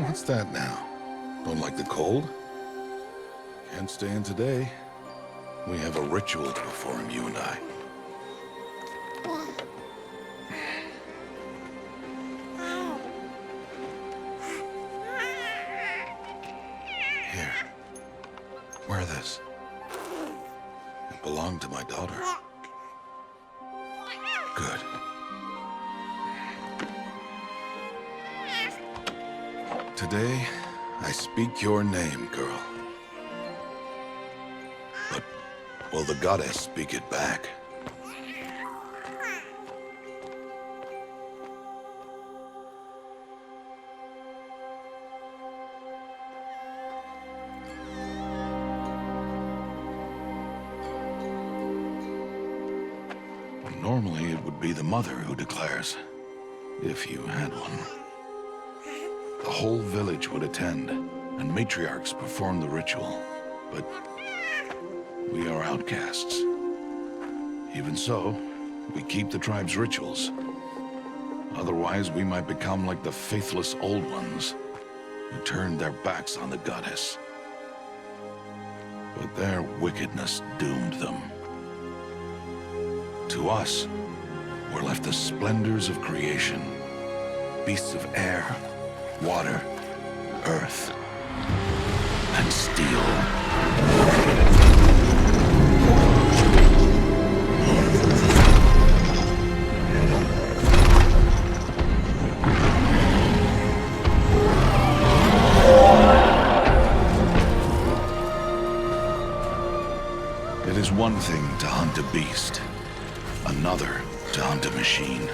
What's that now? Don't like the cold? Can't stay in today. We have a ritual to perform, you and I. Here. Wear this. It belonged to my daughter. Good. Today, I speak your name, girl. But will the goddess speak it back? Normally, it would be the mother who declares, if you had one. The whole village would attend, and matriarchs perform the ritual. But we are outcasts. Even so, we keep the tribe's rituals. Otherwise, we might become like the faithless old ones, who turned their backs on the goddess. But their wickedness doomed them. To us, were left the splendors of creation, beasts of air, water, earth, and steel. It is one thing to hunt a beast, another to hunt a machine.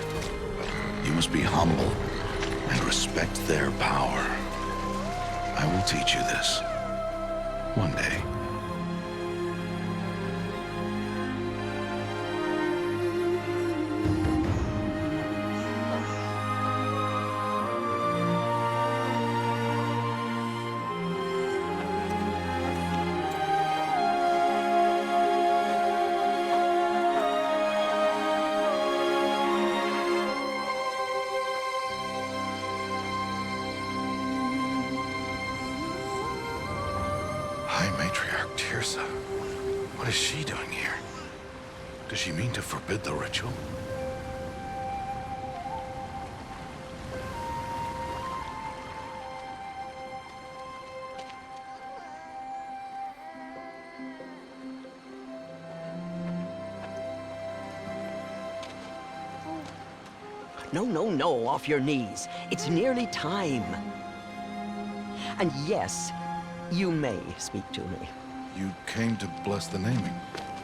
You must be humble and respect their power. I will teach you this. One day. What is she doing here? Does she mean to forbid the ritual? No, off your knees. It's nearly time. And yes, you may speak to me. You came to bless the naming.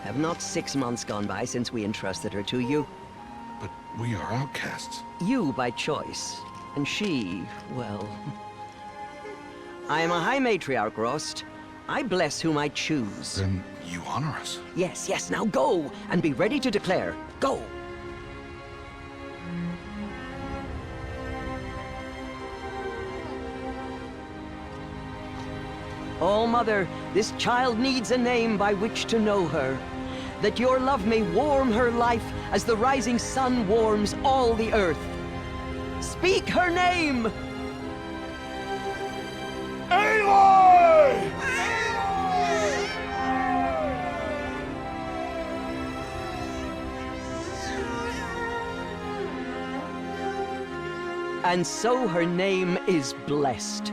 Have not 6 months gone by since we entrusted her to you? But we are outcasts. You by choice, and she, well... I am a High Matriarch, Rost. I bless whom I choose. Then you honor us. Yes, now go, and be ready to declare. Go! Oh, Mother, this child needs a name by which to know her. That your love may warm her life as the rising sun warms all the earth. Speak her name! Aloy! And so her name is blessed.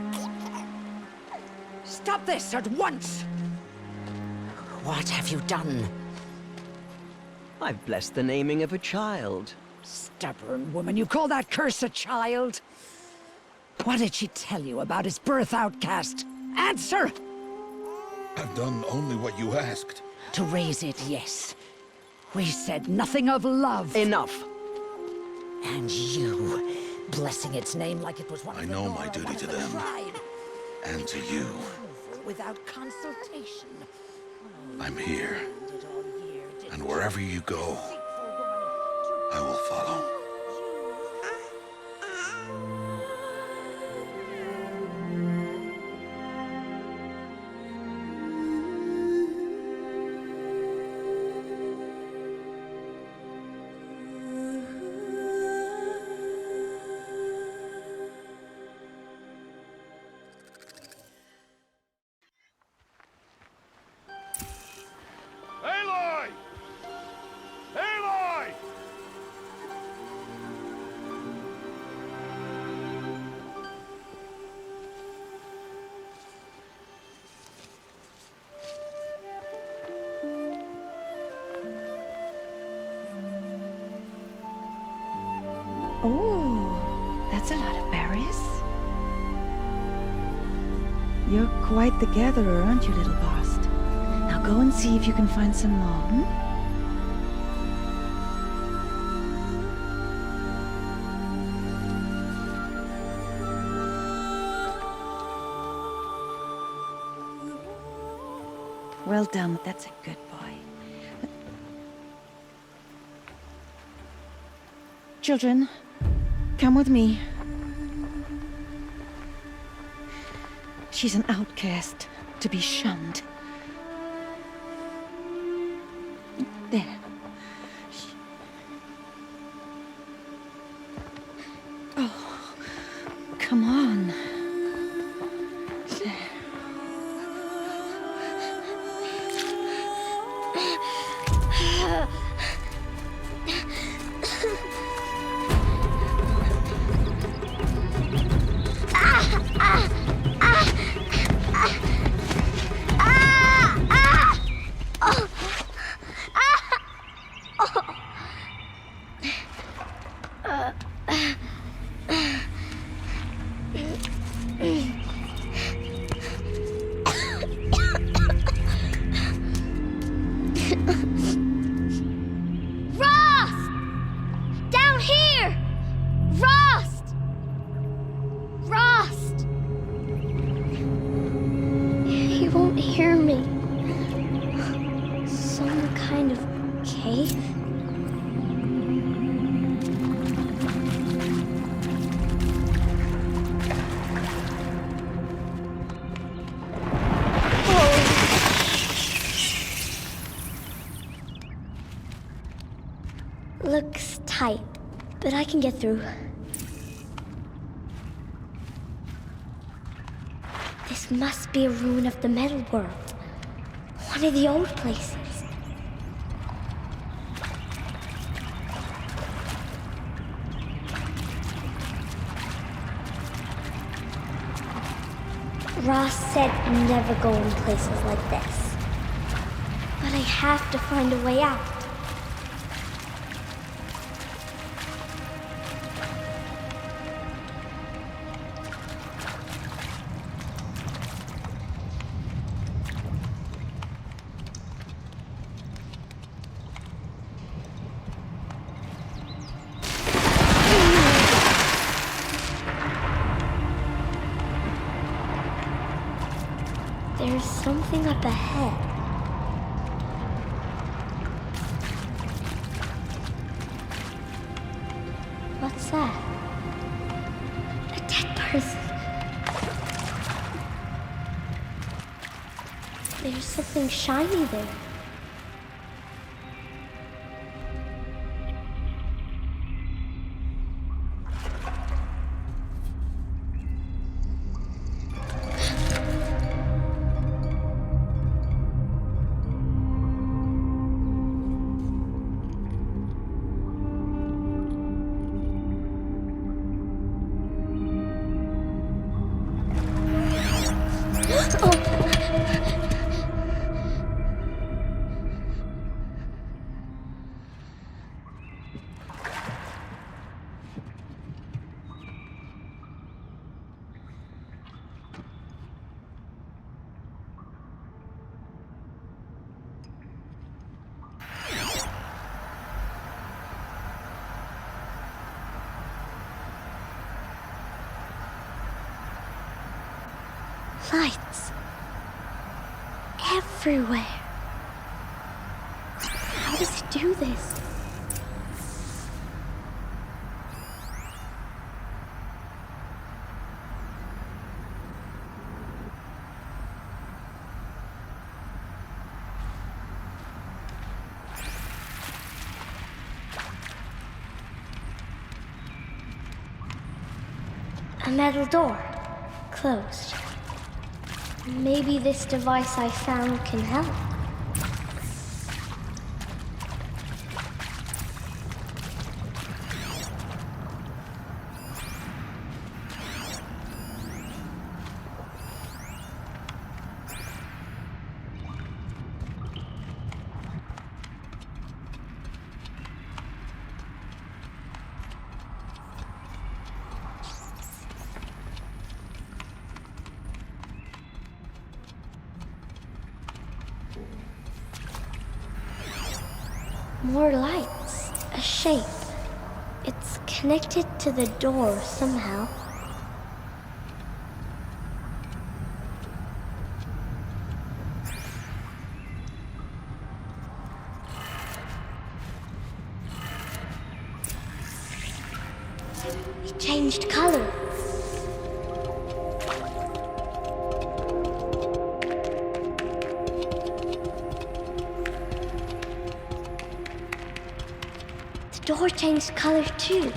Stop this at once! What have you done? I've blessed the naming of a child. Stubborn woman, you call that curse a child? What did she tell you about his birth, outcast? Answer! I've done only what you asked. To raise it, yes. We said nothing of love. Enough. And you, blessing its name like it was one I of the know Nora, my duty one to of the them. tribe. And to you. Without consultation. I'm here. Did all year, did And wherever you go, I will follow. You're quite the gatherer, aren't you, little Bast? Now go and see if you can find some more, hmm? Well done, that's a good boy. Children, come with me. She's an outcast, to be shunned. There. Oh, come on. There. Looks tight, but I can get through. This must be a ruin of the metal world. One of the old places. Ross said never go in places like this. But I have to find a way out. There's something up ahead. What's that? A dead person. There's something shiny there. Lights. Everywhere. How does it do this? A metal door. Closed. Maybe this device I found can help. More lights. A shape. It's connected to the door somehow. It changed color. The door changed color too.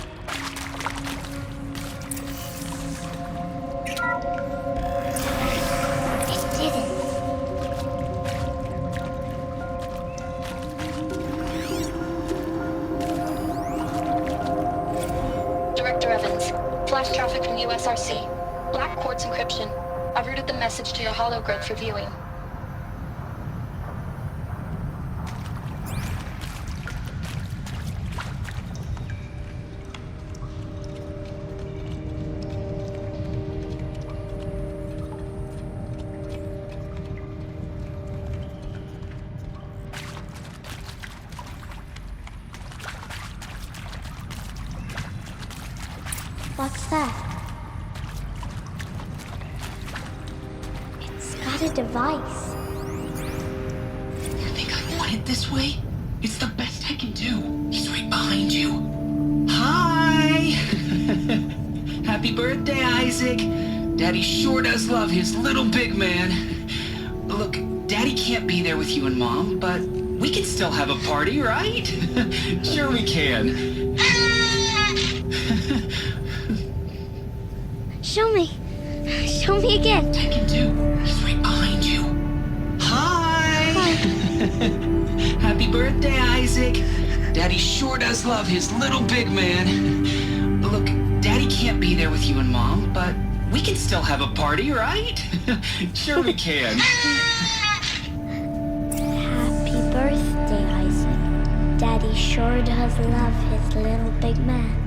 It didn't. Director Evans, flash traffic from USRC. Black quartz encryption. I've routed the message to your hologrid for viewing. What's that? It's got a device. You think I want it this way? It's the best I can do. He's right behind you. Hi! Happy birthday, Isaac. Daddy sure does love his little big man. Look, Daddy can't be there with you and Mom, but we can still have a party, right? Sure we can. Show me. Show me again. I can do. He's right behind you. Hi! Happy birthday, Isaac. Daddy sure does love his little big man. Look, Daddy can't be there with you and Mom, but we can still have a party, right? Sure we can. Happy birthday, Isaac. Daddy sure does love his little big man.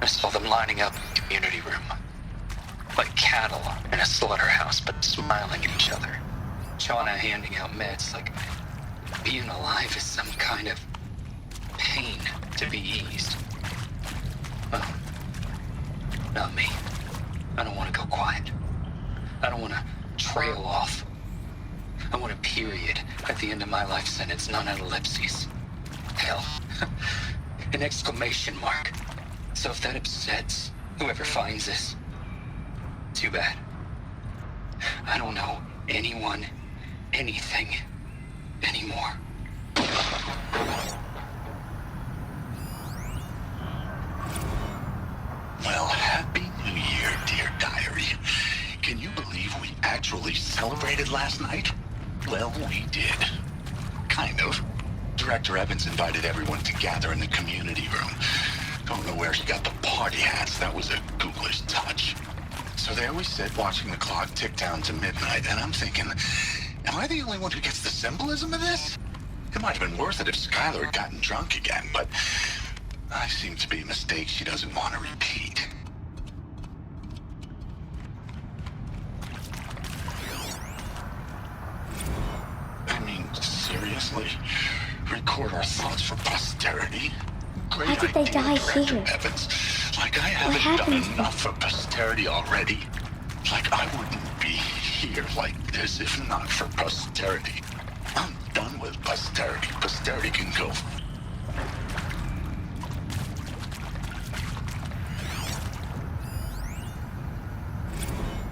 I saw them lining up in the community room. Like cattle in a slaughterhouse, but smiling at each other. Shauna handing out meds like being alive is some kind of pain to be eased. Well, not me. I don't want to go quiet. I don't want to trail off. I want a period at the end of my life sentence, not an ellipses. Hell, an exclamation mark. So if that upsets whoever finds this, too bad. I don't know anyone, anything, anymore. Well, Happy New Year, dear diary. Can you believe we actually celebrated last night? Well, we did. Kind of. Director Evans invited everyone to gather in the community room. Don't know where he got the party hats. That was a ghoulish touch. So there we sit, watching the clock tick down to midnight, and I'm thinking, am I the only one who gets the symbolism of this? It might have been worth it if Skylar had gotten drunk again, but I seem to be a mistake she doesn't want to repeat. I mean, seriously? Record our thoughts for posterity? Great How did they idea, die Director here? Evans. Like I haven't done happened? enough for posterity already. Like I wouldn't be here like this if not for posterity. I'm done with posterity. Posterity can go.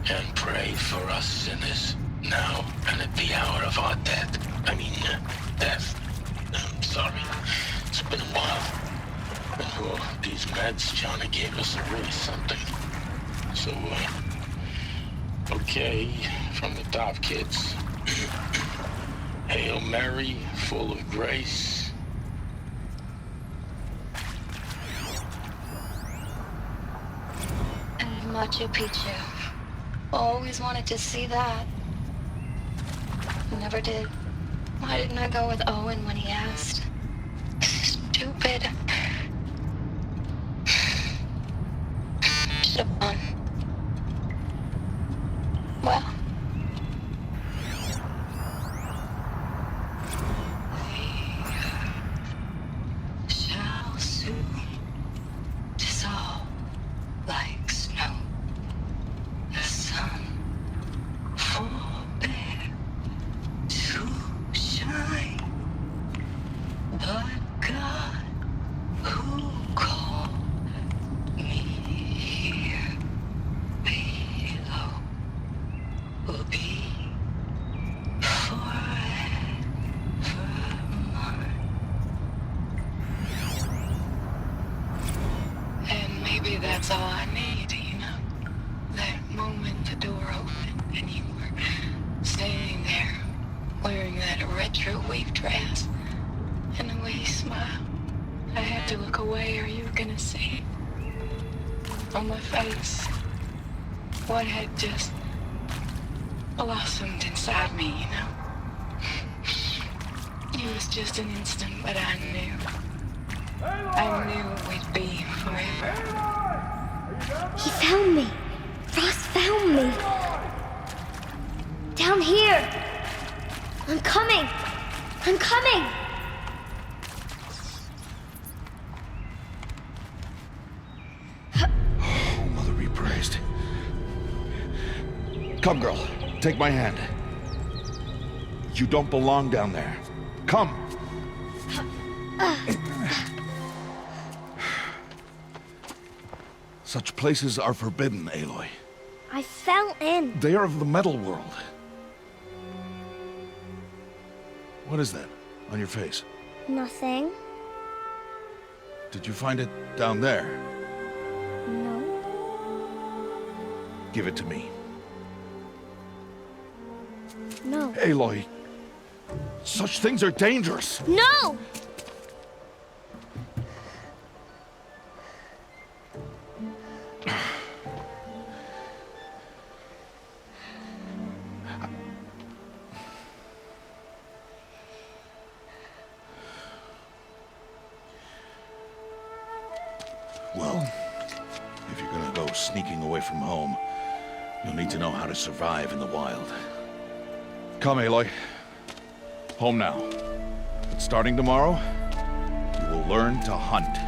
And pray for us sinners, now and at the hour of our death. Death. I'm sorry. It's been a while. And these meds Johnny gave us are really something. So, Okay, from the top, kids. Hail Mary, full of grace. And Machu Picchu. Always wanted to see that. Never did. Why didn't I go with Owen when he asked? Stupid. Should have gone. Well. They shall soon dissolve like snow. The sun forbear to shine. But God, who called me here below, will be forever mine. And maybe that's all I need, you know? That moment the door opened and you were standing there wearing that retro wave dress and the way you smiled. I had to look away or you were gonna see on my face what had just blossomed inside me, you know? It was just an instant, but I knew we'd be forever. He found me. Ross found me. Down here. I'm coming. I'm coming. Oh, Mother be praised. Come, girl. Take my hand. You don't belong down there. Come. Such places are forbidden, Aloy. I fell in. They are of the metal world. What is that on your face? Nothing. Did you find it down there? No. Give it to me. No. Aloy, such things are dangerous. No! Well, if you're gonna go sneaking away from home, you'll need to know how to survive in the wild. Come, Aloy. Home now. But starting tomorrow, you will learn to hunt.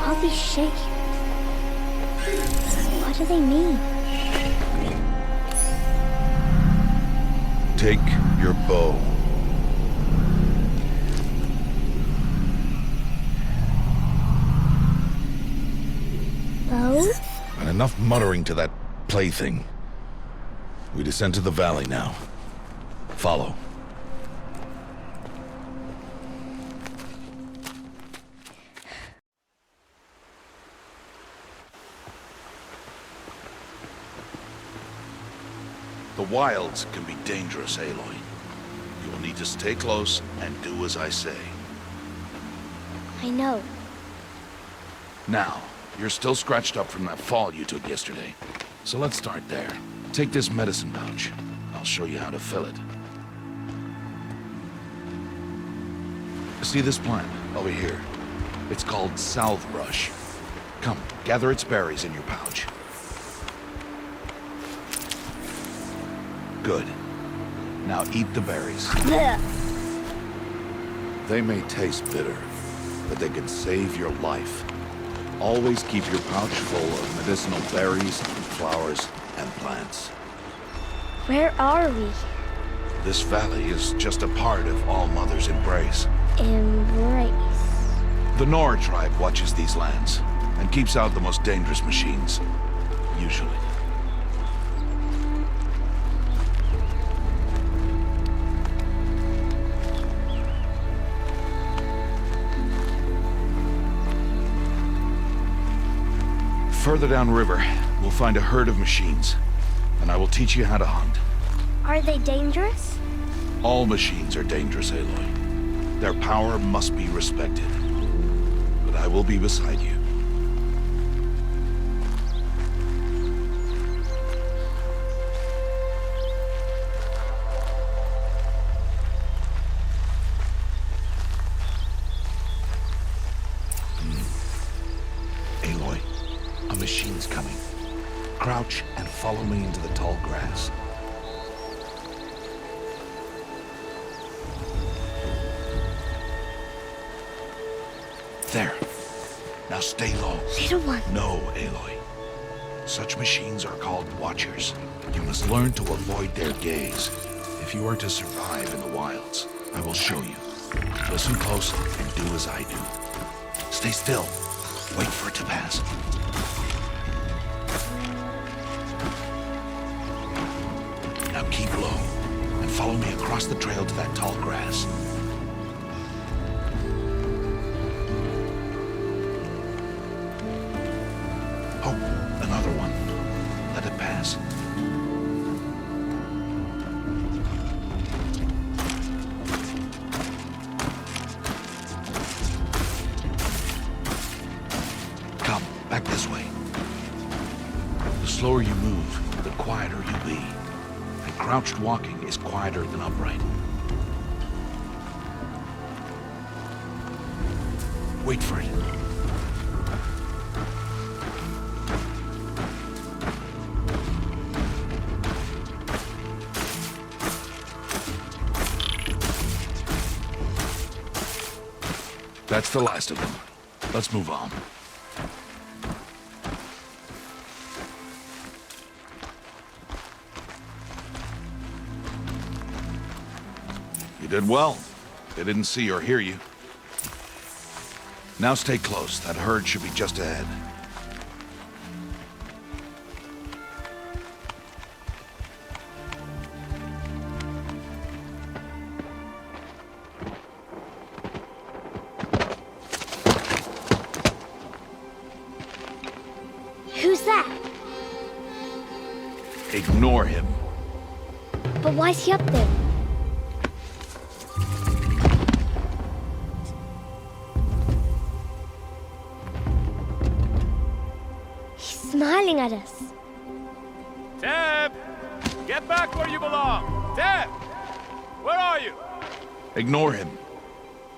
All these shapes. What do they mean? Take your bow. Bow? And enough muttering to that plaything. We descend to the valley now. Follow. The wilds can be dangerous, Aloy. You will need to stay close and do as I say. I know. Now, you're still scratched up from that fall you took yesterday. So let's start there. Take this medicine pouch. I'll show you how to fill it. See this plant over here? It's called salve brush. Come, gather its berries in your pouch. Good. Now eat the berries. Blech. They may taste bitter, but they can save your life. Always keep your pouch full of medicinal berries, flowers, and plants. Where are we? This valley is just a part of All Mother's embrace. Embrace. The Nora tribe watches these lands and keeps out the most dangerous machines. Usually. Further downriver, we'll find a herd of machines, and I will teach you how to hunt. Are they dangerous? All machines are dangerous, Aloy. Their power must be respected. But I will be beside you. Aloy, a machine's coming. Crouch and follow me into the tall grass. There. Now stay low. Little one. No, Aloy. Such machines are called Watchers. You must learn to avoid their gaze if you are to survive in the wilds. I will show you. Listen close and do as I do. Stay still. Wait for it to pass. Now keep low and follow me across the trail to that tall grass. Oh, another one. Let it pass. Come, back this way. The slower you move, the quieter you'll be. And crouched walking is quieter than upright. Wait for it. That's the last of them. Let's move on. You did well. They didn't see or hear you. Now stay close. That herd should be just ahead. Who's that? Ignore him. But why's he up there? He's smiling at us. Teb! Get back where you belong! Teb! Where are you? Ignore him.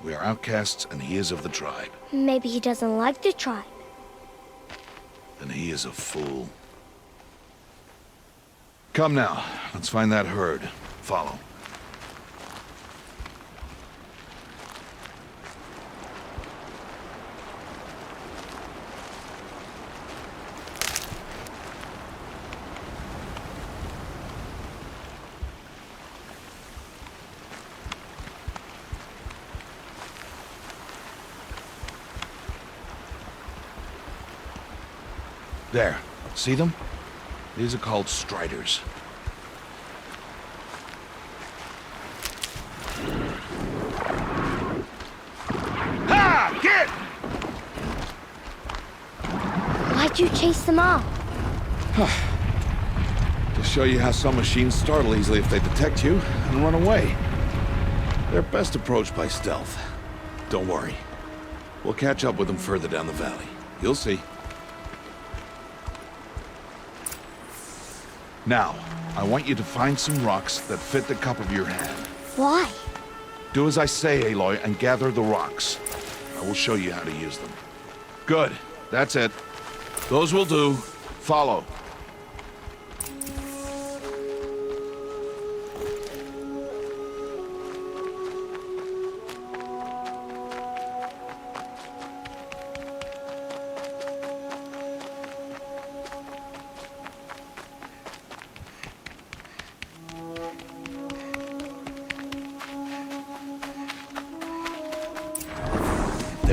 We are outcasts and he is of the tribe. Maybe he doesn't like the tribe. Then he is a fool. Come now, let's find that herd. Follow. There. See them? These are called striders. Ha! Get! Why'd you chase them off? To show you how some machines startle easily if they detect you and run away. They're best approached by stealth. Don't worry. We'll catch up with them further down the valley. You'll see. Now, I want you to find some rocks that fit the cup of your hand. Why? Do as I say, Aloy, and gather the rocks. I will show you how to use them. Good. That's it. Those will do. Follow.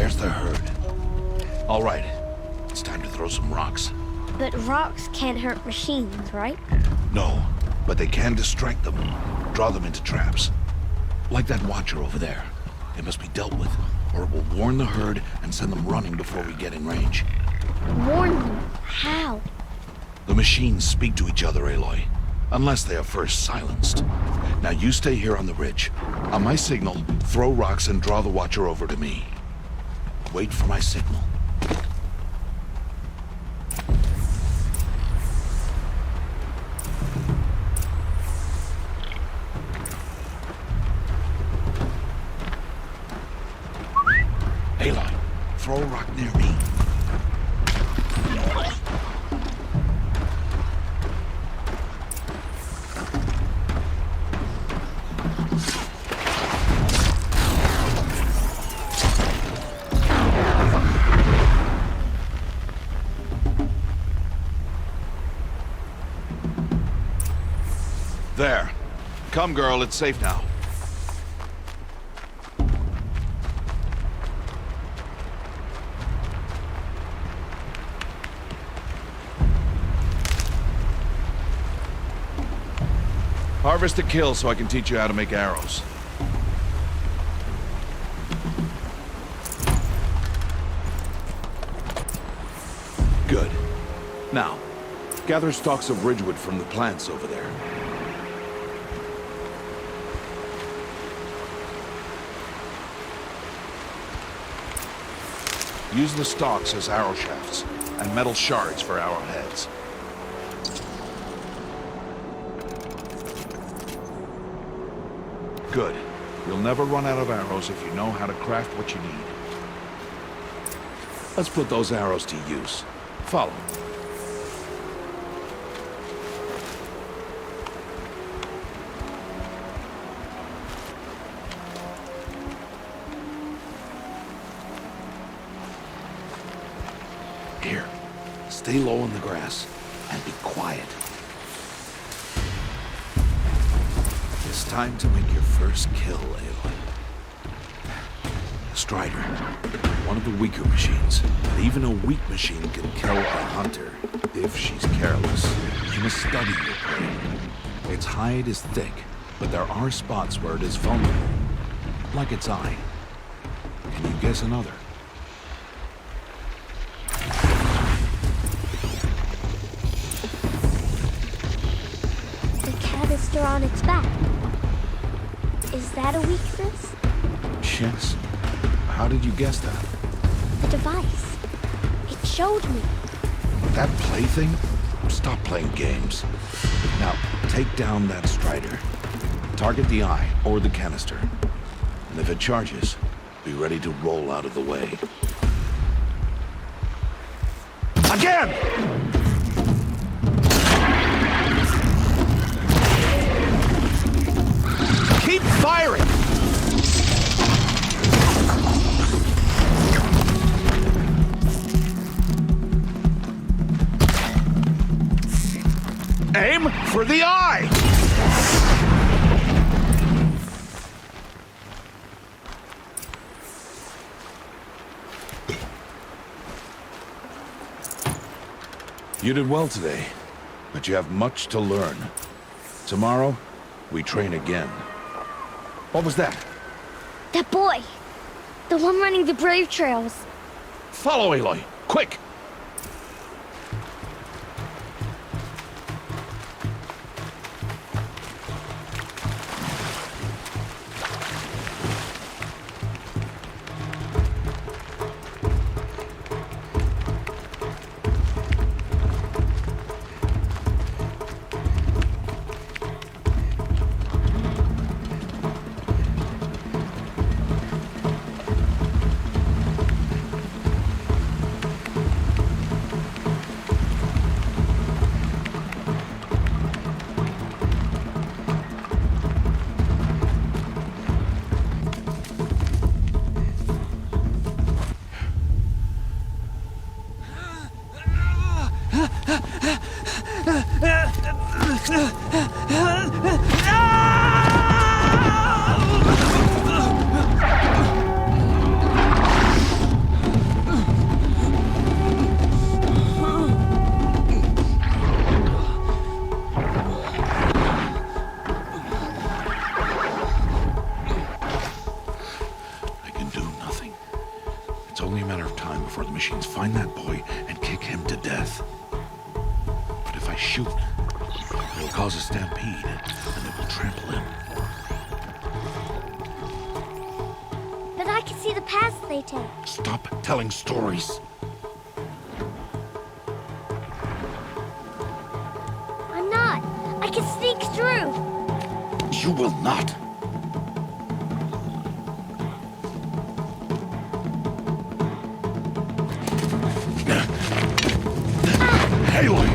There's the herd. All right, it's time to throw some rocks. But rocks can't hurt machines, right? No, but they can distract them, draw them into traps. Like that watcher over there. It must be dealt with, or it will warn the herd and send them running before we get in range. Warn them? How? The machines speak to each other, Aloy. Unless they are first silenced. Now you stay here on the ridge. On my signal, throw rocks and draw the watcher over to me. Wait for my signal. Aloy, throw a rock near me. There. Come, girl, it's safe now. Harvest a kill so I can teach you how to make arrows. Good. Now, gather stalks of ridgewood from the plants over there. Use the stalks as arrow shafts, and metal shards for arrowheads. Good. You'll never run out of arrows if you know how to craft what you need. Let's put those arrows to use. Follow. Here, stay low in the grass and be quiet. It's time to make your first kill, Aloy. Strider, one of the weaker machines, but even a weak machine can kill a hunter if she's careless. You must study your prey. Its hide is thick, but there are spots where it is vulnerable, like its eye. Can you guess another? The canister on its back. Is that a weakness? Yes. How did you guess that? The device. It showed me. That plaything? Stop playing games. Now, take down that Strider. Target the eye or the canister. And if it charges, be ready to roll out of the way. Again! Keep firing! Aim for the eye! You did well today, but you have much to learn. Tomorrow, we train again. What was that? That boy. The one running the brave trails. Follow Aloy, quick! shoot. It'll cause a stampede, and it will trample him. But I can see the paths they take. Stop telling stories. I'm not. I can sneak through. You will not. Aloy!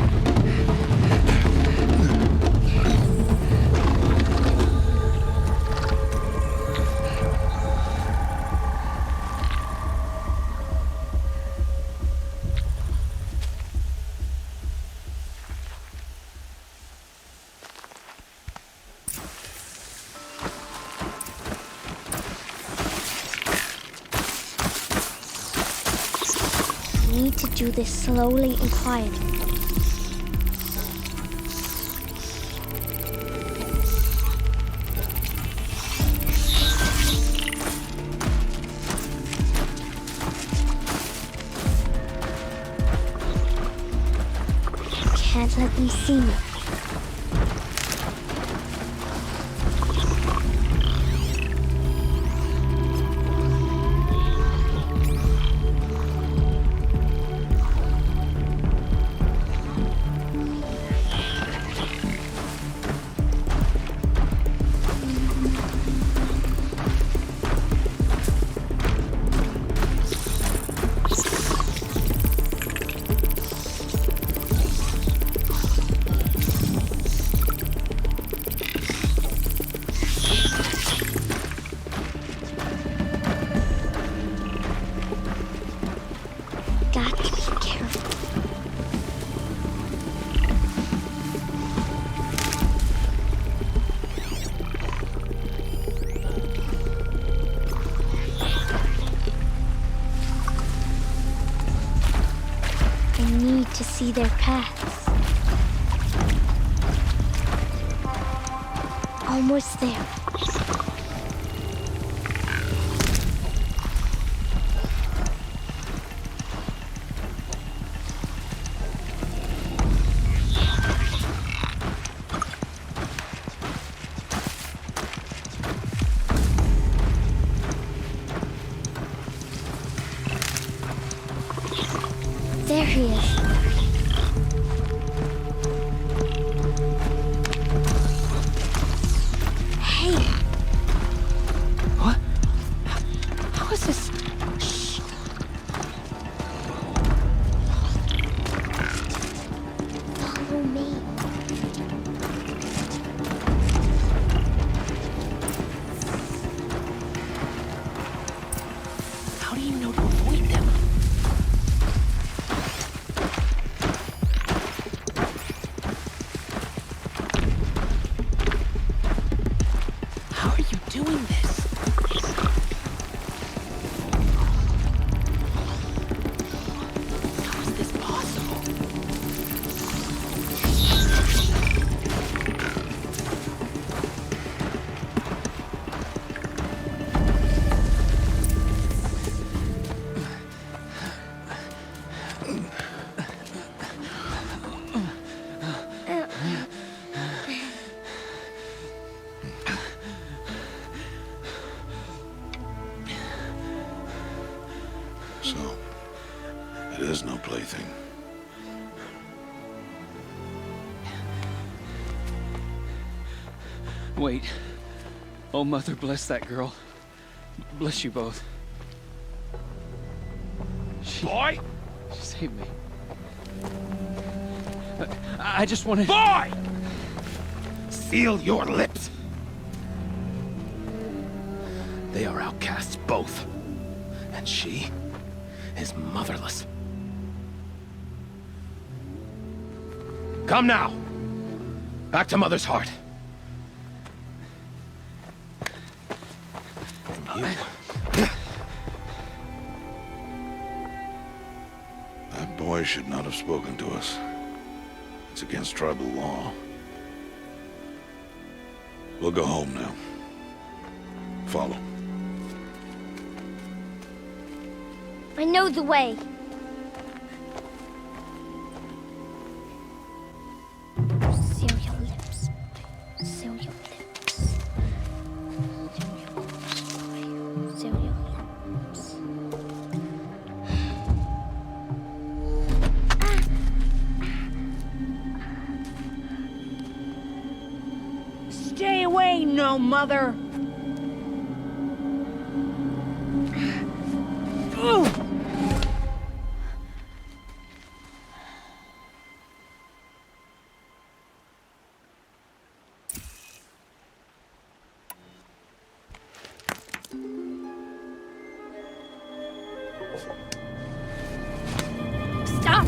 I need to do this slowly and quietly. Can't let them see me. Got to be careful. I need to see their paths. Almost there. There he is. Hey. What? How is this? Shh. Follow me. How do you know to avoid them? How are you doing this? How is this possible? So, it is no plaything. Wait. Oh, Mother, bless that girl. Bless you both. Boy! She saved me. I just wanted... Boy! Seal your lips! They are outcasts, both. And she is motherless. Come now! Back to Mother's heart. And you. That boy should not have spoken to us. It's against tribal law. We'll go home now. Follow. I know the way. no mother. Stop!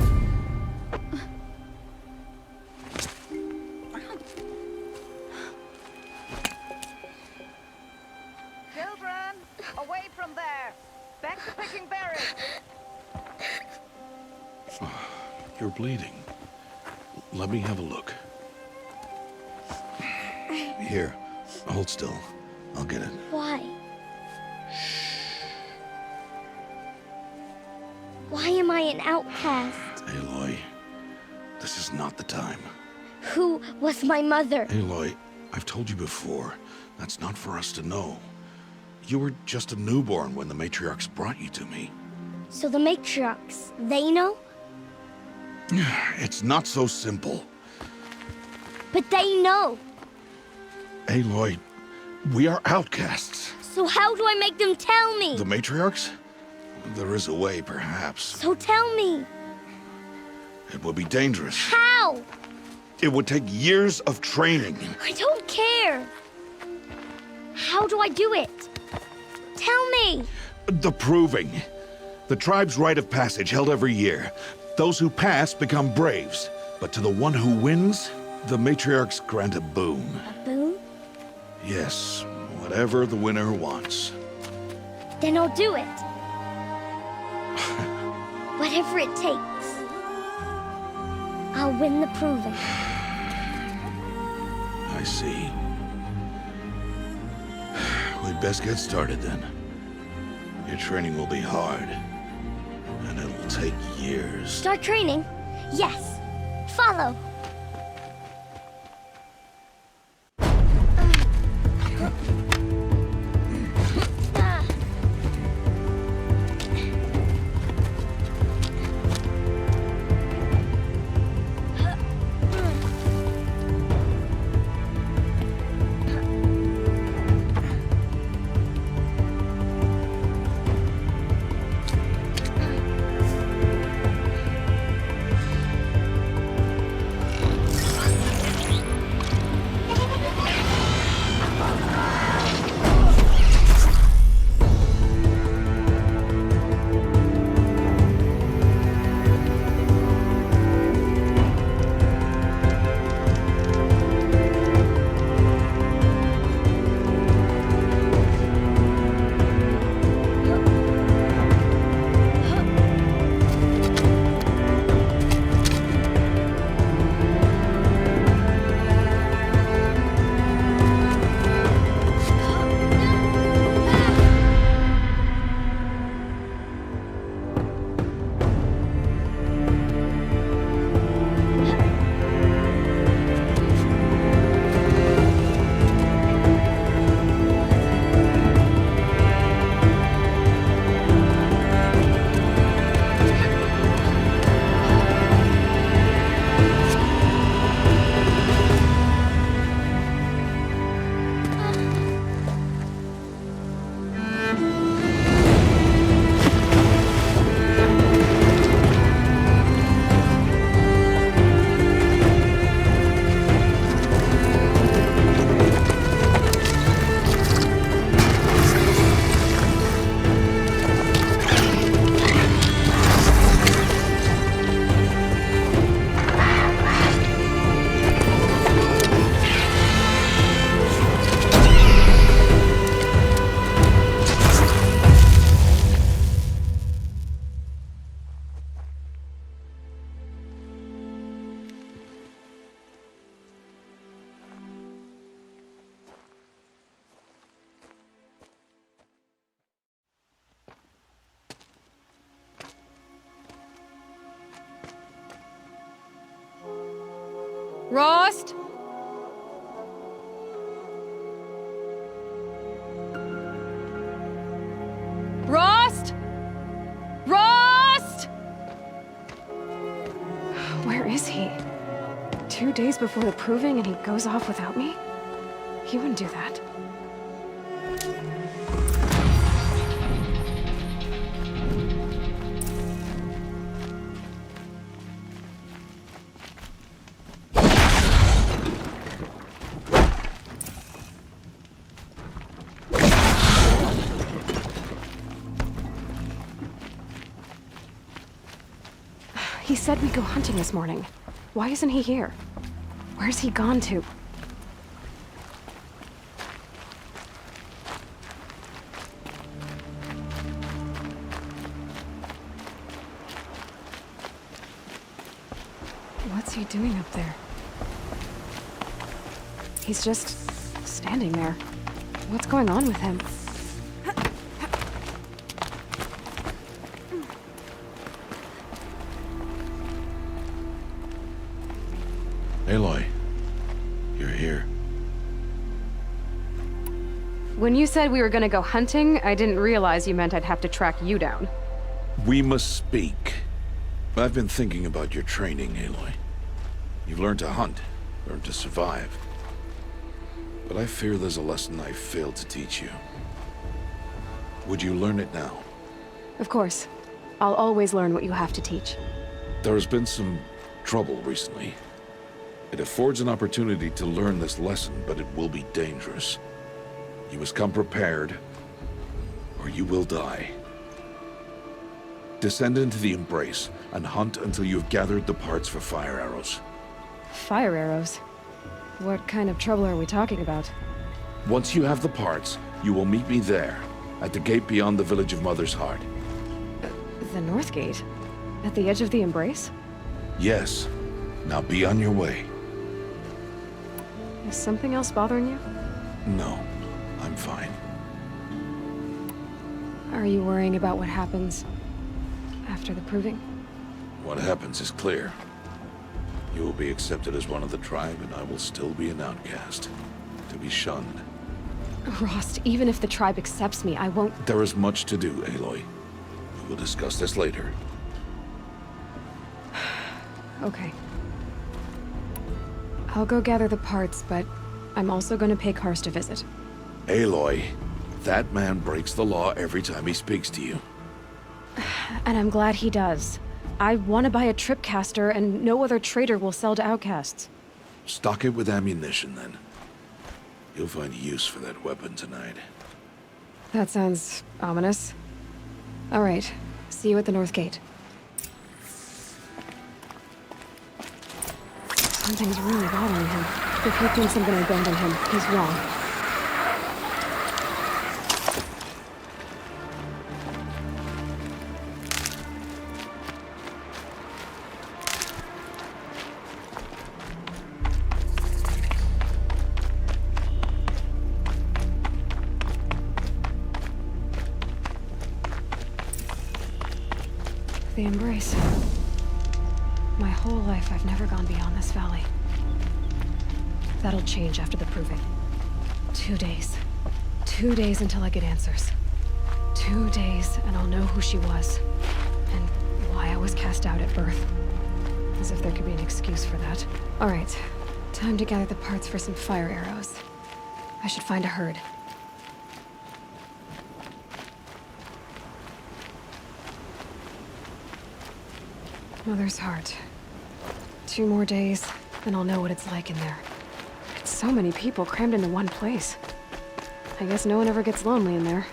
Children, away from there. Back to picking berries. You're bleeding. Let me have a look. Here, hold still. I'll get it. Why? Why am I an outcast? Aloy, this is not the time. Who was my mother? Aloy, I've told you before, that's not for us to know. You were just a newborn when the matriarchs brought you to me. So the matriarchs, they know? It's not so simple. But they know. Aloy, we are outcasts. So how do I make them tell me? The matriarchs? There is a way, perhaps. So tell me. It would be dangerous. How? It would take years of training. I don't care. How do I do it? Tell me. The proving. The tribe's rite of passage held every year. Those who pass become braves. But to the one who wins, the matriarchs grant a boon. A boon? Yes, whatever the winner wants. Then I'll do it. Whatever it takes. I'll win the proving. I see. We'd best get started then. Your training will be hard. And it'll take years. Start training? Yes. Follow. Rost? Rost? Rost? Where is he? 2 days before the proving and he goes off without me? He wouldn't do that. He said we'd go hunting this morning. Why isn't he here? Where's he gone to? What's he doing up there? He's just standing there. What's going on with him? Aloy, you're here. When you said we were gonna go hunting, I didn't realize you meant I'd have to track you down. We must speak. I've been thinking about your training, Aloy. You've learned to hunt, learned to survive. But I fear there's a lesson I failed to teach you. Would you learn it now? Of course. I'll always learn what you have to teach. There has been some trouble recently. It affords an opportunity to learn this lesson, but it will be dangerous. You must come prepared, or you will die. Descend into the Embrace, and hunt until you have gathered the parts for fire arrows. Fire arrows? What kind of trouble are we talking about? Once you have the parts, you will meet me there, at the gate beyond the village of Mother's Heart. The North Gate? At the edge of the Embrace? Yes. Now be on your way. Is something else bothering you? No, I'm fine. Are you worrying about what happens after the proving? What happens is clear. You will be accepted as one of the tribe, and I will still be an outcast, to be shunned. Rost, even if the tribe accepts me, I won't— There is much to do, Aloy. We will discuss this later. Okay. I'll go gather the parts, but I'm also going to pay Karst a visit. Aloy, that man breaks the law every time he speaks to you. And I'm glad he does. I want to buy a tripcaster, and no other trader will sell to outcasts. Stock it with ammunition, then. You'll find use for that weapon tonight. That sounds ominous. All right. See you at the North Gate. Something's really bothering him. If he thinks I'm gonna abandon him, he's wrong. The Embrace. My whole life, I've never gone beyond this valley. That'll change after the proving. 2 days. 2 days until I get answers. 2 days, and I'll know who she was. And why I was cast out at birth. As if there could be an excuse for that. Alright, time to gather the parts for some fire arrows. I should find a herd. Mother's Heart. 2 more days, then I'll know what it's like in there. It's so many people crammed into one place. I guess no one ever gets lonely in there.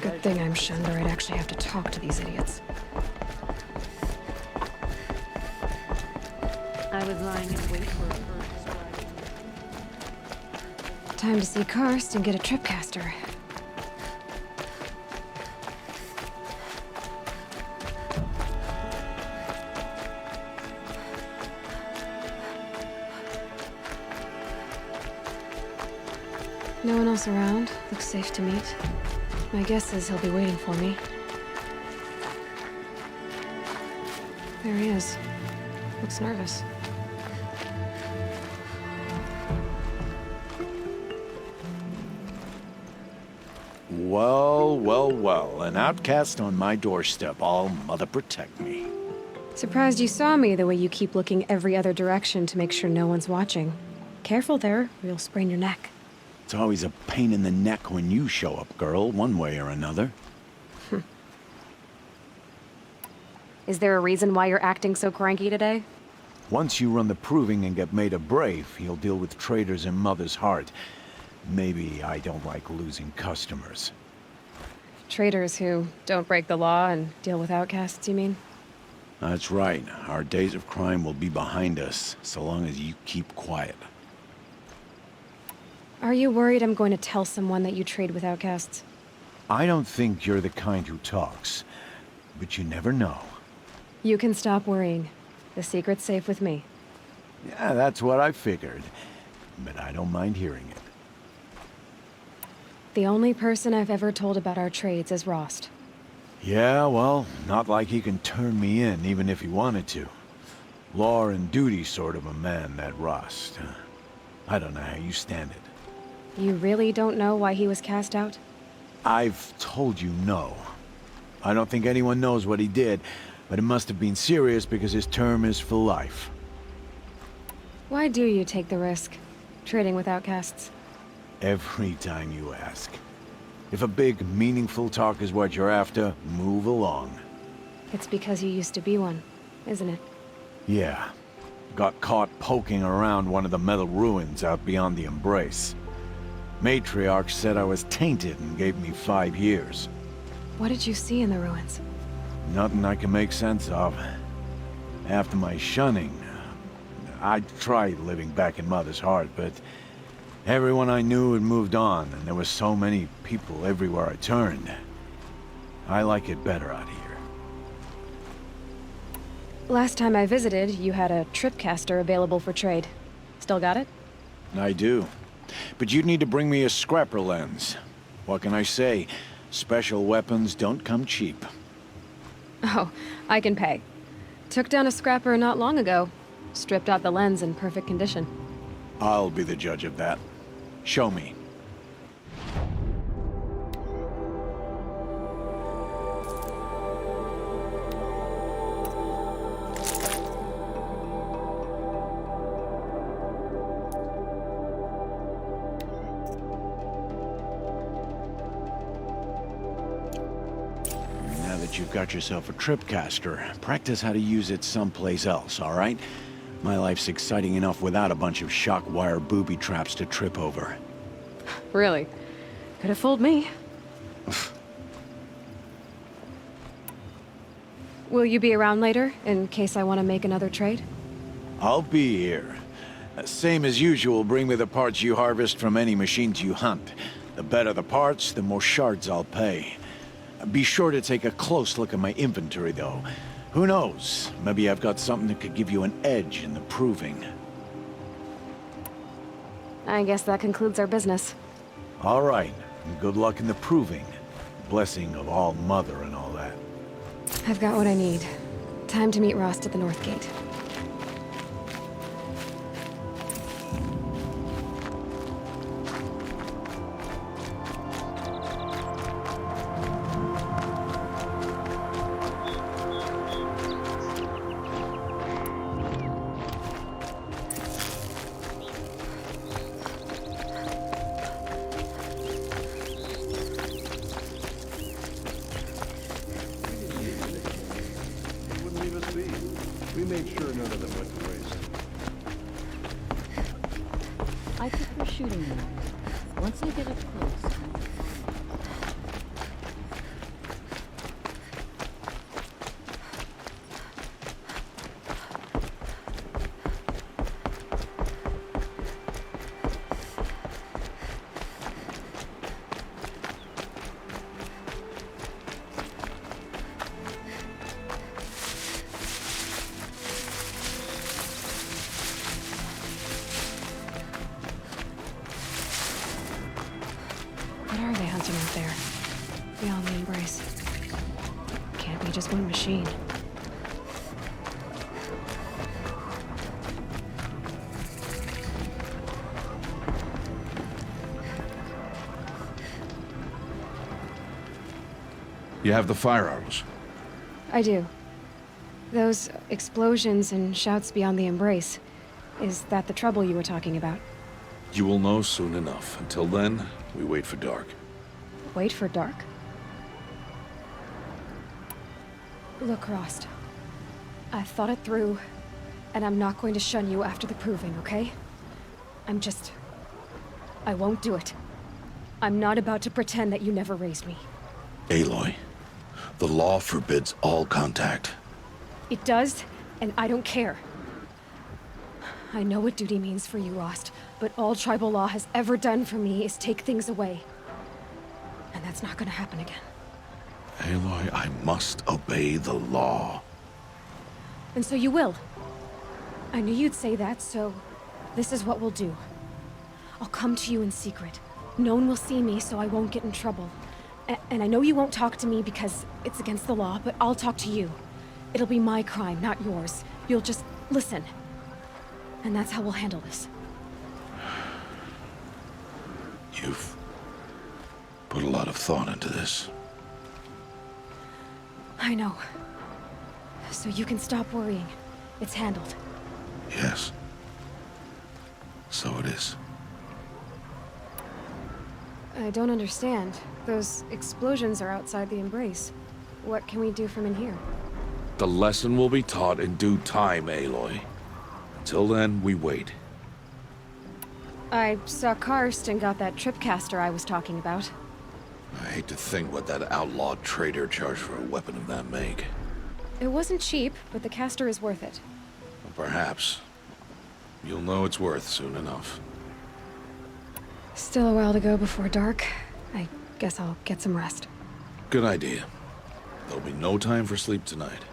Good thing I'm shunned, or I'd actually have to talk to these idiots. I was lying in wait for her. Time to see Karst and get a tripcaster. No one else around. Looks safe to meet. My guess is he'll be waiting for me. There he is. Looks nervous. Well, well, well. An outcast on my doorstep. All mother protect me. Surprised you saw me the way you keep looking every other direction to make sure no one's watching. Careful there, or you'll sprain your neck. It's always a pain in the neck when you show up, girl, one way or another. Is there a reason why you're acting so cranky today? Once you run the proving and get made a brave, you'll deal with traitors in Mother's Heart. Maybe I don't like losing customers. Traitors who don't break the law and deal with outcasts, you mean? That's right. Our days of crime will be behind us, so long as you keep quiet. Are you worried I'm going to tell someone that you trade with outcasts? I don't think you're the kind who talks, but you never know. You can stop worrying. The secret's safe with me. Yeah, that's what I figured, but I don't mind hearing it. The only person I've ever told about our trades is Rost. Yeah, well, not like he can turn me in, even if he wanted to. Law and duty sort of a man, that Rost. I don't know how you stand it. You really don't know why he was cast out? I've told you no. I don't think anyone knows what he did, but it must have been serious because his term is for life. Why do you take the risk, trading with outcasts? Every time you ask. If a big, meaningful talk is what you're after, move along. It's because you used to be one, isn't it? Yeah. Got caught poking around one of the metal ruins out beyond the Embrace. Matriarch said I was tainted and gave me 5 years. What did you see in the ruins? Nothing I can make sense of. After my shunning, I tried living back in Mother's Heart, but everyone I knew had moved on, and there were so many people everywhere I turned. I like it better out here. Last time I visited, you had a tripcaster available for trade. Still got it? I do. But you'd need to bring me a scrapper lens. What can I say? Special weapons don't come cheap. Oh, I can pay. Took down a scrapper not long ago. Stripped out the lens in perfect condition. I'll be the judge of that. Show me. Now that you've got yourself a tripcaster, practice how to use it someplace else, all right? My life's exciting enough without a bunch of shock wire booby traps to trip over. Really? Could have fooled me. Will you be around later, in case I want to make another trade? I'll be here. Same as usual, bring me the parts you harvest from any machines you hunt. The better the parts, the more shards I'll pay. Be sure to take a close look at my inventory, though. Who knows? Maybe I've got something that could give you an edge in the proving. I guess that concludes our business. All right. Good luck in the proving. Blessing of All Mother and all that. I've got what I need. Time to meet Rost at the North Gate. We made sure none of them went to waste. I prefer shooting them. Once I get up close. What are they hunting out there? Beyond the Embrace. Can't be just one machine. You have the fire arrows. I do. Those explosions and shouts beyond the Embrace. Is that the trouble you were talking about? You will know soon enough. Until then, we wait for dark. Wait for dark? Look, Rost. I've thought it through, and I'm not going to shun you after the proving, okay? I won't do it. I'm not about to pretend that you never raised me. Aloy, the law forbids all contact. It does, and I don't care. I know what duty means for you, Rost, but all tribal law has ever done for me is take things away. And that's not gonna happen again. Aloy, I must obey the law. And so you will. I knew you'd say that, so this is what we'll do. I'll come to you in secret. No one will see me, so I won't get in trouble. And I know you won't talk to me because it's against the law, but I'll talk to you. It'll be my crime, not yours. You'll just listen. And that's how we'll handle this. You've put a lot of thought into this. I know. So you can stop worrying. It's handled. Yes. So it is. I don't understand. Those explosions are outside the embrace. What can we do from in here? The lesson will be taught in due time, Aloy. Until then, we wait. I saw Karst and got that tripcaster I was talking about. I hate to think what that outlawed trader charged for a weapon of that make. It wasn't cheap, but the caster is worth it. Perhaps. You'll know it's worth soon enough. Still a while to go before dark. I guess I'll get some rest. Good idea. There'll be no time for sleep tonight.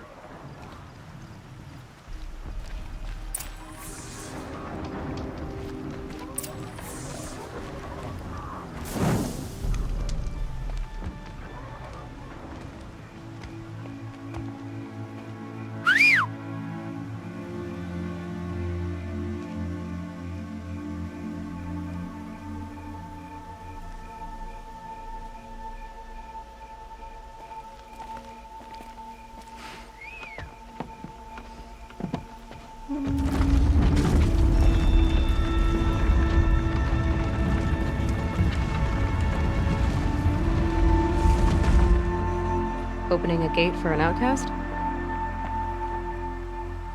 Opening a gate for an outcast?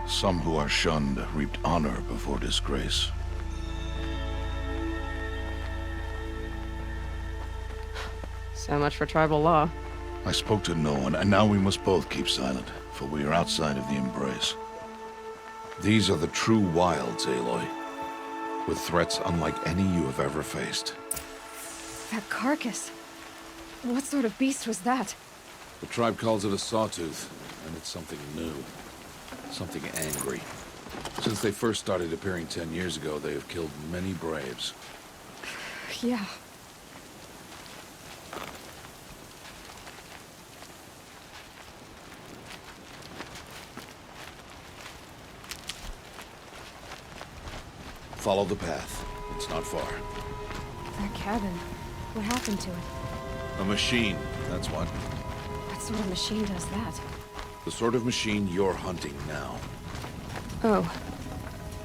Some who are shunned reaped honor before disgrace. So much for tribal law. I spoke to no one, and now we must both keep silent, for we are outside of the embrace. These are the true wilds, Aloy, with threats unlike any you have ever faced. That carcass. What sort of beast was that? The tribe calls it a sawtooth, and it's something new. Something angry. Since they first started appearing 10 years ago, they have killed many braves. Yeah. Follow the path. It's not far. That cabin. What happened to it? A machine, that's what. What sort of machine does that? The sort of machine you're hunting now. Oh.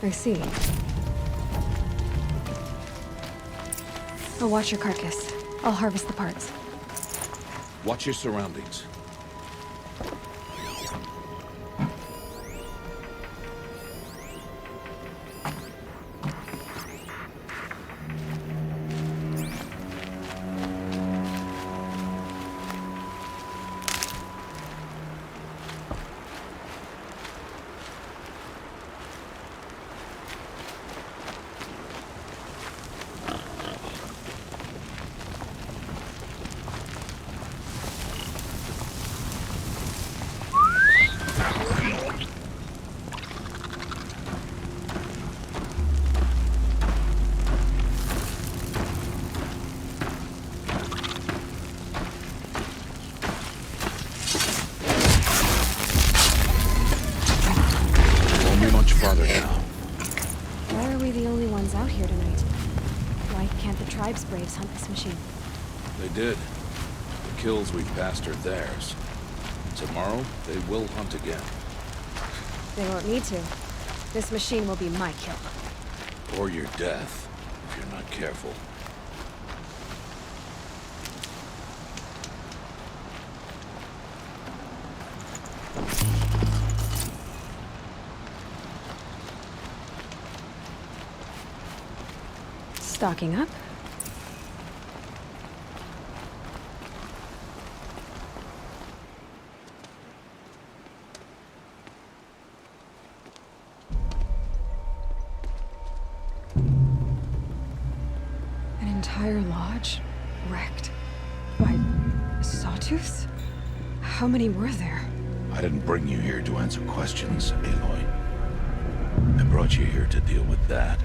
I see. I'll watch your carcass. I'll harvest the parts. Watch your surroundings. Why are we the only ones out here tonight? Why can't the tribe's braves hunt this machine? They did. The kills we've passed are theirs. Tomorrow, they will hunt again. They won't need to. This machine will be my kill. Or your death, if if you're not careful. Stocking up. An entire lodge wrecked by sawtooths? How many were there? I didn't bring you here to answer questions, Aloy. I brought you here to deal with that.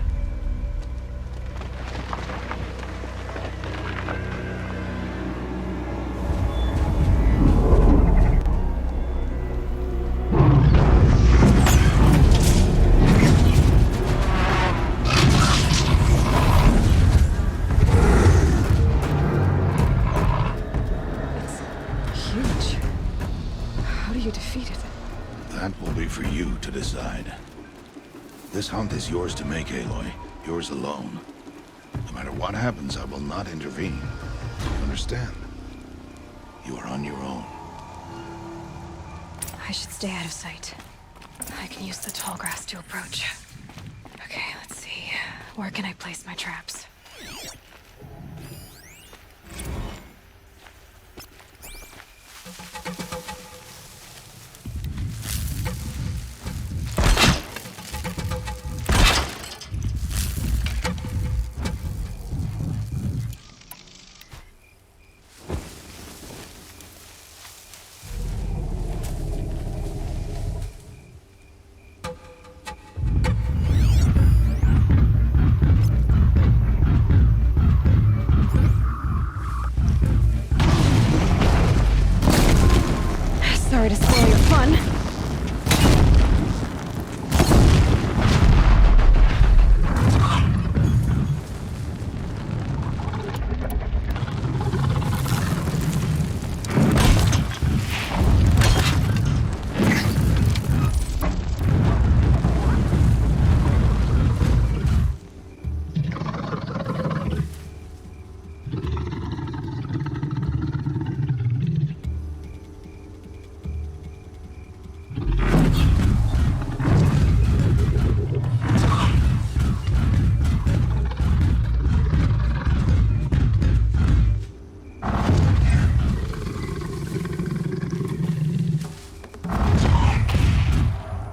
Decide. This hunt is yours to make, Aloy. Yours alone. No matter what happens, I will not intervene. You understand? You are on your own. I should stay out of sight. I can use the tall grass to approach. Okay, let's see. Where can I place my traps? Sorry to spoil your fun.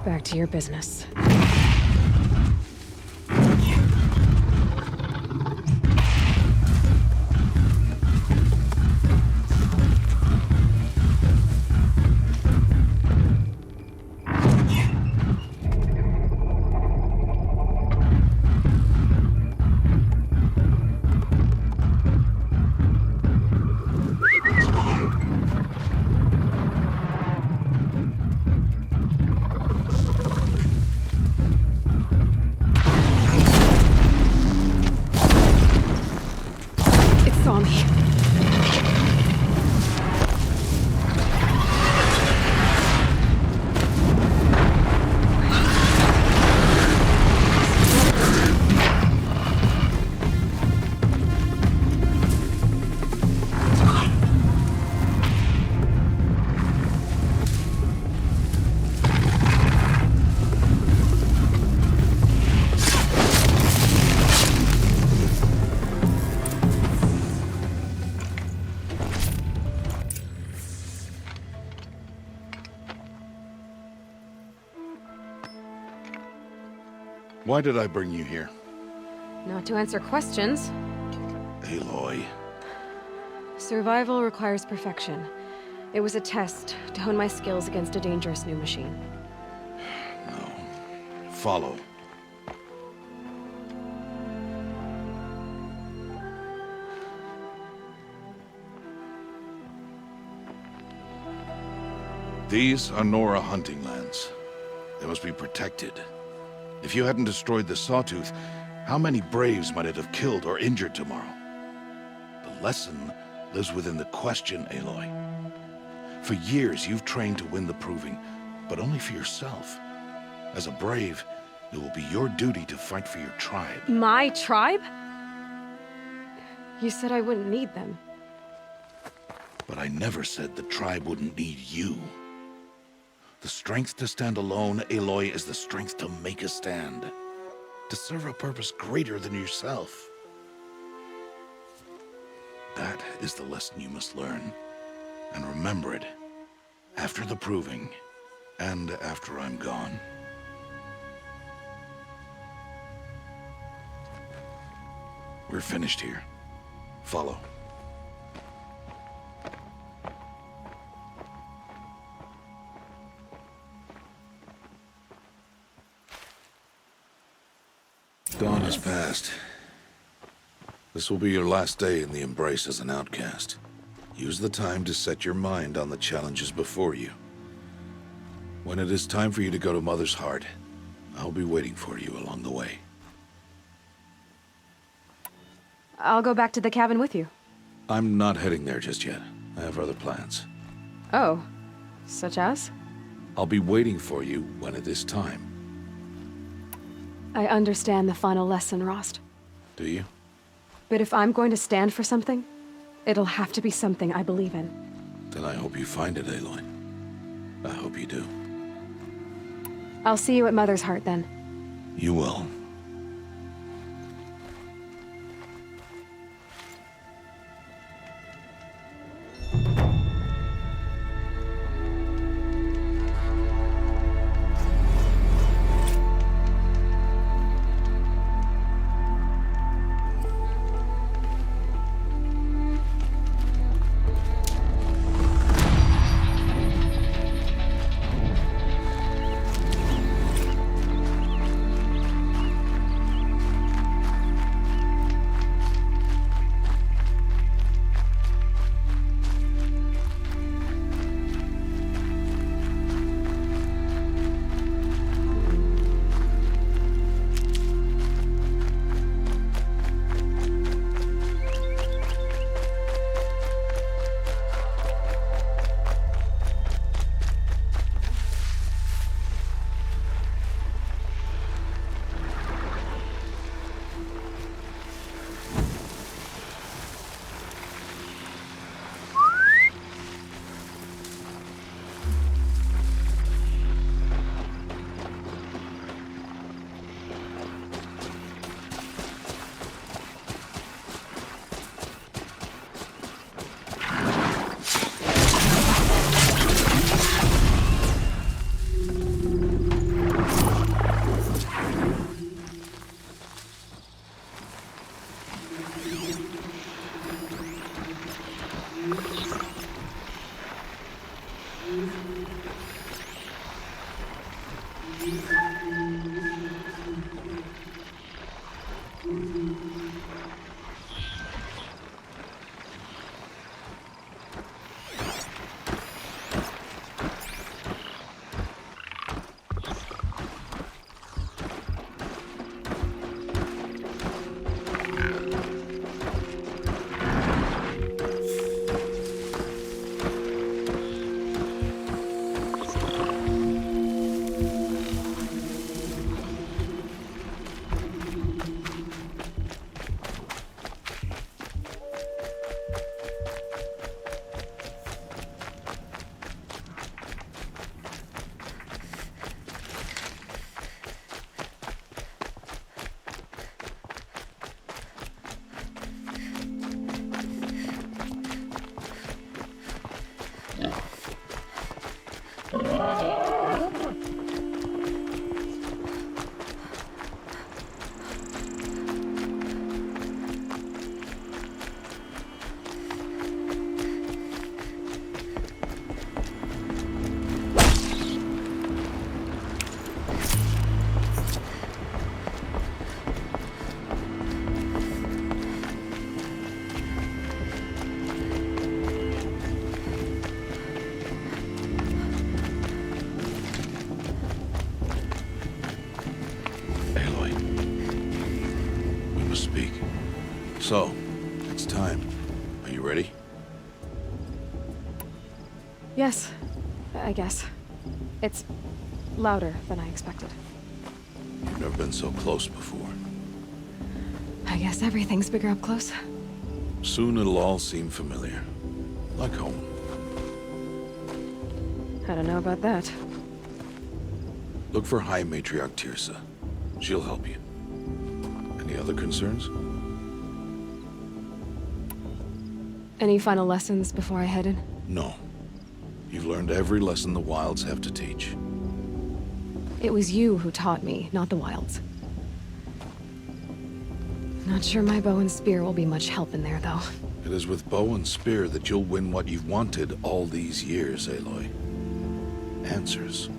Back to your business. Why did I bring you here? Not to answer questions. Aloy. Survival requires perfection. It was a test to hone my skills against a dangerous new machine. No. Follow. These are Nora hunting lands. They must be protected. If you hadn't destroyed the Sawtooth, how many Braves might it have killed or injured tomorrow? The lesson lives within the question, Aloy. For years, you've trained to win the Proving, but only for yourself. As a Brave, it will be your duty to fight for your tribe. My tribe? You said I wouldn't need them. But I never said the tribe wouldn't need you. The strength to stand alone, Aloy, is the strength to make a stand. To serve a purpose greater than yourself. That is the lesson you must learn. And remember it. After the proving. And after I'm gone. We're finished here. Follow. Dawn has passed. This will be your last day in the Embrace as an outcast. Use the time to set your mind on the challenges before you. When it is time for you to go to Mother's Heart, I'll be waiting for you along the way. I'll go back to the cabin with you. I'm not heading there just yet. I have other plans. Oh, such as? I'll be waiting for you when it is time. I understand the final lesson, Rost. Do you? But if I'm going to stand for something, it'll have to be something I believe in. Then I hope you find it, Aloy. I hope you do. I'll see you at Mother's Heart, then. You will. So, it's time. Are you ready? Yes, I guess. It's louder than I expected. You've never been so close before. I guess everything's bigger up close. Soon it'll all seem familiar. Like home. I don't know about that. Look for High Matriarch Tirsa. She'll help you. Any other concerns? Any final lessons before I head in? No. You've learned every lesson the Wilds have to teach. It was you who taught me, not the Wilds. Not sure my bow and spear will be much help in there, though. It is with bow and spear that you'll win what you've wanted all these years, Aloy. Answers.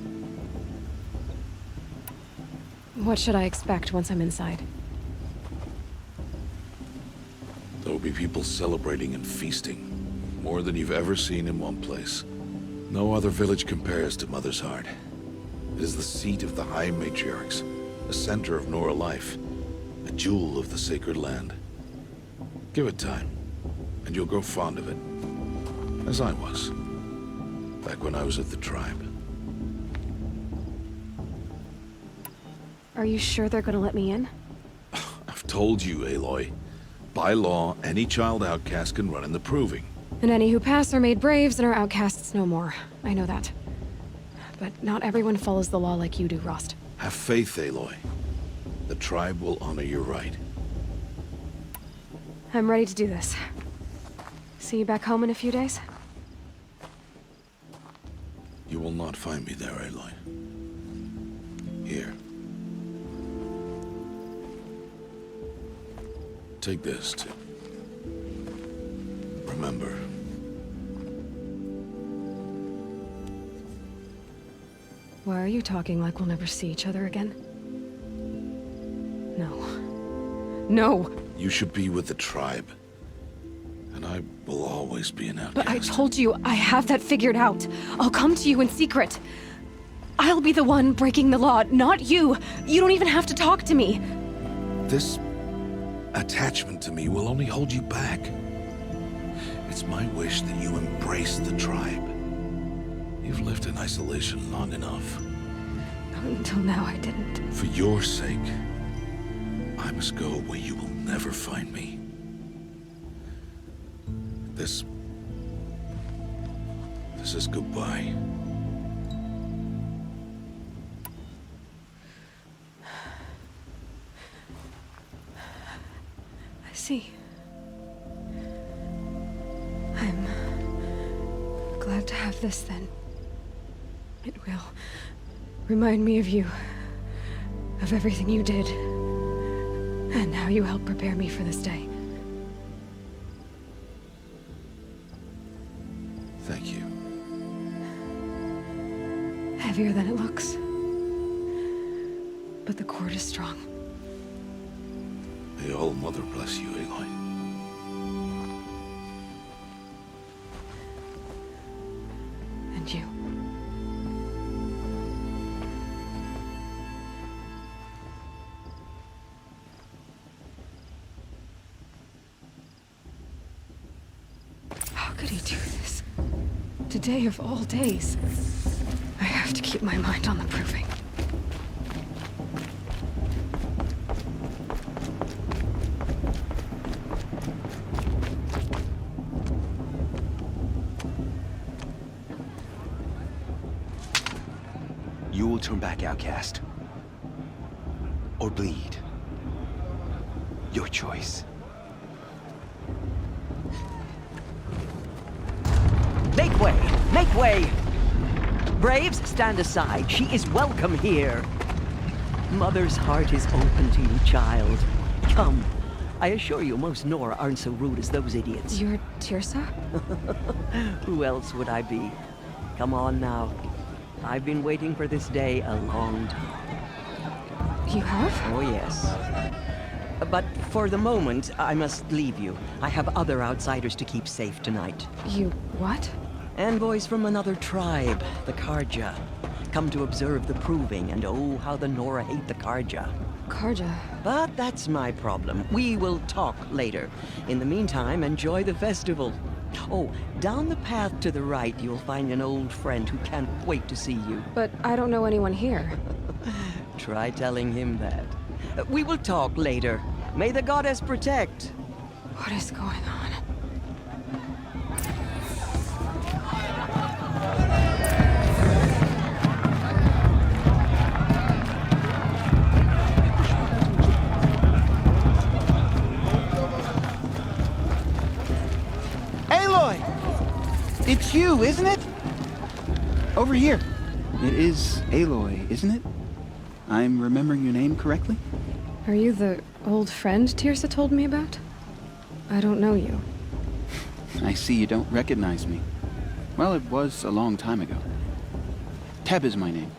What should I expect once I'm inside? There will be people celebrating and feasting. More than you've ever seen in one place. No other village compares to Mother's Heart. It is the seat of the High Matriarchs, the center of Nora life, a jewel of the sacred land. Give it time, and you'll grow fond of it. As I was, back when I was at the tribe. Are you sure they're gonna let me in? I've told you, Aloy. By law, any child outcast can run in the Proving. And any who pass are made braves and are outcasts no more. I know that. But not everyone follows the law like you do, Rost. Have faith, Aloy. The tribe will honor your right. I'm ready to do this. See you back home in a few days? You will not find me there, Aloy. Here. Take this, too. Remember. Why are you talking like we'll never see each other again? No. No! You should be with the tribe. And I will always be an outcast. But I told you, I have that figured out. I'll come to you in secret. I'll be the one breaking the law, not you. You don't even have to talk to me. This attachment to me will only hold you back. It's my wish that you embrace the tribe. You've lived in isolation long enough. Until now, I didn't. For your sake, I must go where you will never find me. This is goodbye. I see. I'm glad to have this then. It will remind me of you, of everything you did, and how you helped prepare me for this day. Thank you. Heavier than it looks. But the cord is strong. May All Mother bless you, Aloy. And you. How could he do this? Today of all days. I have to keep my mind on the Proving. You will turn back, outcast. Or bleed. Your choice. Make way! Make way! Braves, stand aside. She is welcome here. Mother's heart is open to you, child. Come. I assure you, most Nora aren't so rude as those idiots. You're Tirsa? Who else would I be? Come on now. I've been waiting for this day a long time. You have? Oh, yes. But for the moment, I must leave you. I have other outsiders to keep safe tonight. You what? Envoys from another tribe, the Karja. Come to observe the Proving, and oh, how the Nora hate the Karja. Karja? But that's my problem. We will talk later. In the meantime, enjoy the festival. Oh, down the path to the right, you'll find an old friend who can't wait to see you. But I don't know anyone here. Try telling him that. We will talk later. May the goddess protect. What is going on? Aloy! It's you, isn't it? Over here. It is Aloy, isn't it? I'm remembering your name correctly? Are you the old friend Tirsa told me about? I don't know you. I see you don't recognize me. Well, it was a long time ago. Teb is my name.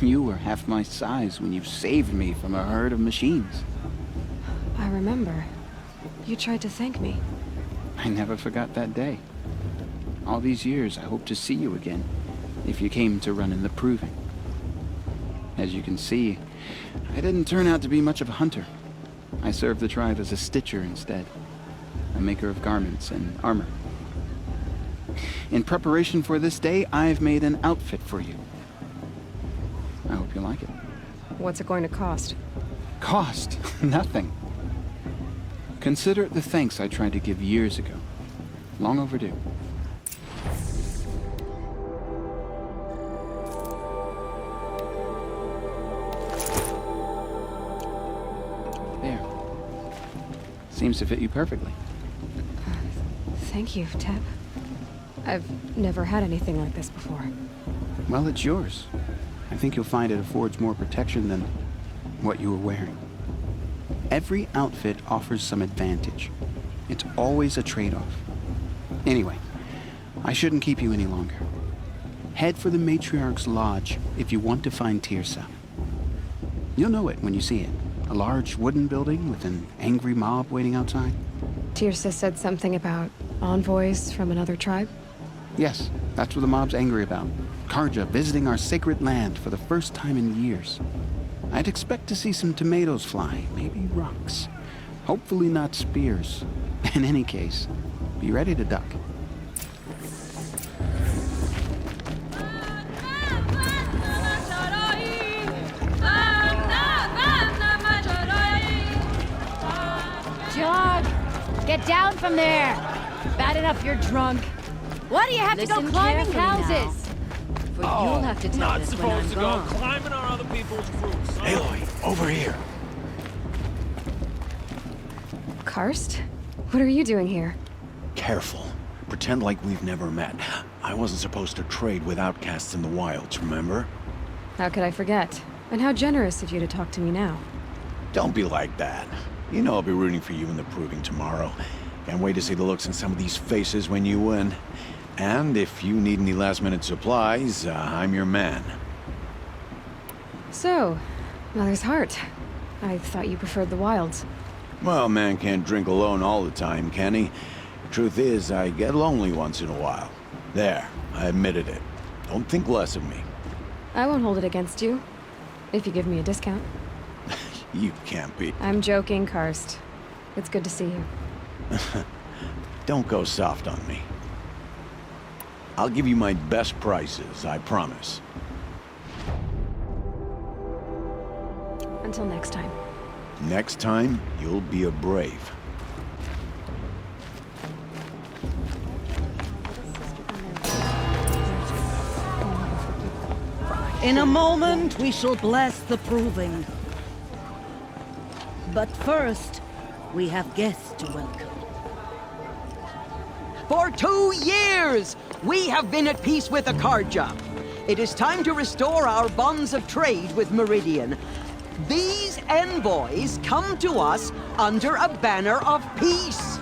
You were half my size when you saved me from a herd of machines. I remember. You tried to thank me. I never forgot that day. All these years, I hope to see you again, if you came to run in the Proving. As you can see, I didn't turn out to be much of a hunter. I served the tribe as a stitcher instead, a maker of garments and armor. In preparation for this day, I've made an outfit for you. I hope you like it. What's it going to cost? Cost? Nothing. Consider it the thanks I tried to give years ago. Long overdue. There. Seems to fit you perfectly. Thank you, Teb. I've never had anything like this before. Well, it's yours. I think you'll find it affords more protection than what you were wearing. Every outfit offers some advantage. It's always a trade-off. Anyway, I shouldn't keep you any longer. Head for the Matriarch's Lodge if you want to find Tirsa. You'll know it when you see it. A large wooden building with an angry mob waiting outside. Tirsa said something about envoys from another tribe? Yes, that's what the mob's angry about. Karja visiting our sacred land for the first time in years. I'd expect to see some tomatoes fly, maybe rocks. Hopefully not spears. In any case, be ready to duck. Jog! Get down from there! Bad enough you're drunk. Why do you have to go climbing houses? For you'll have to tell Not us when I'm supposed to go gone. climbing on other people's roofs. Aloy, over here. Karst? What are you doing here? Careful. Pretend like we've never met. I wasn't supposed to trade with outcasts in the wilds, remember? How could I forget? And how generous of you to talk to me now. Don't be like that. You know I'll be rooting for you in the Proving tomorrow. Can't wait to see the looks in some of these faces when you win. And if you need any last-minute supplies, I'm your man. So, Mother's Heart. I thought you preferred the wilds. Well, man can't drink alone all the time, can he? Truth is, I get lonely once in a while. There, I admitted it. Don't think less of me. I won't hold it against you, if you give me a discount. You can't be. I'm joking, Karst. It's good to see you. Don't go soft on me. I'll give you my best prices, I promise. Until next time. Next time, you'll be a brave. In a moment, we shall bless the Proving. But first, we have guests to welcome. For 2 years, we have been at peace with Akarja. It is time to restore our bonds of trade with Meridian. These envoys come to us under a banner of peace.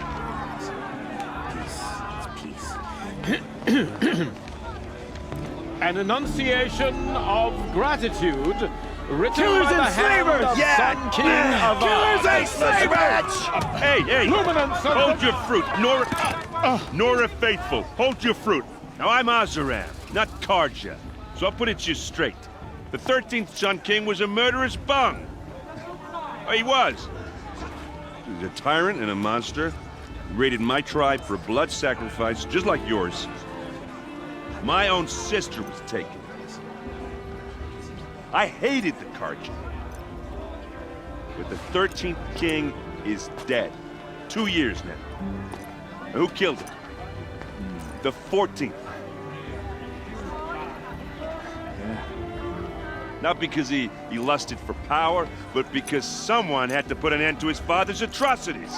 An enunciation of gratitude written Killers by the and hand slavers! of Yeah! Sun King of Killers and slavers! Hey! Hold your fruit, Nora Faithful, hold your fruit. Now I'm Azaram, not Karja, so I'll put it to you straight. The 13th Sun King was a murderous bung. Oh, he was. He was a tyrant and a monster. He raided my tribe for blood sacrifice, just like yours. My own sister was taken. I hated the Karja. But the 13th King is dead. 2 years now. Who killed him? The 14th. Not because he lusted for power, but because someone had to put an end to his father's atrocities.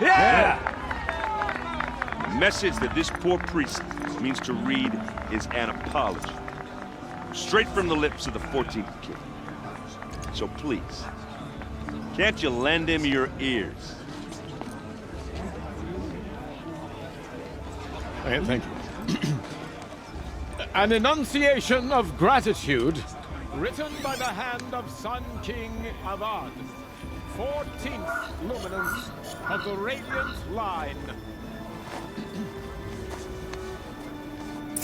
Yeah! The message that this poor priest means to read is an apology. Straight from the lips of the 14th king. So please, can't you lend him your ears? Thank you. An enunciation of gratitude written by the hand of Sun King Avad, 14th luminance of the Radiant Line.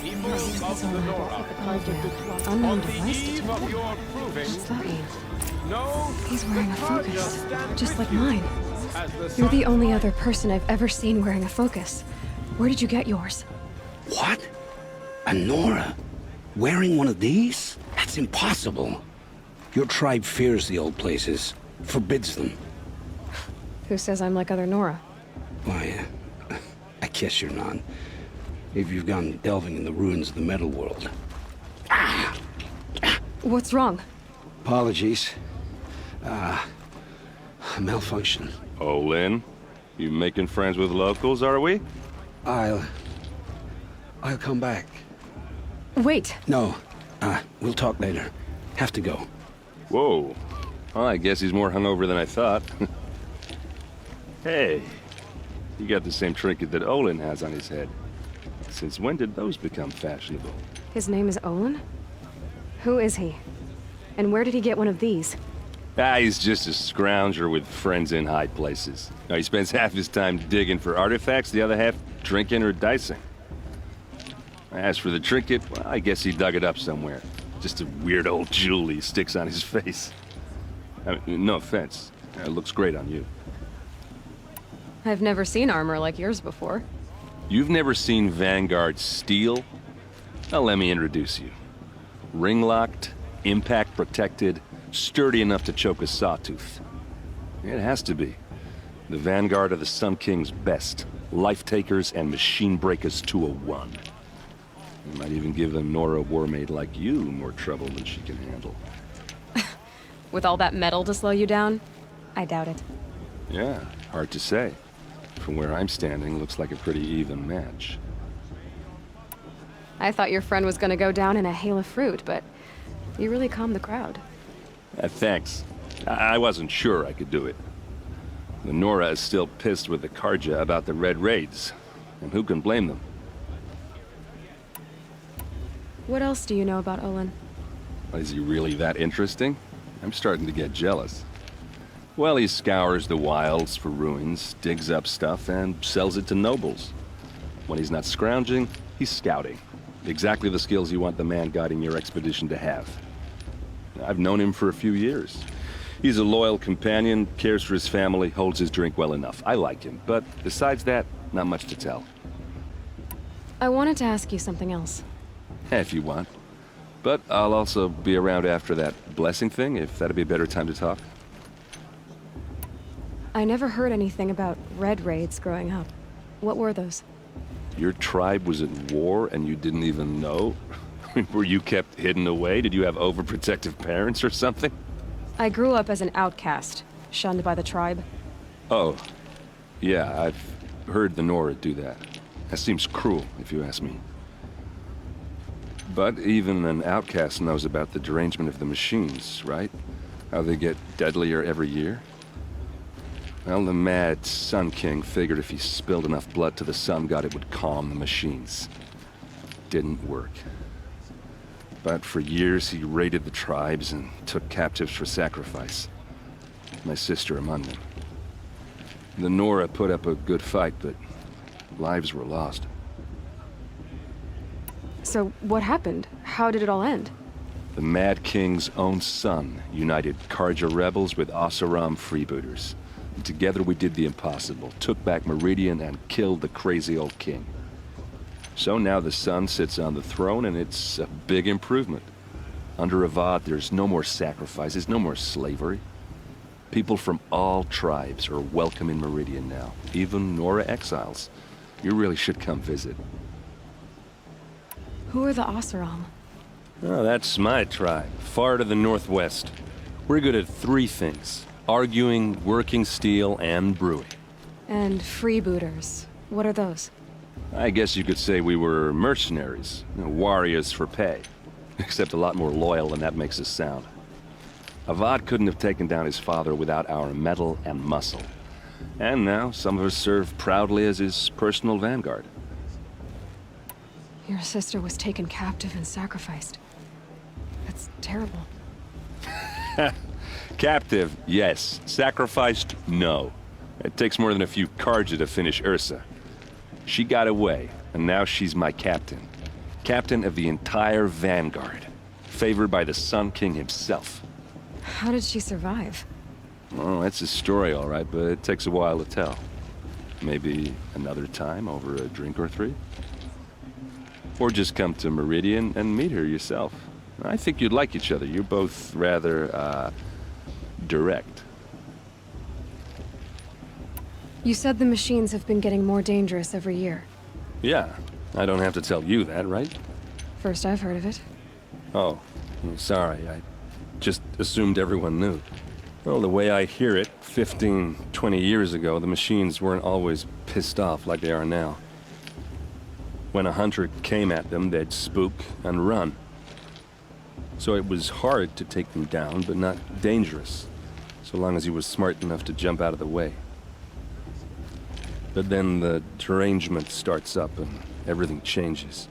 People of the Nora, on the eve of your proving, What's that mean? no, He's wearing a focus, just like mine. You're the only other person I've ever seen wearing a focus. Where did you get yours? What? A Nora? Wearing one of these? That's impossible. Your tribe fears the old places, forbids them. Who says I'm like other Nora? Why, I guess you're not. If you've gone delving in the ruins of the metal world. What's wrong? Apologies. Malfunction. Oh, Lynn, you making friends with locals, are we? I'll come back. Wait. No. We'll talk later. Have to go. Whoa. Well, I guess he's more hungover than I thought. Hey, you got the same trinket that Olin has on his head. Since when did those become fashionable? His name is Olin? Who is he? And where did he get one of these? He's just a scrounger with friends in high places. He spends half his time digging for artifacts, the other half drinking or dicing. As for the trinket, well, I guess he dug it up somewhere. Just a weird old jewel he sticks on his face. I mean, no offense. It looks great on you. I've never seen armor like yours before. You've never seen Vanguard steel? Well, let me introduce you. Ring-locked, impact-protected, sturdy enough to choke a sawtooth. It has to be. The Vanguard of the Sun King's best. Life-takers and machine breakers to a one. You might even give a Nora warmaid like you more trouble than she can handle. With all that metal to slow you down? I doubt it. Yeah, hard to say. From where I'm standing, looks like a pretty even match. I thought your friend was gonna go down in a hail of fruit, but you really calmed the crowd. Thanks. I wasn't sure I could do it. The Nora is still pissed with the Karja about the Red Raids, and who can blame them? What else do you know about Olin? Is he really that interesting? I'm starting to get jealous. Well, he scours the wilds for ruins, digs up stuff, and sells it to nobles. When he's not scrounging, he's scouting. Exactly the skills you want the man guiding your expedition to have. I've known him for a few years. He's a loyal companion, cares for his family, holds his drink well enough. I like him, but besides that, not much to tell. I wanted to ask you something else. If you want. But I'll also be around after that blessing thing, if that'd be a better time to talk. I never heard anything about Red Raids growing up. What were those? Your tribe was at war and you didn't even know? Were you kept hidden away? Did you have overprotective parents or something? I grew up as an outcast, shunned by the tribe. Oh, yeah, I've heard the Nora do that. That seems cruel, if you ask me. But even an outcast knows about the derangement of the machines, right? How they get deadlier every year? Well, the mad Sun King figured if he spilled enough blood to the Sun God, it would calm the machines. Didn't work. But for years, he raided the tribes and took captives for sacrifice. My sister among them. The Nora put up a good fight, but lives were lost. So what happened? How did it all end? The Mad King's own son united Karja rebels with Oseram freebooters. And together we did the impossible, took back Meridian and killed the crazy old king. So now the son sits on the throne and it's a big improvement. Under Avad, there's no more sacrifices, no more slavery. People from all tribes are welcome in Meridian now, even Nora exiles. You really should come visit. Who are the Oseram? Oh, that's my tribe, far to the northwest. We're good at 3 things: arguing, working steel, and brewing. And freebooters. What are those? I guess you could say we were mercenaries, warriors for pay. Except a lot more loyal than that makes us sound. Avad couldn't have taken down his father without our metal and muscle. And now, some of us serve proudly as his personal vanguard. Your sister was taken captive and sacrificed. That's terrible. Captive, yes. Sacrificed, no. It takes more than a few Karja to finish Ursa. She got away, and now she's my captain. Captain of the entire vanguard. Favored by the Sun King himself. How did she survive? Oh, that's a story, all right, but it takes a while to tell. Maybe another time over a drink or 3? Or just come to Meridian and meet her yourself. I think you'd like each other. You're both rather, direct. You said the machines have been getting more dangerous every year. Yeah, I don't have to tell you that, right? First I've heard of it. Oh, I'm sorry. I just assumed everyone knew. Well, the way I hear it, 15, 20 years ago, the machines weren't always pissed off like they are now. When a hunter came at them, they'd spook and run. So it was hard to take them down, but not dangerous, so long as he was smart enough to jump out of the way. But then the derangement starts up and everything changes.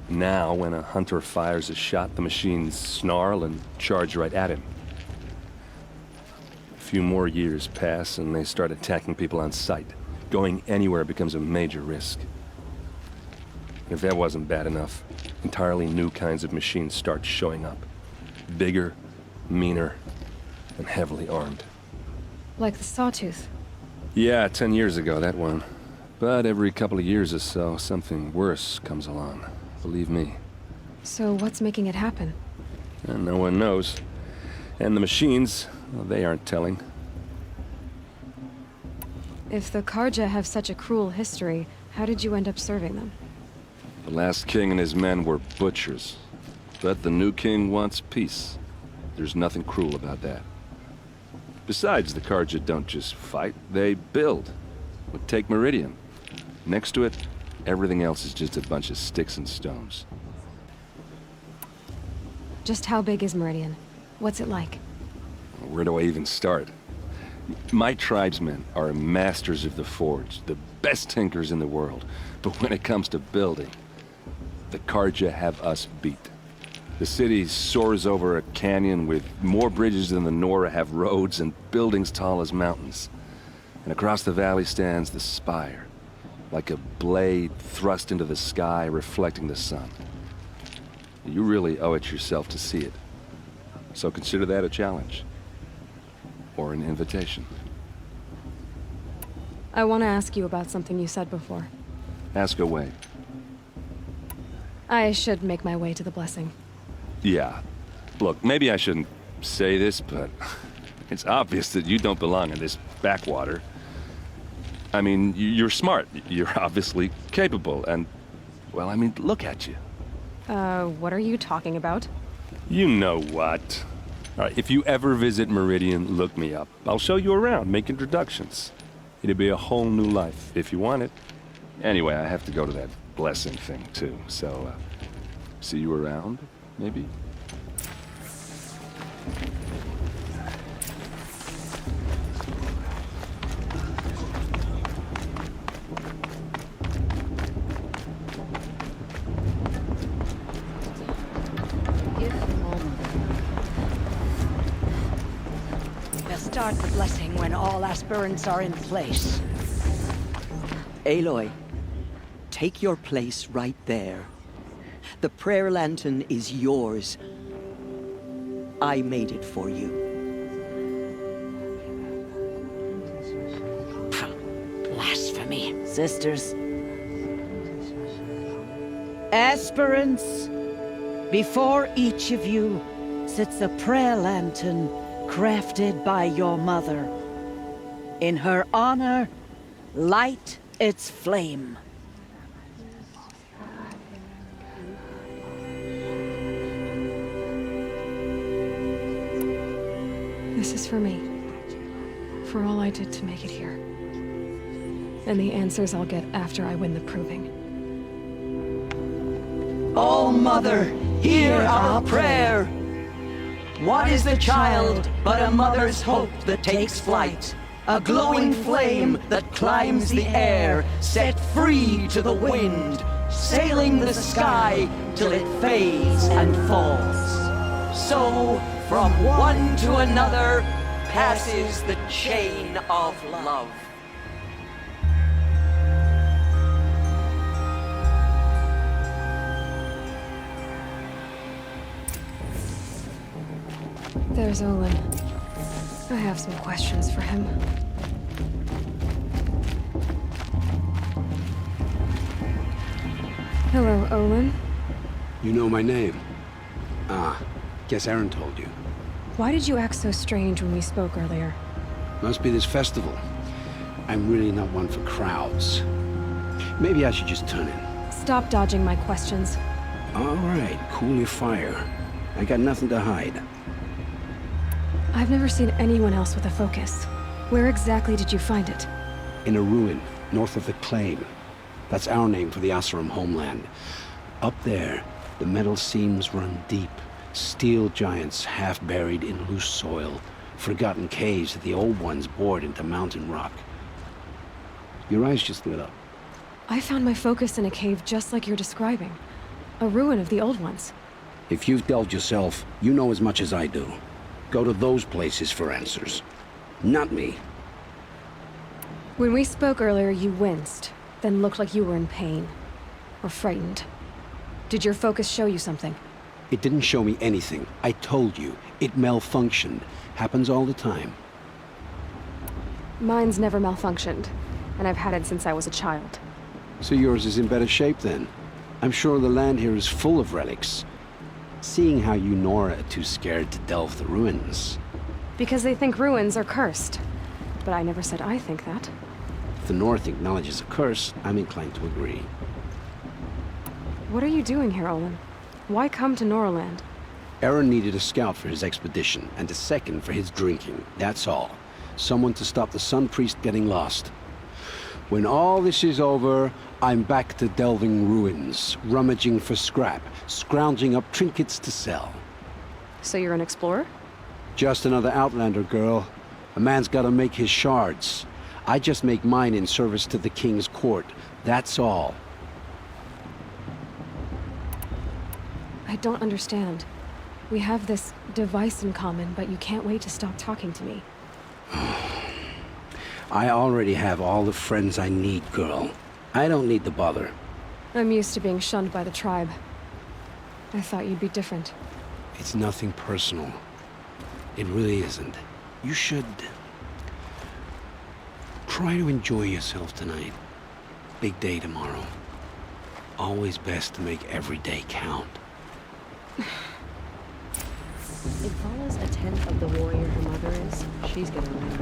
Now, when a hunter fires a shot, the machines snarl and charge right at him. A few more years pass and they start attacking people on sight. Going anywhere becomes a major risk. If that wasn't bad enough, entirely new kinds of machines start showing up. Bigger, meaner, and heavily armed. Like the Sawtooth. Yeah, 10 years ago, that one. But every couple of years or so, something worse comes along. Believe me. So what's making it happen? And no one knows. And the machines, well, they aren't telling. If the Karja have such a cruel history, how did you end up serving them? The last king and his men were butchers. But the new king wants peace. There's nothing cruel about that. Besides, the Karja don't just fight, they build. But take Meridian. Next to it, everything else is just a bunch of sticks and stones. Just how big is Meridian? What's it like? Where do I even start? My tribesmen are masters of the forge, the best tinkers in the world. But when it comes to building, the Karja have us beat. The city soars over a canyon with more bridges than the Nora have roads and buildings tall as mountains. And across the valley stands the spire, like a blade thrust into the sky reflecting the sun. You really owe it yourself to see it. So consider that a challenge. Or an invitation. I want to ask you about something you said before. Ask away. I should make my way to the blessing. Yeah. Look, maybe I shouldn't say this, but it's obvious that you don't belong in this backwater. I mean, you're smart. You're obviously capable, and, well, I mean, look at you. What are you talking about? You know what. All right, if you ever visit Meridian, look me up. I'll show you around, make introductions. It'll be a whole new life, if you want it. Anyway, I have to go to that blessing thing, too, so, see you around, maybe? Start the blessing when all aspirants are in place. Aloy, take your place right there. The prayer lantern is yours. I made it for you. Blasphemy, sisters. Aspirants, before each of you sits a prayer lantern crafted by your mother. In her honor, light its flame. This is for me. For all I did to make it here. And the answers I'll get after I win the proving. All Mother, hear our prayer. What is the child but a mother's hope that takes flight? A glowing flame that climbs the air, set free to the wind, sailing the sky till it fades and falls. So, from one to another, passes the chain of love. There's Olin. I have some questions for him. Hello, Olin. You know my name? Ah, guess Aaron told you. Why did you act so strange when we spoke earlier? Must be this festival. I'm really not one for crowds. Maybe I should just turn in. Stop dodging my questions. All right, cool your fire. I got nothing to hide. I've never seen anyone else with a focus. Where exactly did you find it? In a ruin, north of the Claim. That's our name for the Asuram homeland. Up there, the metal seams run deep. Steel giants half buried in loose soil. Forgotten caves that the old ones bored into mountain rock. Your eyes just lit up. I found my focus in a cave just like you're describing. A ruin of the old ones. If you've delved yourself, you know as much as I do. Go to those places for answers. Not me. When we spoke earlier, you winced, then looked like you were in pain. Or frightened. Did your focus show you something? It didn't show me anything. I told you. It malfunctioned. Happens all the time. Mine's never malfunctioned, and I've had it since I was a child. So yours is in better shape then. I'm sure the land here is full of relics. Seeing how you Nora are too scared to delve the ruins. Because they think ruins are cursed. But I never said I think that. If the North acknowledges a curse, I'm inclined to agree. What are you doing here, Olin? Why come to Noraland? Aaron needed a scout for his expedition, and a second for his drinking. That's all. Someone to stop the Sun Priest getting lost. When all this is over, I'm back to delving ruins, rummaging for scrap, scrounging up trinkets to sell. So you're an explorer? Just another Outlander, girl. A man's gotta make his shards. I just make mine in service to the King's court. That's all. I don't understand. We have this device in common, but you can't wait to stop talking to me. I already have all the friends I need, girl. I don't need the bother. I'm used to being shunned by the tribe. I thought you'd be different. It's nothing personal. It really isn't. You should... try to enjoy yourself tonight. Big day tomorrow. Always best to make every day count. If Paula's a tenth of the warrior her mother is, she's gonna win.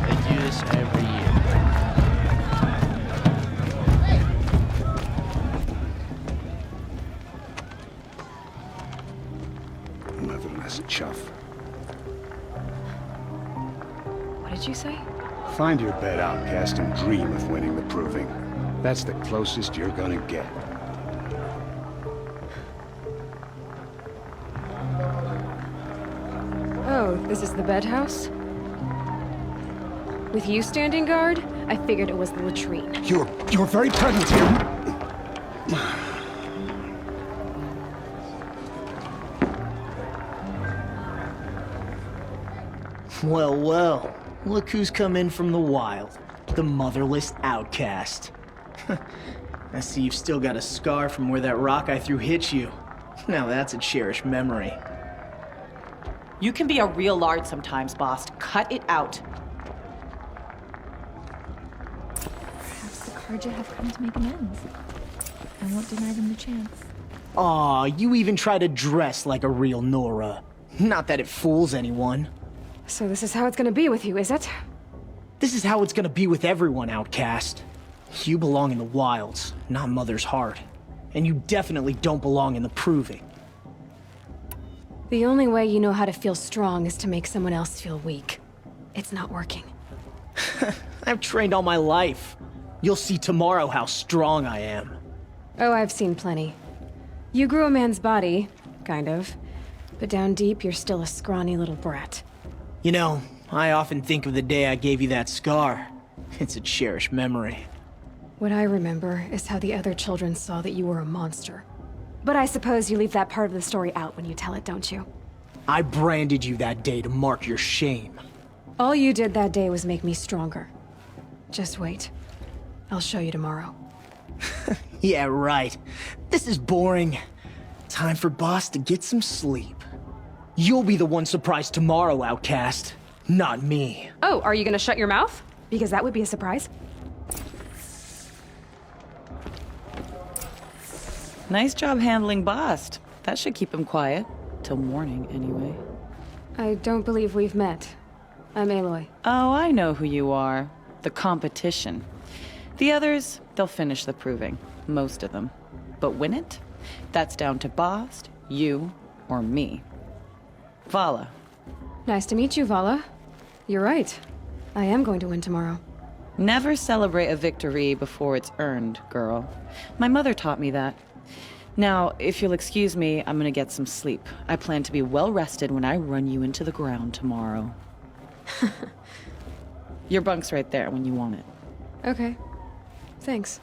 They do this every year. Motherless chuff. What did you say? Find your bed, outcast, and dream of winning the proving. That's the closest you're gonna get. Oh, this is the bedhouse? With you standing guard, I figured it was the latrine. Your very presence here... Well, well. Look who's come in from the wild. The motherless outcast. I see you've still got a scar from where that rock I threw hit you. Now that's a cherished memory. You can be a real lard sometimes, boss. Cut it out. Karja have come to make amends. I won't deny them the chance. Aw, you even try to dress like a real Nora. Not that it fools anyone. So this is how it's gonna be with you, is it? This is how it's gonna be with everyone, Outcast. You belong in the wilds, not Mother's heart. And you definitely don't belong in the Proving. The only way you know how to feel strong is to make someone else feel weak. It's not working. I've trained all my life. You'll see tomorrow how strong I am. Oh, I've seen plenty. You grew a man's body, kind of. But down deep, you're still a scrawny little brat. You know, I often think of the day I gave you that scar. It's a cherished memory. What I remember is how the other children saw that you were a monster. But I suppose you leave that part of the story out when you tell it, don't you? I branded you that day to mark your shame. All you did that day was make me stronger. Just wait. I'll show you tomorrow. Yeah, right. This is boring. Time for Boss to get some sleep. You'll be the one surprised tomorrow, Outcast. Not me. Oh, are you gonna shut your mouth? Because that would be a surprise. Nice job handling Bast. That should keep him quiet. Till morning, anyway. I don't believe we've met. I'm Aloy. Oh, I know who you are. The competition. The others, they'll finish the proving. Most of them. But win it? That's down to Bast, you, or me. Vala. Nice to meet you, Vala. You're right. I am going to win tomorrow. Never celebrate a victory before it's earned, girl. My mother taught me that. Now, if you'll excuse me, I'm gonna get some sleep. I plan to be well rested when I run you into the ground tomorrow. Your bunk's right there when you want it. Okay. Thanks.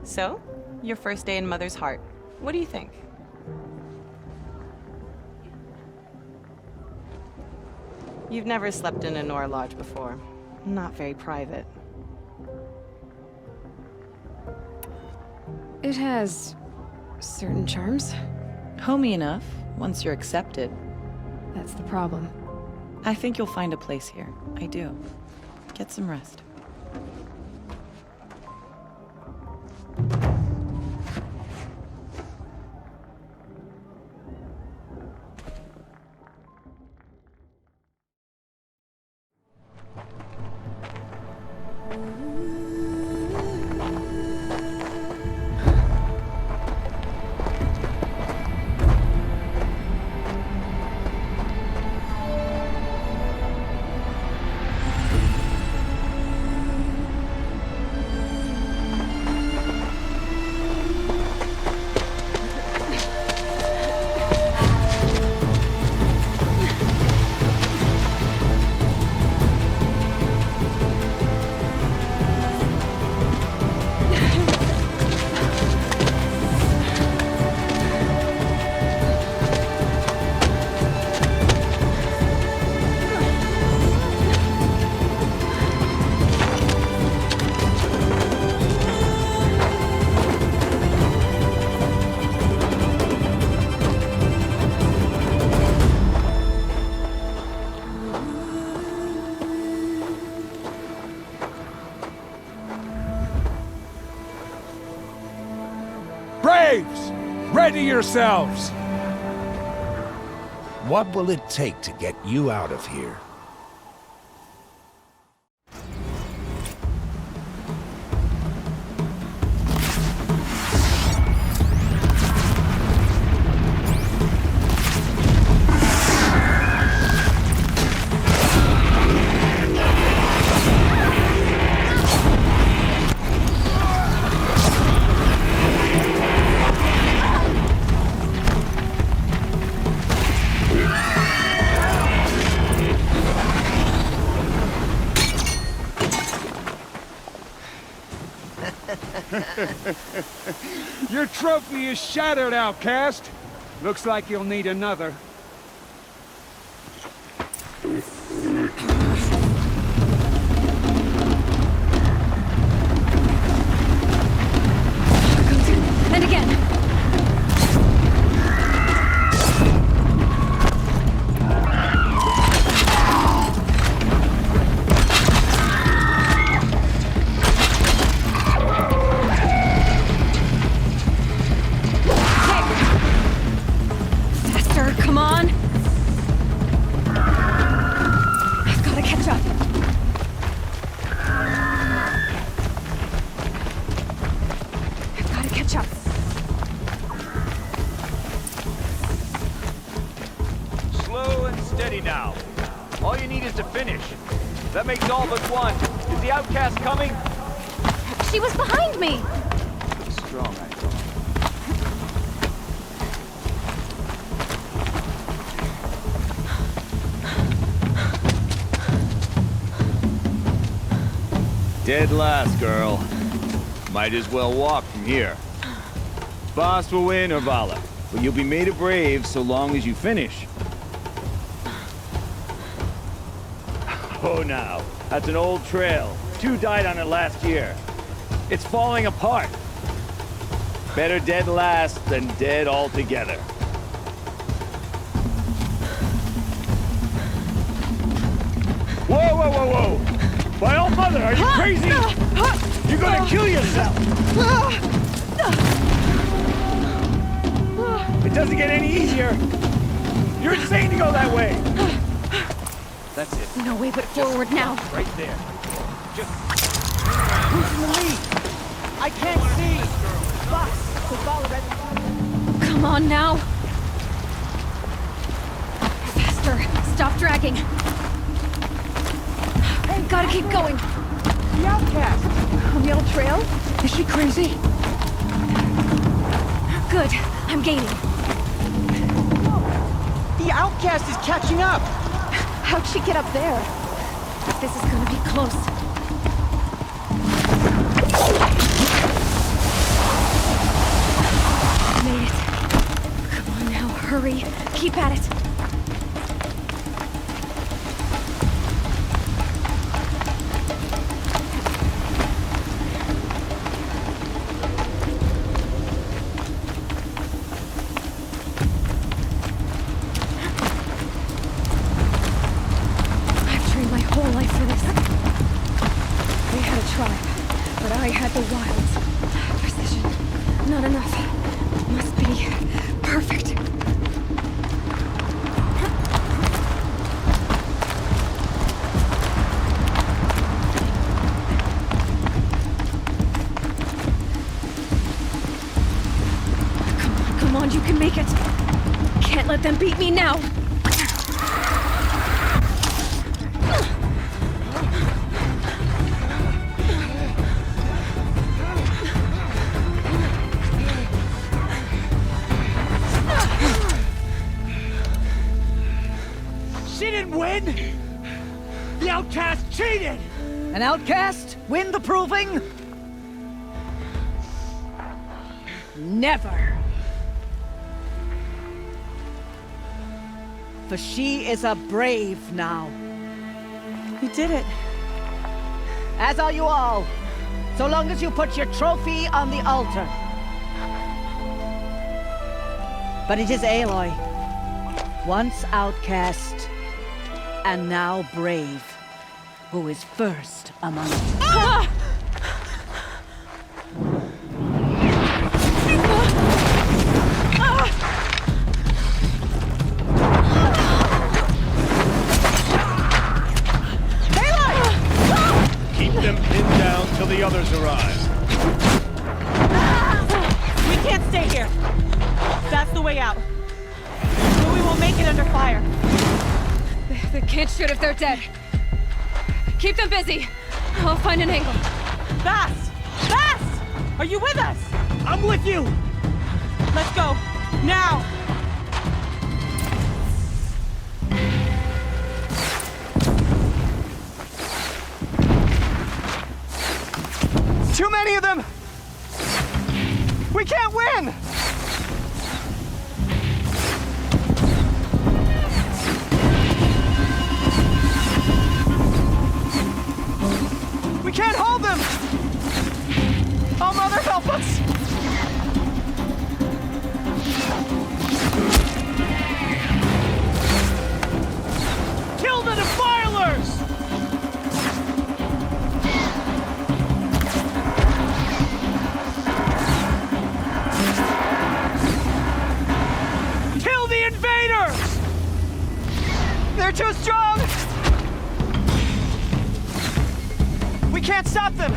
So, your first day in Mother's heart. What do you think? You've never slept in a Nora lodge before. Not very private. It has certain charms. Homey enough, once you're accepted. That's the problem. I think you'll find a place here. I do. Get some rest. Braves! Ready yourselves! What will it take to get you out of here? Your trophy is shattered, Outcast. Looks like you'll need another. And again! the outcast coming? She was behind me! Strong, I thought. Dead last, girl. Might as well walk from here. Boss will win or Vala, but you'll be made a brave so long as you finish. Oh, now. That's an old trail. 2 died on it last year. It's falling apart. Better dead last than dead altogether. Whoa, whoa, whoa, whoa! By all mother, are you crazy? You're gonna kill yourself! It doesn't get any easier! You're insane to go that way! That's it. No way but forward now. Right there. Just... Who's in the lead? I can't see! Boss, the ball already... Come on now! Faster! Stop dragging! Gotta keep going! The outcast! On the old trail? Is she crazy? Good. I'm gaining. The outcast is catching up! How'd she get up there? This is gonna be close. Made it. Come on now, hurry. Keep at it. I had the wilds. Precision. Not enough. Must be perfect. Come on, you can make it. Can't let them beat me now. The outcast cheated! An outcast win the proving? Never. For she is a brave now. You did it. As are you all. So long as you put your trophy on the altar. But it is Aloy. Once outcast, and now brave, who is first among us. Ah! Keep them pinned down till the others arrive. We can't stay here. That's the way out. But we won't make it under fire. They can't shoot if they're dead. Keep them busy. I'll find an angle. Fast! Fast! Are you with us? I'm with you! Let's go. Now! Too many of them! We can't win! We can't hold them! Oh, Mother, help us! Kill the defilers! Kill the invaders! They're too strong! We can't stop them!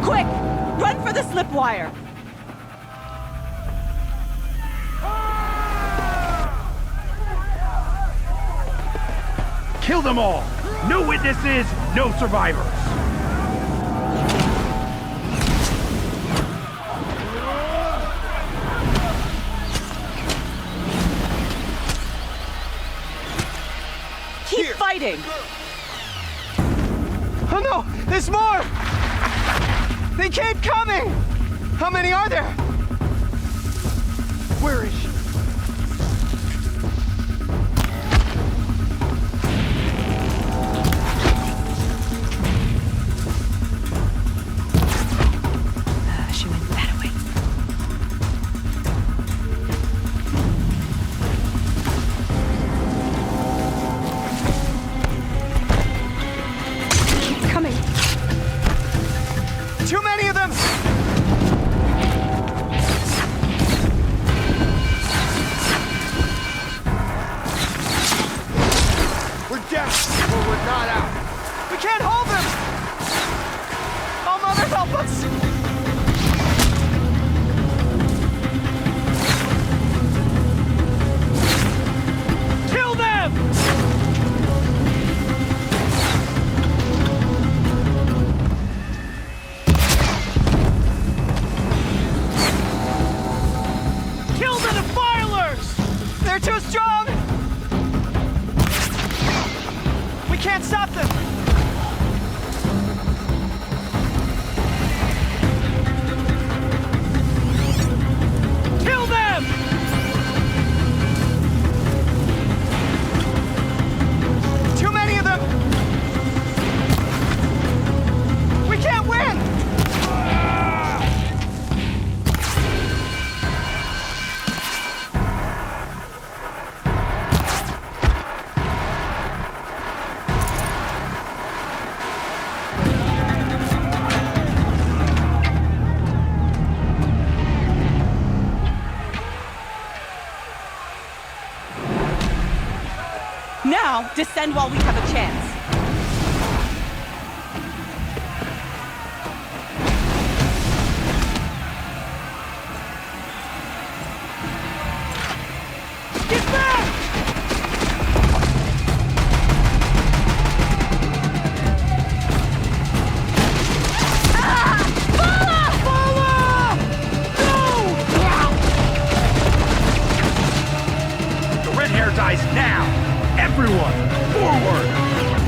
Quick! Run for the slip wire! Kill them all! No witnesses, no survivors! Keep fighting! Oh no! There's more! They keep coming! How many are there? Where is she? She went that way. Keep coming. Too many of them! We're down, but we're not out. We can't hold them! Oh, Mother, help us! Kill them! Kill the defilers! They're too strong! We can't stop them! Kill them! Too many of them! We can't win! Now, descend while we have a chance. Get back! The red hair dies now! Everyone, forward!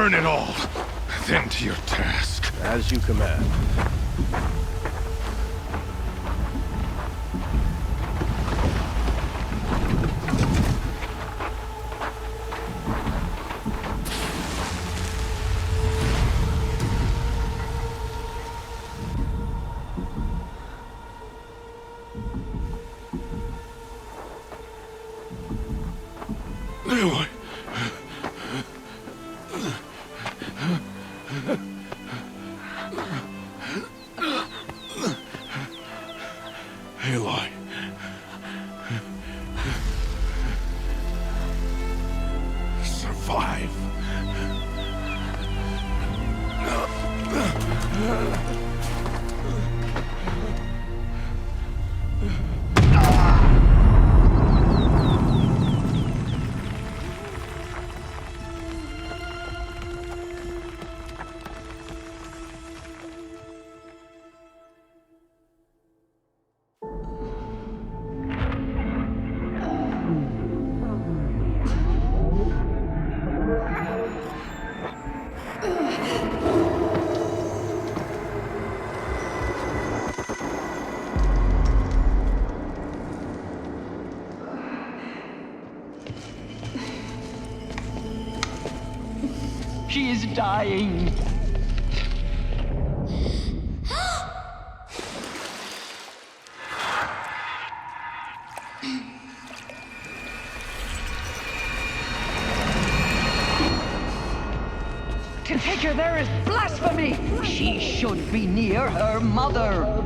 Burn it all, then to your task. As you command. Aloy. Aloy. Survive. She is dying. To take her there is blasphemy. She should be near her mother.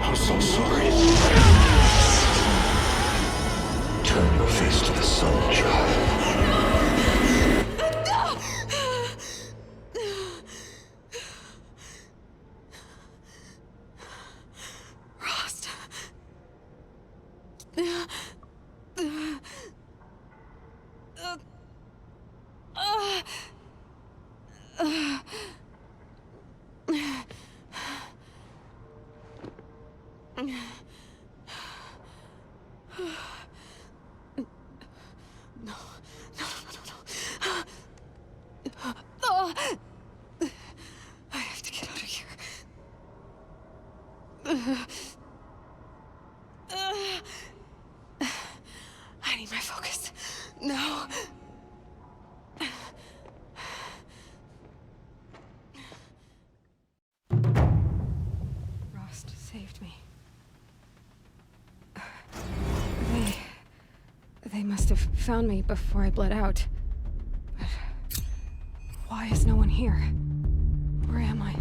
I'm so sorry. Turn your face to the sun, child. Rost. I have to get out of here. I need my focus. No. Rost saved me. They must have found me before I bled out. But why is no one here? Where am I?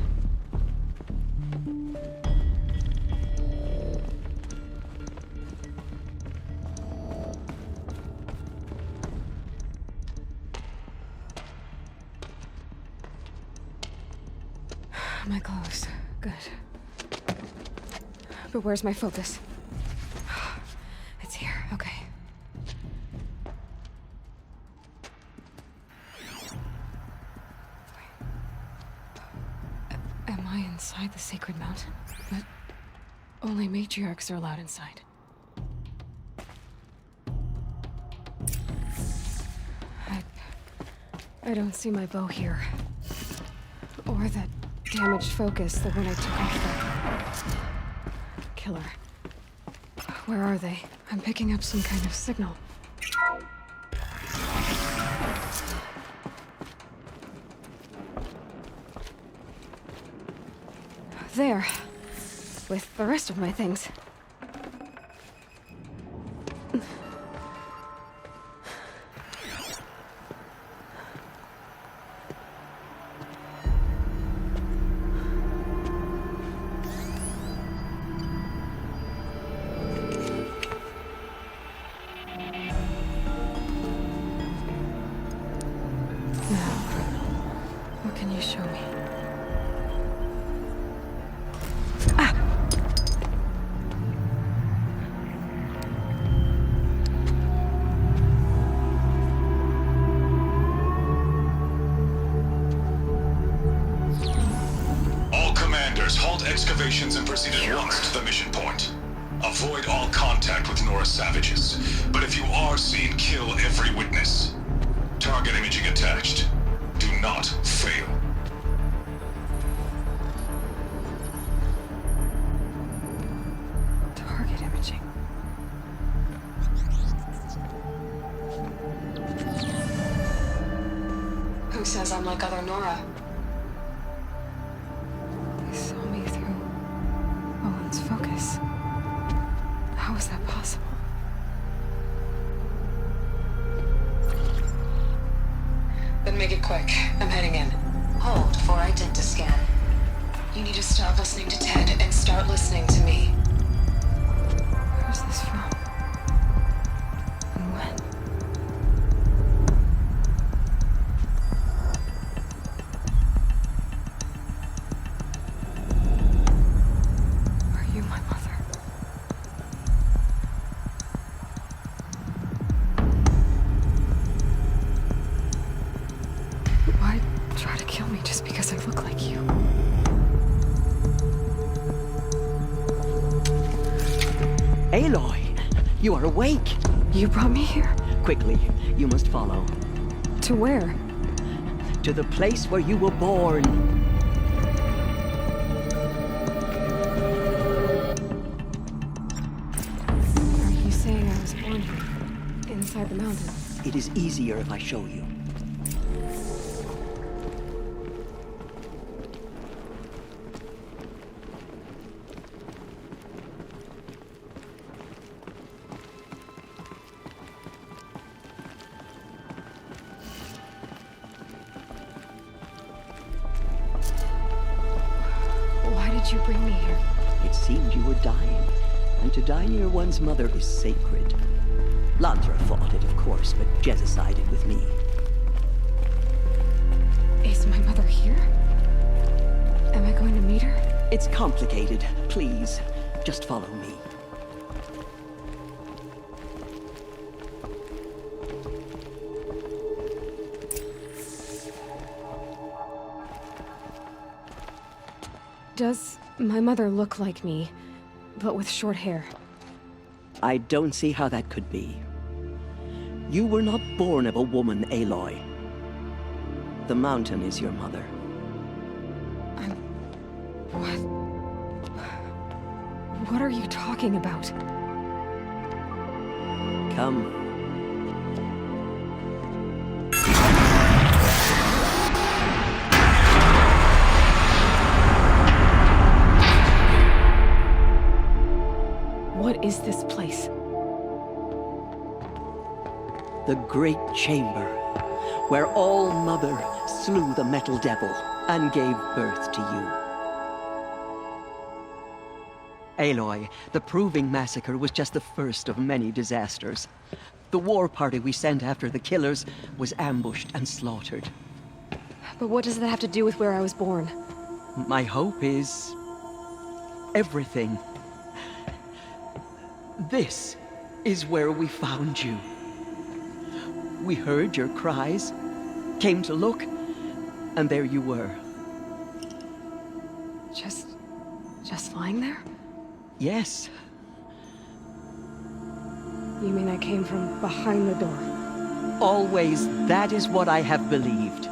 My clothes. Good. But where's my focus? It's here. Okay. Am I inside the sacred mountain? But only matriarchs are allowed inside. I don't see my bow here. Or that damaged focus, the one I took off the killer. Where are they? I'm picking up some kind of signal. There. With the rest of my things. What can you show me? excavations and proceed at once to the mission point. Avoid all contact with Nora savages, but if you are seen, kill every witness. Target imaging attached. Do not fail. Target imaging. Who says I'm like other Nora? They saw me through Owen's focus. How is that possible? Then make it quick. I'm heading in. Hold for identiscan. You need to stop listening to Ted and start listening to me. Where's this from? And when? Are you my mother? Why try to kill me just because I look like you? Aloy, you are awake. You brought me here? Quickly, you must follow. To where? To the place where you were born. Are you saying I was born here? Inside the mountain? It is easier if I show you. Why did you bring me here? It seemed you were dying, and to die near one's mother is sacred. Landra fought it, of course, but Jezza sided with me. Is my mother here? Am I going to meet her? It's complicated. Please, just follow me. Does my mother look like me, but with short hair? I don't see how that could be. You were not born of a woman, Aloy. The mountain is your mother. What are you talking about? Come. What is this place? The Great Chamber, where All-Mother slew the Metal Devil and gave birth to you. Aloy, the Proving Massacre was just the first of many disasters. The war party we sent after the killers was ambushed and slaughtered. But what does that have to do with where I was born? My hope is everything. This is where we found you. We heard your cries, came to look, and there you were. Just lying there? Yes. You mean I came from behind the door? Always, that is what I have believed.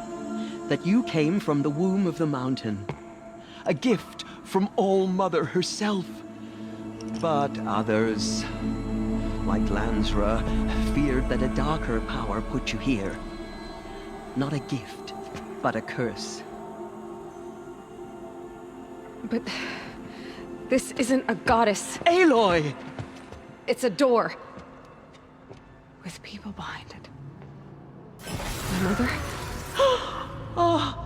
That you came from the womb of the mountain. A gift from All-Mother herself. But others, like Lansra, feared that a darker power put you here. Not a gift, but a curse. But this isn't a goddess. Aloy! It's a door. With people behind it. My mother? Oh!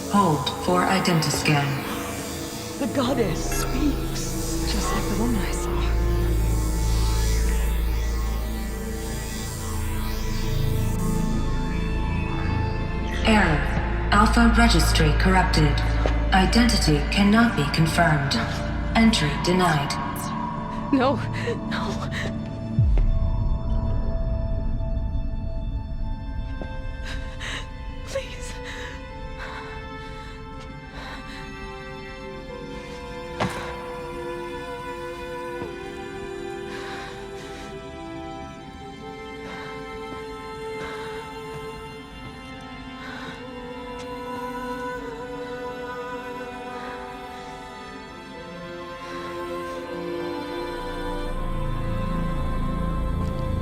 Hold for identiscan. The goddess speaks. Just like the woman I saw. Error. Alpha registry corrupted. Identity cannot be confirmed. Entry denied. No.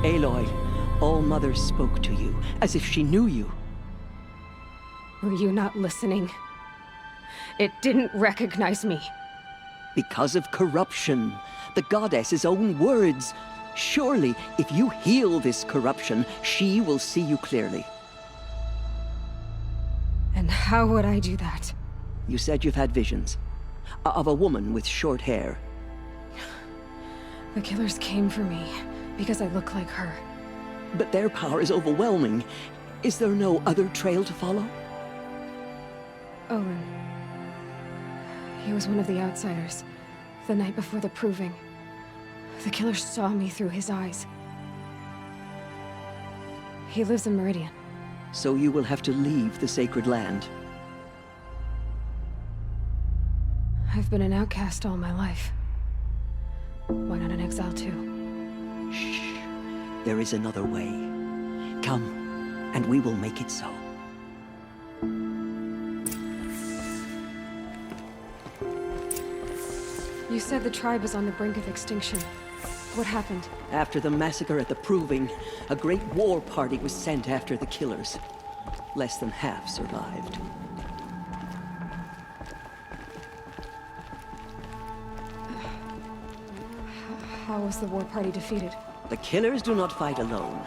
Aloy, All-Mother spoke to you, as if she knew you. Were you not listening? It didn't recognize me. Because of corruption. The goddess's own words. Surely, if you heal this corruption, she will see you clearly. And how would I do that? You said you've had visions. Of a woman with short hair. The killers came for me because I look like her. But their power is overwhelming. Is there no other trail to follow? Owen. He was one of the outsiders. The night before the proving. The killer saw me through his eyes. He lives in Meridian. So you will have to leave the sacred land. I've been an outcast all my life. Why not an exile too? Shh. There is another way. Come, and we will make it so. You said the tribe is on the brink of extinction. What happened? After the massacre at the Proving, a great war party was sent after the killers. Less than half survived. How was the war party defeated? The killers do not fight alone.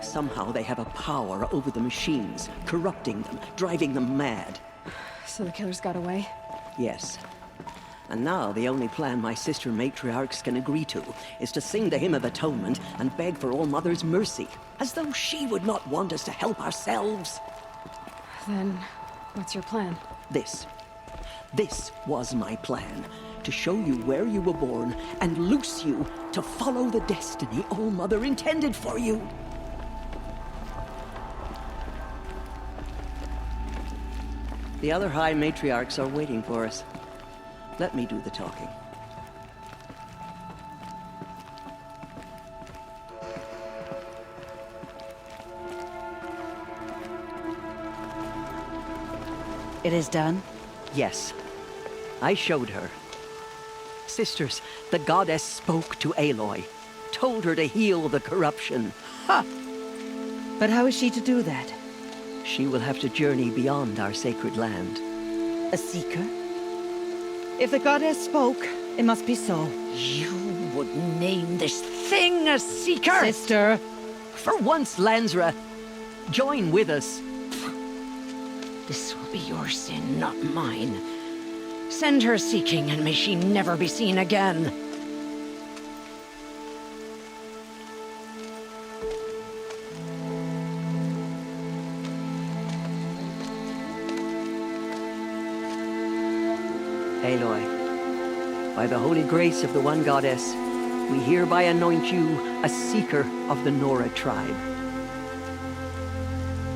Somehow they have a power over the machines, corrupting them, driving them mad. So the killers got away? Yes. And now the only plan my sister matriarchs can agree to is to sing the Hymn of Atonement and beg for All-Mother's mercy, as though she would not want us to help ourselves. Then, what's your plan? This was my plan. To show you where you were born and loose you to follow the destiny All-Mother intended for you. The other High Matriarchs are waiting for us. Let me do the talking. It is done? Yes. I showed her. Sisters, the goddess spoke to Aloy. Told her to heal the corruption. Ha! But how is she to do that? She will have to journey beyond our sacred land. A seeker? If the goddess spoke, it must be so. You would name this thing a seeker? Sister! For once, Lansra, join with us. This will be your sin, not mine. Send her seeking, and may she never be seen again. Aloy, by the holy grace of the One Goddess, we hereby anoint you a seeker of the Nora tribe.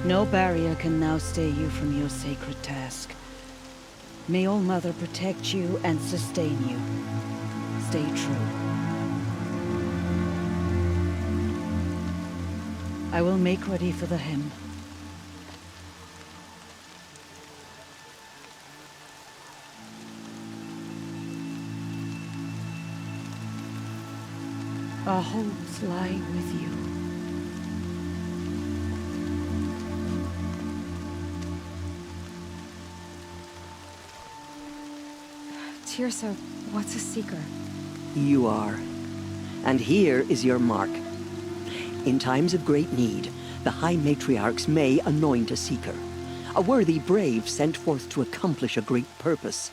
No barrier can now stay you from your sacred task. May All-Mother protect you and sustain you. Stay true. I will make ready for the hymn. Our hopes lie with you. Tirsa, what's a seeker? You are. And here is your mark. In times of great need, the High Matriarchs may anoint a seeker. A worthy brave sent forth to accomplish a great purpose.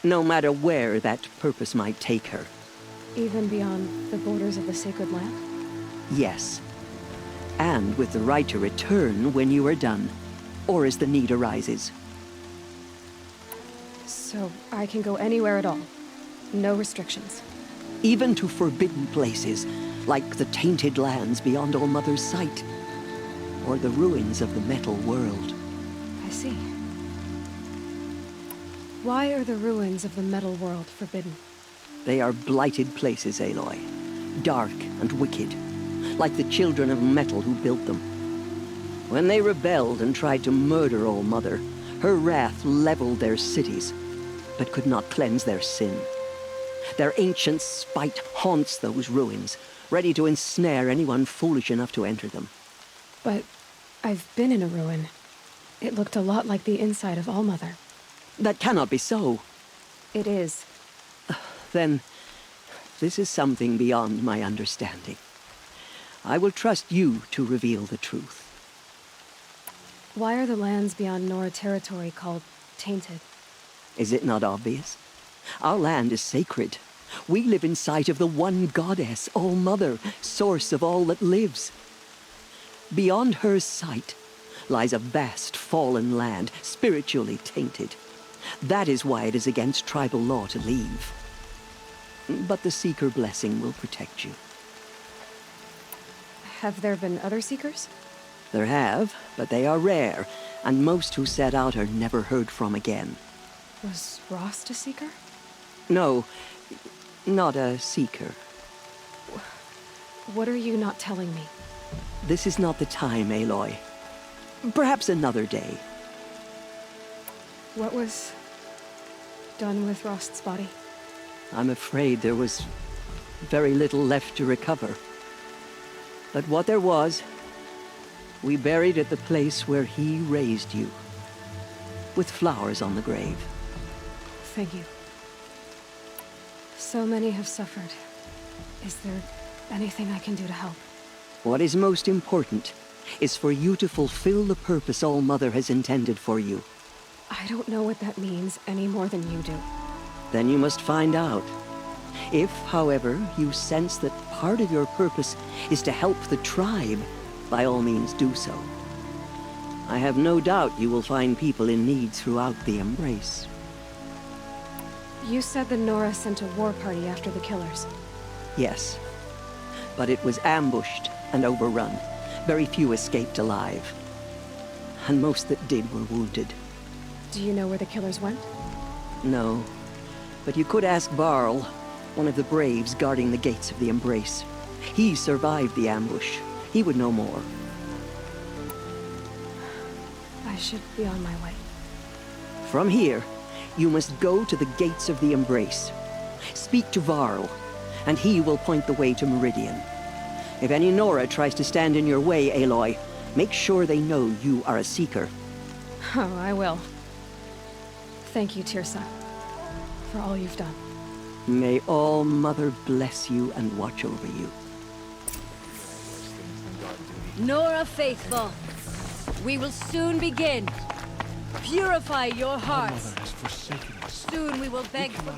No matter where that purpose might take her. Even beyond the borders of the sacred land? Yes. And with the right to return when you are done, or as the need arises. So I can go anywhere at all? No restrictions? Even to forbidden places, like the tainted lands beyond All-Mother's sight, or the ruins of the metal world. I see. Why are the ruins of the metal world forbidden? They are blighted places, Aloy. Dark and wicked, like the children of metal who built them. When they rebelled and tried to murder All-Mother, her wrath leveled their cities, but could not cleanse their sin. Their ancient spite haunts those ruins, ready to ensnare anyone foolish enough to enter them. But I've been in a ruin. It looked a lot like the inside of Allmother. That cannot be so. It is. Then, this is something beyond my understanding. I will trust you to reveal the truth. Why are the lands beyond Nora territory called tainted? Is it not obvious? Our land is sacred. We live in sight of the one goddess, All-Mother, source of all that lives. Beyond her sight lies a vast fallen land, spiritually tainted. That is why it is against tribal law to leave. But the Seeker blessing will protect you. Have there been other Seekers? There have, but they are rare, and most who set out are never heard from again. Was Rost a Seeker? No, not a Seeker. What are you not telling me? This is not the time, Aloy. Perhaps another day. What was done with Rost's body? I'm afraid there was very little left to recover. But what there was, we buried at the place where he raised you, with flowers on the grave. Thank you. So many have suffered. Is there anything I can do to help? What is most important is for you to fulfill the purpose All-Mother has intended for you. I don't know what that means any more than you do. Then you must find out. If, however, you sense that part of your purpose is to help the tribe, by all means do so. I have no doubt you will find people in need throughout the Embrace. You said the Nora sent a war party after the killers. Yes, but it was ambushed and overrun. Very few escaped alive. And most that did were wounded. Do you know where the killers went? No, but you could ask Varl, one of the braves guarding the gates of the Embrace. He survived the ambush. He would know more. I should be on my way. From here, you must go to the gates of the Embrace. Speak to Varl, and he will point the way to Meridian. If any Nora tries to stand in your way, Aloy, make sure they know you are a Seeker. Oh, I will. Thank you, Tirsa, for all you've done. May All-Mother bless you and watch over you. Nora faithful, we will soon begin. Purify your hearts. Soon we will beg for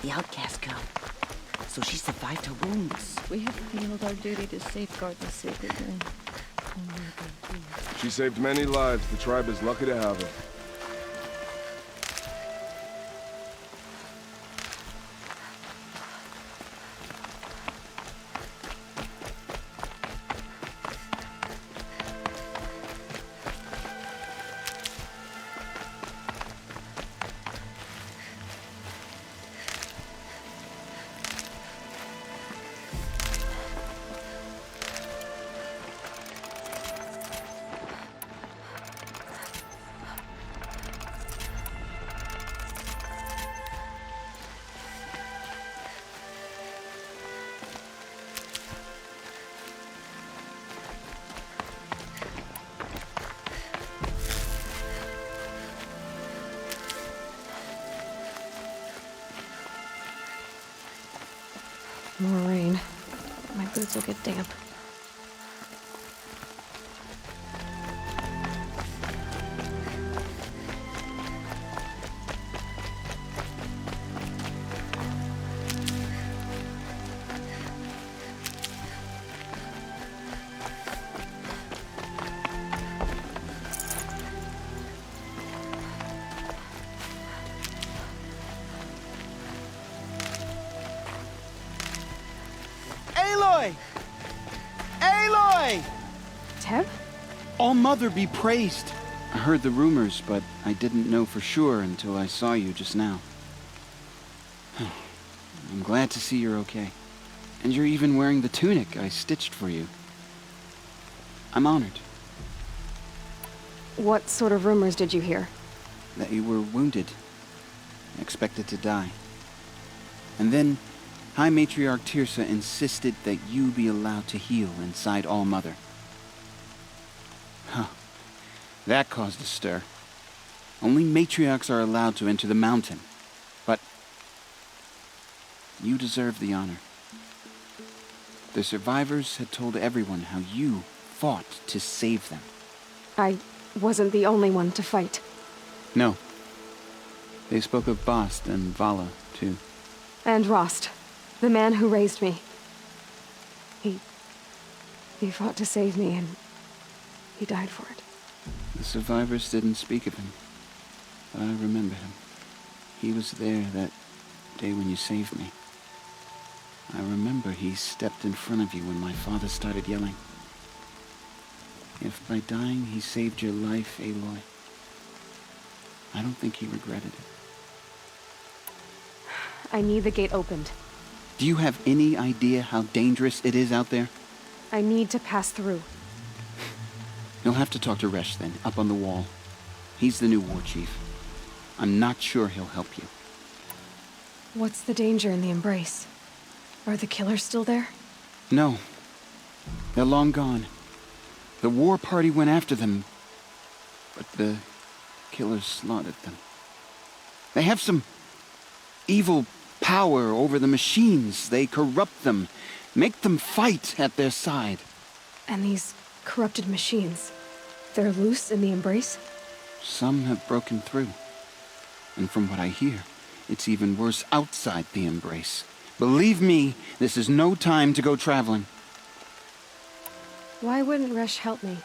The outcast come. So she survived her wounds. We have fulfilled our duty to safeguard the sacred land. She saved many lives. The tribe is lucky to have her. More rain. My boots will get damp. Aloy! Aloy! Teb? All-Mother be praised. I heard the rumors, but I didn't know for sure until I saw you just now. I'm glad to see you're okay. And you're even wearing the tunic I stitched for you. I'm honored. What sort of rumors did you hear? That you were wounded. expected to die. And then High Matriarch Tirsa insisted that you be allowed to heal inside All-Mother. Huh. That caused a stir. Only matriarchs are allowed to enter the mountain. But you deserve the honor. The survivors had told everyone how you fought to save them. I wasn't the only one to fight. No. They spoke of Bast and Vala, too. And Rost, the man who raised me. He fought to save me, and he died for it. The survivors didn't speak of him, but I remember him. He was there that day when you saved me. I remember he stepped in front of you when my father started yelling. If by dying he saved your life, Aloy, I don't think he regretted it. I need the gate opened. Do you have any idea how dangerous it is out there? I need to pass through. You'll have to talk to Resh then, up on the wall. He's the new war chief. I'm not sure he'll help you. What's the danger in the Embrace? Are the killers still there? No. They're long gone. The war party went after them, but the killers slaughtered them. They have some evil power over the machines. They corrupt them, make them fight at their side. And these corrupted machines, they're loose in the Embrace? Some have broken through. And from what I hear, it's even worse outside the Embrace. Believe me, this is no time to go traveling. Why wouldn't Resh help me?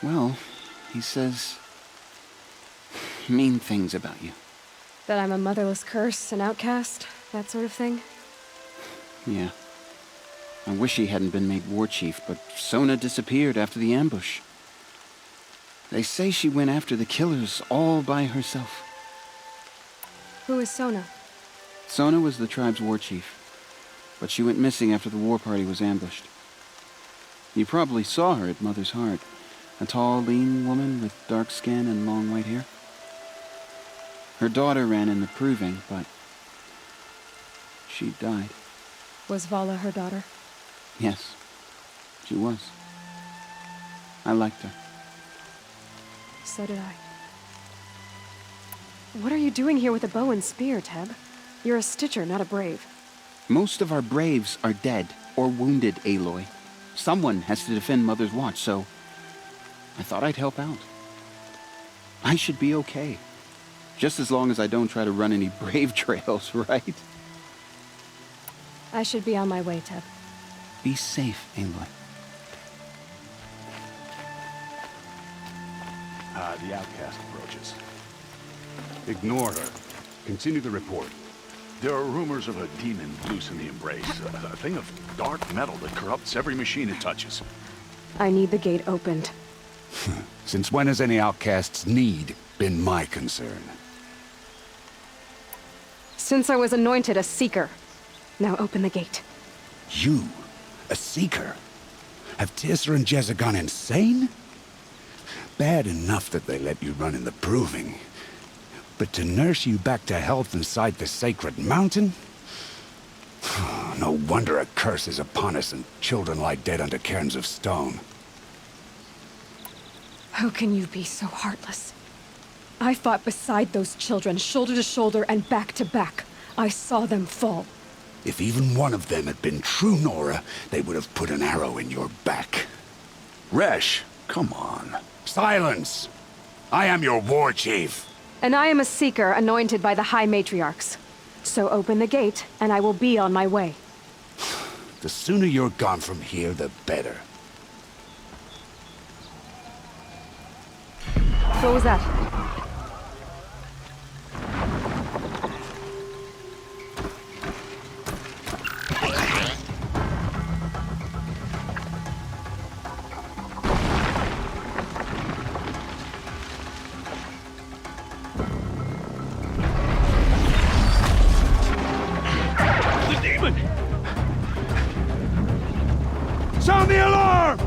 Well, he says mean things about you. That I'm a motherless curse, an outcast, that sort of thing? Yeah. I wish he hadn't been made war chief, but Sona disappeared after the ambush. They say she went after the killers all by herself. Who is Sona? Sona was the tribe's war chief, but she went missing after the war party was ambushed. You probably saw her at Mother's Heart, a tall, lean woman with dark skin and long white hair. Her daughter ran in the proving, but she died. Was Vala her daughter? Yes, she was. I liked her. So did I. What are you doing here with a bow and spear, Teb? You're a Stitcher, not a Brave. Most of our Braves are dead or wounded, Aloy. Someone has to defend Mother's Watch, so I thought I'd help out. I should be okay. Just as long as I don't try to run any Brave trails, right? I should be on my way, Teb. Be safe, Aloy. The outcast approaches. Ignore her. Continue the report. There are rumors of a demon loose in the Embrace. A thing of dark metal that corrupts every machine it touches. I need the gate opened. Since when has any outcast's need been my concern? Since I was anointed a Seeker. Now open the gate. You? A Seeker? Have Tirsa and Jezza gone insane? Bad enough that they let you run in the proving. But to nurse you back to health inside the sacred mountain? No wonder a curse is upon us and children lie dead under cairns of stone. How can you be so heartless? I fought beside those children, shoulder to shoulder and back to back. I saw them fall. If even one of them had been true Nora, they would have put an arrow in your back. Resh, come on. Silence! I am your war chief. And I am a Seeker anointed by the High Matriarchs. So open the gate, and I will be on my way. The sooner you're gone from here, the better. What was that? Sound the alarm!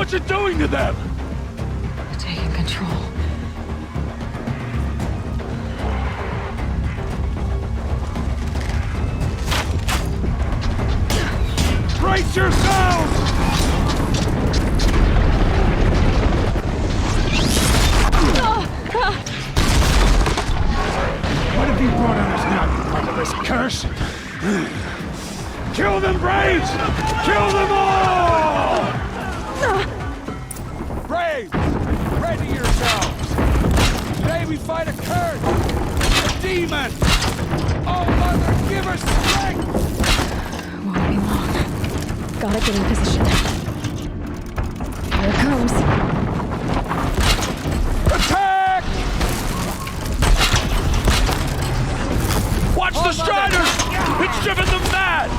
What's it doing to them? Taking control. Brace yourselves! What have you brought on us now, you motherless curse? Kill them, Braves! Kill them all! Braves! Ready yourselves! Today we fight a curse! A demon! Oh, Mother, give her strength! Won't be long. Gotta get in position. Here it comes. Attack! Watch the Striders! It's driven them mad!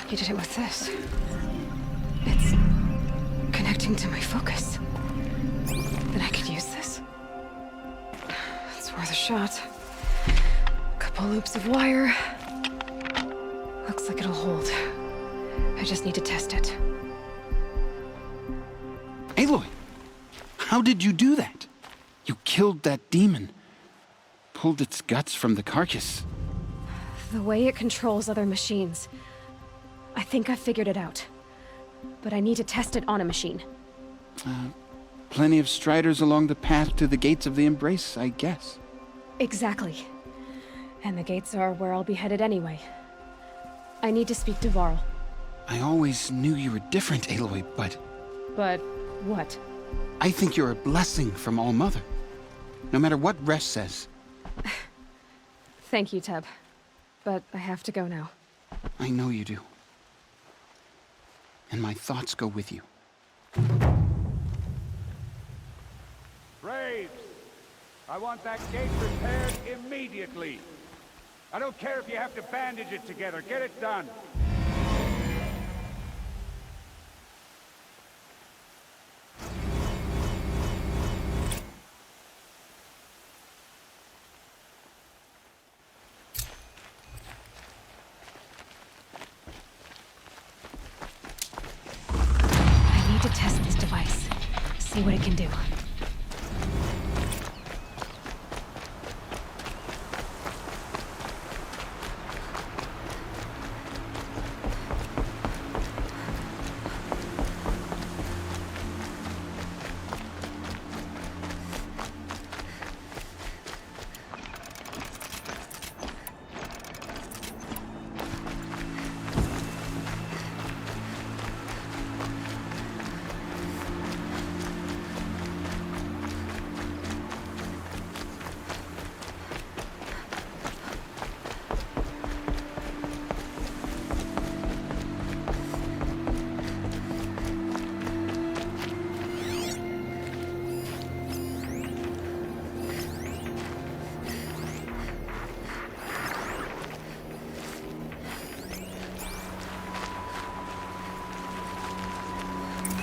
You did it with this. It's connecting to my focus. Then I could use this. It's worth a shot. Couple loops of wire. Looks like it'll hold. I just need to test it. Aloy, how did you do that? You killed that demon. Pulled its guts from the carcass. The way it controls other machines. I think I figured it out. But I need to test it on a machine. Plenty of striders along the path to the gates of the Embrace, I guess. Exactly. And the gates are where I'll be headed anyway. I need to speak to Varl. I always knew you were different, Aloy, but... But what? I think you're a blessing from All-Mother. No matter what Resh says. Thank you, Teb. But I have to go now. I know you do. And my thoughts go with you. Braves! I want that gate repaired immediately. I don't care if you have to bandage it together. Get it done. I need to test this device. See what it can do.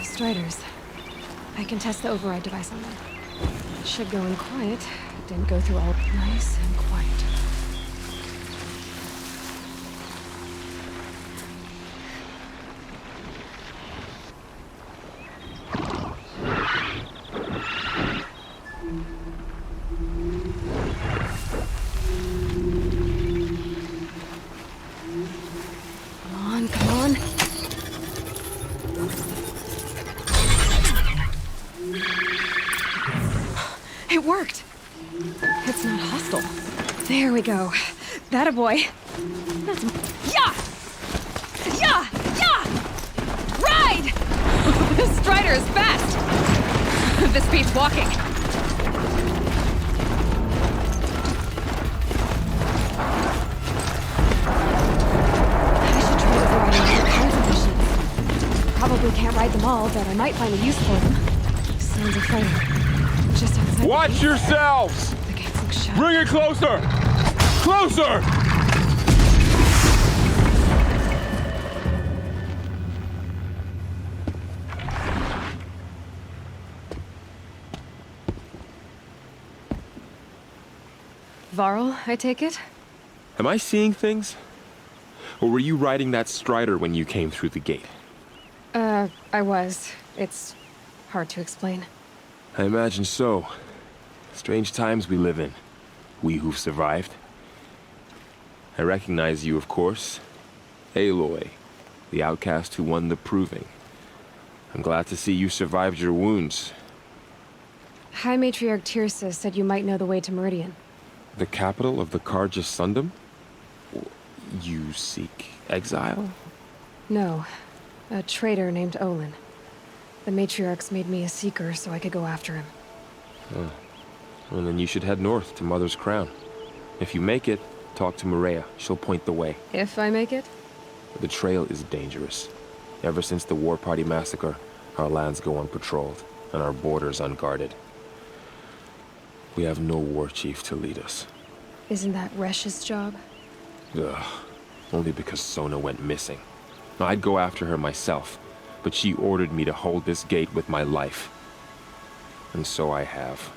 Striders. I can test the override device on them. Should go in quiet. Didn't go through all nice and quiet. Come on. It worked! It's not hostile. There we go. That a boy. That's... Yeah! Yeah! Yeah! Ride! This Strider is fast! This beats walking. I should try to ride all kinds of machines. Probably can't ride them all, but I might find a use for them. Sounds exciting. Just outside. Watch yourselves! The gates look shut. Bring it closer! Closer! Varl, I take it? Am I seeing things? Or were you riding that Strider when you came through the gate? I was. It's hard to explain. I imagine so. Strange times we live in. We who've survived. I recognize you, of course. Aloy, the outcast who won the proving. I'm glad to see you survived your wounds. High Matriarch Tirsa said you might know the way to Meridian. The capital of the Carja Sundom? You seek exile? No. A traitor named Olin. The Matriarchs made me a seeker so I could go after him. Oh. Well, then you should head north to Mother's Crown. If you make it, talk to Maria. She'll point the way. If I make it? The trail is dangerous. Ever since the War Party massacre, our lands go unpatrolled, and our borders unguarded. We have no war chief to lead us. Isn't that Resh's job? Ugh. Only because Sona went missing. I'd go after her myself, but she ordered me to hold this gate with my life. And so I have.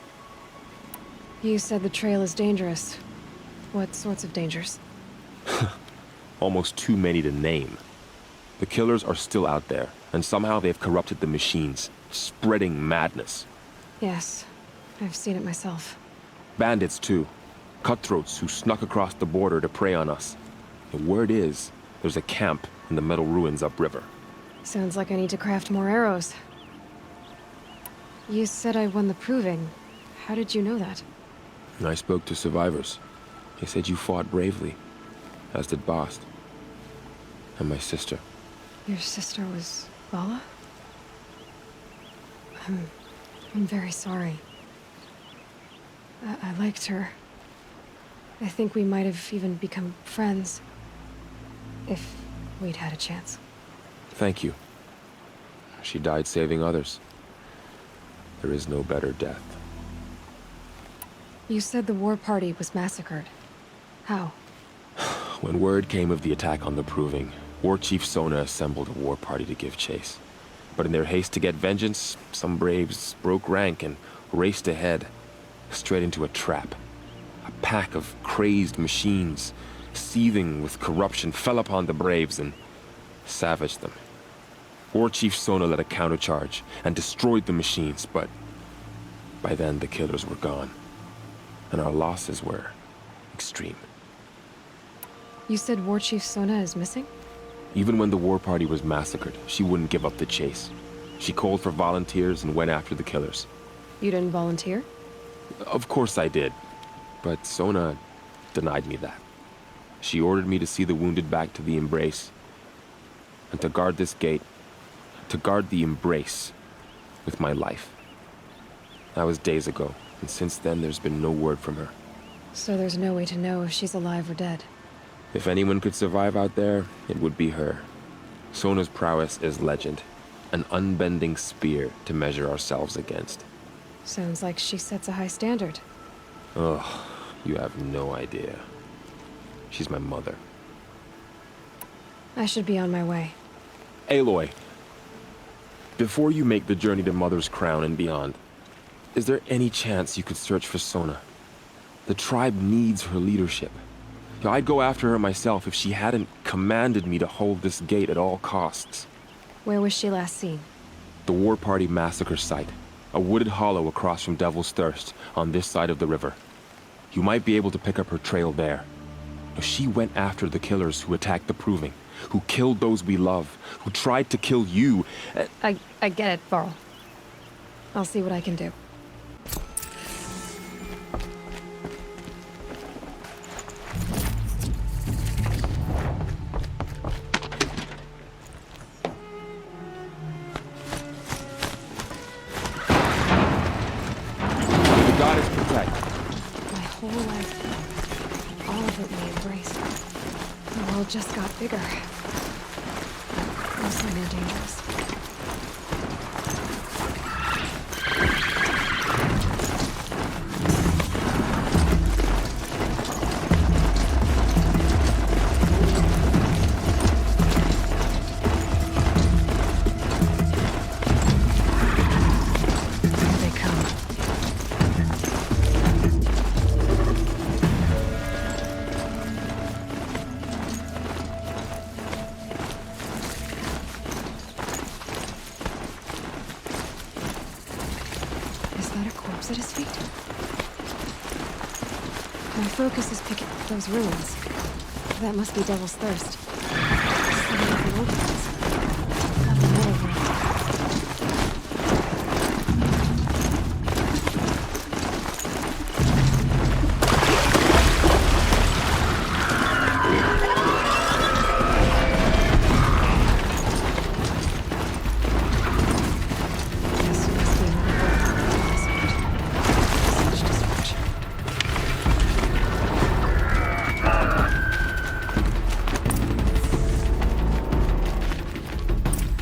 You said the trail is dangerous. What sorts of dangers? Almost too many to name. The killers are still out there, and somehow they've corrupted the machines, spreading madness. Yes, I've seen it myself. Bandits, too. Cutthroats who snuck across the border to prey on us. The word is, there's a camp in the metal ruins upriver. Sounds like I need to craft more arrows. You said I won the proving. How did you know that? I spoke to survivors. They said you fought bravely, as did Bast. And my sister. Your sister was Vala? I'm very sorry. I liked her. I think we might have even become friends. If we'd had a chance. Thank you. She died saving others. There is no better death. You said the war party was massacred. How? When word came of the attack on the Proving, War Chief Sona assembled a war party to give chase. But in their haste to get vengeance, some braves broke rank and raced ahead, straight into a trap. A pack of crazed machines, seething with corruption, fell upon the braves and savaged them. War Chief Sona led a countercharge and destroyed the machines, but by then the killers were gone, and our losses were extreme. You said War Chief Sona is missing? Even when the war party was massacred, she wouldn't give up the chase. She called for volunteers and went after the killers. You didn't volunteer? Of course I did, but Sona denied me that. She ordered me to see the wounded back to the Embrace, and to guard this gate, to guard the Embrace with my life. That was days ago, and since then there's been no word from her. So there's no way to know if she's alive or dead. If anyone could survive out there, it would be her. Sona's prowess is legend, an unbending spear to measure ourselves against. Sounds like she sets a high standard. Ugh, you have no idea. She's my mother. I should be on my way. Aloy, before you make the journey to Mother's Crown and beyond, Is there any chance you could search for Sona? The tribe needs her leadership. I'd go after her myself if she hadn't commanded me to hold this gate at all costs. Where was she last seen? The War Party massacre site. A wooded hollow across from Devil's Thirst, on this side of the river. You might be able to pick up her trail there. She went after the killers who attacked the Proving, who killed those we love, who tried to kill you. I get it, Varl. I'll see what I can do. The goddess protect. My whole life, all of it we embraced. The world just got bigger. Mostly more dangerous. At his feet. My focus is picking up those ruins. That must be Devil's Thirst. Some of the old ones. Have the metal ruins.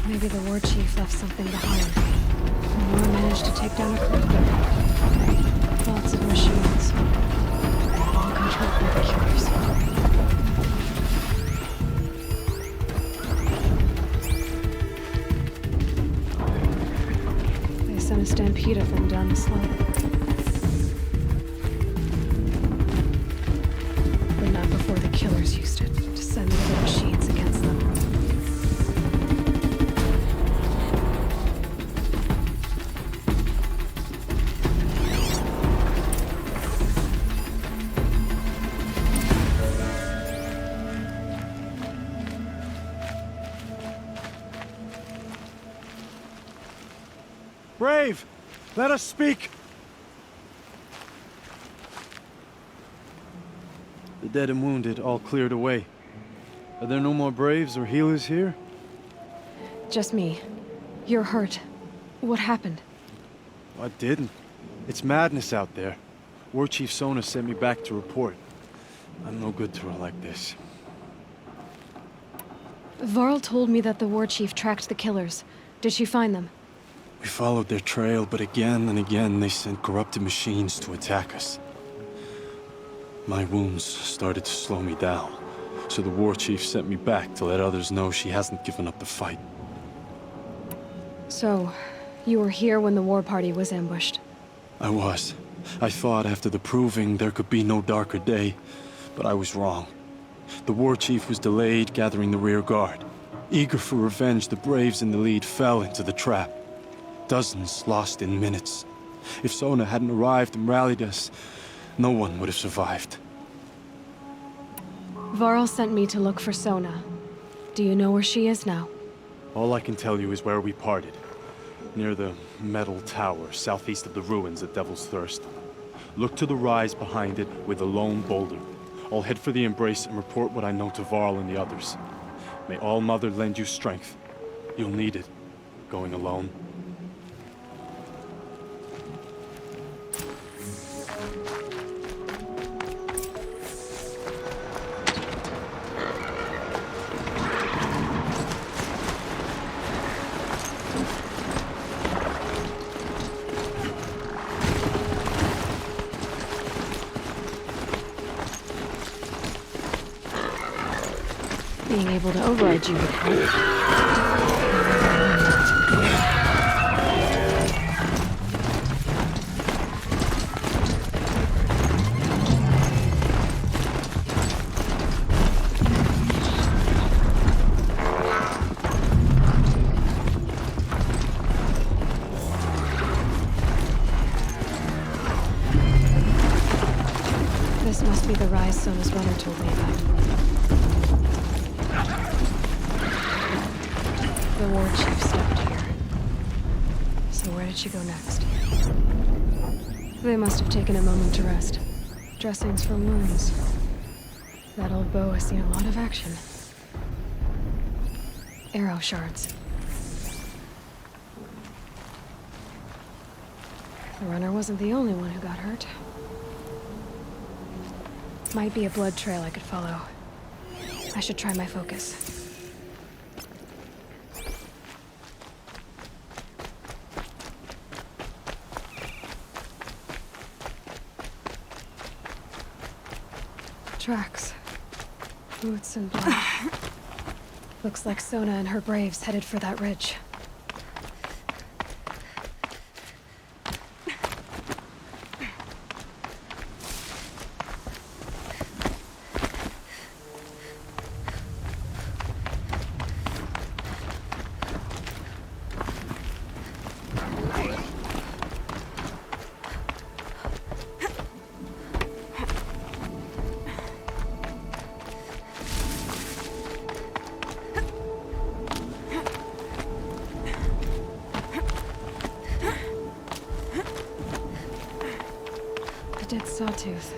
Maybe the war chief left something behind. Nora managed to take down a crew of them. Lots of machines. All controlled by the killers. They sent a stampede of them down the slope. But not before the killers used it to send the other machines against them. Brave! Let us speak! The dead and wounded all cleared away. Are there no more Braves or healers here? Just me. You're hurt. What happened? I didn't. It's madness out there. War Chief Sona sent me back to report. I'm no good to her like this. Varl told me that the war chief tracked the killers. Did she find them? We followed their trail, but again and again they sent corrupted machines to attack us. My wounds started to slow me down, so the war chief sent me back to let others know she hasn't given up the fight. So, you were here when the war party was ambushed? I was. I thought after the Proving there could be no darker day, but I was wrong. The war chief was delayed gathering the rear guard. Eager for revenge, the Braves in the lead fell into the trap. Dozens lost in minutes. If Sona hadn't arrived and rallied us, no one would have survived. Varl sent me to look for Sona. Do you know where she is now? All I can tell you is where we parted. Near the metal tower, southeast of the ruins at Devil's Thirst. Look to the rise behind it with a lone boulder. I'll head for the embrace and report what I know to Varl and the others. May All Mother lend you strength. You'll need it, going alone. Being able to override you would help. Sona's brother told me about. The war chief stopped here. So where did she go next? They must have taken a moment to rest. Dressings for wounds. That old bow has seen a lot of action. Arrow shards. The runner wasn't the only one who got hurt. Might be a blood trail I could follow. I should try my focus. Tracks. Boots and blood. Looks like Sona and her braves headed for that ridge. Dead sawtooth.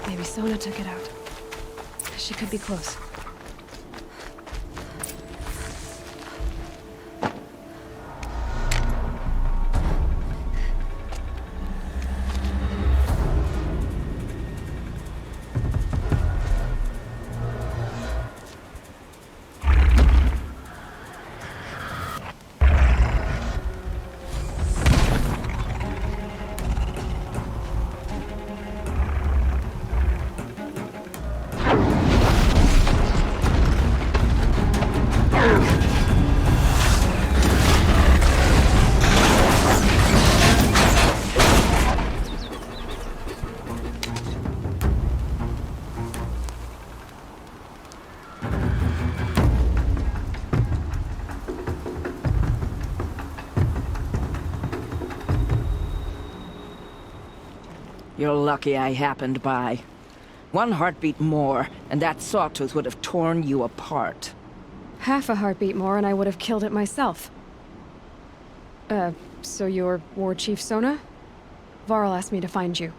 Maybe Sona took it out. She could be close. You're lucky I happened by. One heartbeat more, and that sawtooth would have torn you apart. Half a heartbeat more and I would have killed it myself. So you're War Chief Sona? Varl asked me to find you.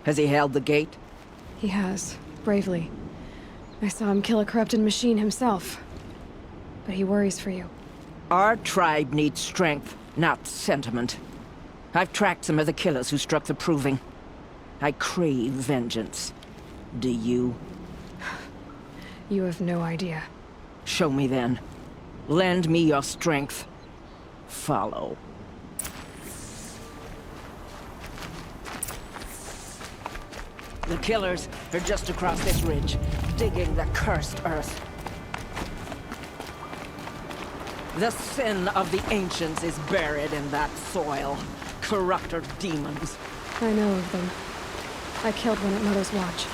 Has he held the gate? He has, bravely. I saw him kill a corrupted machine himself. But he worries for you. Our tribe needs strength, not sentiment. I've tracked some of the killers who struck the Proving. I crave vengeance. Do you? You have no idea. Show me then. Lend me your strength. Follow. The killers are just across this ridge, digging the cursed earth. The sin of the ancients is buried in that soil. Corrupter demons. I know of them. I killed one at Mother's Watch.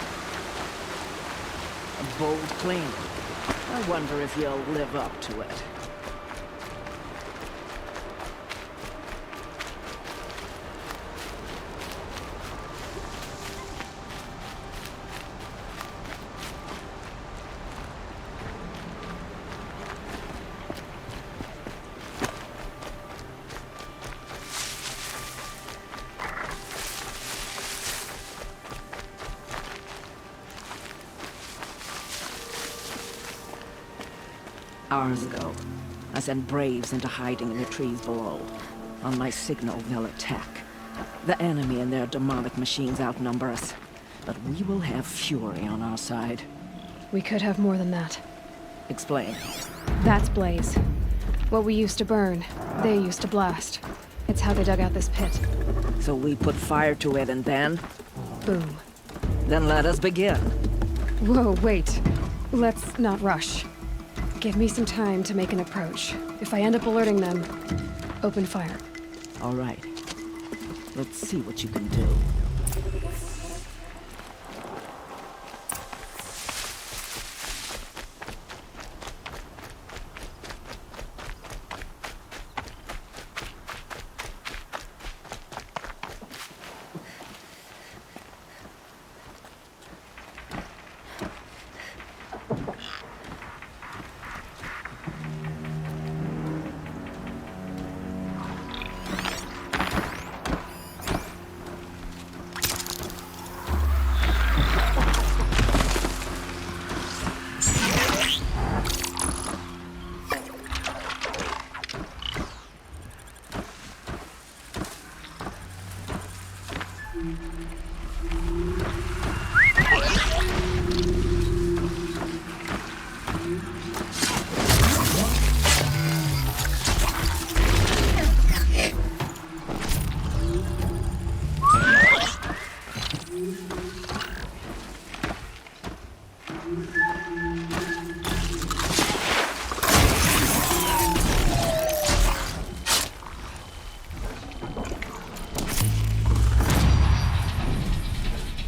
A bold claim. I wonder if you'll live up to it. Hours ago, I sent braves into hiding in the trees below. On my signal, they'll attack. The enemy and their demonic machines outnumber us, but we will have fury on our side. We could have more than that. Explain. That's Blaze. What we used to burn, they used to blast. It's how they dug out this pit. So we put fire to it and then? Boom. Then let us begin. Whoa, wait. Let's not rush. Give me some time to make an approach. If I end up alerting them, open fire. All right. Let's see what you can do.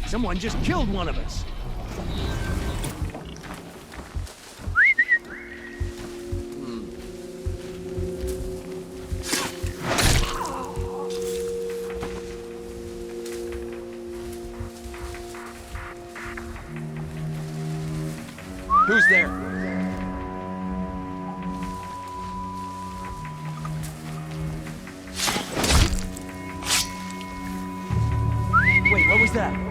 Someone just killed one of us. Who's there? Wait, what was that?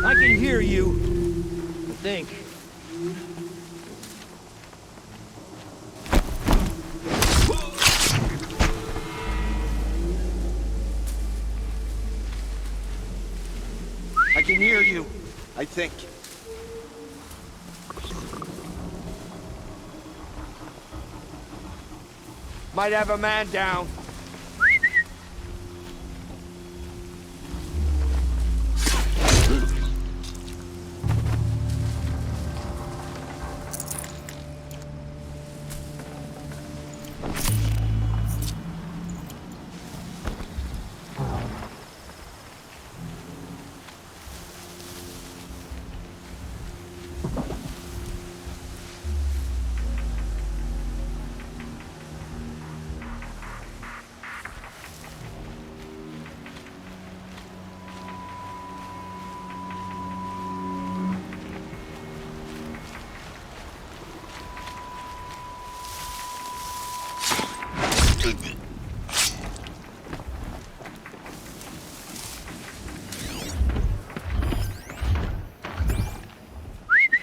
I can hear you. I think. I can hear you. I think. Might have a man down.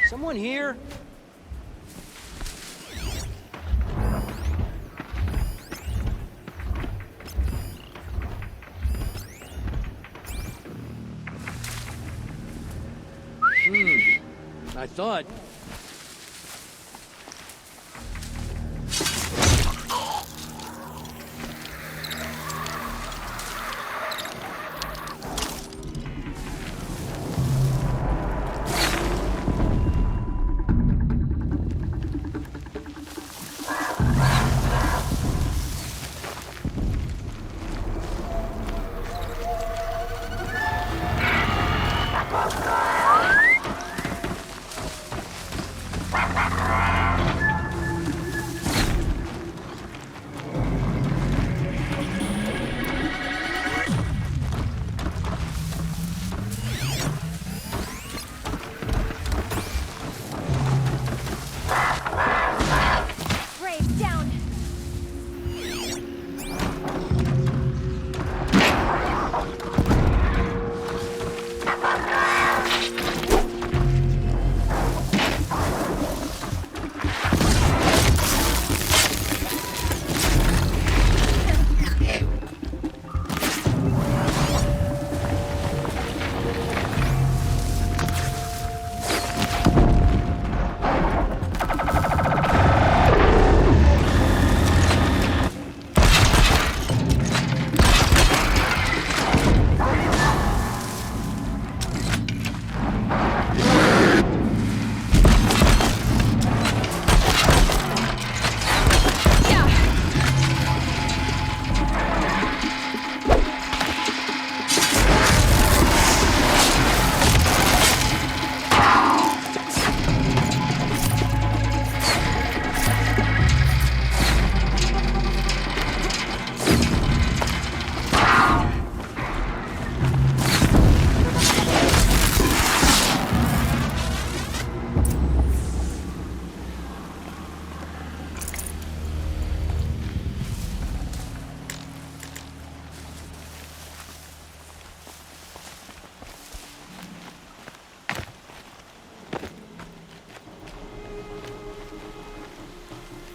Someone here? I thought.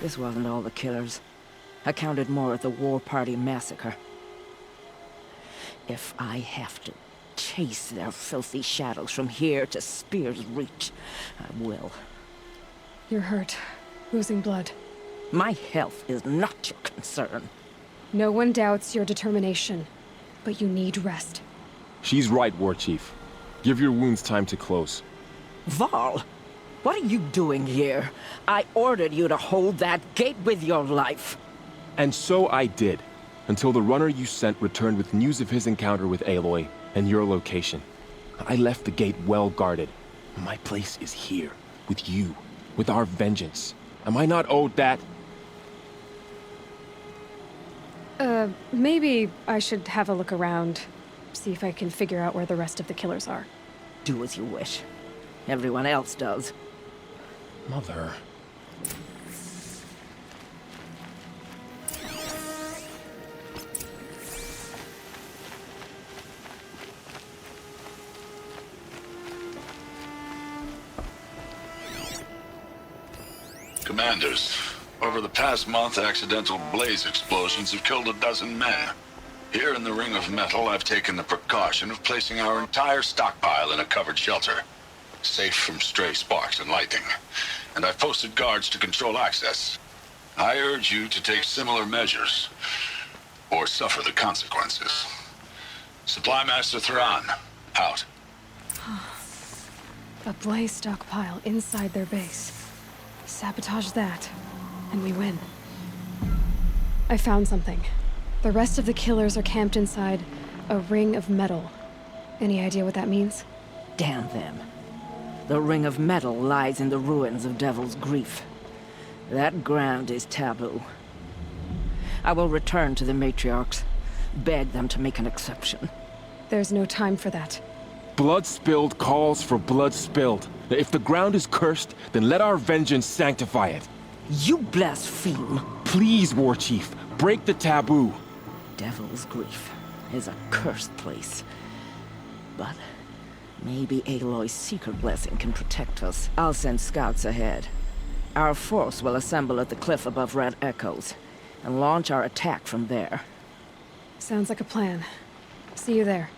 This wasn't all the killers. I counted more at the War Party massacre. If I have to chase their filthy shadows from here to Spear's Reach, I will. You're hurt. Losing blood. My health is not your concern. No one doubts your determination, but you need rest. She's right, War Chief. Give your wounds time to close. Val, what are you doing here? I ordered you to hold that gate with your life. And so I did, until the runner you sent returned with news of his encounter with Aloy and your location. I left the gate well guarded. My place is here, with you, with our vengeance. Am I not owed that? Maybe I should have a look around, see if I can figure out where the rest of the killers are. Do as you wish. Everyone else does. Mother... Commanders, over the past month, accidental blaze explosions have killed a dozen men. Here in the Ring of Metal, I've taken the precaution of placing our entire stockpile in a covered shelter, safe from stray sparks and lightning. And I've posted guards to control access. I urge you to take similar measures, or suffer the consequences. Supply Master Thran, out. A blaze stockpile inside their base. Sabotage that, and we win. I found something. The rest of the killers are camped inside a ring of metal. Any idea what that means? Damn them. The Ring of Metal lies in the ruins of Devil's Grief. That ground is taboo. I will return to the matriarchs, beg them to make an exception. There's no time for that. Blood spilled calls for blood spilled. If the ground is cursed, then let our vengeance sanctify it. You blaspheme. Please, War Chief, break the taboo. Devil's Grief is a cursed place. But maybe Aloy's secret blessing can protect us. I'll send scouts ahead. Our force will assemble at the cliff above Red Echoes, and launch our attack from there. Sounds like a plan. See you there.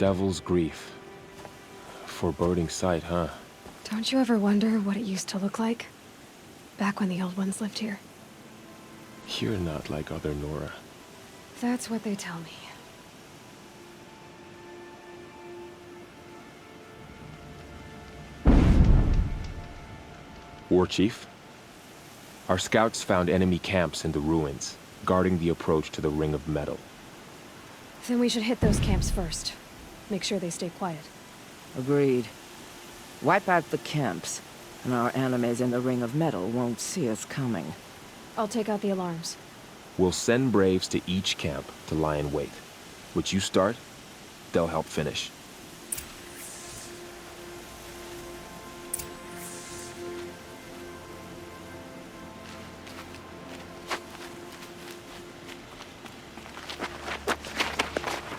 Devil's Grief. Foreboding sight, huh? Don't you ever wonder what it used to look like? Back when the old ones lived here. You're not like other Nora. That's what they tell me. War Chief? Our scouts found enemy camps in the ruins, guarding the approach to the Ring of Metal. Then we should hit those camps first. Make sure they stay quiet. Agreed. Wipe out the camps, and our enemies in the Ring of Metal won't see us coming. I'll take out the alarms. We'll send Braves to each camp to lie in wait. Which you start, they'll help finish.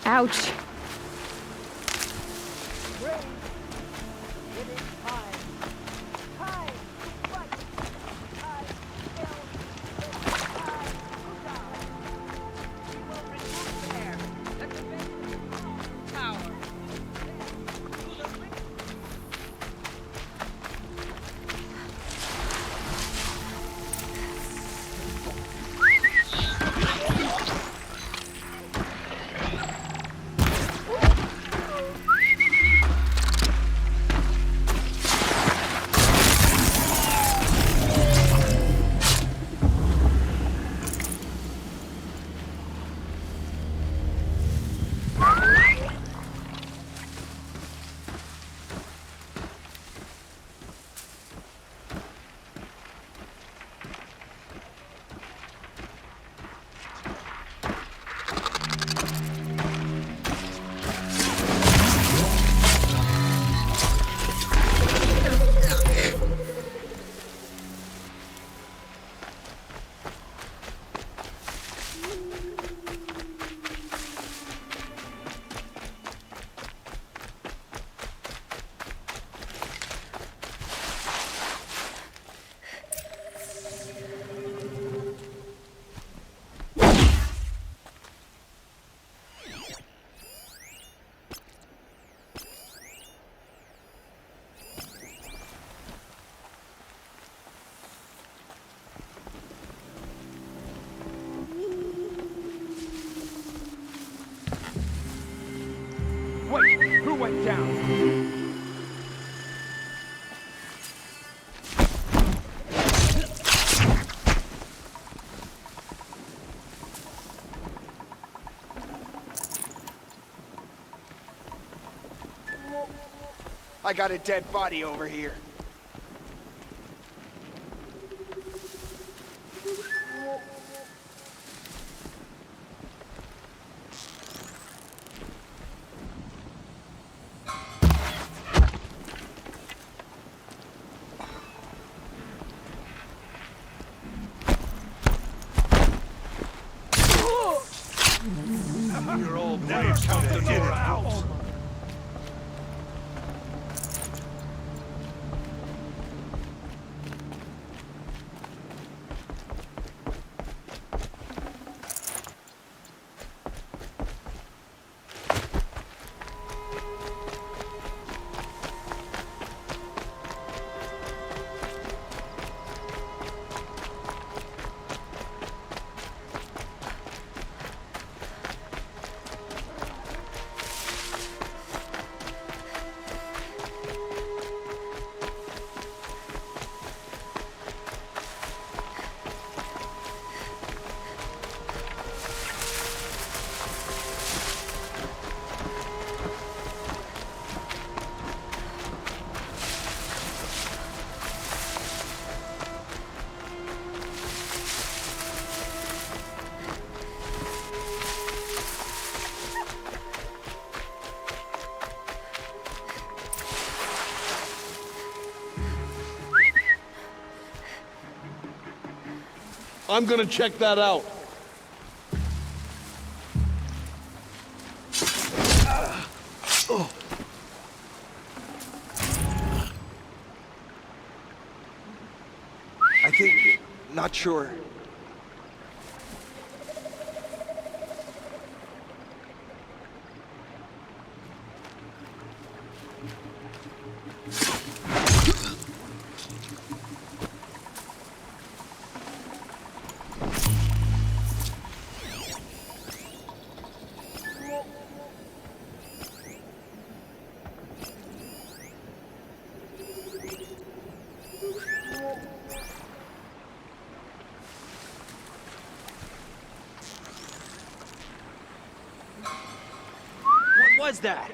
Ouch! Who went down? I got a dead body over here. Your old Braves come to Nora house. I'm gonna check that out. I think... not sure. was that?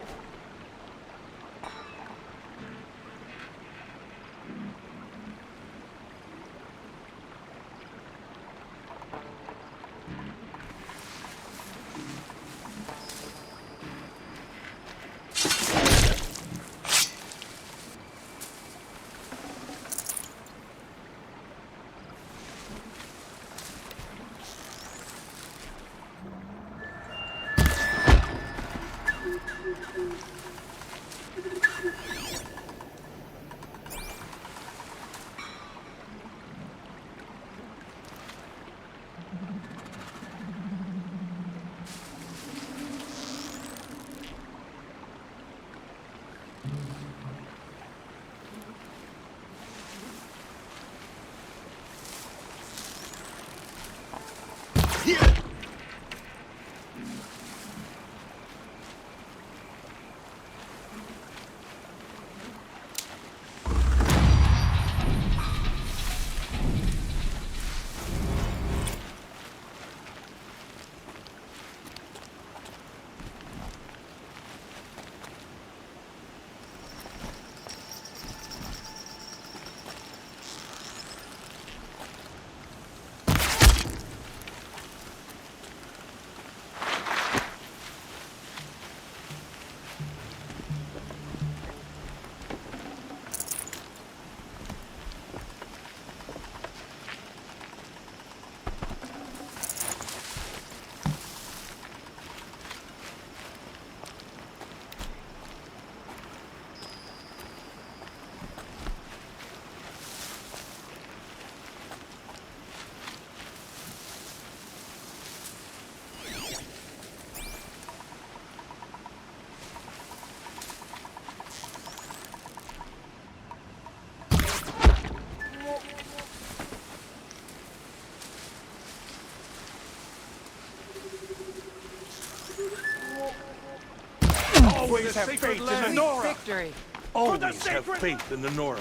Always have faith in the Nora! Victory. Always have faith in the Nora.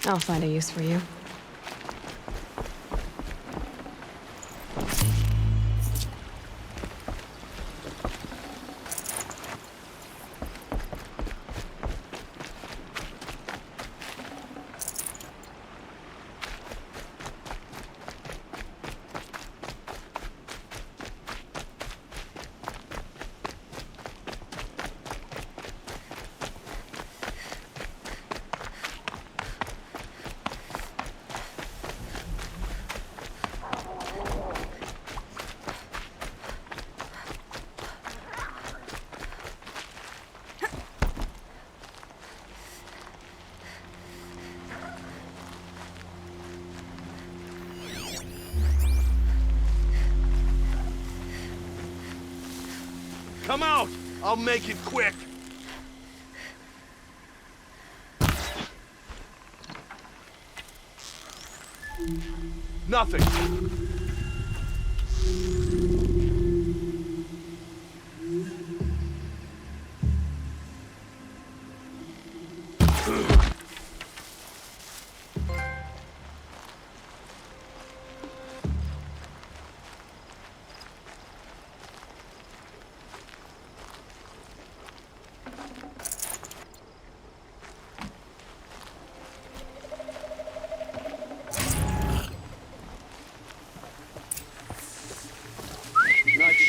I'll find a use for you. Come out! I'll make it quick! Nothing!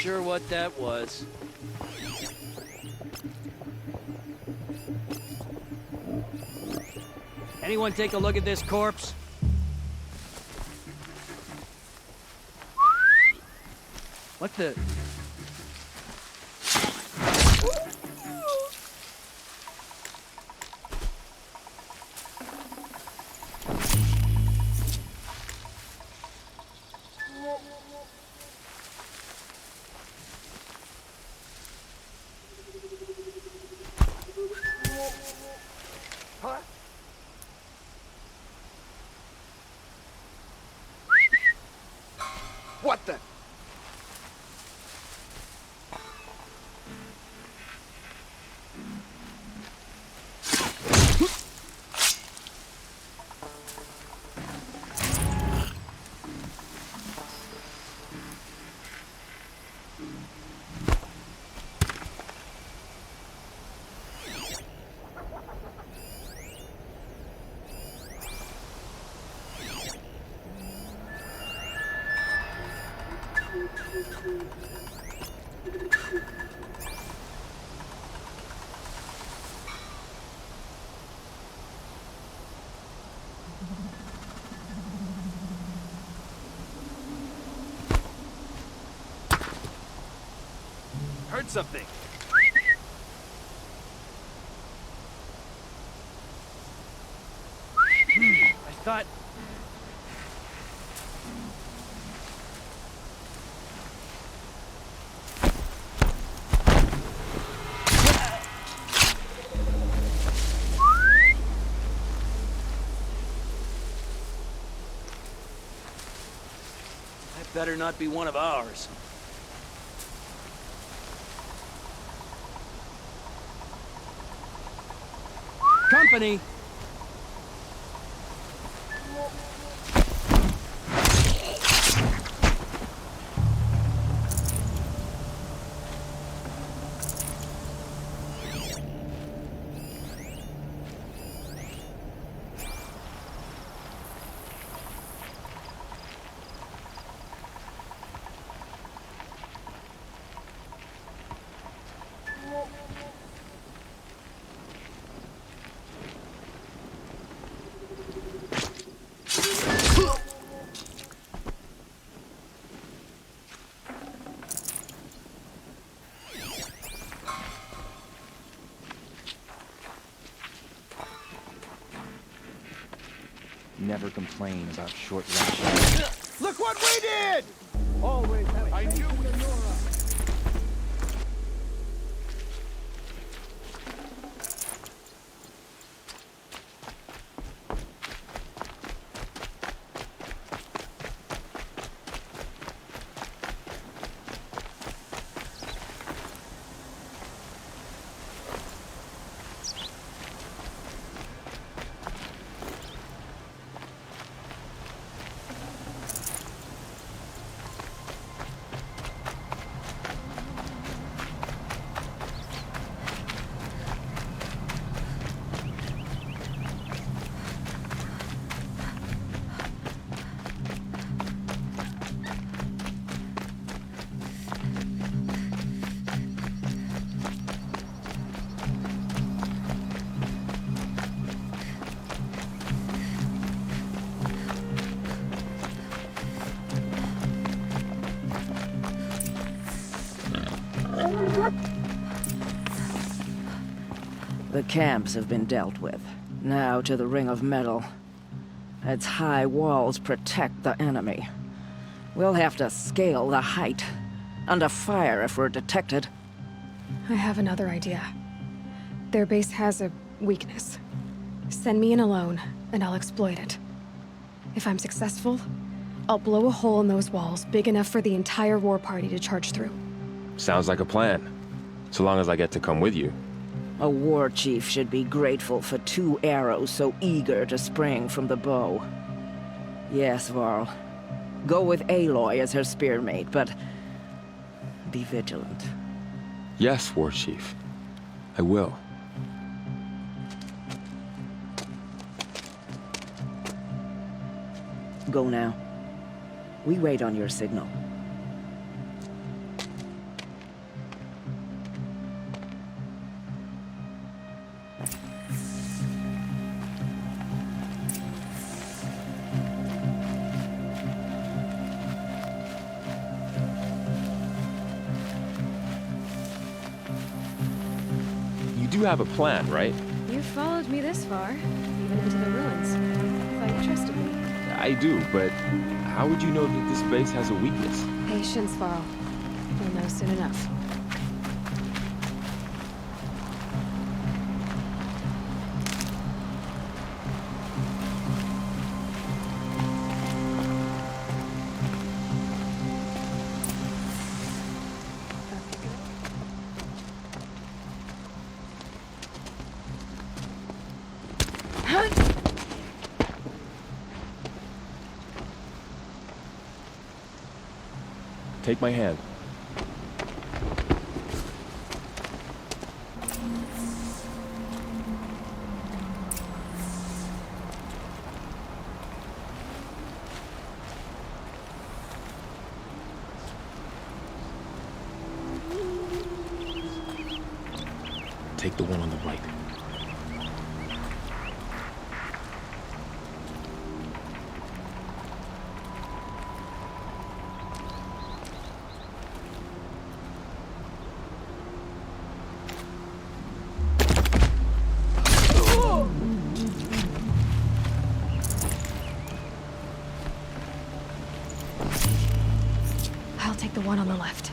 Sure what that was. Anyone take a look at this corpse? What the? What the? heard something. I thought... That better not be one of ours. Company! Never complain about short rations. Look what we did! Always have I knew Nora. The camps have been dealt with. Now to the Ring of Metal. Its high walls protect the enemy. We'll have to scale the height. Under fire if we're detected. I have another idea. Their base has a weakness. Send me in alone, and I'll exploit it. If I'm successful, I'll blow a hole in those walls big enough for the entire war party to charge through. Sounds like a plan. So long as I get to come with you. A war chief should be grateful for 2 arrows so eager to spring from the bow. Yes, Varl. Go with Aloy as her spearmate, but be vigilant. Yes, War Chief. I will. Go now. We wait on your signal. You do have a plan, right? You followed me this far, even into the ruins. I thought you trusted me. I do, but how would you know that this base has a weakness? Patience, Varl. You'll know soon enough. Take my hand. Take the one on the right. one on the left.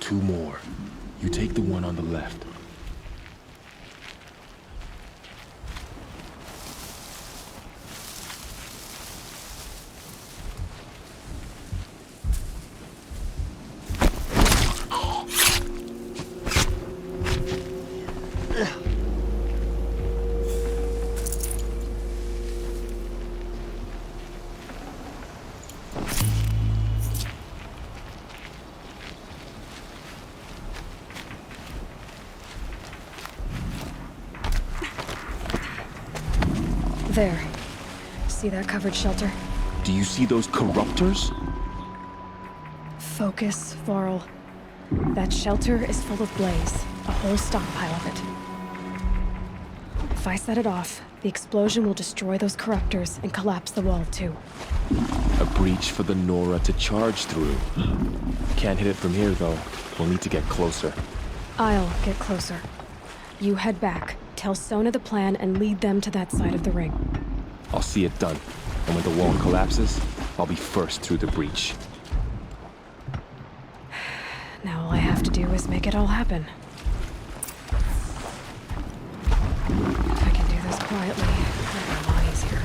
Two more. You take the one on the left. There. See that covered shelter? Do you see those corruptors? Focus, Varl. That shelter is full of blaze. A whole stockpile of it. If I set it off, the explosion will destroy those corruptors and collapse the wall too. A breach for the Nora to charge through. Can't hit it from here though. We'll need to get closer. I'll get closer. You head back, tell Sona the plan, and lead them to that side of the ring. I'll see it done. And when the wall collapses, I'll be first through the breach. Now all I have to do is make it all happen. If I can do this quietly, it'll be a lot easier.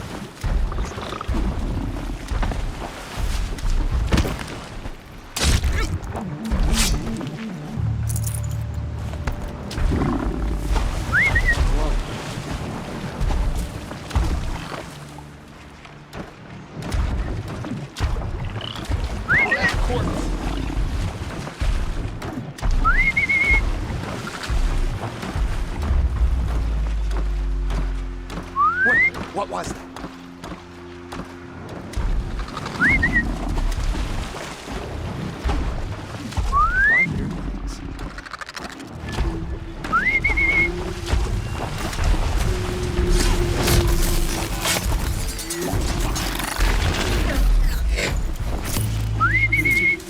What was that?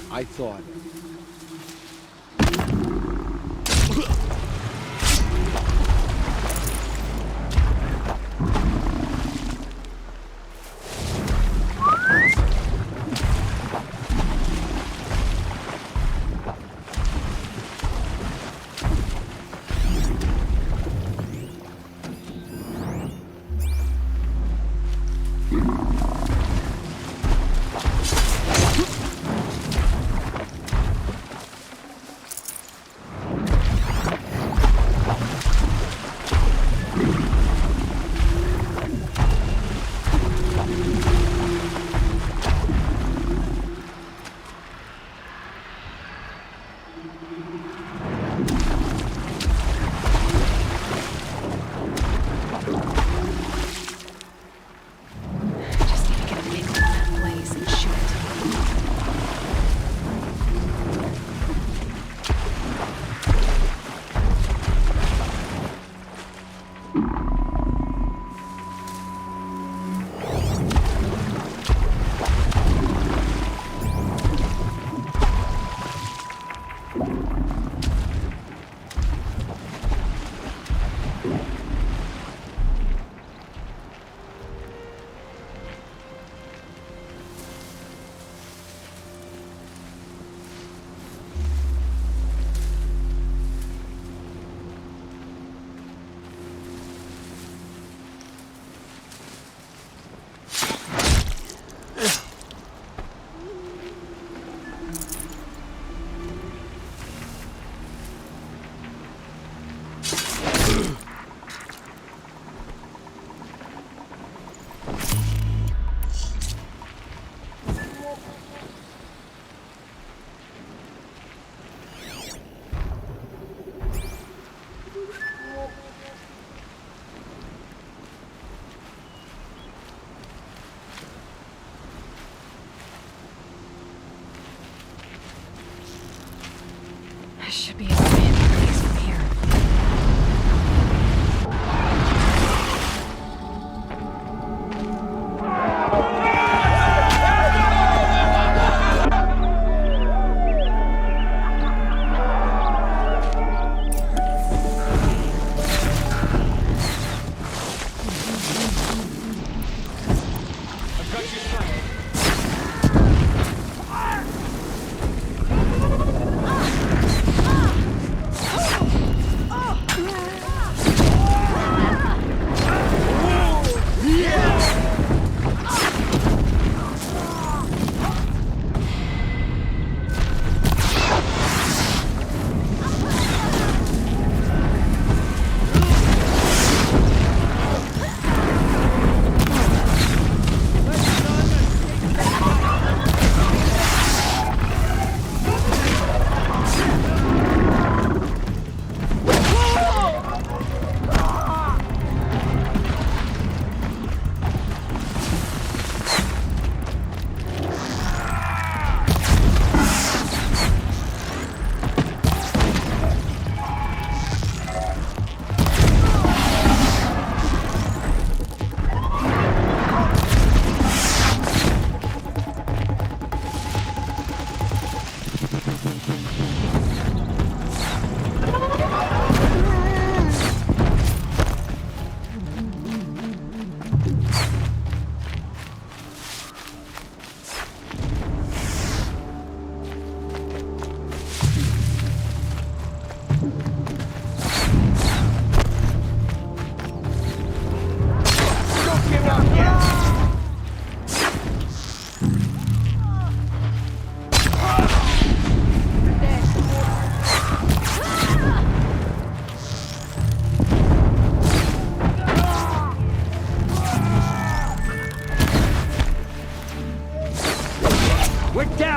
I thought.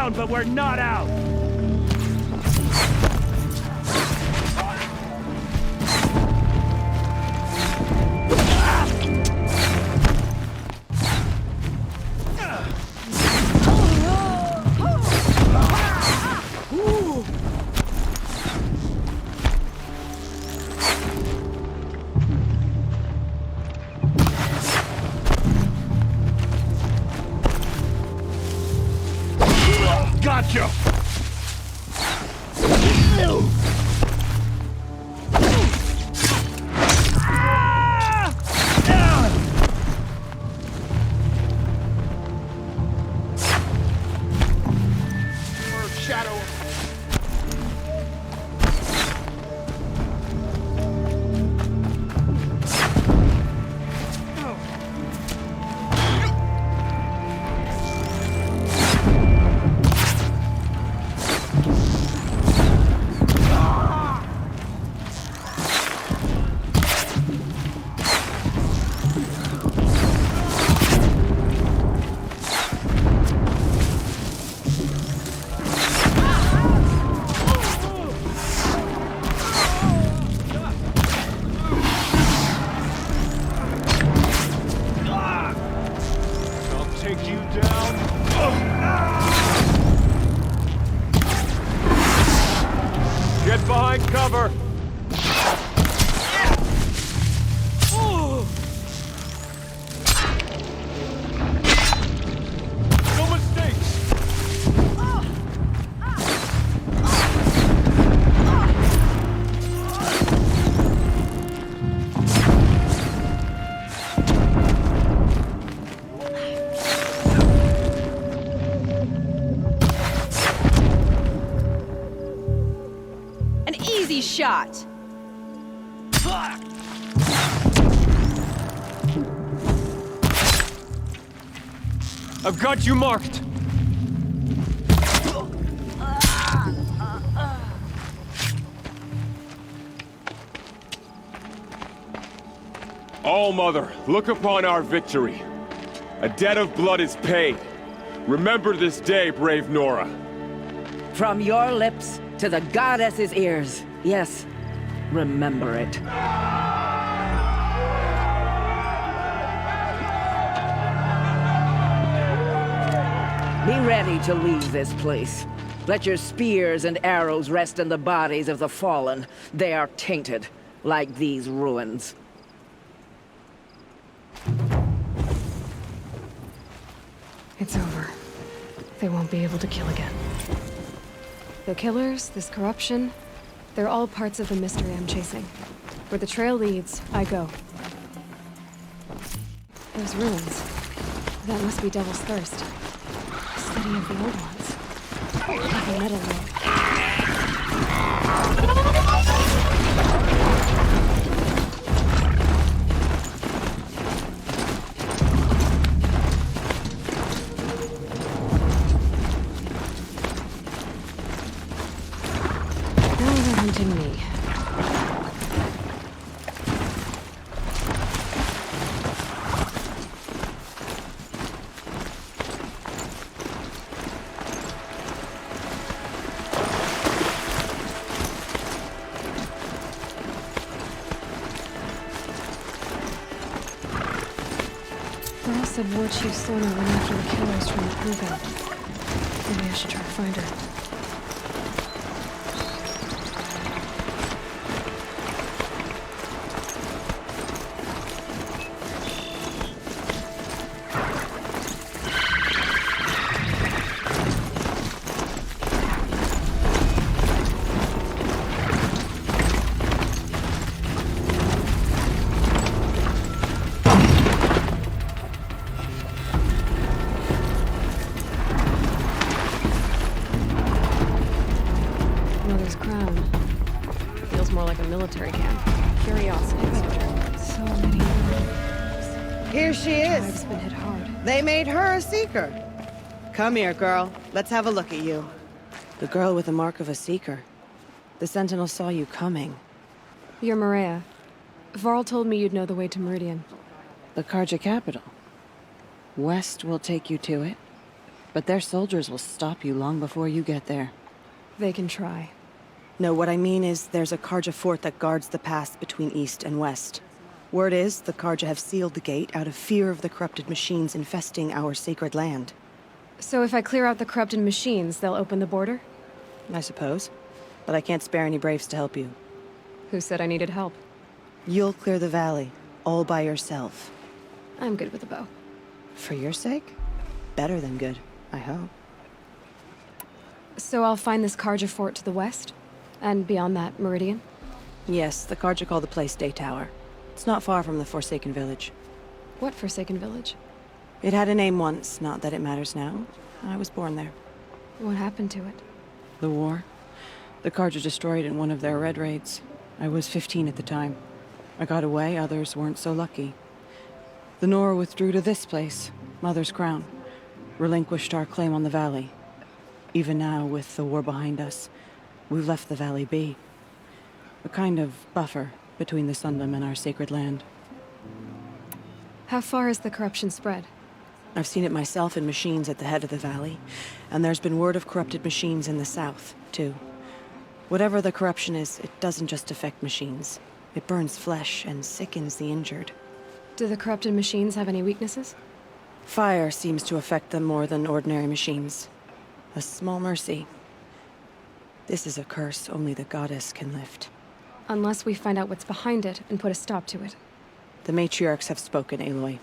down, but we're not out! Gotcha! Shadow. Get behind cover! No mistakes! An easy shot! I've got you marked! All-Mother, look upon our victory. A debt of blood is paid. Remember this day, brave Nora. From your lips to the goddess's ears. Yes, remember it. Be ready to leave this place. Let your spears and arrows rest in the bodies of the fallen. They are tainted, like these ruins. It's over. They won't be able to kill again. The killers, this corruption, they're all parts of the mystery I'm chasing. Where the trail leads, I go. Those ruins. That must be Devil's Thirst. Study of the old ones. Heavy metal road. Now they're hunting me. Earl said War Chief Sony went after the killers from the Proving. Maybe I should try to find her. Mother's crown. Feels more like a military camp. Curiosity. So many lives. Here she is. Tribe's been hit hard. They made her a Seeker. Come here, girl. Let's have a look at you. The girl with the mark of a Seeker. The Sentinel saw you coming. You're Maria. Varl told me you'd know the way to Meridian. The Karja capital. West will take you to it. But their soldiers will stop you long before you get there. They can try. No, what I mean is there's a Carja fort that guards the pass between east and west. Word is, the Carja have sealed the gate out of fear of the corrupted machines infesting our sacred land. So if I clear out the corrupted machines, they'll open the border? I suppose. But I can't spare any braves to help you. Who said I needed help? You'll clear the valley, all by yourself. I'm good with a bow. For your sake? Better than good, I hope. So I'll find this Carja fort to the west? And beyond that, Meridian? Yes, the Carja call the place Day Tower. It's not far from the Forsaken Village. What Forsaken Village? It had a name once, not that it matters now. I was born there. What happened to it? The war. The Carja destroyed in one of their red raids. I was 15 at the time. I got away, others weren't so lucky. The Nora withdrew to this place, Mother's Crown. Relinquished our claim on the valley. Even now, with the war behind us, we've left the valley be. A kind of buffer between the Sundom and our sacred land. How far has the corruption spread? I've seen it myself in machines at the head of the valley, and there's been word of corrupted machines in the south, too. Whatever the corruption is, it doesn't just affect machines. It burns flesh and sickens the injured. Do the corrupted machines have any weaknesses? Fire seems to affect them more than ordinary machines. A small mercy. This is a curse only the goddess can lift. Unless we find out what's behind it and put a stop to it. The matriarchs have spoken, Aloy.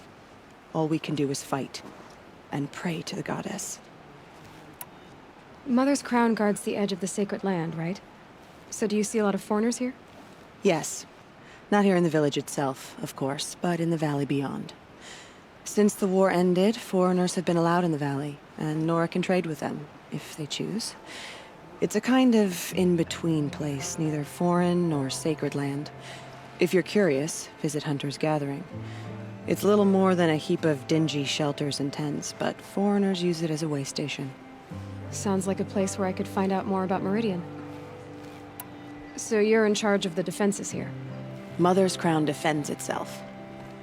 All we can do is fight. And pray to the goddess. Mother's Crown guards the edge of the sacred land, right? So do you see a lot of foreigners here? Yes. Not here in the village itself, of course, but in the valley beyond. Since the war ended, foreigners have been allowed in the valley, and Nora can trade with them, if they choose. It's a kind of in-between place, neither foreign nor sacred land. If you're curious, visit Hunter's Gathering. It's little more than a heap of dingy shelters and tents, but foreigners use it as a way station. Sounds like a place where I could find out more about Meridian. So you're in charge of the defenses here? Mother's Crown defends itself.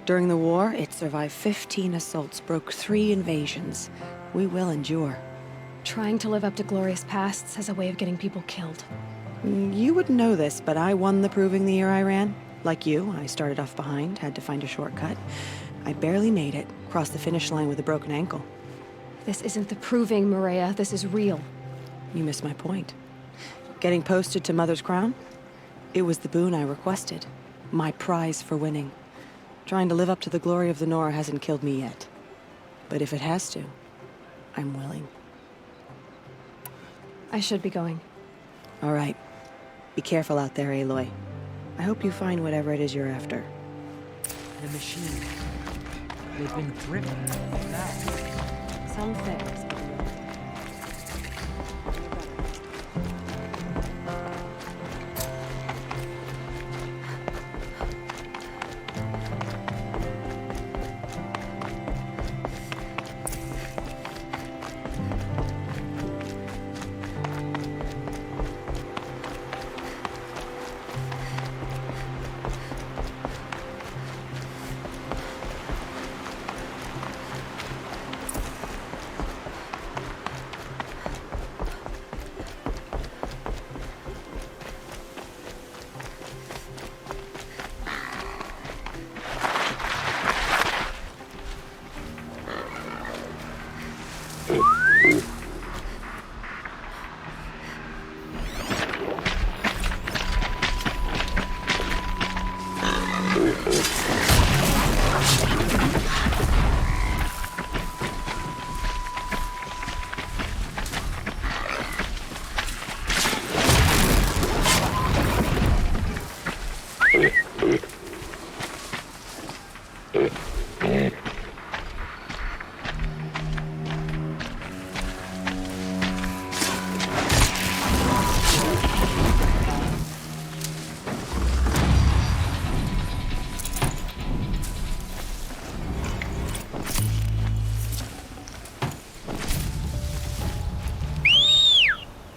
During the war, it survived 15 assaults, broke 3 invasions. We will endure. Trying to live up to glorious pasts as a way of getting people killed. You wouldn't know this, but I won the proving the year I ran. Like you, I started off behind, had to find a shortcut. I barely made it, crossed the finish line with a broken ankle. This isn't the proving, Maria. This is real. You missed my point. Getting posted to Mother's Crown? It was the boon I requested. My prize for winning. Trying to live up to the glory of the Nora hasn't killed me yet. But if it has to, I'm willing. I should be going. All right. Be careful out there, Aloy. I hope you find whatever it is you're after. The machine. They've been driven back. Some things.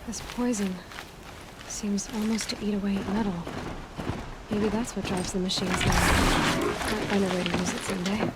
This poison seems almost to eat away at metal. Maybe that's what drives the machines now. Might find a way to use it someday.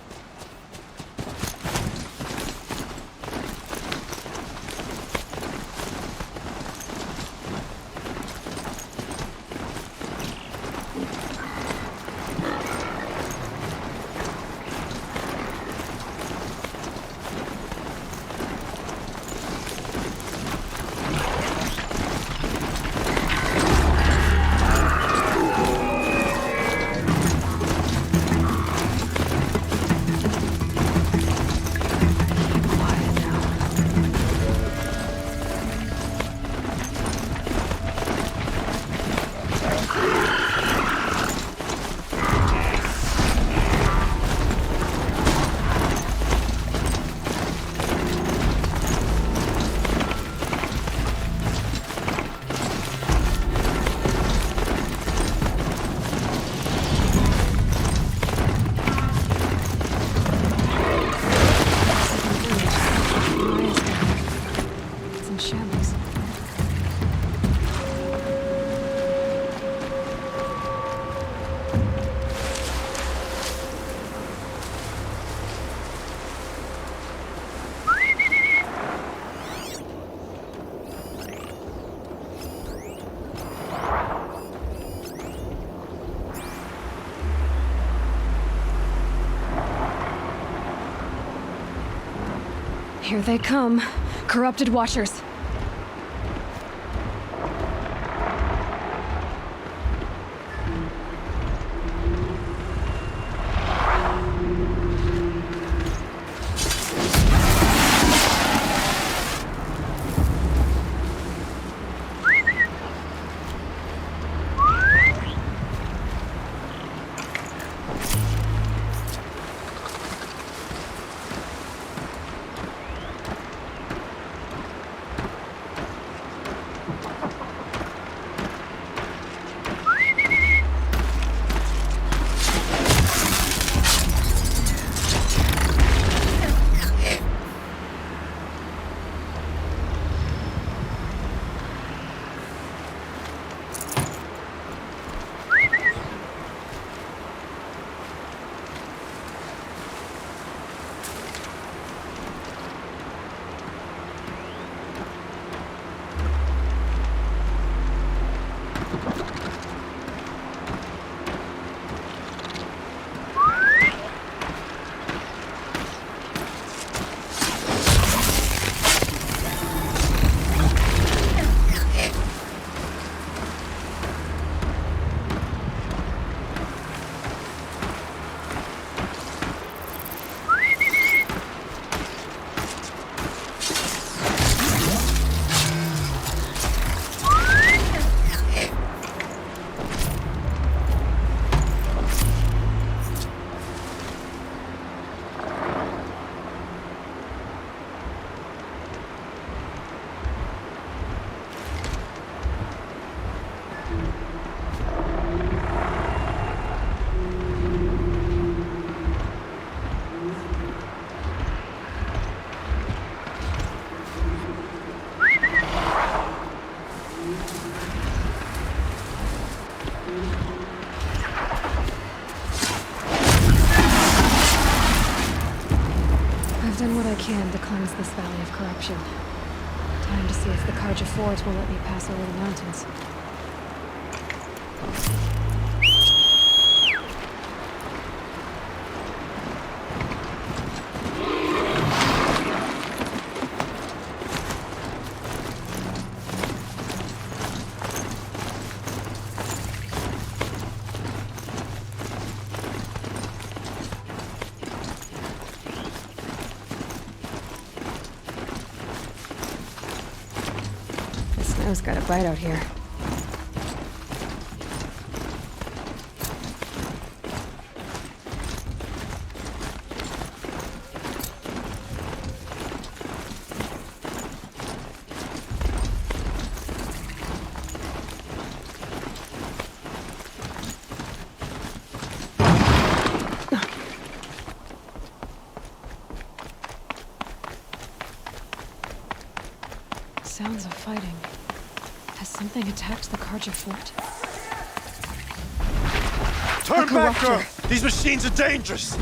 Here they come. Corrupted Watchers. Can to cleanse this valley of corruption. Time to see if the Guerilla will let me pass over the mountains. Snow's got a bite out here. Sounds of fighting. Has something attacked the Guerilla fort? Turn back, girl! These machines are dangerous!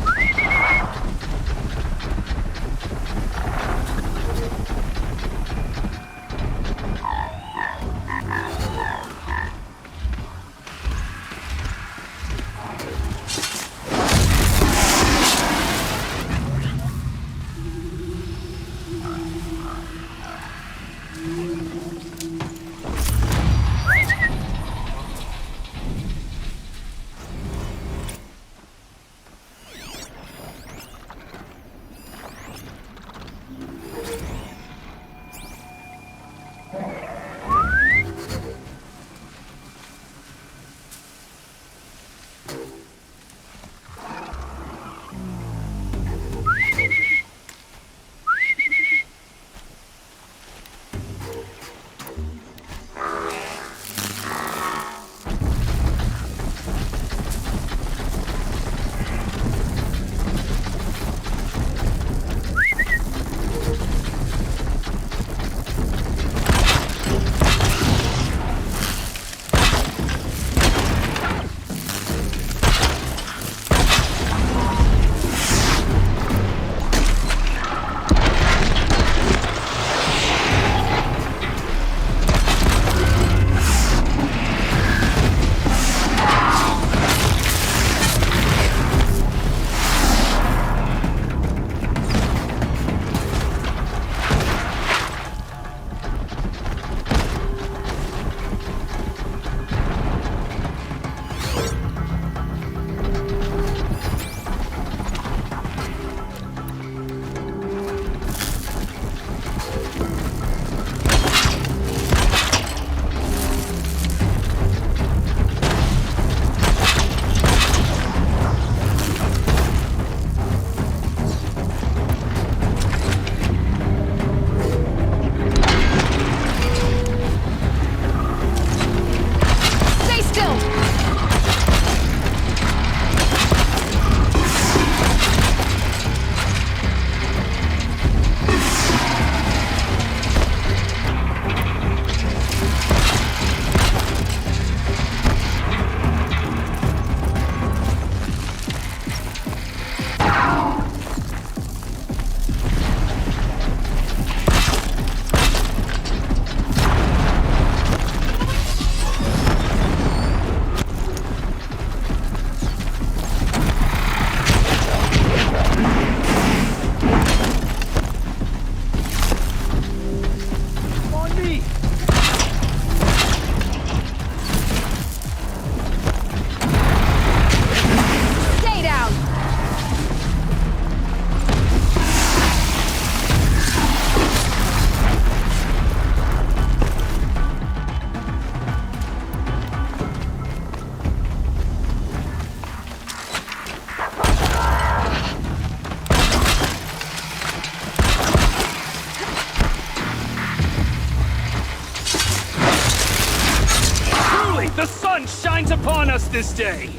shines upon us this day.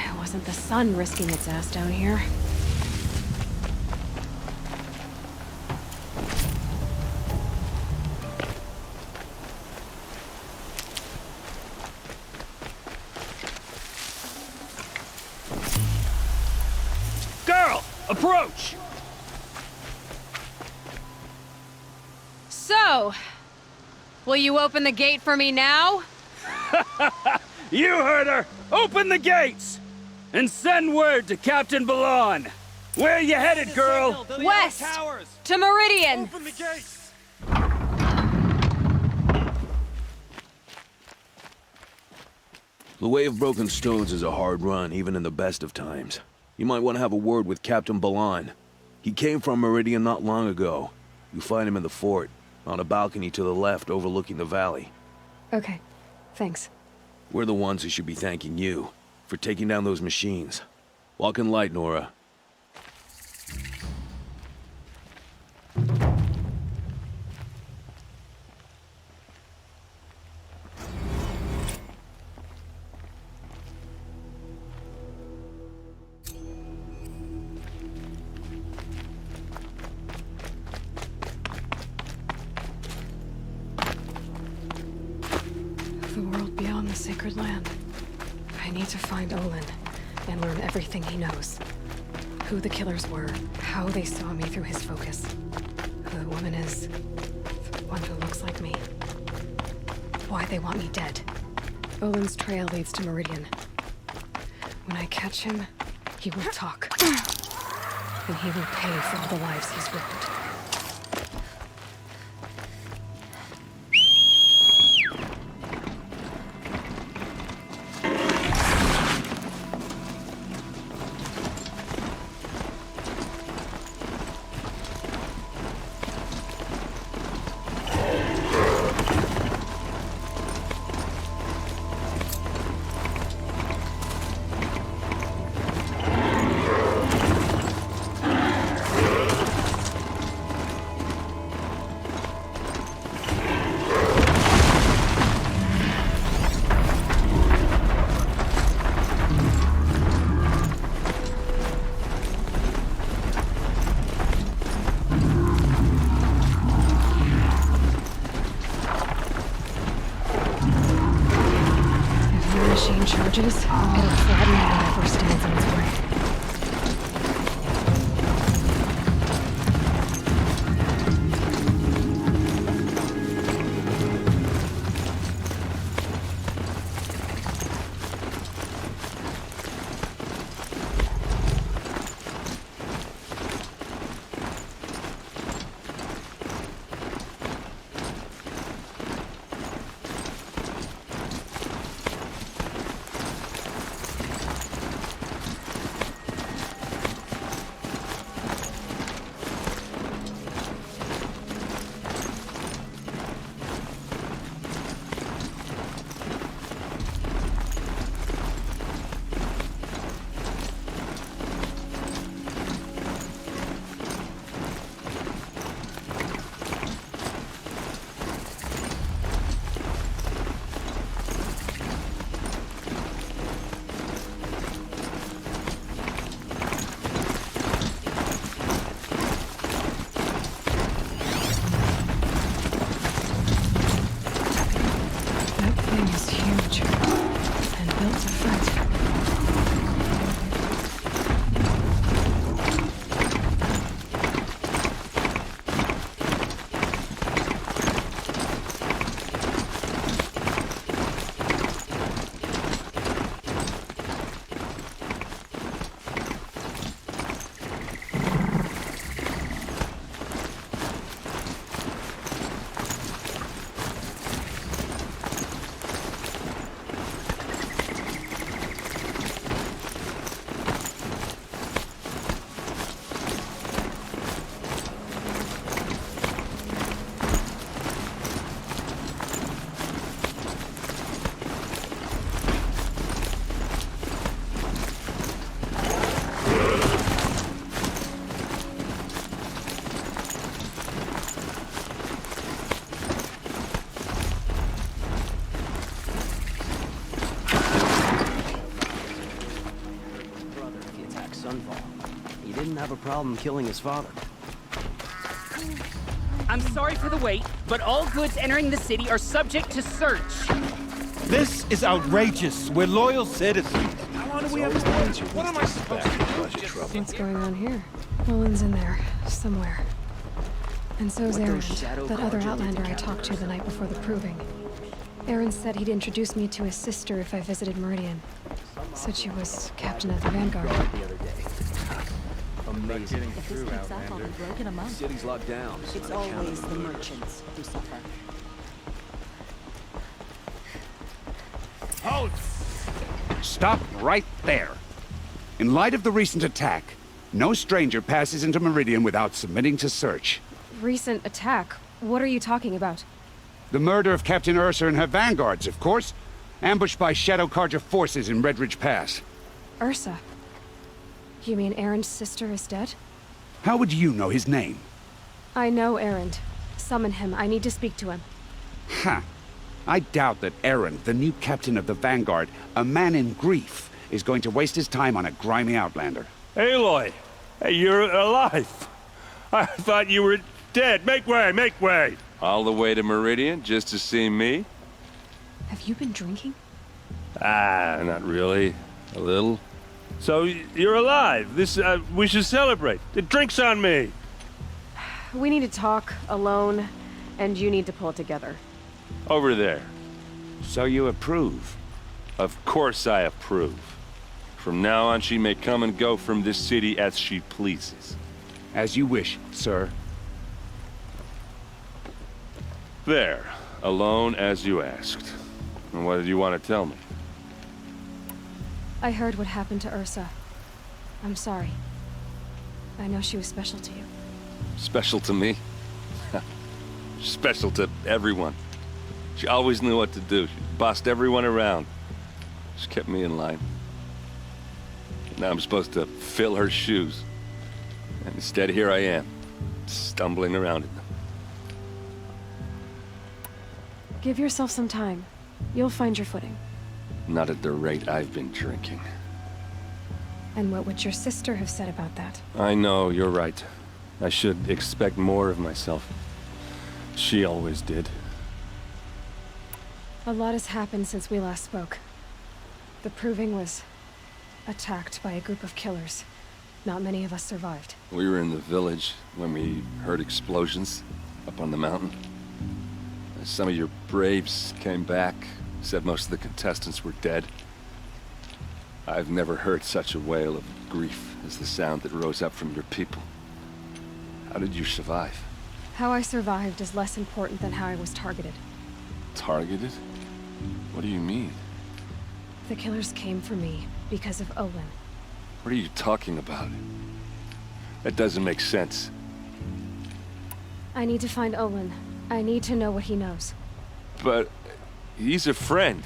It wasn't the sun risking its ass down here. Girl, approach! So, will you open the gate for me now? You heard her! Open the gates! And send word to Captain Balan. Where you headed, girl? West! To Meridian! Open the gates! The Way of Broken Stones is a hard run, even in the best of times. You might want to have a word with Captain Balan. He came from Meridian not long ago. You find him in the fort, on a balcony to the left overlooking the valley. Okay, thanks. We're the ones who should be thanking you for taking down those machines. Walk in light, Nora. The world beyond the sacred land. I need to find Olin and learn everything he knows. Who the killers were, how they saw me through his focus. Who the woman is, the one who looks like me. Why they want me dead. Olin's trail leads to Meridian. When I catch him, he will talk. And he will pay for all the lives he's ruined. he attacked Sunfall. He didn't have a problem killing his father. I'm sorry for the wait, but all goods entering the city are subject to search. This is outrageous. We're loyal citizens. How long do we have to wait? What am I supposed to do? What's going on here? Olin's in there, somewhere. And so's Errand, that other Outlander I talked to the night before the proving. Errand said he'd introduce me to his sister if I visited Meridian. Said she was captain of the Vanguard. Amazing. If this keeps up, I'll be broke in a month. City's locked down. It's always the merchants who suffer. Halt! Stop right there. In light of the recent attack, no stranger passes into Meridian without submitting to search. Recent attack? What are you talking about? The murder of Captain Ursa and her vanguards, of course. Ambushed by Shadow Carja forces in Redridge Pass. Ursa? You mean Errand's sister is dead? How would you know his name? I know Errand. Summon him. I need to speak to him. Ha! I doubt that Errand, the new captain of the Vanguard, a man in grief, is going to waste his time on a grimy outlander. Aloy! Hey, you're alive! I thought you were dead. Make way, make way! All the way to Meridian just to see me? Have you been drinking? Ah, not really. A little. So, you're alive. We should celebrate. The drink's on me. We need to talk, alone, and you need to pull it together. Over there. So you approve? Of course I approve. From now on, she may come and go from this city as she pleases. As you wish, sir. There. Alone as you asked. And what did you want to tell me? I heard what happened to Ursa. I'm sorry. I know she was special to you. Special to me? Special to everyone. She always knew what to do. She bossed everyone around. She kept me in line. Now I'm supposed to fill her shoes. And instead, here I am, stumbling around in them. Give yourself some time. You'll find your footing. Not at the rate I've been drinking. And what would your sister have said about that? I know, you're right. I should expect more of myself. She always did. A lot has happened since we last spoke. The Proving was attacked by a group of killers. Not many of us survived. We were in the village when we heard explosions up on the mountain. Some of your braves came back, said most of the contestants were dead. I've never heard such a wail of grief as the sound that rose up from your people. How did you survive? How I survived is less important than how I was targeted. Targeted? What do you mean? The killers came for me because of Olin. What are you talking about? That doesn't make sense. I need to find Olin. I need to know what he knows. But he's a friend.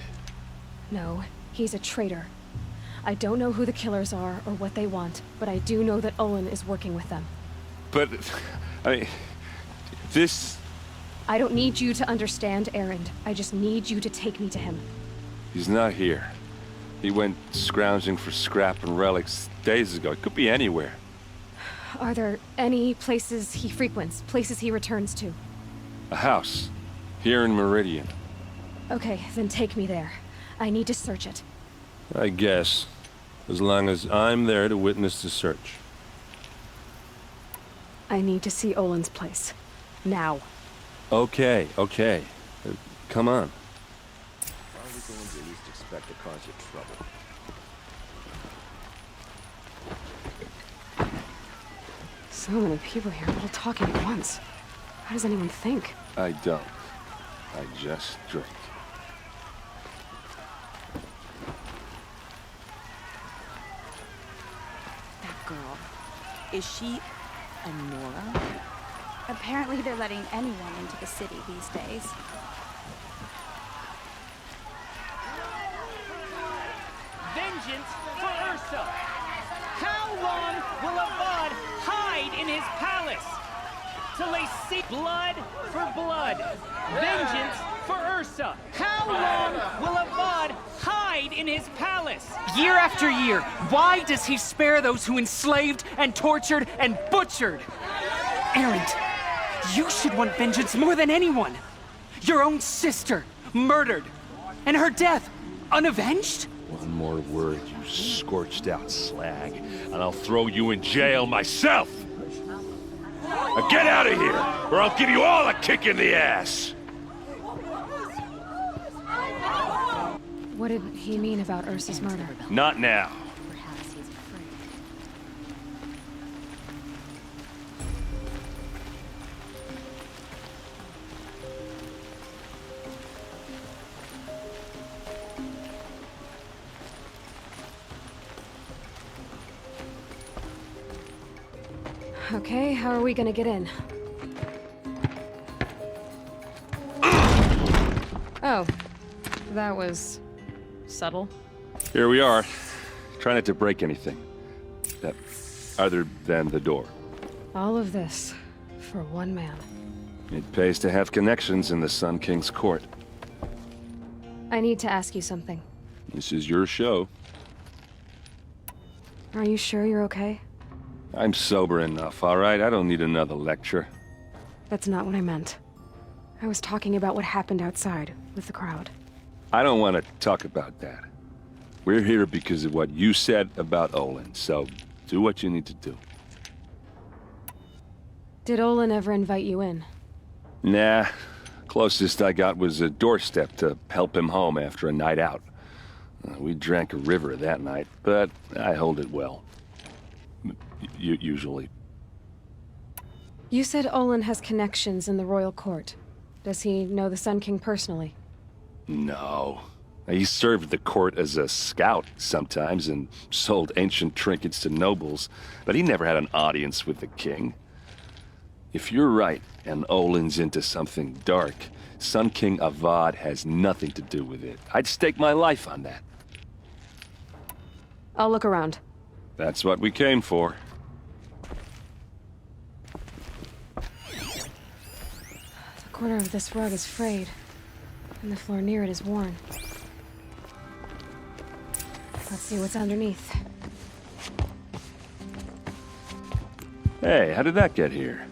No, he's a traitor. I don't know who the killers are or what they want, but I do know that Olin is working with them. But, I mean, this... I don't need you to understand, Errand. I just need you to take me to him. He's not here. He went scrounging for scrap and relics days ago. It could be anywhere. Are there any places he frequents, places he returns to? A house. Here in Meridian. Okay, then take me there. I need to search it. I guess. As long as I'm there to witness the search. I need to see Olin's place. Now. Okay. Come on. Why are we going to least expect to cause you trouble? So many people here, all talking at once. How does anyone think? I don't. I just drink. That girl. Is she a Nora? Apparently they're letting anyone into the city these days. Vengeance for Ursa! How long will Avad hide in his palace? Till they see blood for blood. Vengeance for Ursa! How long will Avad hide hide in his palace. Year after year, why does he spare those who enslaved and tortured and butchered? Errand, you should want vengeance more than anyone. Your own sister, murdered, and her death, unavenged? One more word, you scorched out slag, and I'll throw you in jail myself! Now get out of here, or I'll give you all a kick in the ass! What did he mean about Ursa's murder? Not now. Okay, how are we gonna get in? Oh, that was subtle. Here we are. Try not to break anything. Other than the door. All of this for one man. It pays to have connections in the Sun King's court. I need to ask you something. This is your show. Are you sure you're okay? I'm sober enough, all right? I don't need another lecture. That's not what I meant. I was talking about what happened outside with the crowd. I don't want to talk about that. We're here because of what you said about Olin, so do what you need to do. Did Olin ever invite you in? Nah. Closest I got was a doorstep to help him home after a night out. We drank a river that night, but I hold it well. Usually. You said Olin has connections in the royal court. Does he know the Sun King personally? No. He served the court as a scout sometimes and sold ancient trinkets to nobles, but he never had an audience with the king. If you're right, and Olin's into something dark, Sun King Avad has nothing to do with it. I'd stake my life on that. I'll look around. That's what we came for. The corner of this rug is frayed, and the floor near it is worn. Let's see what's underneath. Hey, how did that get here?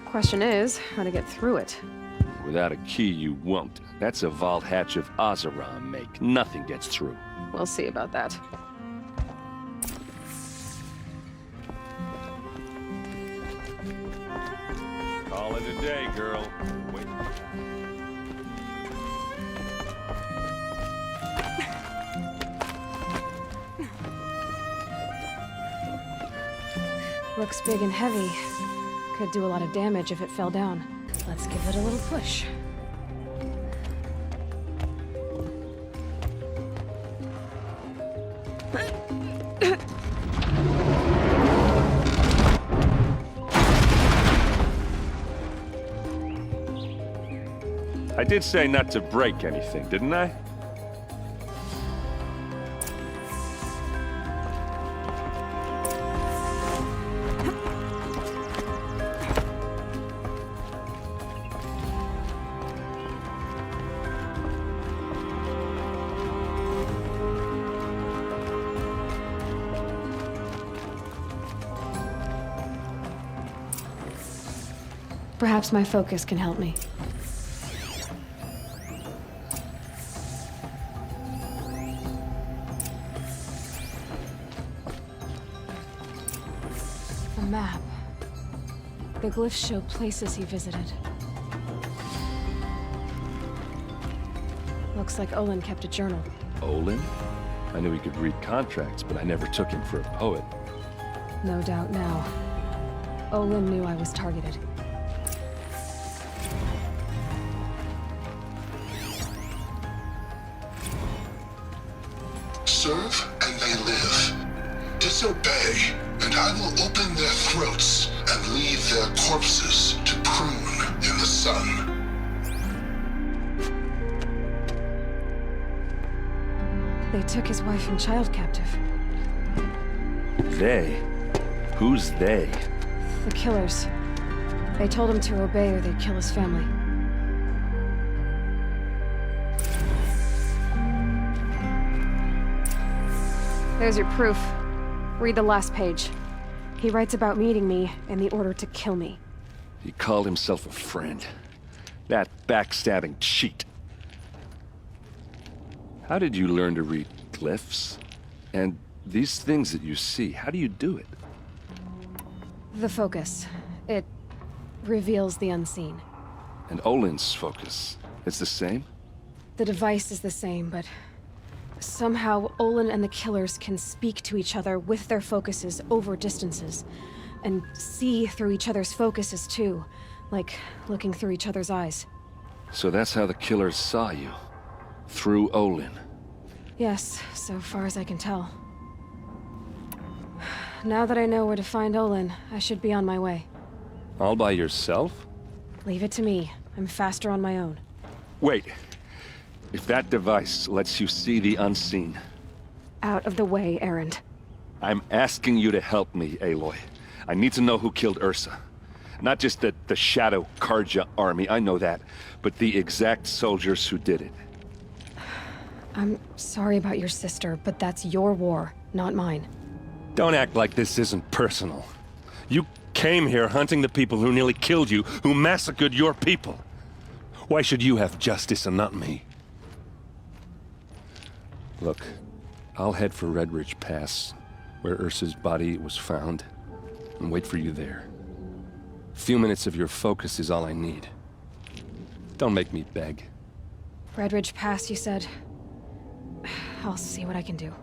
Question is, how to get through it. Without a key, you won't. That's a vault hatch of Oseram make. Nothing gets through. We'll see about that. Call it a day, girl. Wait. Looks big and heavy. Could do a lot of damage if it fell down. Let's give it a little push. I did say not to break anything, didn't I? Perhaps my focus can help me. A map. The glyphs show places he visited. Looks like Olin kept a journal. Olin? I knew he could read contracts, but I never took him for a poet. No doubt now. Olin knew I was targeted. Serve and they live. Disobey, and I will open their throats and leave their corpses to prune in the sun. They took his wife and child captive. They? Who's they? The killers. They told him to obey or they'd kill his family. There's your proof. Read the last page. He writes about meeting me in the order to kill me. He called himself a friend. That backstabbing cheat. How did you learn to read glyphs? And these things that you see, how do you do it? The focus. It reveals the unseen. And Olin's focus, it's the same? The device is the same, but somehow Olin and the killers can speak to each other with their focuses over distances, and see through each other's focuses too, like looking through each other's eyes. So that's how the killers saw you? Through Olin? Yes, so far as I can tell. Now that I know where to find Olin, I should be on my way. All by yourself? Leave it to me. I'm faster on my own. Wait. If that device lets you see the unseen... Out of the way, Errand. I'm asking you to help me, Aloy. I need to know who killed Ursa. Not just the Shadow Karja army, I know that, but the exact soldiers who did it. I'm sorry about your sister, but that's your war, not mine. Don't act like this isn't personal. You came here hunting the people who nearly killed you, who massacred your people. Why should you have justice and not me? Look, I'll head for Red Ridge Pass, where Ursa's body was found, and wait for you there. A few minutes of your focus is all I need. Don't make me beg. Red Ridge Pass, you said? I'll see what I can do.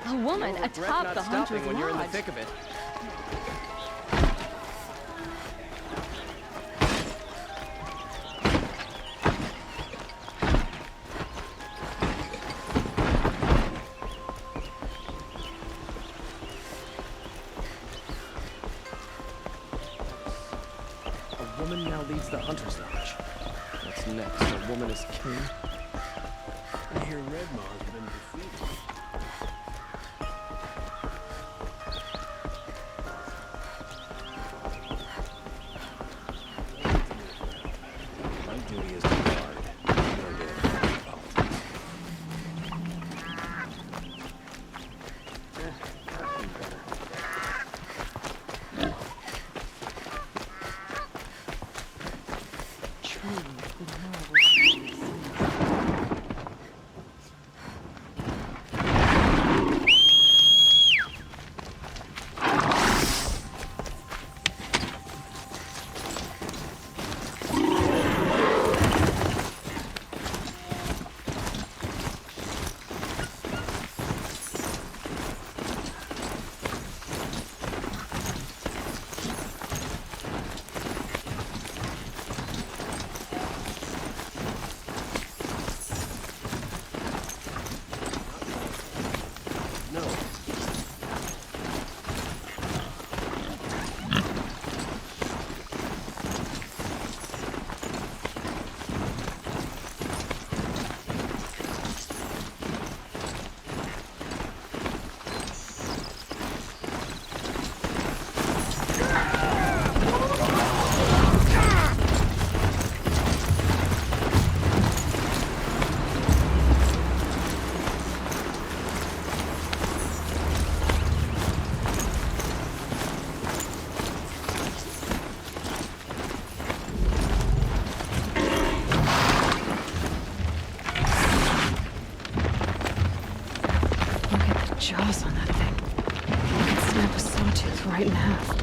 A woman atop the hunter's when you're in the lodge. thick of it. A woman now leads the hunter's lodge. What's next? A woman is king? I hear Redmaw's been defeated. Jaws on that thing. I could snap a sawtooth right in half.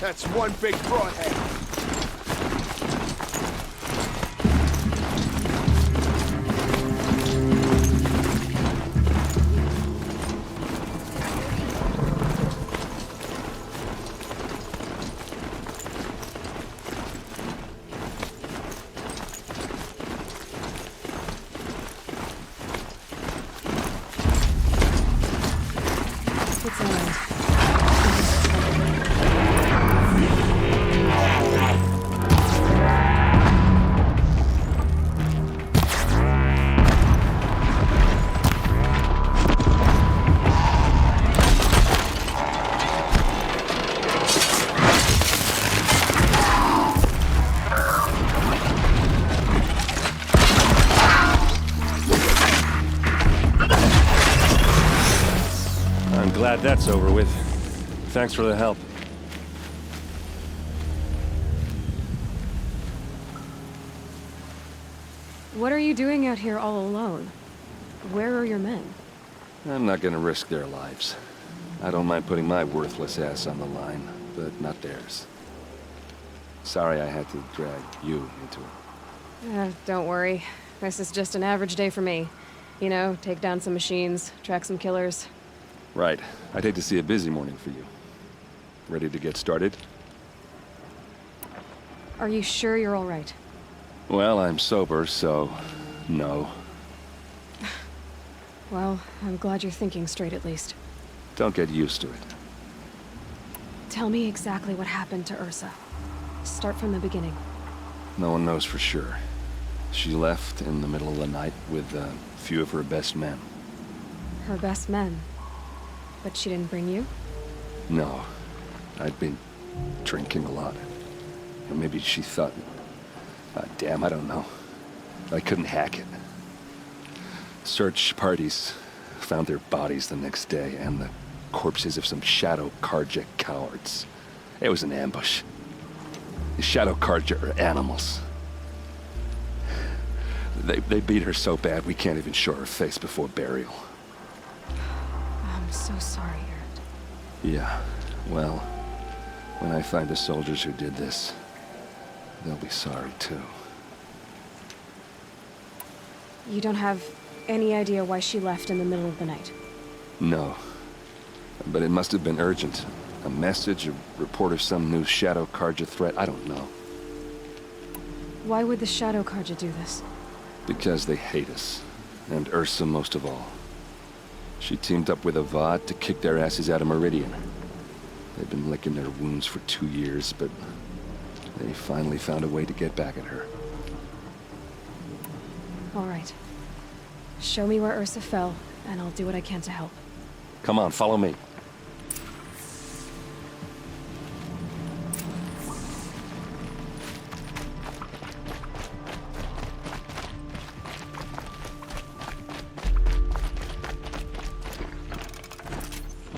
That's one big broadhead. Glad that's over with. Thanks for the help. What are you doing out here all alone? Where are your men? I'm not gonna risk their lives. I don't mind putting my worthless ass on the line, but not theirs. Sorry I had to drag you into it. Don't worry. This is just an average day for me. You know, take down some machines, track some killers. Right. I'd hate to see a busy morning for you. Ready to get started? Are you sure you're all right? Well, I'm sober, so no. Well, I'm glad you're thinking straight at least. Don't get used to it. Tell me exactly what happened to Ursa. Start from the beginning. No one knows for sure. She left in the middle of the night with a few of her best men. Her best men? But she didn't bring you? No. I'd been drinking a lot. Or maybe she thought... damn, I don't know. I couldn't hack it. Search parties found their bodies the next day and the corpses of some Shadow Karja cowards. It was an ambush. The Shadow Karja are animals. They beat her so bad we can't even show her face before burial. I'm so sorry, Errand. Yeah, well, when I find the soldiers who did this, they'll be sorry too. You don't have any idea why she left in the middle of the night? No. But it must have been urgent. A message, a report of some new Shadow Karja threat, I don't know. Why would the Shadow Karja do this? Because they hate us. And Ursa most of all. She teamed up with Avad to kick their asses out of Meridian. They've been licking their wounds for 2 years, but they finally found a way to get back at her. All right. Show me where Ursa fell, and I'll do what I can to help. Come on, follow me.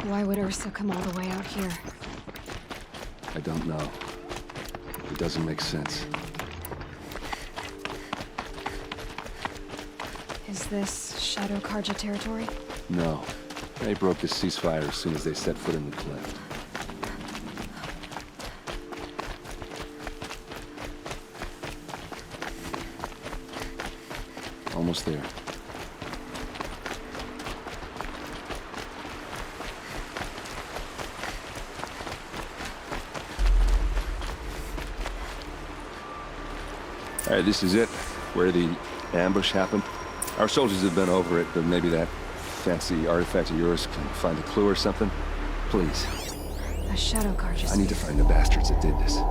Why would Ursa come all the way out here? I don't know. It doesn't make sense. Is this Shadow Karja territory? No. They broke the ceasefire as soon as they set foot in the cleft. Almost there. All right, this is it, where the ambush happened. Our soldiers have been over it, but maybe that fancy artifact of yours can find a clue or something? Please. A Shadow Karja. I need to find the bastards that did this. There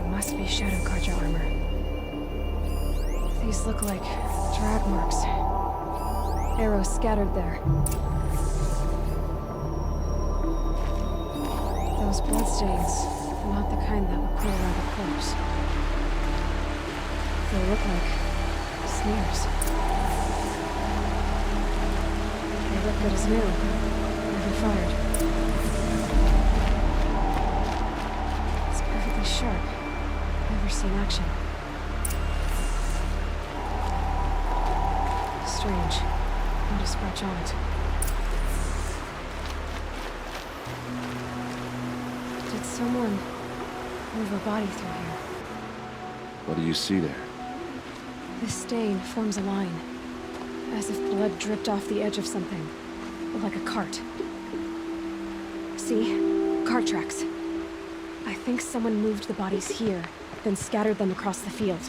must be Shadow Karja armor. These look like drag marks. Arrows scattered there. Those bloodstains, not the kind that would pull around a corpse. They look like smears. They look good as new. Never fired. It's perfectly sharp. Never seen action. Strange. Not a scratch on it. Did someone move a body through here? What do you see there? This stain forms a line, as if blood dripped off the edge of something, like a cart. See? Cart tracks. I think someone moved the bodies here, then scattered them across the field.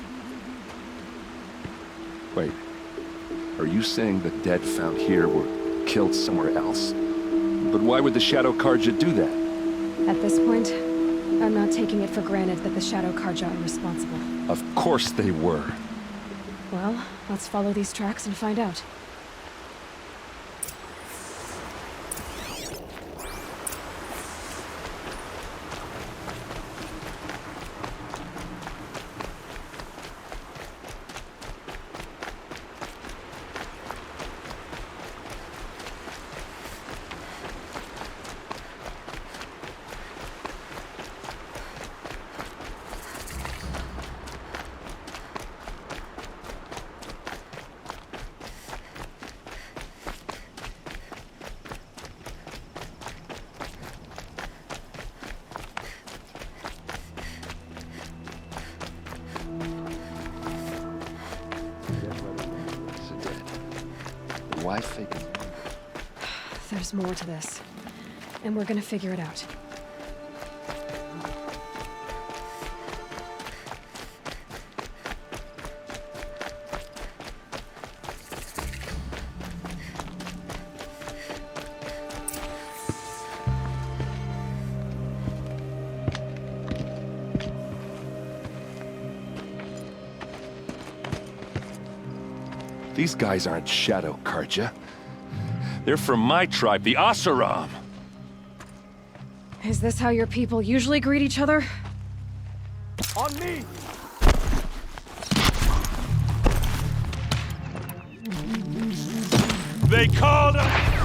Wait. Are you saying the dead found here were killed somewhere else? But why would the Shadow Karja do that? At this point, I'm not taking it for granted that the Shadow Karja are responsible. Of course they were. Well, let's follow these tracks and find out. why fake it? There's more to this, and we're gonna figure it out. These guys aren't Shadow Karja. They're from my tribe, the Asaram. Is this how your people usually greet each other? On me! They called us!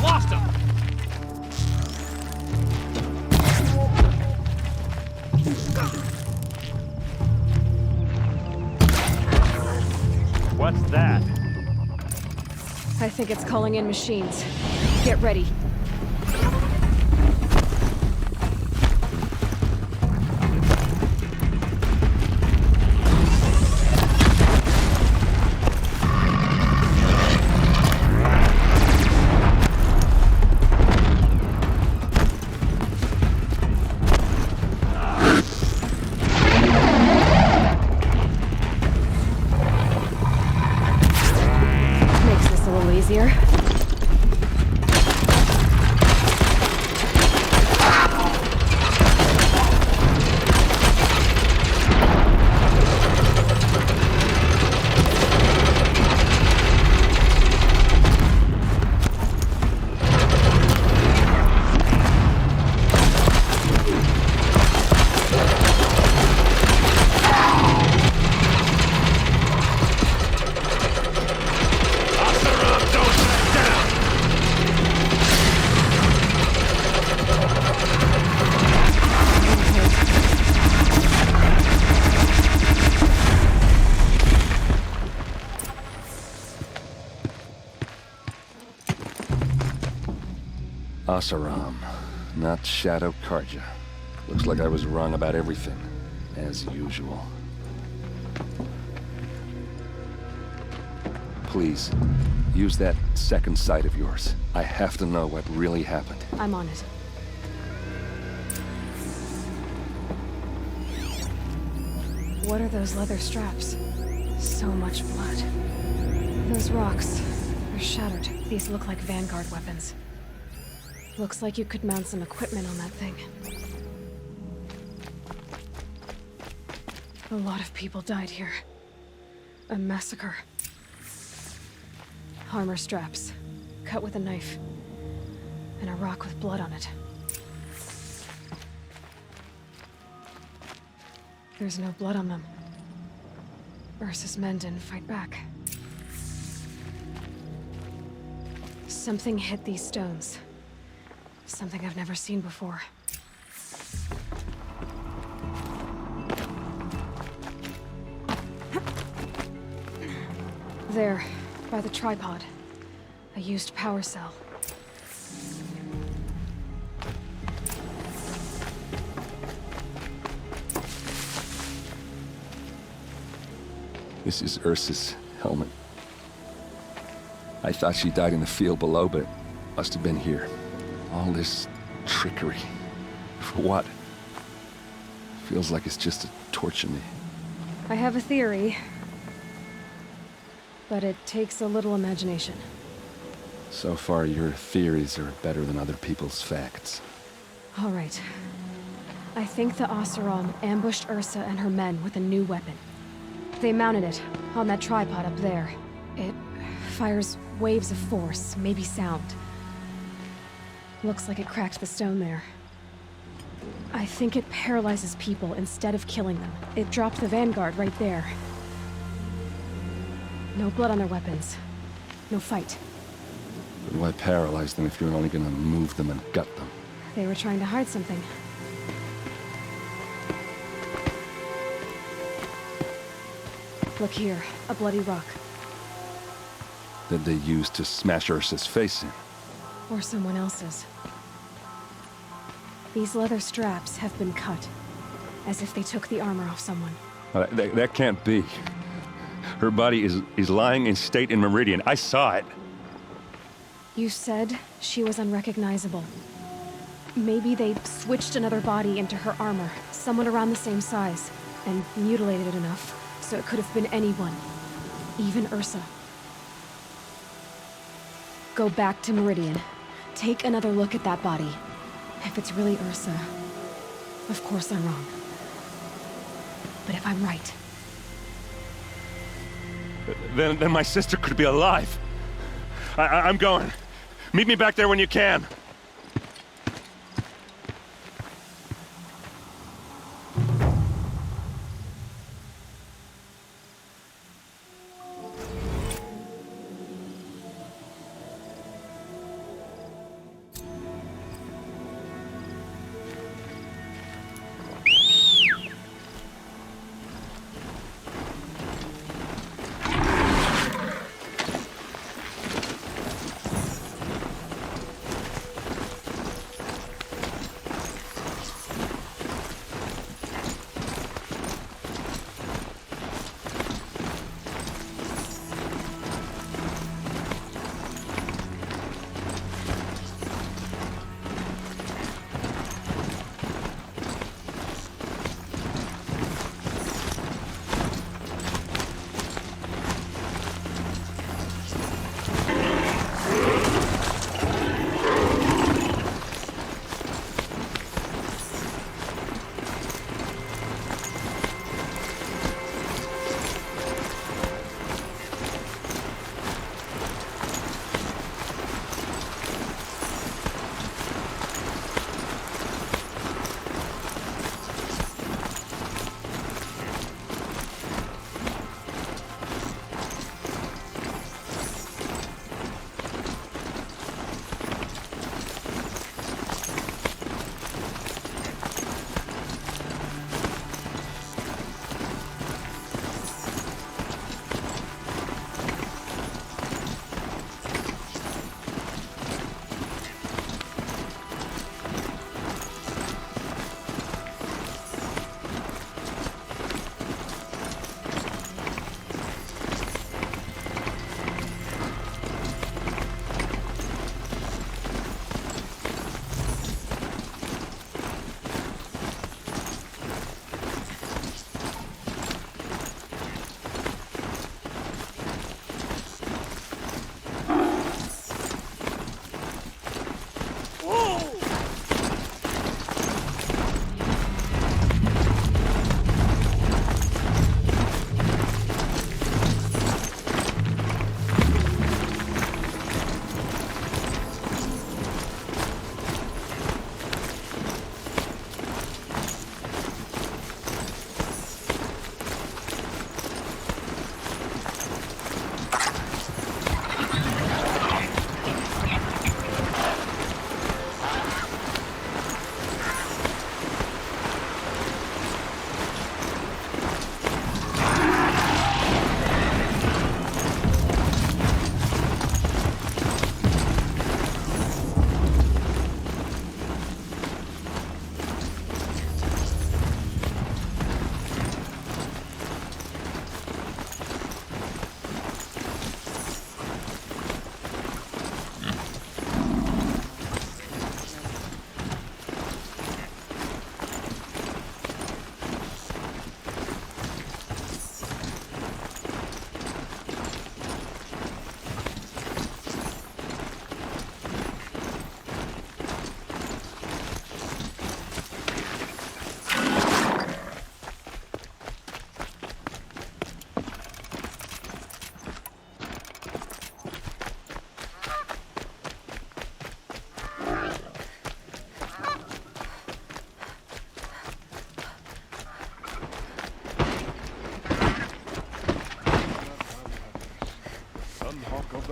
Lost him! What's that? I think it's calling in machines. Get ready. Makes this a little easier. Asaram, not Shadow Karja. Looks like I was wrong about everything, as usual. Please, use that second sight of yours. I have to know what really happened. I'm on it. What are those leather straps? So much blood. Those rocks, they're shattered. These look like Vanguard weapons. Looks like you could mount some equipment on that thing. A lot of people died here. A massacre. Armor straps, cut with a knife, and a rock with blood on it. There's no blood on them. Ursa's men didn't fight back. Something hit these stones. Something I've never seen before. There, by the tripod. A used power cell. This is Ursa's helmet. I thought she died in the field below, but it must have been here. All this trickery. For what? Feels like it's just to torture me. I have a theory. But it takes a little imagination. So far, your theories are better than other people's facts. All right. I think the Asaram ambushed Ursa and her men with a new weapon. They mounted it on that tripod up there. It fires waves of force, maybe sound. Looks like it cracked the stone there. I think it paralyzes people instead of killing them. It dropped the Vanguard right there. No blood on their weapons. No fight. But why paralyze them if you're only gonna move them and gut them? They were trying to hide something. Look here, a bloody rock. that they used to smash Ursa's face in. Or someone else's. These leather straps have been cut, as if they took the armor off someone. That can't be. Her body is lying in state in Meridian. I saw it. You said she was unrecognizable. Maybe they switched another body into her armor, someone around the same size, and mutilated it enough, so it could have been anyone. Even Ursa. Go back to Meridian. Take another look at that body. If it's really Ursa, of course I'm wrong. But if I'm right... Then my sister could be alive. I'm going. Meet me back there when you can.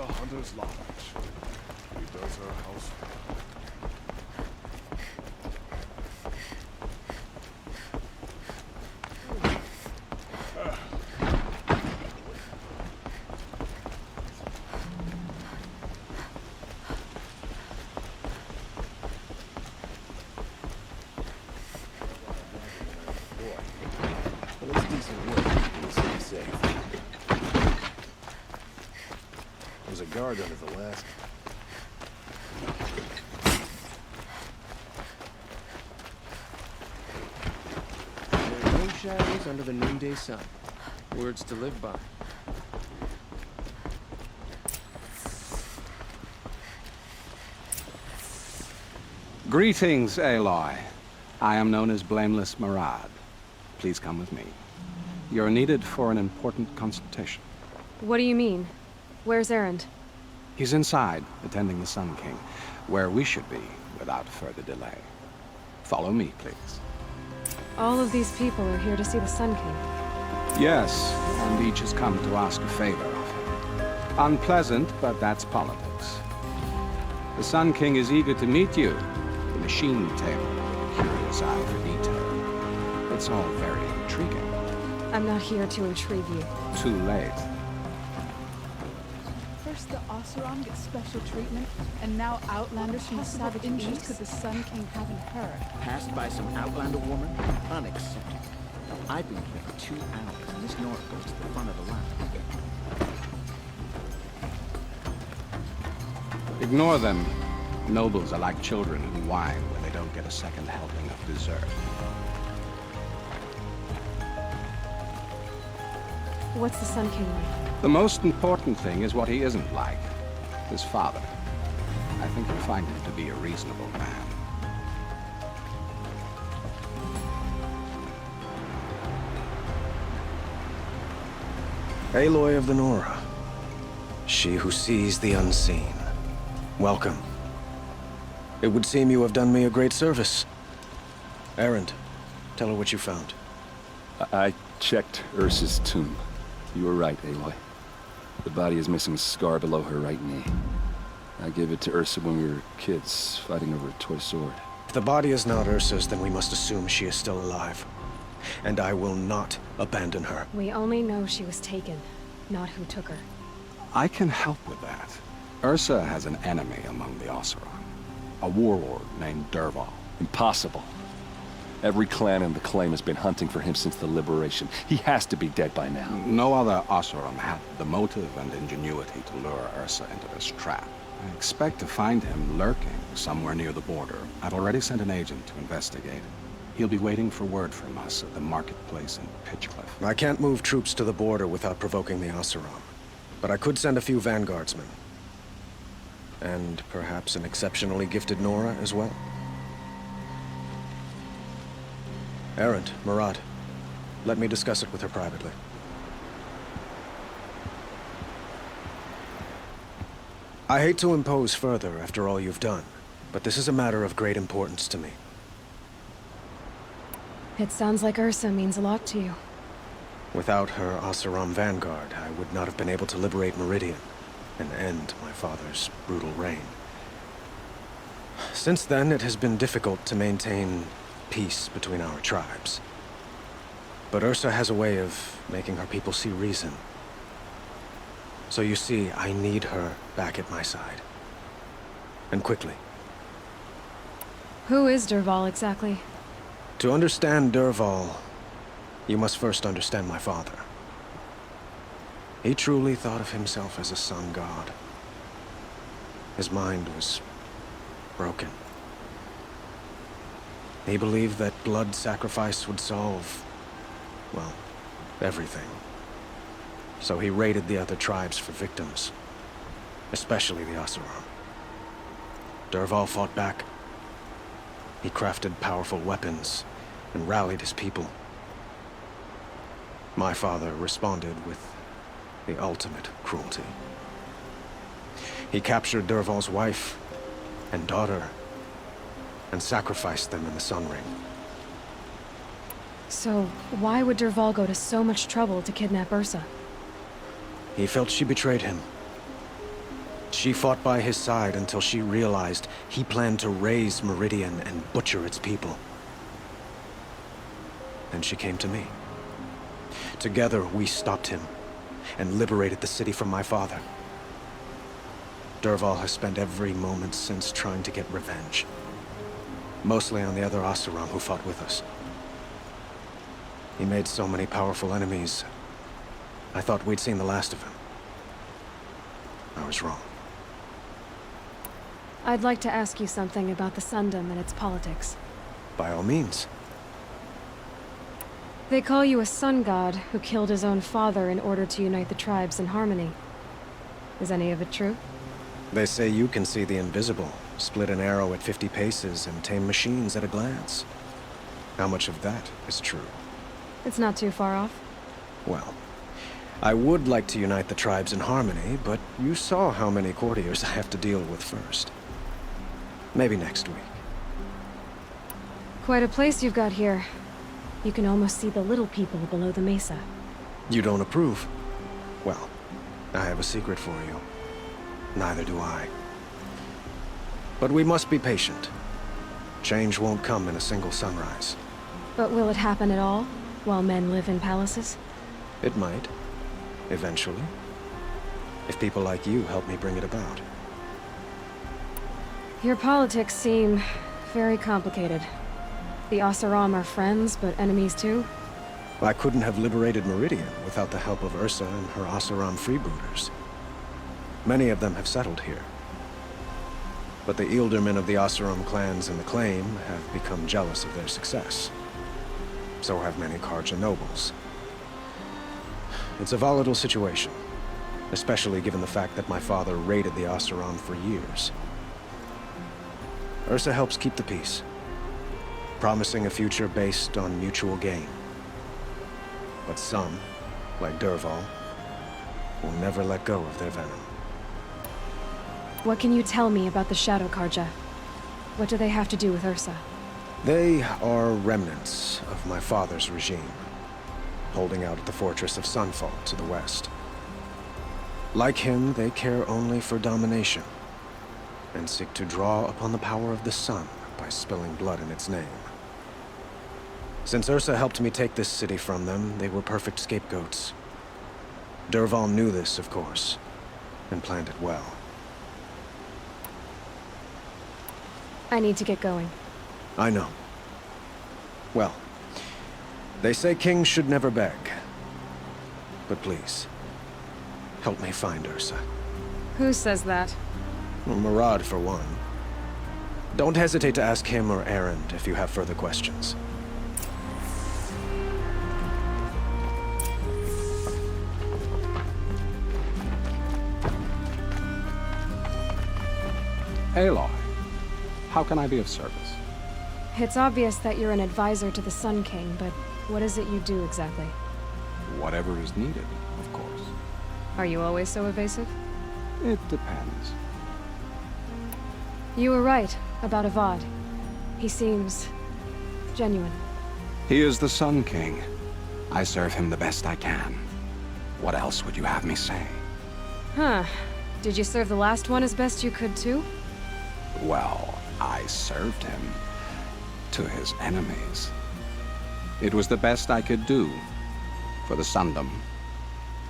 Hunter's Lodge. He does her housework. At least decent work keeping the city safe. There's a guard under the last. There are no shadows under the noonday sun. Words to live by. Greetings, Aloy. I am known as Blameless Murad. Please come with me. You're needed for an important consultation. What do you mean? Where's Erend? He's inside, attending the Sun King, where we should be without further delay. Follow me, please. All of these people are here to see the Sun King. Yes, and each has come to ask a favor of him. Unpleasant, but that's politics. The Sun King is eager to meet you, the machine tailor with a curious eye for detail. It's all very intriguing. I'm not here to intrigue you. Too late. First the Oseram gets special treatment, and now Outlanders from the Savage East could the Sun King haven't heard. Passed by some Outlander woman? Unacceptable. I've been here for 2 hours, and this Nora goes to the front of the line. Ignore them. Nobles are like children who whine when they don't get a second helping of dessert. What's the Sun King like? The most important thing is what he isn't like. His father. I think you'll find him to be a reasonable man. Aloy of the Nora. She who sees the unseen. Welcome. It would seem you have done me a great service. Erend, tell her what you found. I checked Ursa's tomb. You were right, Aloy. The body is missing a scar below her right knee. I gave it to Ursa when we were kids, fighting over a toy sword. If the body is not Ursa's, then we must assume she is still alive. And I will not abandon her. We only know she was taken, not who took her. I can help with that. Ursa has an enemy among the Oseram. A warlord named Dervahl. Impossible. Every clan in the claim has been hunting for him since the liberation. He has to be dead by now. No other Oseram had the motive and ingenuity to lure Ursa into this trap. I expect to find him lurking somewhere near the border. I've already sent an agent to investigate. He'll be waiting for word from us at the marketplace in Pitchcliff. I can't move troops to the border without provoking the Oseram. But I could send a few vanguardsmen. And perhaps an exceptionally gifted Nora as well. Erend, Murad, let me discuss it with her privately. I hate to impose further after all you've done, but this is a matter of great importance to me. It sounds like Ursa means a lot to you. Without her Oseram vanguard, I would not have been able to liberate Meridian and end my father's brutal reign. Since then, it has been difficult to maintain peace between our tribes. But Ursa has a way of making her people see reason. So you see, I need her back at my side. And quickly. Who is Dervahl exactly? To understand Dervahl, you must first understand my father. He truly thought of himself as a sun god. His mind was broken. He believed that blood sacrifice would solve, well, everything. So he raided the other tribes for victims, especially the Oseram. Dervahl fought back. He crafted powerful weapons and rallied his people. My father responded with the ultimate cruelty. He captured Dervahl's wife and daughter and sacrificed them in the Sun Ring. So, why would Dervahl go to so much trouble to kidnap Ursa? He felt she betrayed him. She fought by his side until she realized he planned to raise Meridian and butcher its people. Then she came to me. Together, we stopped him and liberated the city from my father. Dervahl has spent every moment since trying to get revenge. Mostly on the other Oseram who fought with us. He made so many powerful enemies. I thought we'd seen the last of him. I was wrong. I'd like to ask you something about the Sundom and its politics. By all means. They call you a sun god who killed his own father in order to unite the tribes in harmony. Is any of it true? They say you can see the invisible, split an arrow at 50 paces, and tame machines at a glance. How much of that is true? It's not too far off. Well, I would like to unite the tribes in harmony, but you saw how many courtiers I have to deal with first. Maybe next week. Quite a place you've got here. You can almost see the little people below the mesa. You don't approve? Well, I have a secret for you. Neither do I. But we must be patient. Change won't come in a single sunrise. But will it happen at all, while men live in palaces? It might. Eventually. If people like you help me bring it about. Your politics seem very complicated. The Oseram are friends, but enemies too? I couldn't have liberated Meridian without the help of Ursa and her Oseram freebooters. Many of them have settled here. But the Ealdormen of the Oseram clans in the Claim have become jealous of their success. So have many Karja nobles. It's a volatile situation, especially given the fact that my father raided the Oseram for years. Ursa helps keep the peace, promising a future based on mutual gain. But some, like Dervahl, will never let go of their venom. What can you tell me about the Shadow Karja? What do they have to do with Ursa? They are remnants of my father's regime, holding out at the fortress of Sunfall to the west. Like him, they care only for domination, and seek to draw upon the power of the sun by spilling blood in its name. Since Ursa helped me take this city from them, they were perfect scapegoats. Dervahl knew this, of course, and planned it well. I need to get going. I know. Well, they say kings should never beg. But please, help me find Ursa. Who says that? Well, Murad, for one. Don't hesitate to ask him or Errand if you have further questions. Aloy, how can I be of service? It's obvious that you're an advisor to the Sun King, but what is it you do exactly? Whatever is needed, of course. Are you always so evasive? It depends. You were right about Avad. He seems genuine. He is the Sun King. I serve him the best I can. What else would you have me say? Huh. Did you serve the last one as best you could too? Well, I served him to his enemies. It was the best I could do for the Sundom.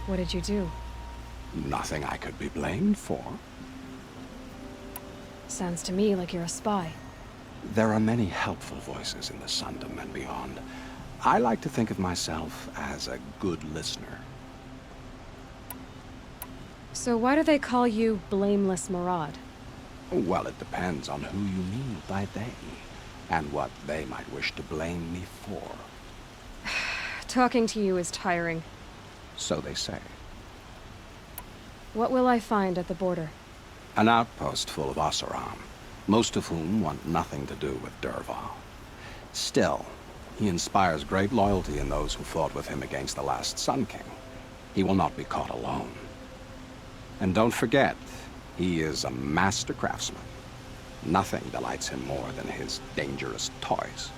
What did you do? Nothing I could be blamed for. Sounds to me like you're a spy. There are many helpful voices in the Sundom and beyond. I like to think of myself as a good listener. So why do they call you Blameless Murad? Well, it depends on who you mean by they, and what they might wish to blame me for. Talking to you is tiring. So they say. What will I find at the border? An outpost full of Oseram, most of whom want nothing to do with Dervahl. Still, he inspires great loyalty in those who fought with him against the last Sun King. He will not be caught alone. And don't forget, he is a master craftsman. Nothing delights him more than his dangerous toys.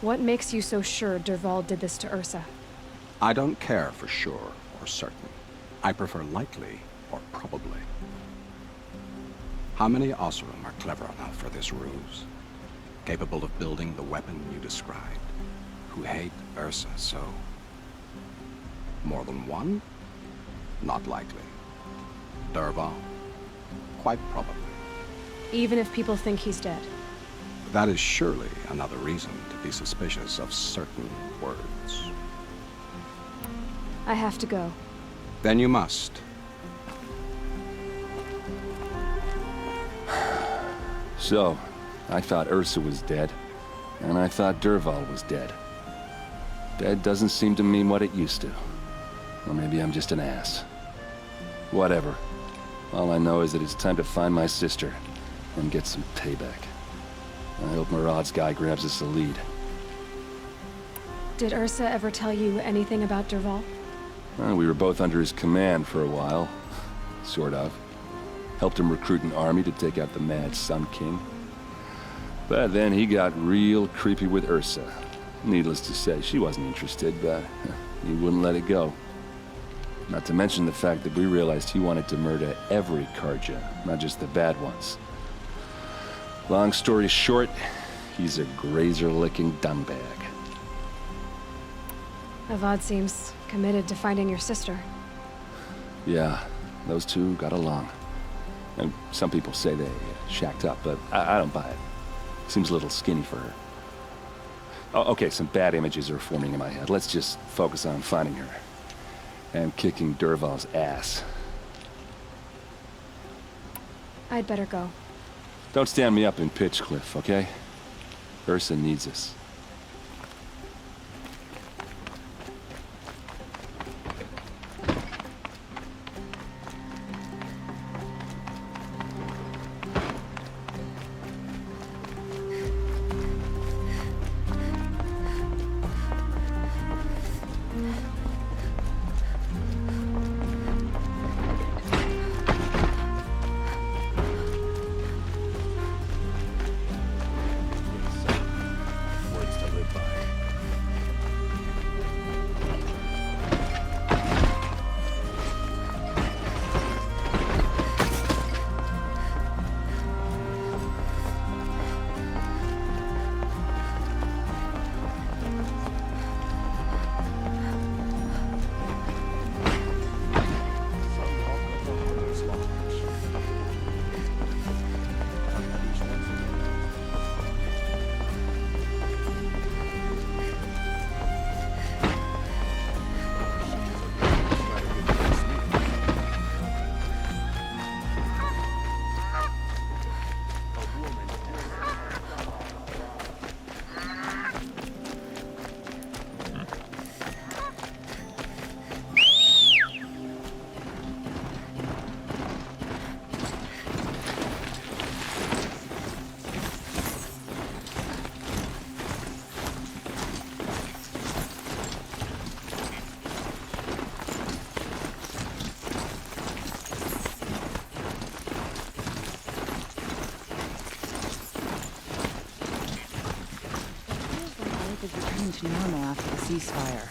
What makes you so sure Dervahl did this to Ursa? I don't care for sure or certain. I prefer likely or probably. How many Oseram are clever enough for this ruse? Capable of building the weapon you described? Who hate Ursa so? More than one? Not likely. Dervahl? Quite probably. Even if people think he's dead? That is surely another reason to be suspicious of certain words. I have to go. Then you must. So, I thought Ursa was dead, and I thought Dervahl was dead. Dead doesn't seem to mean what it used to. Or maybe I'm just an ass. Whatever. All I know is that it's time to find my sister and get some payback. I hope Murad's guy grabs us a lead. Did Ursa ever tell you anything about Dervahl? Well, we were both under his command for a while. Sort of. Helped him recruit an army to take out the Mad Sun King. But then he got real creepy with Ursa. Needless to say, she wasn't interested, but he wouldn't let it go. Not to mention the fact that we realized he wanted to murder every Karja, not just the bad ones. Long story short, he's a grazer-licking dungbag. Avad seems committed to finding your sister. Yeah, those two got along. And some people say they shacked up, but I don't buy it. Seems a little skinny for her. Oh, okay, some bad images are forming in my head. Let's just focus on finding her. And kicking Dervahl's ass. I'd better go. Don't stand me up in Pitchcliff, okay? Ursa needs us. To normal after the ceasefire.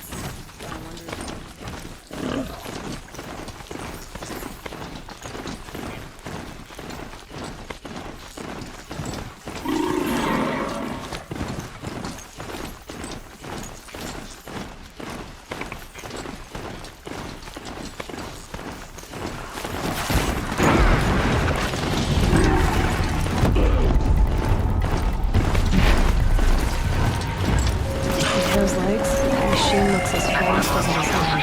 Those legs, the machine looks as fast as it is long.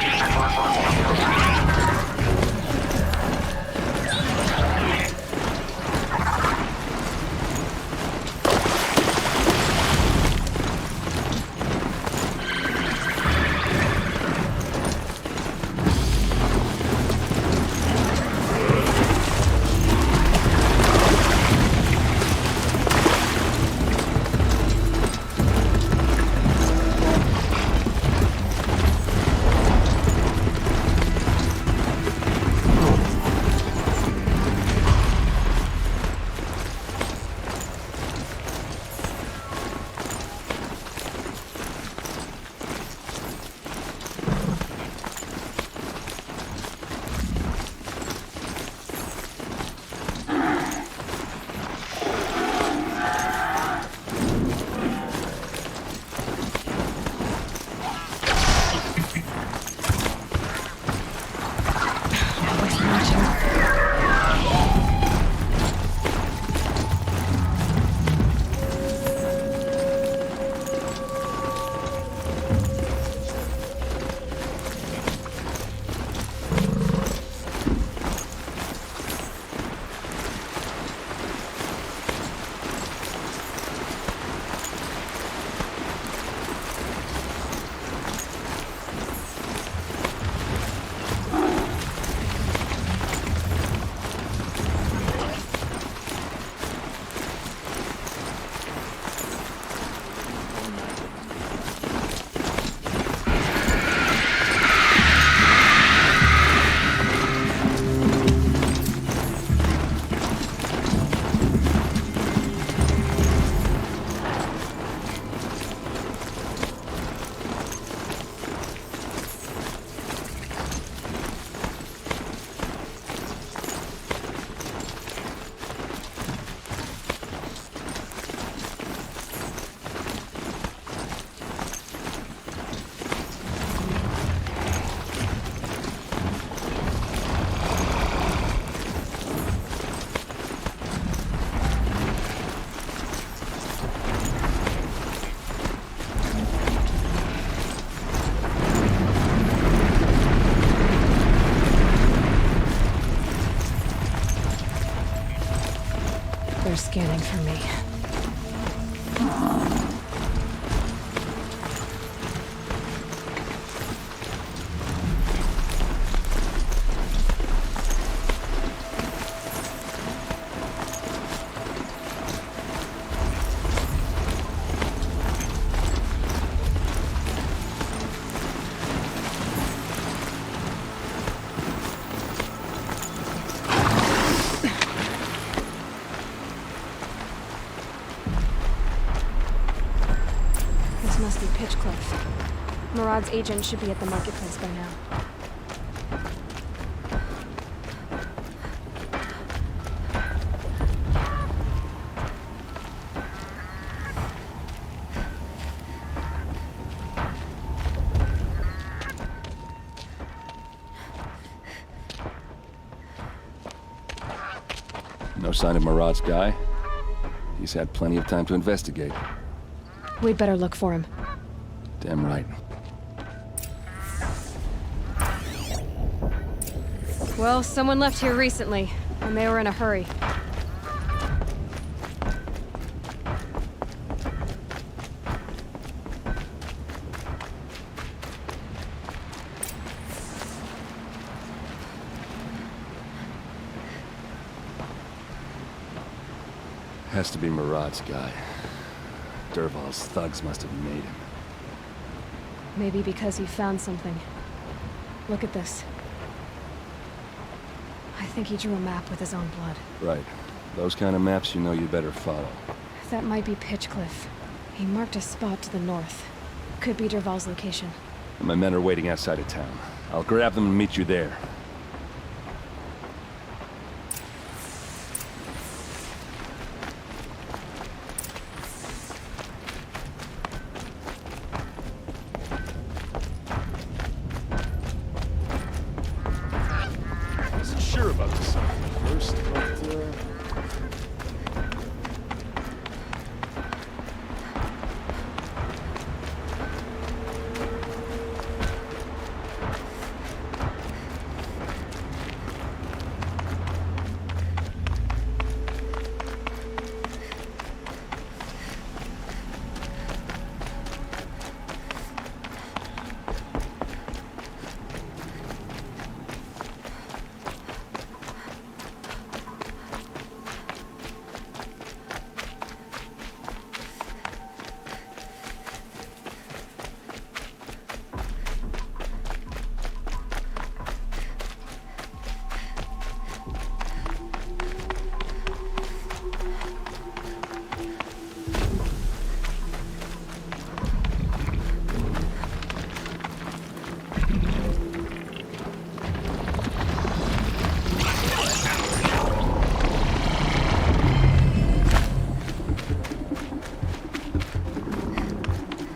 scanning for me. Murad's agent should be at the marketplace by now. No sign of Murad's guy? He's had plenty of time to investigate. We'd better look for him. Damn right. Well, someone left here recently, and they were in a hurry. Has to be Murad's guy. Dervahl's thugs must have made him. Maybe because he found something. Look at this. I think he drew a map with his own blood. Right. Those kind of maps you know you better follow. That might be Pitchcliff. He marked a spot to the north. Could be Dervahl's location. My men are waiting outside of town. I'll grab them and meet you there. Sure about the sign first, but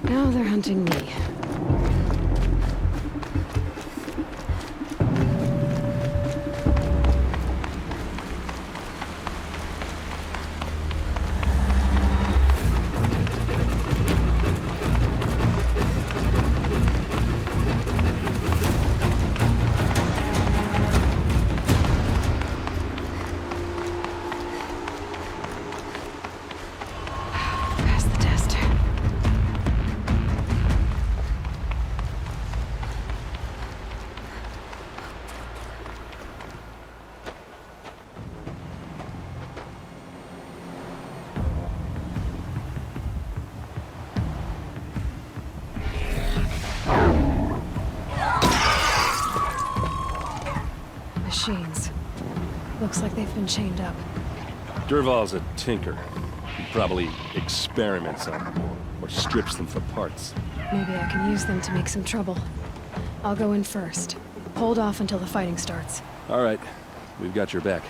Now they're hunting me. Machines. Looks like they've been chained up. Dervahl's a tinker. He probably experiments on them, or strips them for parts. Maybe I can use them to make some trouble. I'll go in first. Hold off until the fighting starts. All right. We've got your back.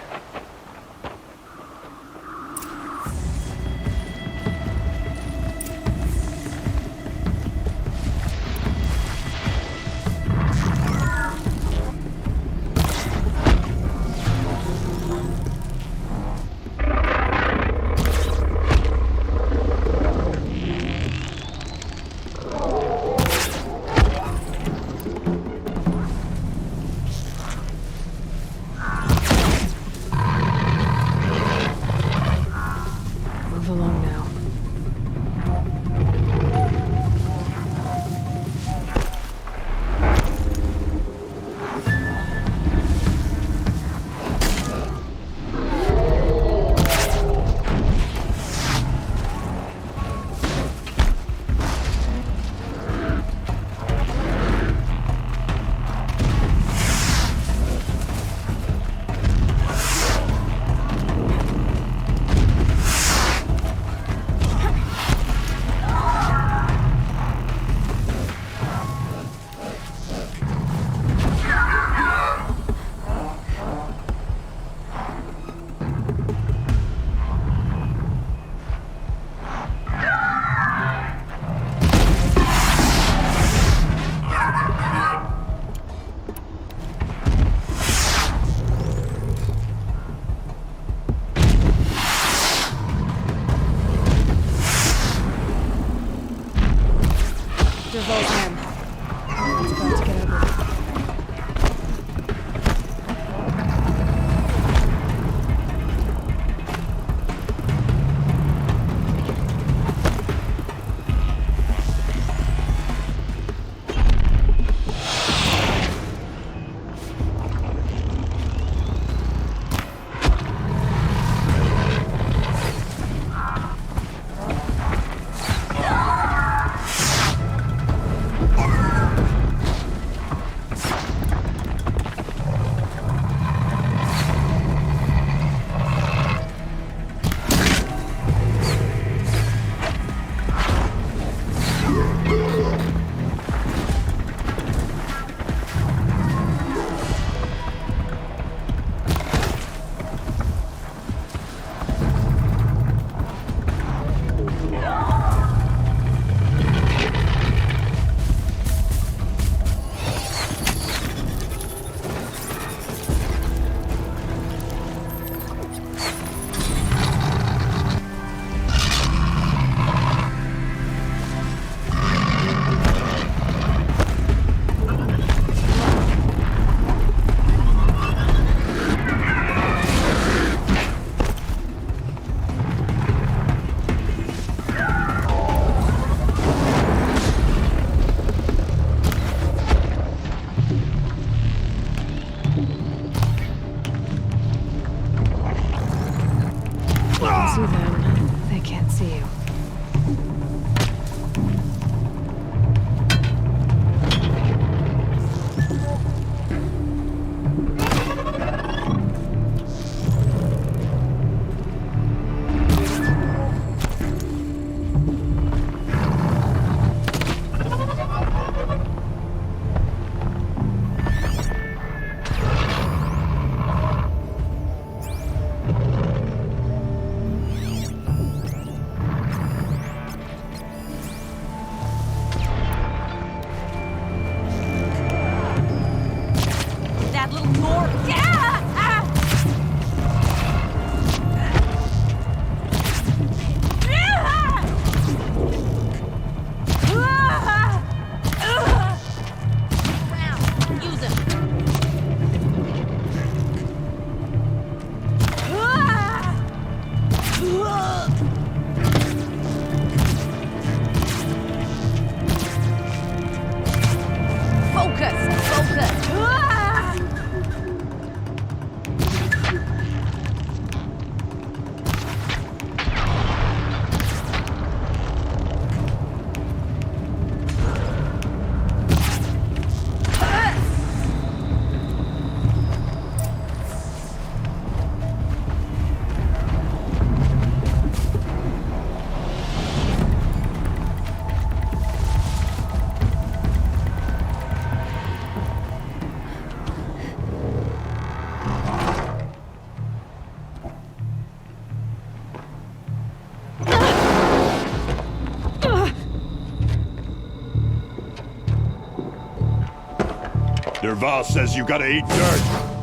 Derval says you gotta eat dirt.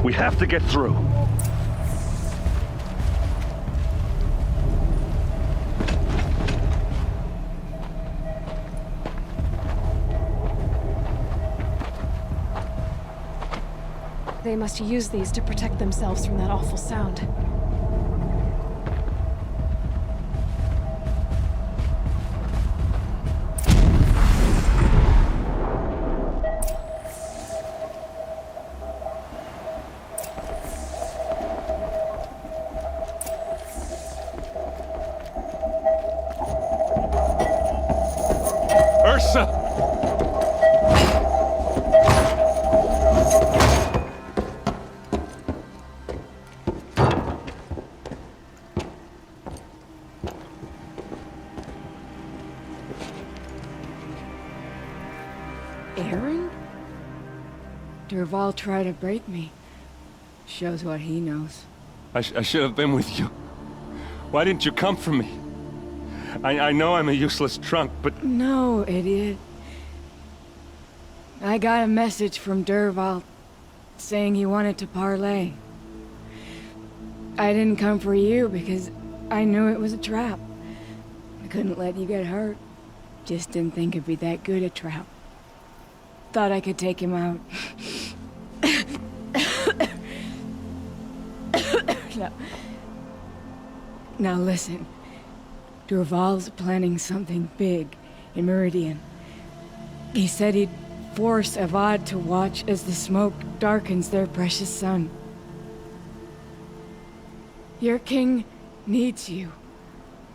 We have to get through. They must use these to protect themselves from that awful sound. Aaron? Derval tried to break me. Shows what he knows. I should have been with you. Why didn't you come for me? I know I'm a useless trunk, but... No, idiot. I got a message from Derval saying he wanted to parlay. I didn't come for you because I knew it was a trap. I couldn't let you get hurt. Just didn't think it'd be that good a trap. Thought I could take him out. Now listen. Derval's planning something big in Meridian. He said he'd force Avad to watch as the smoke darkens their precious sun. Your king needs you.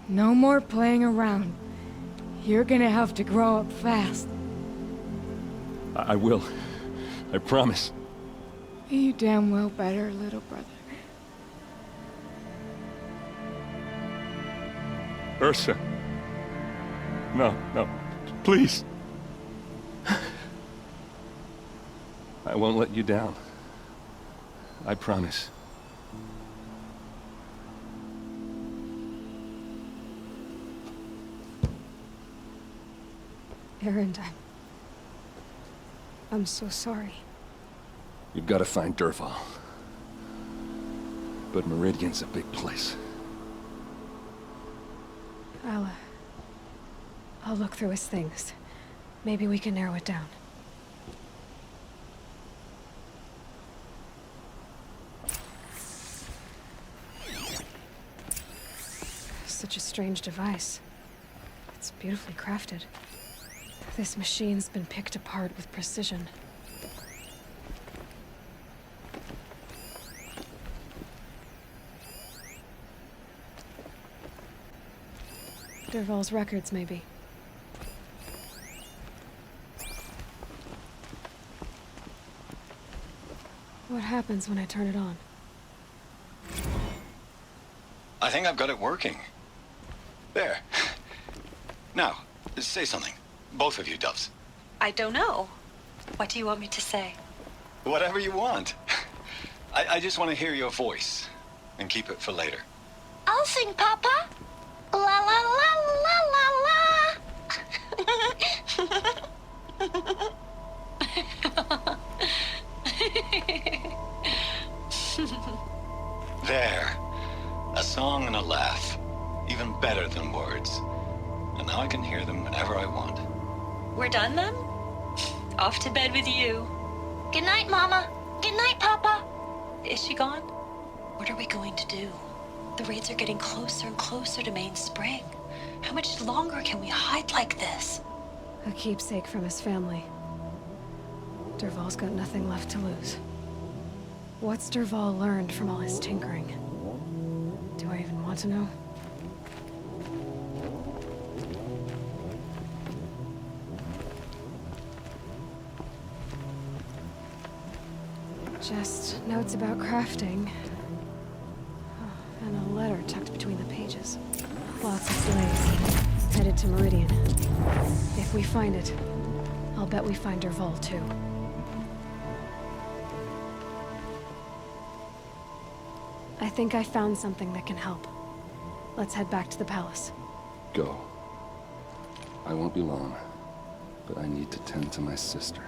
No more playing around. You're gonna have to grow up fast. I will. I promise. You damn well better, little brother. Ursa. No, please. I won't let you down. I promise. Errand, I'm so sorry. You've got to find Derval. But Meridian's a big place. I'll look through his things. Maybe we can narrow it down. Such a strange device. It's beautifully crafted. This machine's been picked apart with precision. Derval's records, maybe. What happens when I turn it on? I think I've got it working. There. Now, say something. Both of you, Doves. I don't know. What do you want me to say? Whatever you want. I just want to hear your voice. And keep it for later. I'll sing, Papa. La la la la la la. There. A song and a laugh. Even better than words. And now I can hear them whenever I want. We're done then? Off to bed with you. Good night, Mama. Good night, Papa. Is she gone? What are we going to do? The raids are getting closer and closer to Main Spring. How much longer can we hide like this? A keepsake from his family. Dervahl's got nothing left to lose. What's Dervahl learned from all his tinkering? Do I even want to know? Just notes about crafting. Oh, and a letter tucked between the pages. Lots of slaves, headed to Meridian. If we find it, I'll bet we find Dervahl too. I think I found something that can help. Let's head back to the palace. Go. I won't be long, but I need to tend to my sister.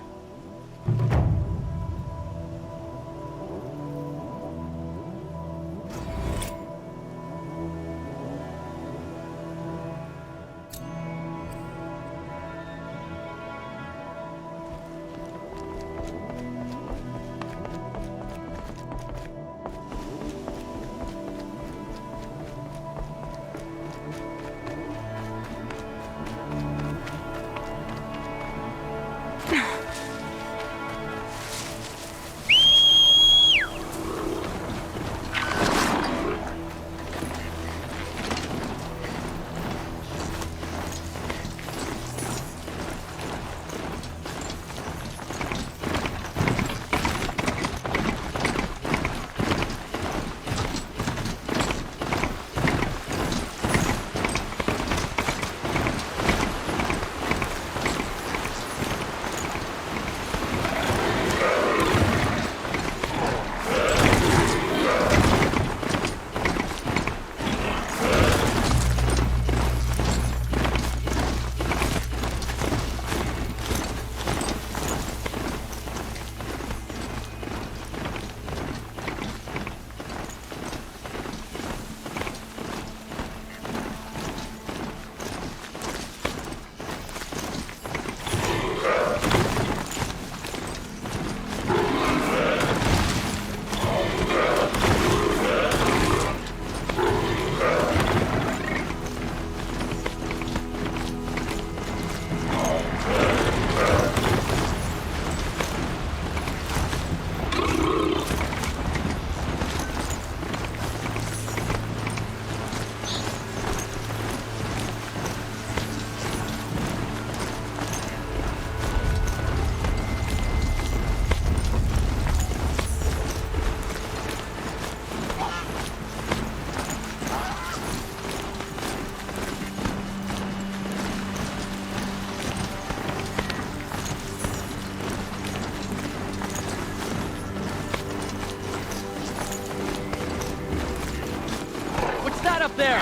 Up there!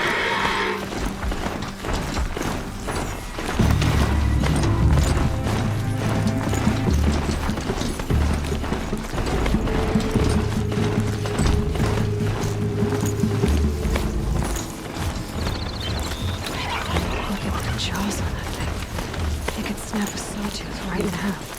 Look at the jaws on that thing. It could snap a sawtooth right in half.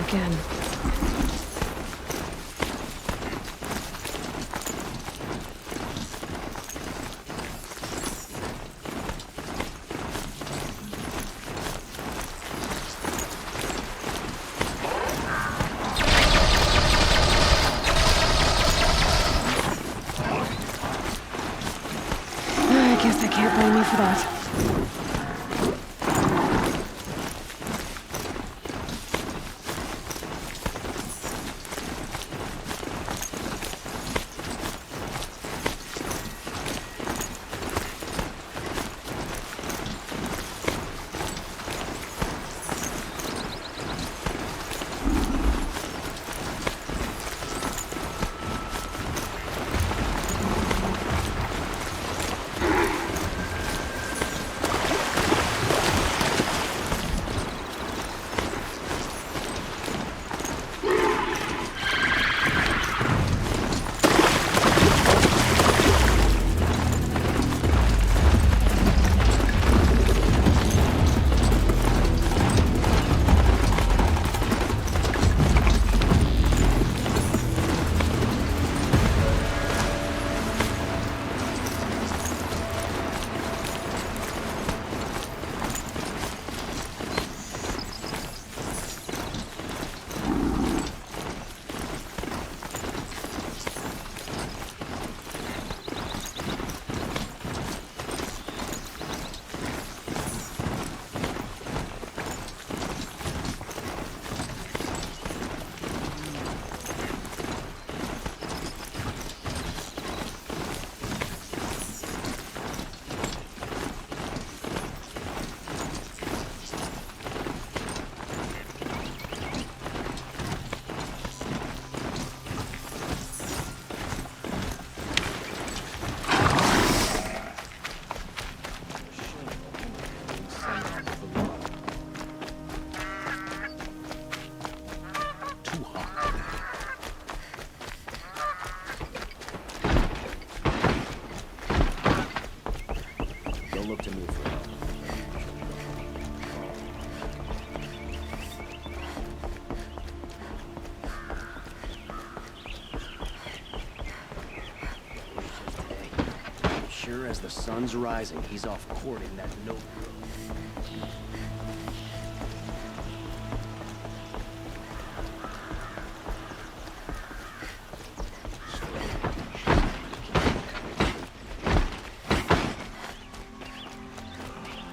Again. I guess I can't blame you for that. too hard. Don't look to me for help. Sure as the sun's rising, he's off courting that note girl.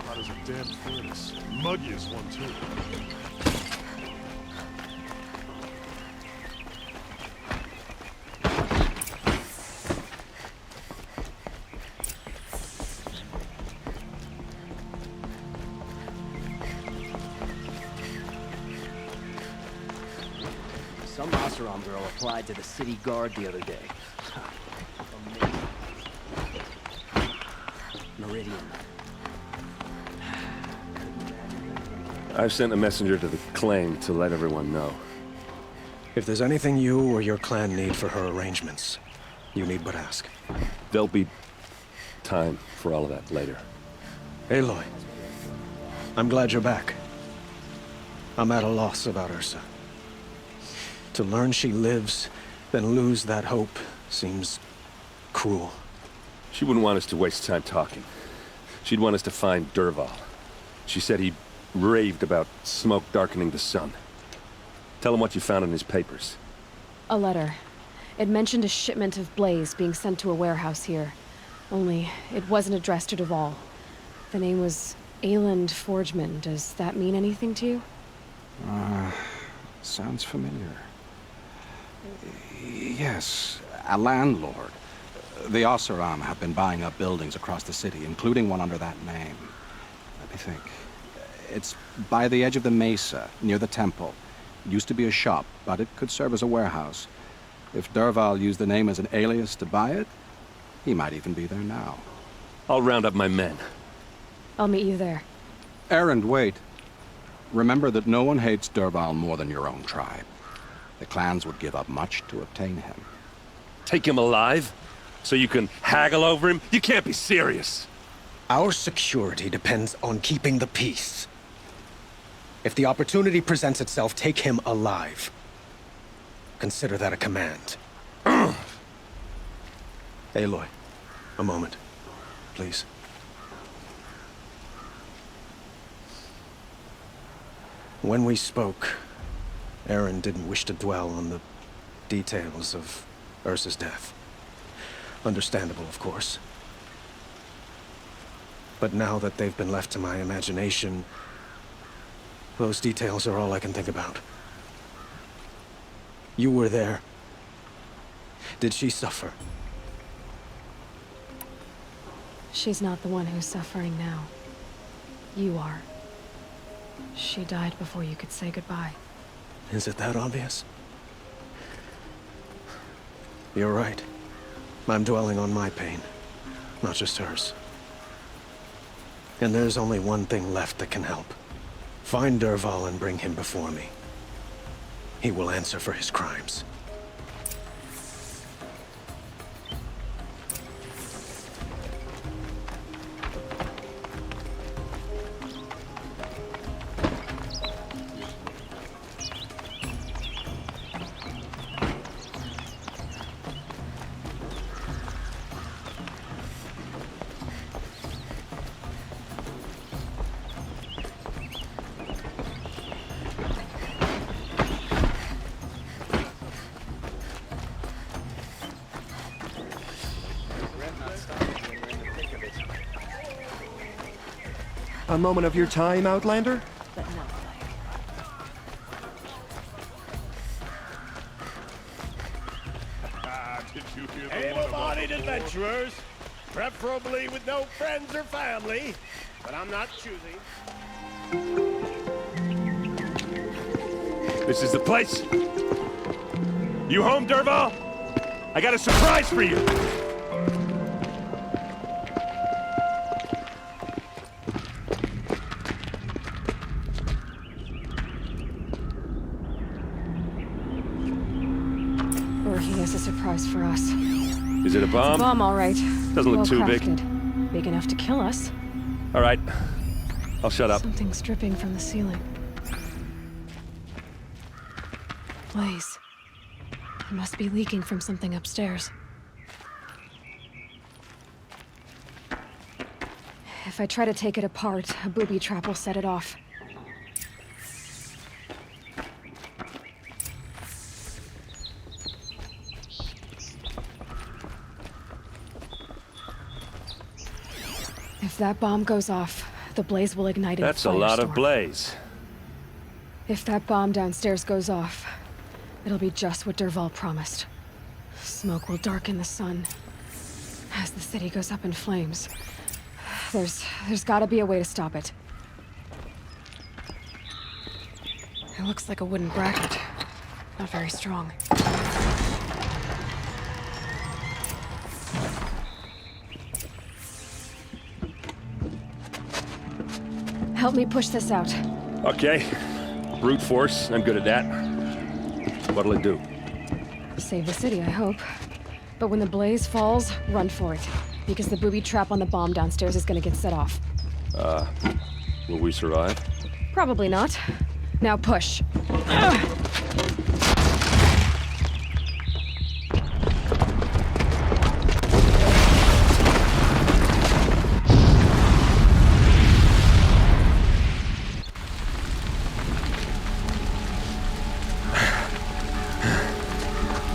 Hot as a damn furnace. Muggy as one, too. Some Oseram girl applied to the city guard the other day. Amazing. Meridian. I've sent a messenger to the claim to let everyone know. If there's anything you or your clan need for her arrangements, you need but ask. There'll be time for all of that later. Aloy, I'm glad you're back. I'm at a loss about Ursa. To learn she lives, then lose that hope, seems cruel. She wouldn't want us to waste time talking. She'd want us to find Dervahl. She said he raved about smoke darkening the sun. Tell him what you found in his papers. A letter. It mentioned a shipment of blaze being sent to a warehouse here. Only, it wasn't addressed to Dervahl. The name was Ayland Forgeman. Does that mean anything to you? Sounds familiar. Yes, a landlord. The Oseram have been buying up buildings across the city, including one under that name. Let me think. It's by the edge of the mesa, near the temple. It used to be a shop, but it could serve as a warehouse. If Dervahl used the name as an alias to buy it, he might even be there now. I'll round up my men. I'll meet you there. Errand, wait. Remember that no one hates Dervahl more than your own tribe. The clans would give up much to obtain him. Take him alive? So you can haggle over him? You can't be serious. Our security depends on keeping the peace. If the opportunity presents itself, take him alive. Consider that a command. Aloy, a moment, please. When we spoke, Aaron didn't wish to dwell on the details of Ursa's death. Understandable, of course. But now that they've been left to my imagination, those details are all I can think about. You were there. Did she suffer? She's not the one who's suffering now. You are. She died before you could say goodbye. Is it that obvious? You're right. I'm dwelling on my pain, not just hers. And there's only one thing left that can help. Find Dervahl and bring him before me. He will answer for his crimes. A moment of your time, Outlander? But no. Did you hear the Able-bodied adventurers, preferably with no friends or family, but I'm not choosing. This is the place. You home, Dervahl? I got a surprise for you. he has a surprise for us. Is it a bomb? It's a bomb, all right. Doesn't look Well too big. crafted. Big enough to kill us. All right. I'll shut up. Something's dripping from the ceiling. Blaze. It must be leaking from something upstairs. If I try to take it apart, a booby trap will set it off. If that bomb goes off, the blaze will ignite in That's a lot of blaze. If that bomb downstairs goes off, it'll be just what Dervahl promised. Smoke will darken the sun as the city goes up in flames. There's gotta be a way to stop it. It looks like a wooden bracket. Not very strong. Help me push this out. Okay. Brute force. I'm good at that. What'll it do? Save the city, I hope. But when the blaze falls, run for it. Because the booby trap on the bomb downstairs is gonna get set off. Will we survive? Probably not. Now push.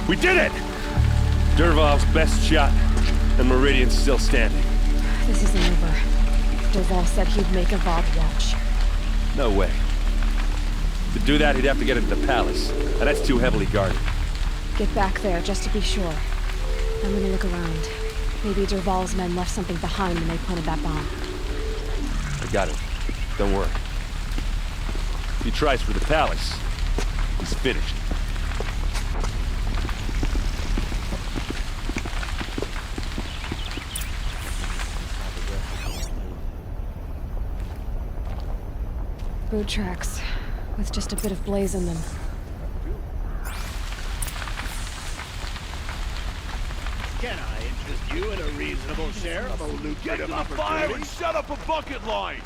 We did it! Dervahl's best shot, and Meridian's still standing. This isn't over. Dervahl said he'd make a Vob watch. No way. To do that, he'd have to get into the palace, and that's too heavily guarded. Get back there, just to be sure. I'm gonna look around. Maybe Dervahl's men left something behind when they planted that bomb. I got it. Don't worry. If he tries for the palace, he's finished. Boot tracks, with just a bit of blaze in them. Can I interest you in a reasonable share of a lucrative Fire and opportunity? shut up a bucket line!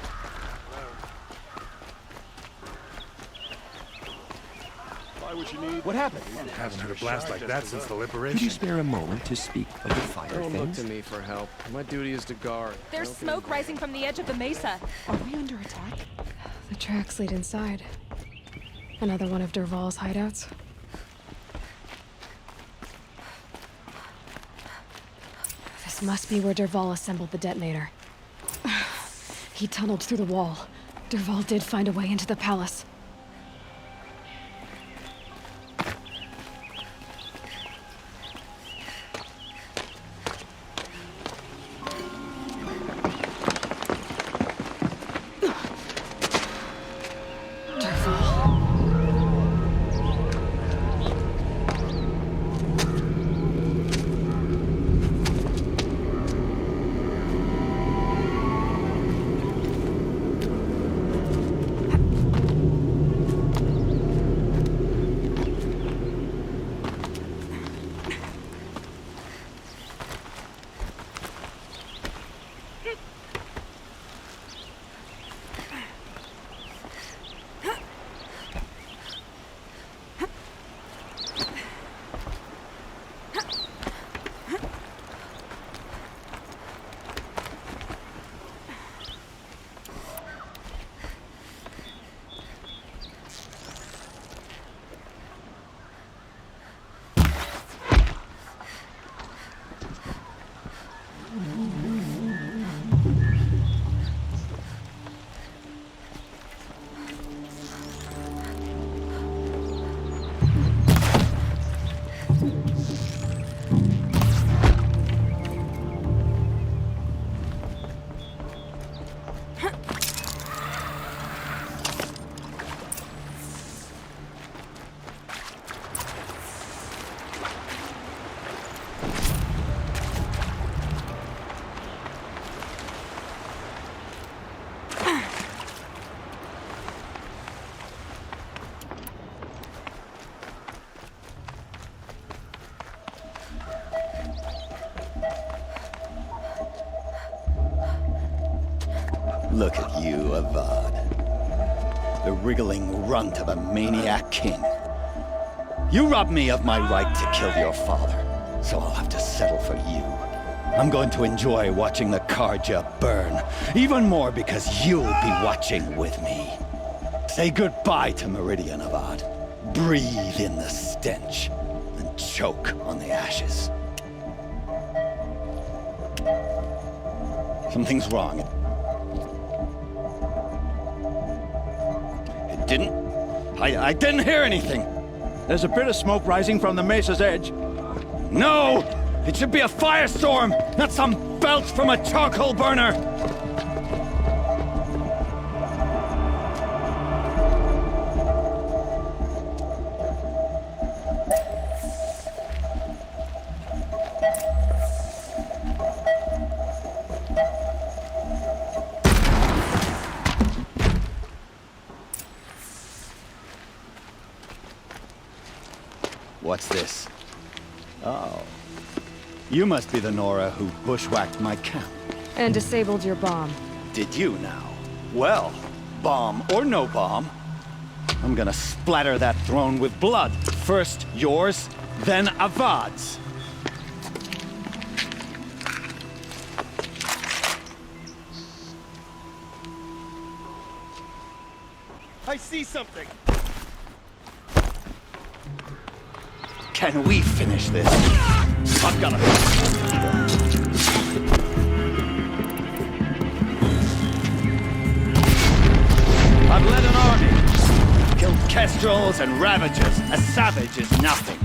Why would you need... What happened? Haven't heard a blast like that since the liberation. Could you spare a moment to speak of the fire Don't look things? to me for help. My duty is to guard. There's smoke rising from the edge of the mesa. Are we under attack? The tracks lead inside. Another one of Dervahl's hideouts. This must be where Dervahl assembled the detonator. He tunneled through the wall. Dervahl did find a way into the palace. Look at you, Avad. The wriggling runt of a maniac king. You robbed me of my right to kill your father, so I'll have to settle for you. I'm going to enjoy watching the Karja burn, even more because you'll be watching with me. Say goodbye to Meridian, Avad. Breathe in the stench, and choke on the ashes. Something's wrong. It didn't? I didn't hear anything. There's a bit of smoke rising from the mesa's edge. No! It should be a firestorm, not some belch from a charcoal burner! What's this? Oh. You must be the Nora who bushwhacked my camp. And disabled your bomb. Did you now? Well, bomb or no bomb, I'm gonna splatter that throne with blood. First yours, then Avad's. I see something! Can we finish this? I've got it. I've led an army. Killed kestrels and ravagers. A savage is nothing.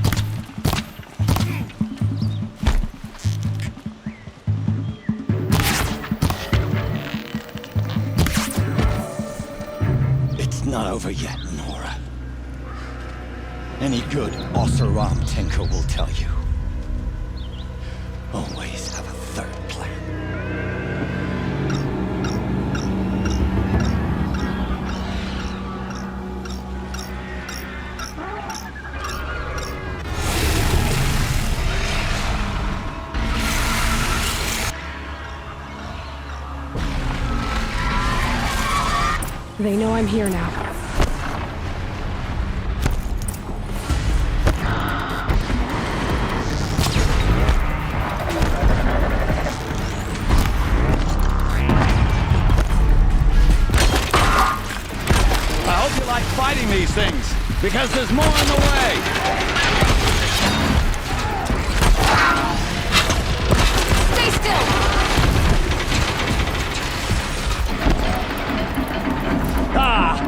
It's not over yet, Nora. Any good Oseram tinker will tell you. Always have a third plan. They know I'm here now. Fighting these things, because there's more on the way! Stay still! Ah!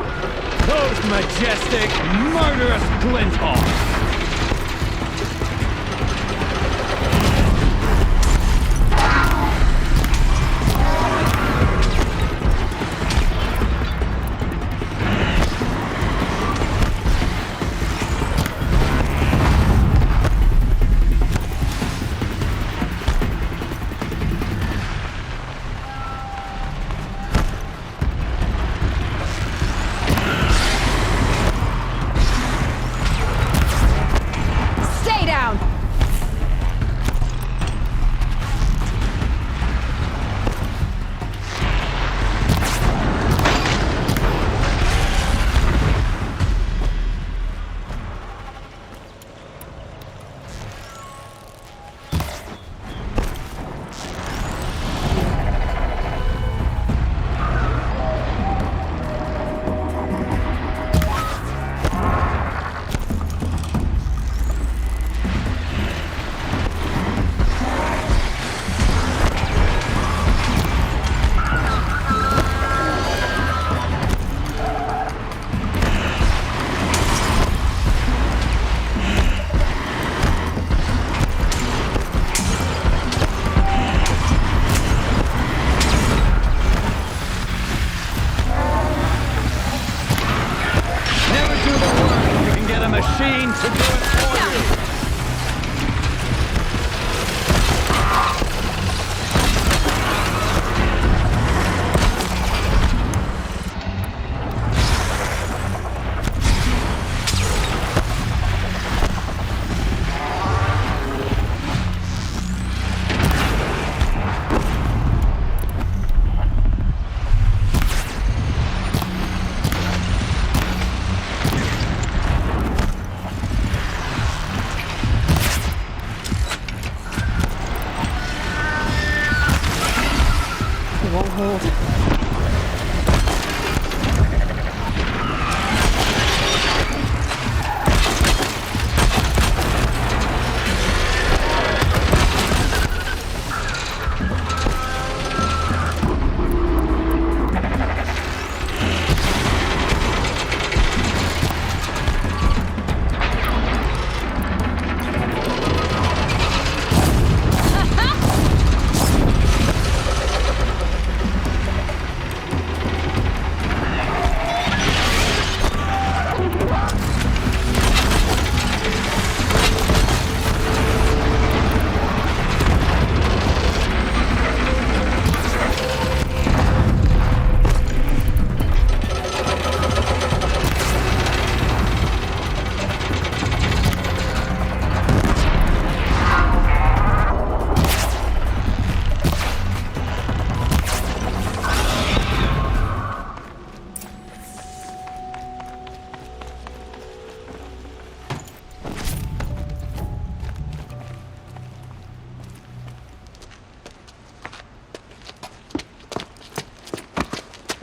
Those majestic, murderous glinthawks!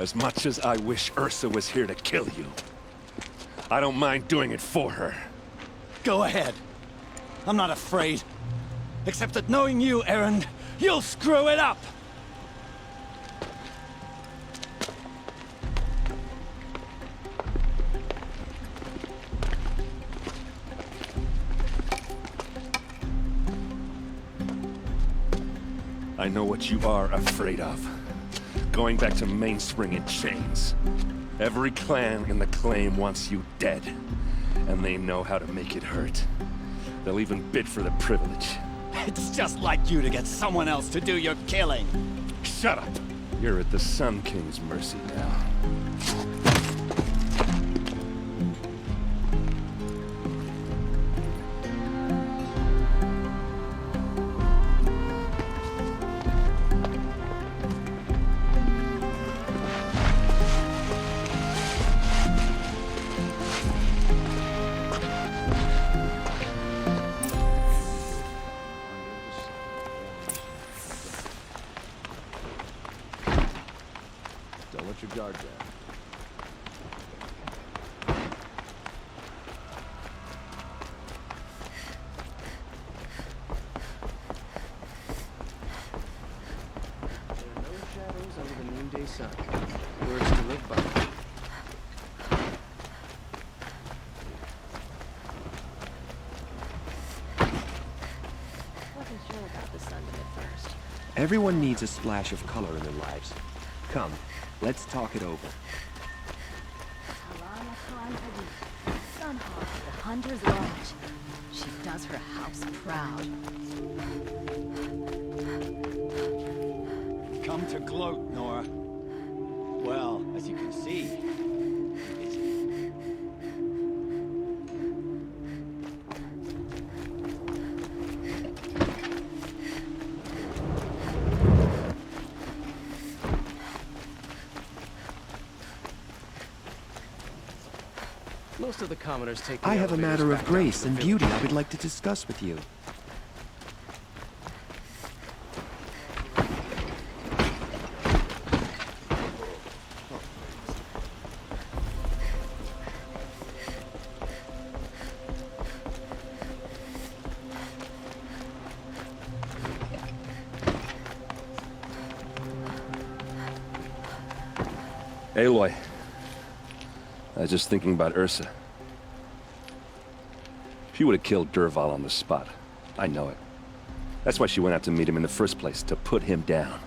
As much as I wish Ursa was here to kill you, I don't mind doing it for her. Go ahead. I'm not afraid. Except that knowing you, Errand, you'll screw it up! I know what you are afraid of. Going back to Mainspring in chains. Every clan in the claim wants you dead. And they know how to make it hurt. They'll even bid for the privilege. It's just like you to get someone else to do your killing. Shut up! You're at the Sun King's mercy now. Don't let your guard down. There are no shadows under the noonday sun. Words to live by. Wasn't sure about the sun at first. Everyone needs a splash of color in their lives. Come, let's talk it over. Sunhawk at the Hunter's Lodge. She does her house proud. Come to gloat, Nora. Well, as you can see, Most of the commoners take the I have a elevators matter back of down to grace the and village. beauty I would like to discuss with you. Aloy. I was just thinking about Ursa. She would have killed Dervahl on the spot. I know it. That's why she went out to meet him in the first place, to put him down.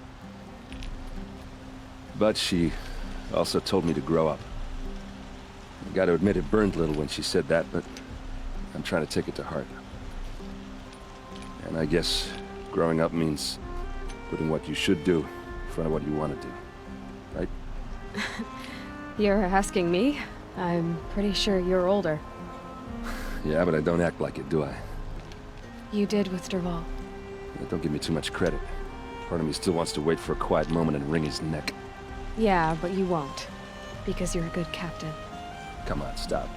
But she also told me to grow up. I gotta admit it burned a little when she said that, but I'm trying to take it to heart. And I guess growing up means putting what you should do in front of what you want to do. Right? You're asking me? I'm pretty sure you're older. Yeah, but I don't act like it, do I? You did with Dervahl. Don't give me too much credit. Part of me still wants to wait for a quiet moment and wring his neck. Yeah, but you won't. Because you're a good captain. Come on, stop.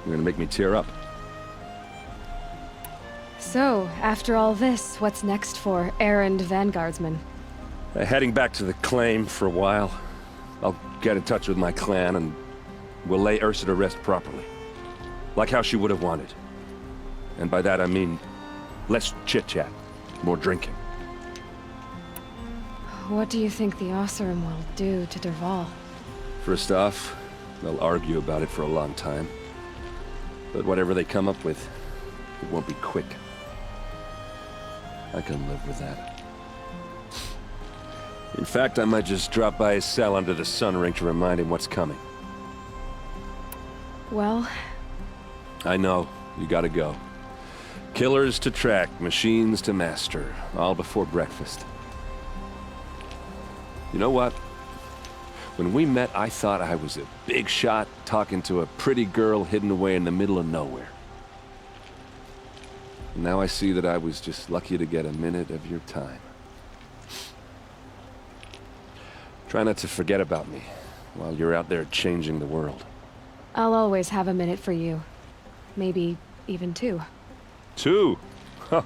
You're gonna make me tear up. So, after all this, what's next for Errand Vanguardsman? Heading back to the claim for a while. I'll get in touch with my clan and we'll lay Ursa to rest properly. Like how she would have wanted. And by that I mean less chit-chat, more drinking. What do you think the Oseram will do to Dervahl? First off, they'll argue about it for a long time. But whatever they come up with, it won't be quick. I can live with that. In fact, I might just drop by his cell under the sun ring to remind him what's coming. Well... I know, you gotta go. Killers to track, machines to master, all before breakfast. You know what? When we met, I thought I was a big shot talking to a pretty girl hidden away in the middle of nowhere. And now I see that I was just lucky to get a minute of your time. Try not to forget about me while you're out there changing the world. I'll always have a minute for you. Maybe even two. Two? Huh.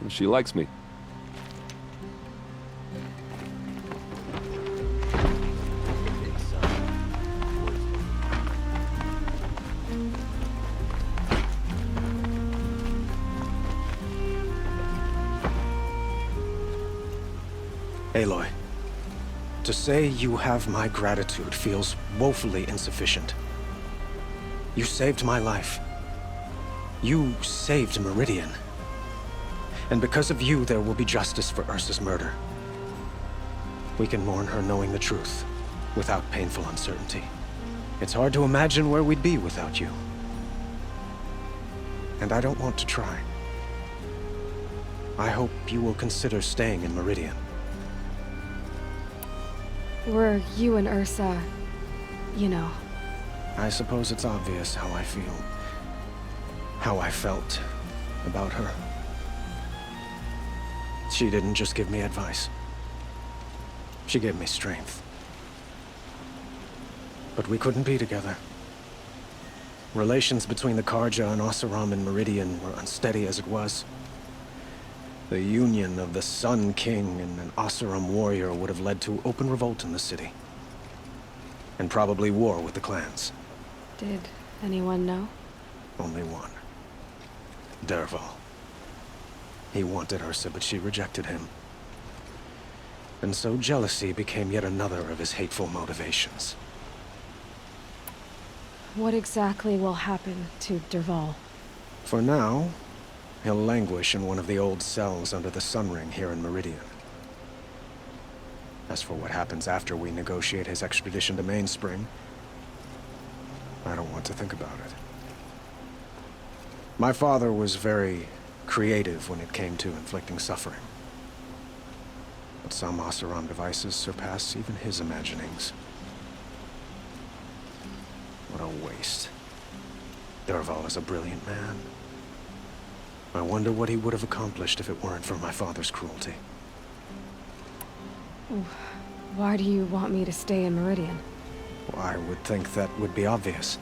She likes me. Aloy, to say you have my gratitude feels woefully insufficient. You saved my life. You saved Meridian. And because of you, there will be justice for Ursa's murder. We can mourn her knowing the truth, without painful uncertainty. It's hard to imagine where we'd be without you. And I don't want to try. I hope you will consider staying in Meridian. Were you and Ursa, you know? I suppose it's obvious how I feel. How I felt about her. She didn't just give me advice. She gave me strength. But we couldn't be together. Relations between the Karja and Oseram and Meridian were unsteady as it was. The union of the Sun King and an Oseram warrior would have led to open revolt in the city. And probably war with the clans. Did anyone know? Only one. Dervahl. He wanted Ursa, but she rejected him. And so jealousy became yet another of his hateful motivations. What exactly will happen to Dervahl? For now, he'll languish in one of the old cells under the Sun Ring here in Meridian. As for what happens after we negotiate his extradition to Mainspring, I don't want to think about it. My father was very creative when it came to inflicting suffering. But some Oseram devices surpass even his imaginings. What a waste. Dervahl is a brilliant man. I wonder what he would have accomplished if it weren't for my father's cruelty. Why do you want me to stay in Meridian? Well, I would think that would be obvious.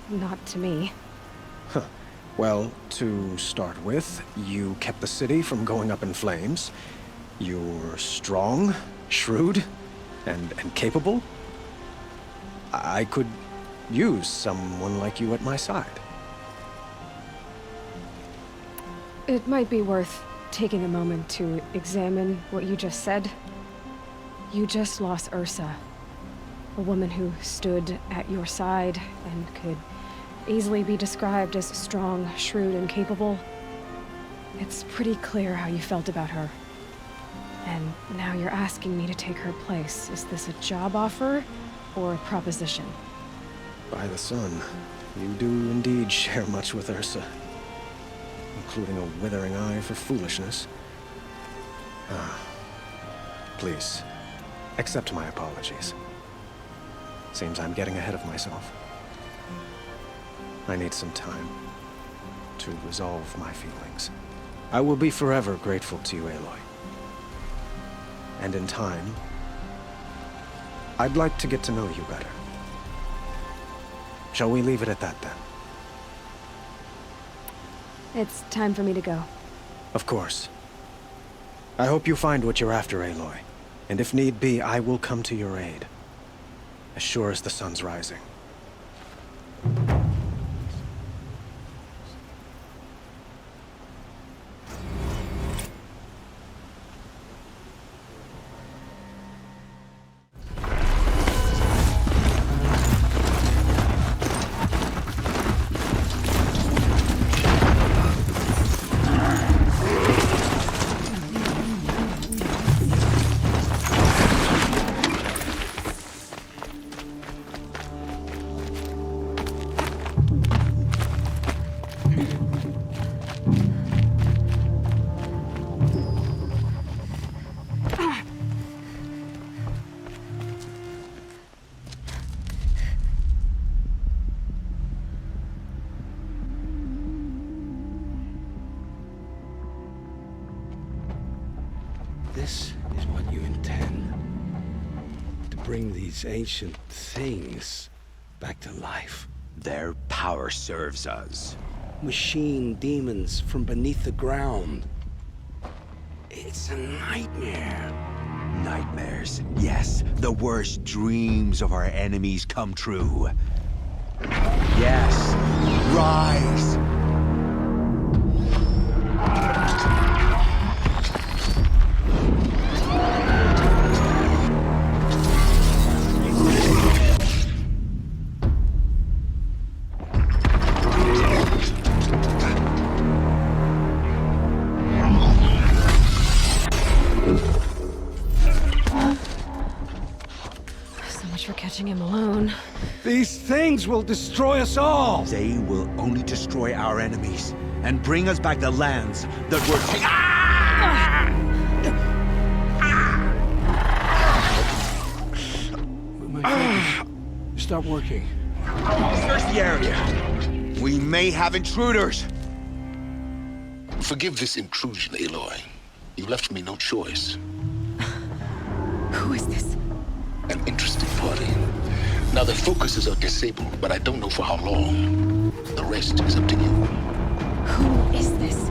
Not to me. Huh. Well, to start with, you kept the city from going up in flames. You're strong, shrewd, and capable. I could use someone like you at my side. It might be worth taking a moment to examine what you just said. You just lost Ursa, a woman who stood at your side and could easily be described as strong, shrewd, and capable. It's pretty clear how you felt about her. And now you're asking me to take her place. Is this a job offer or a proposition? By the sun, you do indeed share much with Ursa. Including a withering eye for foolishness. Please, accept my apologies. Seems I'm getting ahead of myself. I need some time to resolve my feelings. I will be forever grateful to you, Aloy. And in time, I'd like to get to know you better. Shall we leave it at that, then? It's time for me to go. Of course. I hope you find what you're after, Aloy. And if need be, I will come to your aid. As sure as the sun's rising. This is what you intend. To bring these ancient things back to life. Their power serves us. Machine demons from beneath the ground. It's a nightmare. Nightmares, yes. The worst dreams of our enemies come true. Yes, rise! These things will destroy us all! They will only destroy our enemies and bring us back the lands that were My fingers stop working. Search the area. We may have intruders. Forgive this intrusion, Aloy. You left me no choice. Who is this? An interesting party. Now, their focuses are disabled, but I don't know for how long. The rest is up to you. Who is this?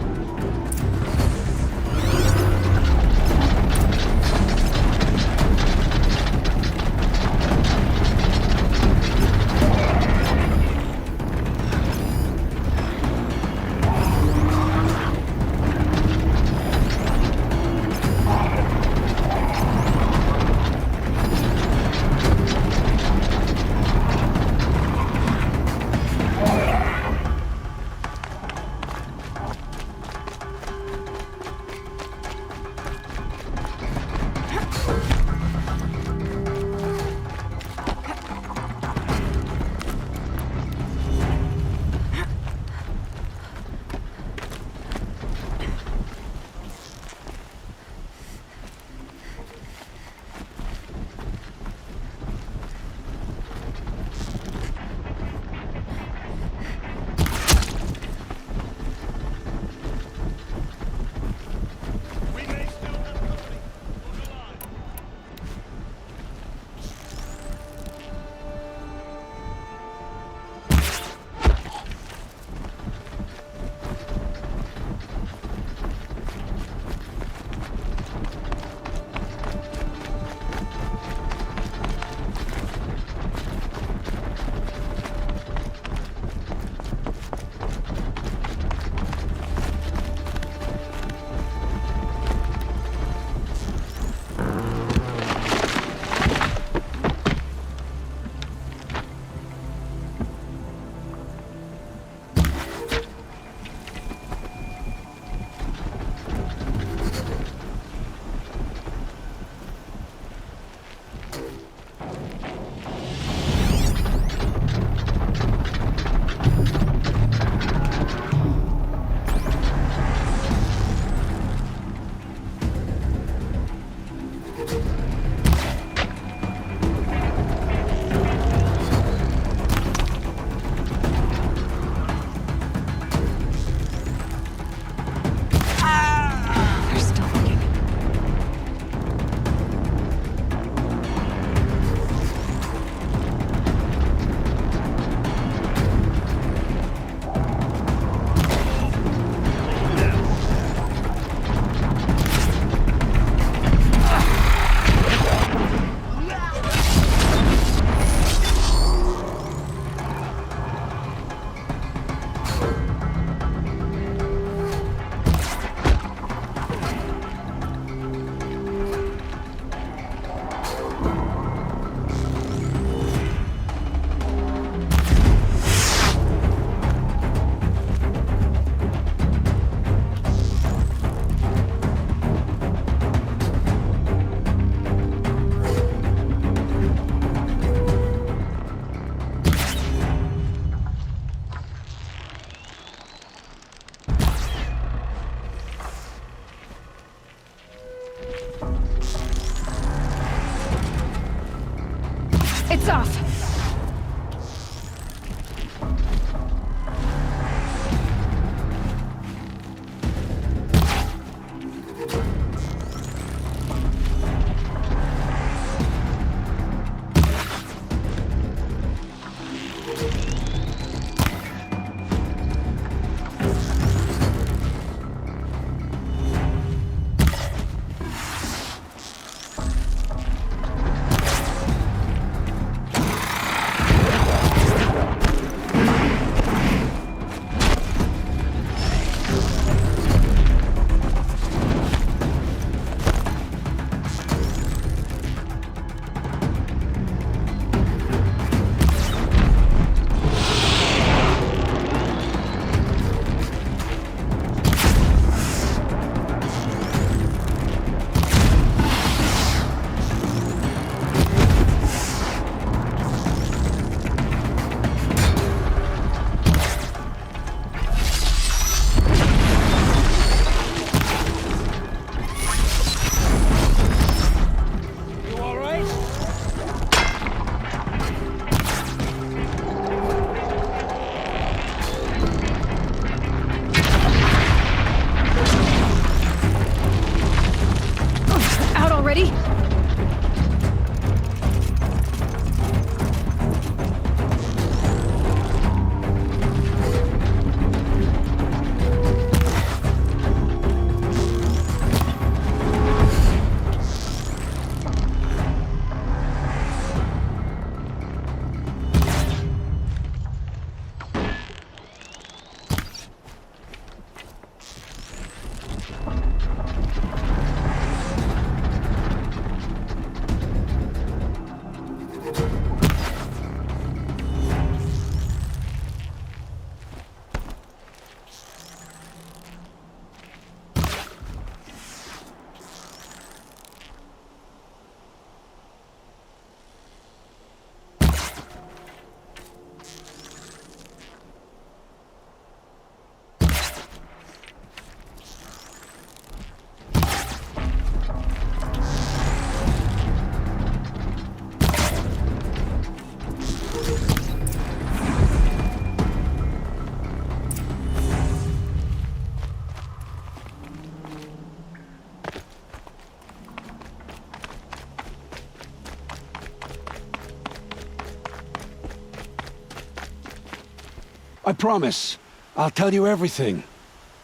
I promise. I'll tell you everything.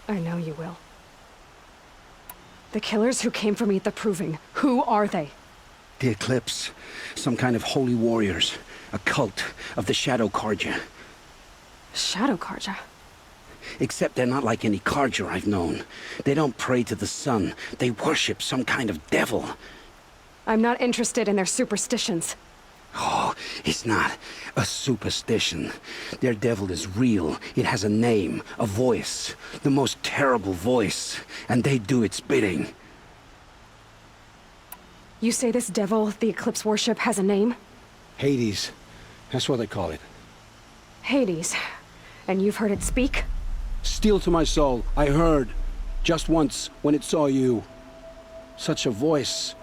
I know you will. The killers who came for me at the Proving, who are they? The Eclipse. Some kind of holy warriors. A cult of the Shadow Carja. Shadow Carja? Except they're not like any Carja I've known. They don't pray to the sun. They worship some kind of devil. I'm not interested in their superstitions. Oh, it's not a superstition. Their devil is real. It has a name, a voice. The most terrible voice. And they do its bidding. You say this devil the Eclipse worship has a name? Hades. That's what they call it. Hades. And you've heard it speak? Steel to my soul. I heard. Just once, when it saw you. Such a voice.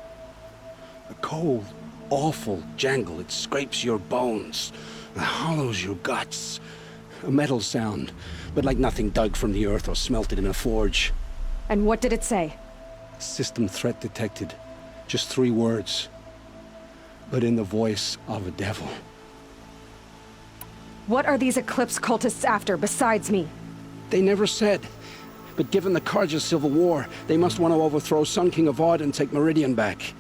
A cold, awful jangle. It scrapes your bones. It hollows your guts. A metal sound, but like nothing dug from the earth or smelted in a forge. And what did it say? System threat detected. Just 3 words. But in the voice of a devil. What are these Eclipse cultists after, besides me? They never said. But given the Carja civil war, they must want to overthrow Sun King Avad and take Meridian back.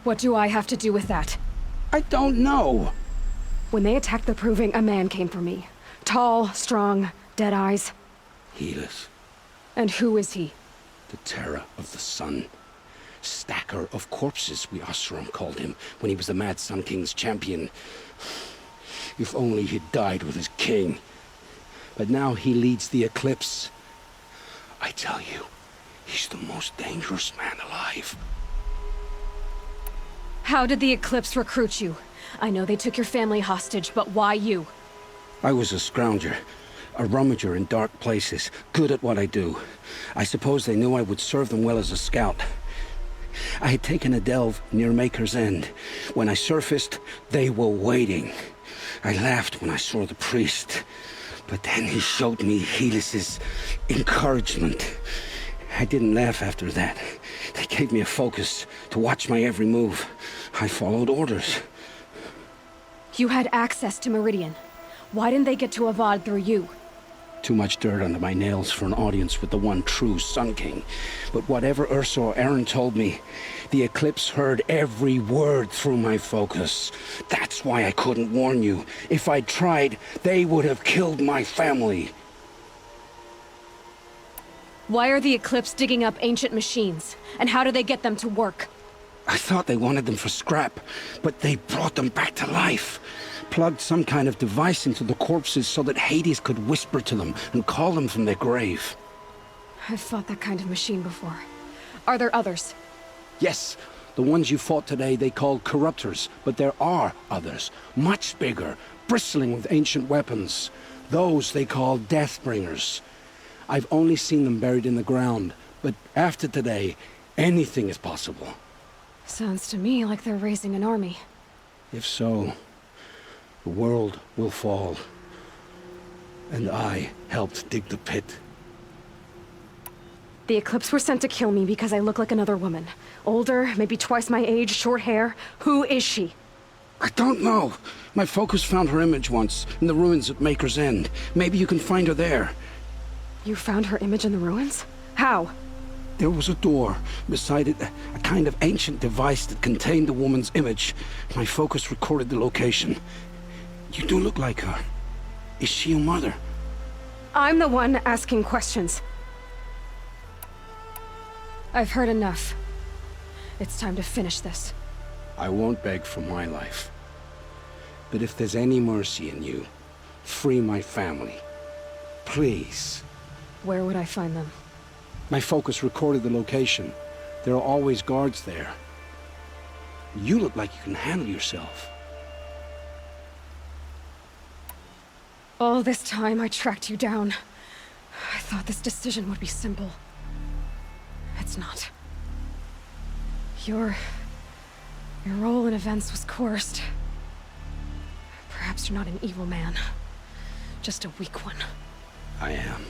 What do I have to do with that? I don't know. When they attacked the Proving, a man came for me. Tall, strong, dead eyes. Helis. And who is he? The terror of the sun. Stacker of corpses, we Oseram called him, when he was the Mad Sun King's champion. If only he'd died with his king. But now he leads the Eclipse. I tell you, he's the most dangerous man alive. How did the Eclipse recruit you? I know they took your family hostage, but why you? I was a scrounger, a rummager in dark places, good at what I do. I suppose they knew I would serve them well as a scout. I had taken a delve near Maker's End. When I surfaced, they were waiting. I laughed when I saw the priest, but then he showed me Helis's encouragement. I didn't laugh after that. They gave me a focus to watch my every move. I followed orders. You had access to Meridian. Why didn't they get to Avad through you? Too much dirt under my nails for an audience with the one true Sun King. But whatever Ursa or Aaron told me, the Eclipse heard every word through my focus. That's why I couldn't warn you. If I'd tried, they would have killed my family. Why are the Eclipse digging up ancient machines? And how do they get them to work? I thought they wanted them for scrap, but they brought them back to life. Plugged some kind of device into the corpses so that Hades could whisper to them and call them from their grave. I've fought that kind of machine before. Are there others? Yes, the ones you fought today they called corruptors, but there are others, much bigger, bristling with ancient weapons. Those they call Deathbringers. I've only seen them buried in the ground, but after today, anything is possible. Sounds to me like they're raising an army. If so, the world will fall. And I helped dig the pit. The Eclipse were sent to kill me because I look like another woman. Older, maybe twice my age, short hair. Who is she? I don't know. My focus found her image once, in the ruins at Maker's End. Maybe you can find her there. You found her image in the ruins? How? There was a door. Beside it, a kind of ancient device that contained the woman's image. My focus recorded the location. You do look like her. Is she your mother? I'm the one asking questions. I've heard enough. It's time to finish this. I won't beg for my life. But if there's any mercy in you, free my family. Please. Where would I find them? My focus recorded the location. There are always guards there. You look like you can handle yourself. All this time I tracked you down. I thought this decision would be simple. It's not. Your role in events was coerced. Perhaps you're not an evil man. Just a weak one. I am.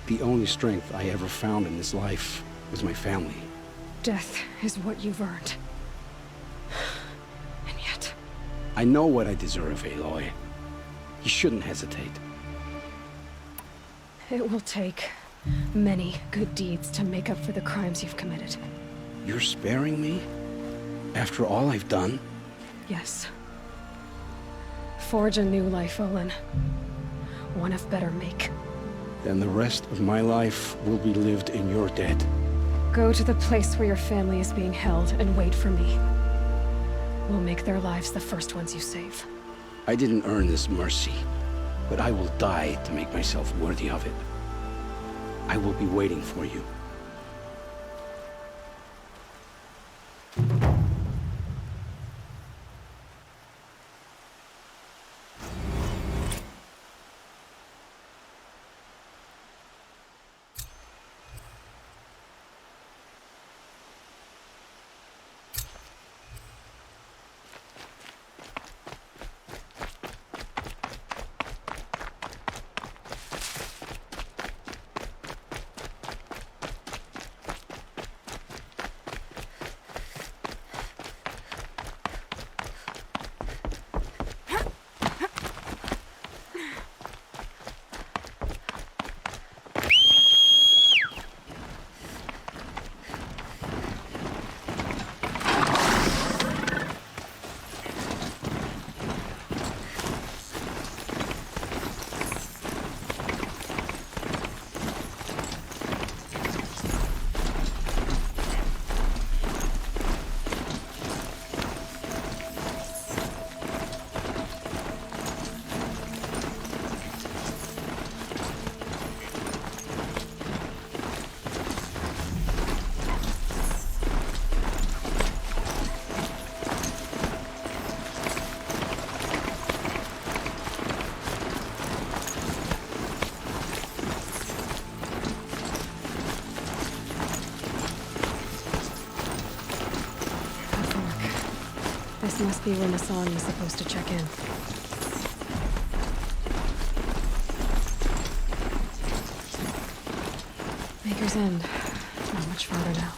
The only strength I ever found in this life was my family. Death is what you've earned. And yet... I know what I deserve, Aloy. You shouldn't hesitate. It will take many good deeds to make up for the crimes you've committed. You're sparing me? After all I've done? Yes. Forge a new life, Olin. One of better make. Then the rest of my life will be lived in your debt. Go to the place where your family is being held and wait for me. We'll make their lives the first ones you save. I didn't earn this mercy, but I will die to make myself worthy of it. I will be waiting for you. This must be when the song is supposed to check in. Maker's End. Not much farther now.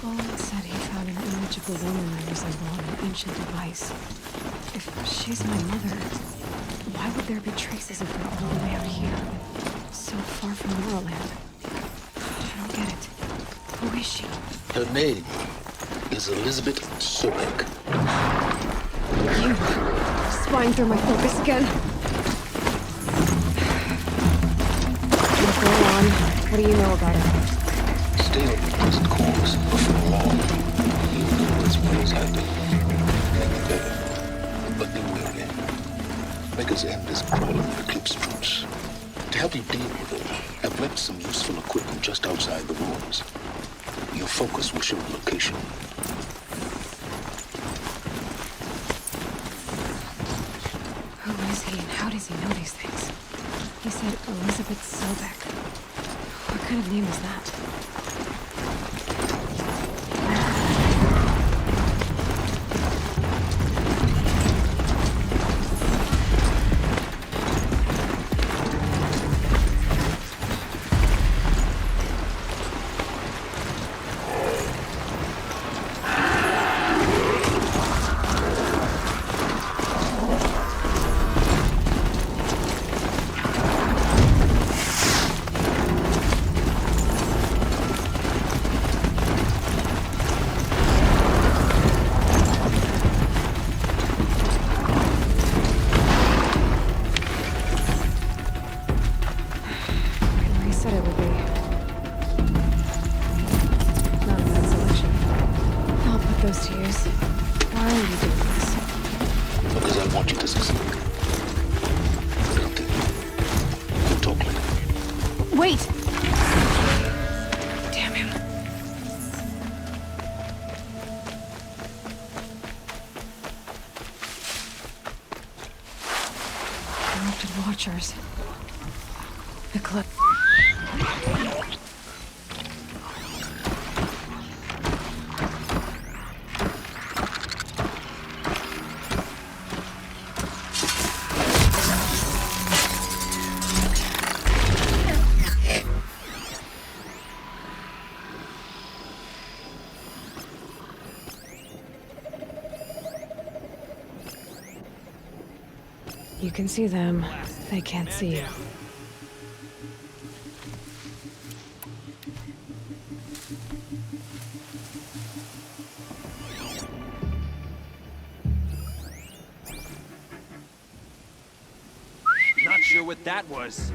Olin said he found an image of the woman that resembled an ancient device. If she's my mother, why would there be traces of her all the way out here? So far from Nora land. I don't get it. Who is she? Her name is Elizabeth Sobek. You spying through my focus again? What's going on? What do you know about her? Stay on your present course before long. You'll know as well as I do. Maybe better. But be wary. Maker's End is crawling with eclipse troops. To help you deal with it, I've left some useful equipment just outside the ruins. Your focus will show the location. Who is he and how does he know these things? He said Elizabeth Sobek. What kind of name is that? The clip. You can see them. They can't see you. That was...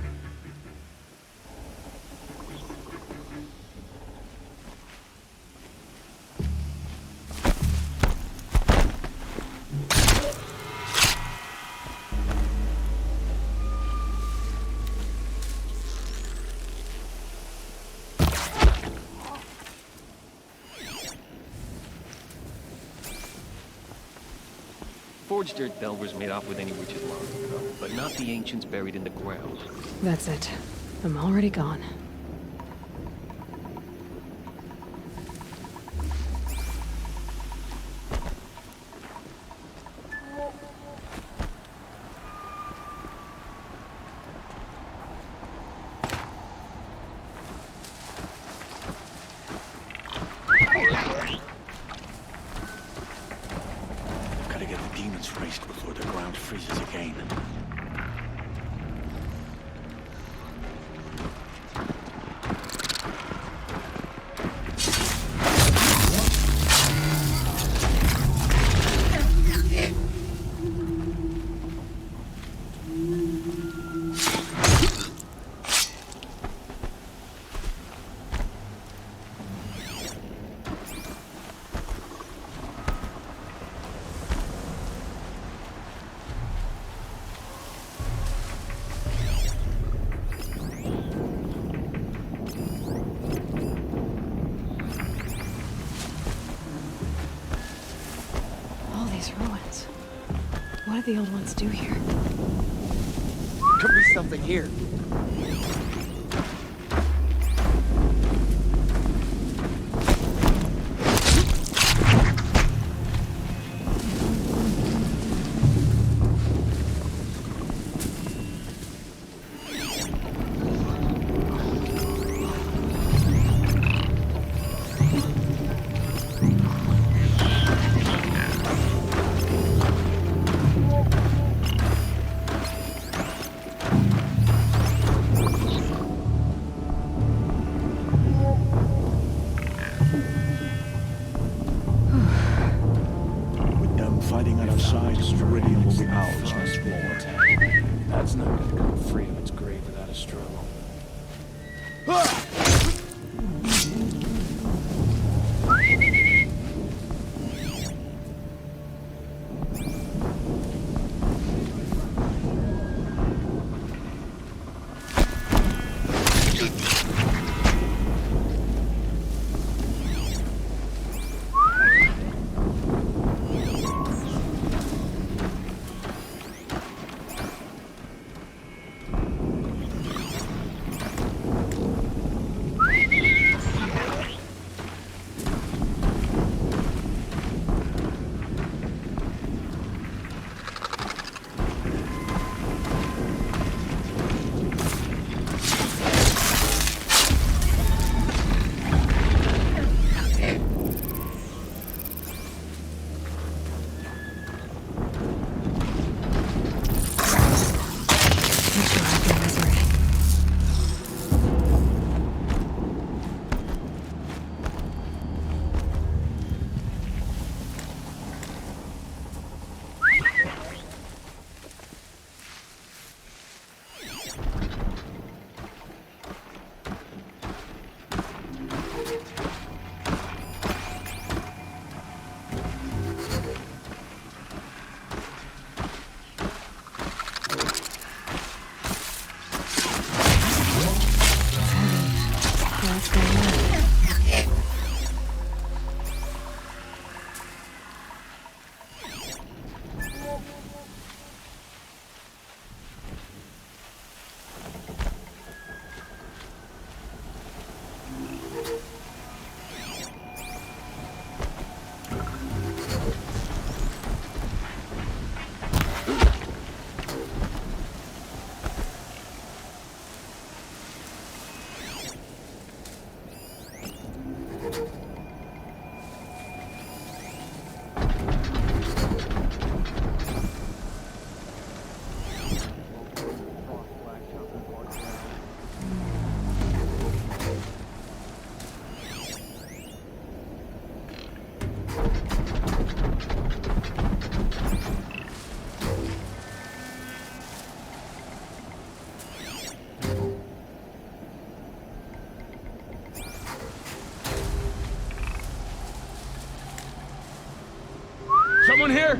Forged dirt delvers made off with any witches long ago, but not the ancients buried in the ground. That's it. I'm already gone. Gotta get the demons raced before the ground freezes again. All these ruins. What did the old ones do here? Could be something here. Fighting at our sides, Meridian will be ours once more. That's not gonna come free of its grave without a struggle. doing here?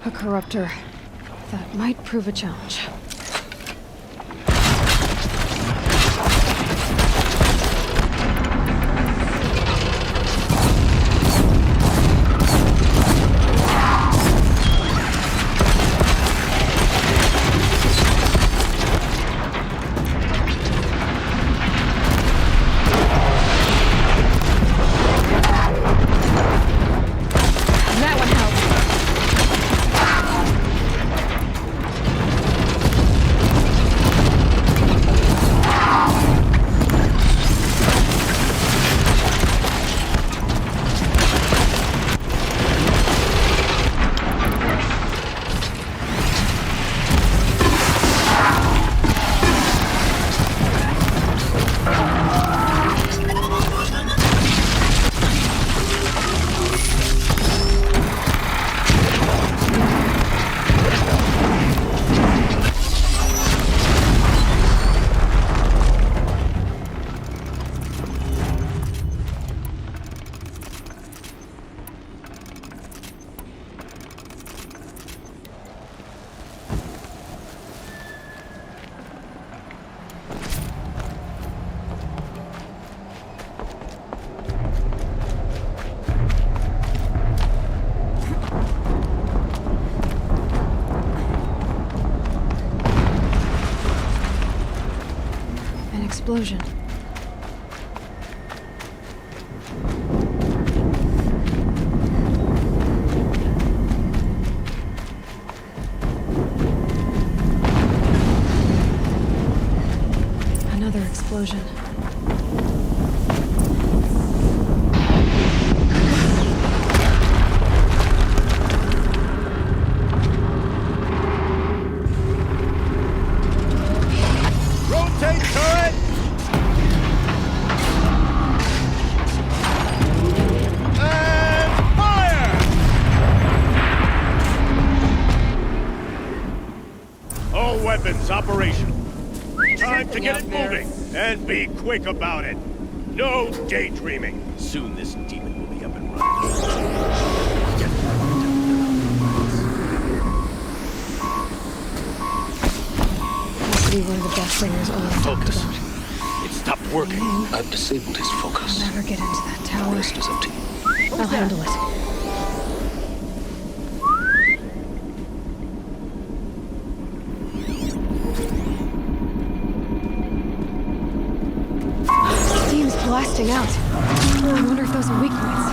A corruptor. That might prove a challenge. That one helped. Explosion. Another explosion. Rotate turret! Weapons operational. Time to get it moving, and be quick about it. No daydreaming. Soon this demon will be up and running. Must be one of the best singers always talked Focus. about. It stopped working. I've disabled his focus. I'll never get into that tower. The rest is up to you. I'll handle it. Steam's blasting out. I wonder if those are weak points.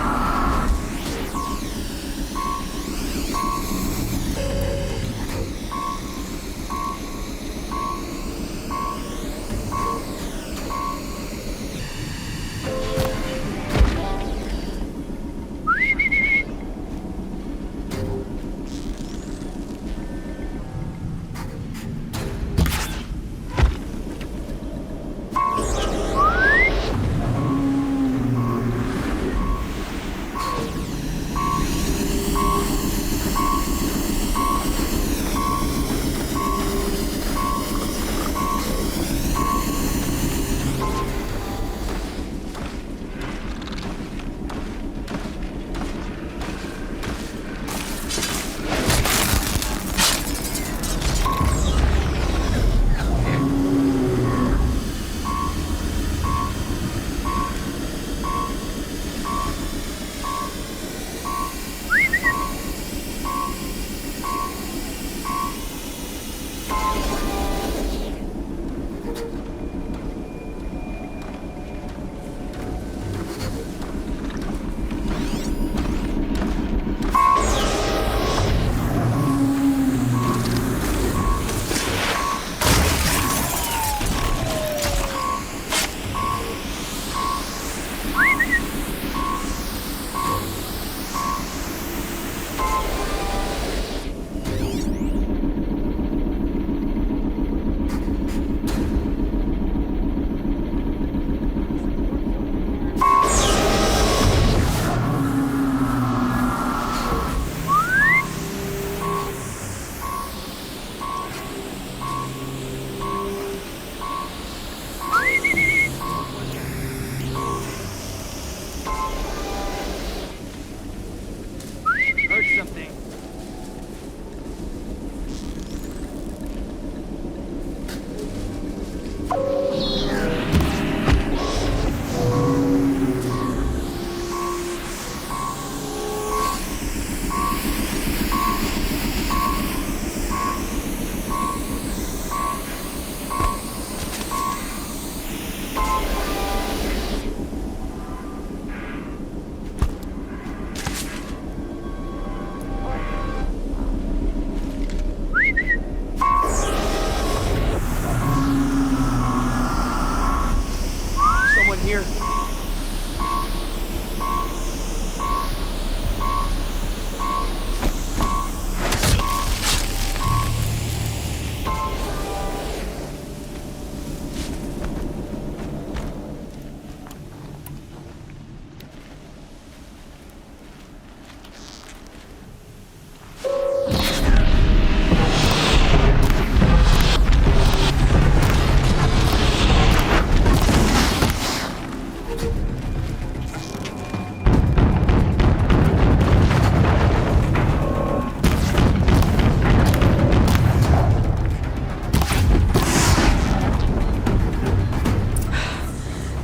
here.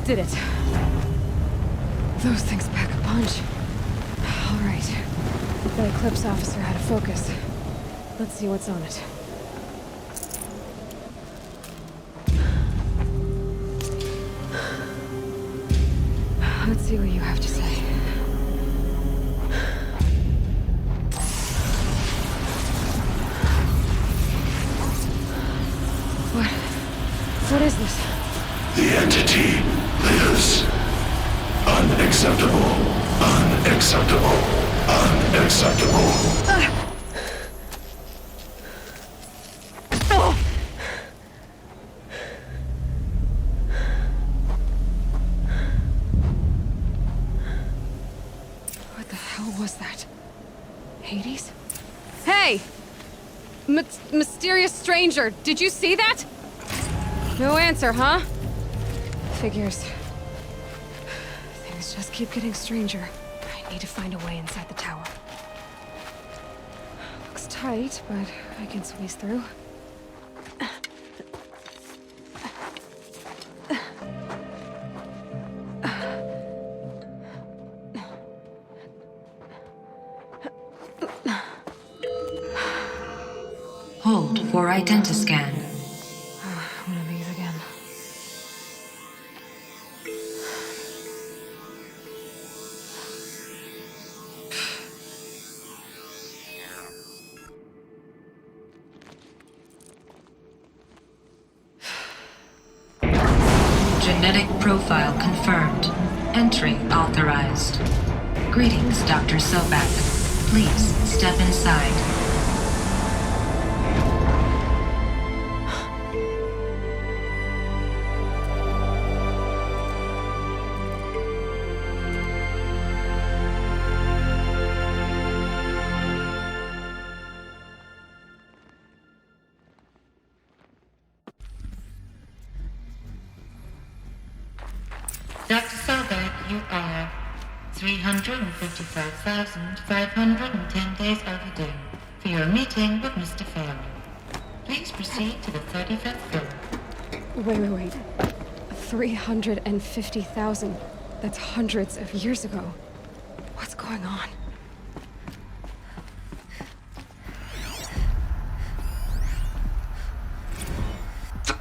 Did it. Those things pack a punch. All right. The Eclipse officer had a focus. Let's see what's on it. Let's see what you have to say. What is this? The entity lives. Unacceptable. Unacceptable. Unacceptable. What the hell was that? Hades? Hey! Mysterious stranger, did you see that? No answer, huh? Figures. Things just keep getting stranger. I need to find a way inside the tower. Looks tight, but I can squeeze through. Hold for identiscan. One of these again. Genetic profile confirmed. Entry authorized. Greetings, Dr. Sobak. Please step inside. Dr. Sobak, you are 355,510 days overdue for your meeting with Mr. Farrell. Please proceed to the 35th floor. Wait. 350,000. That's hundreds of years ago. What's going on?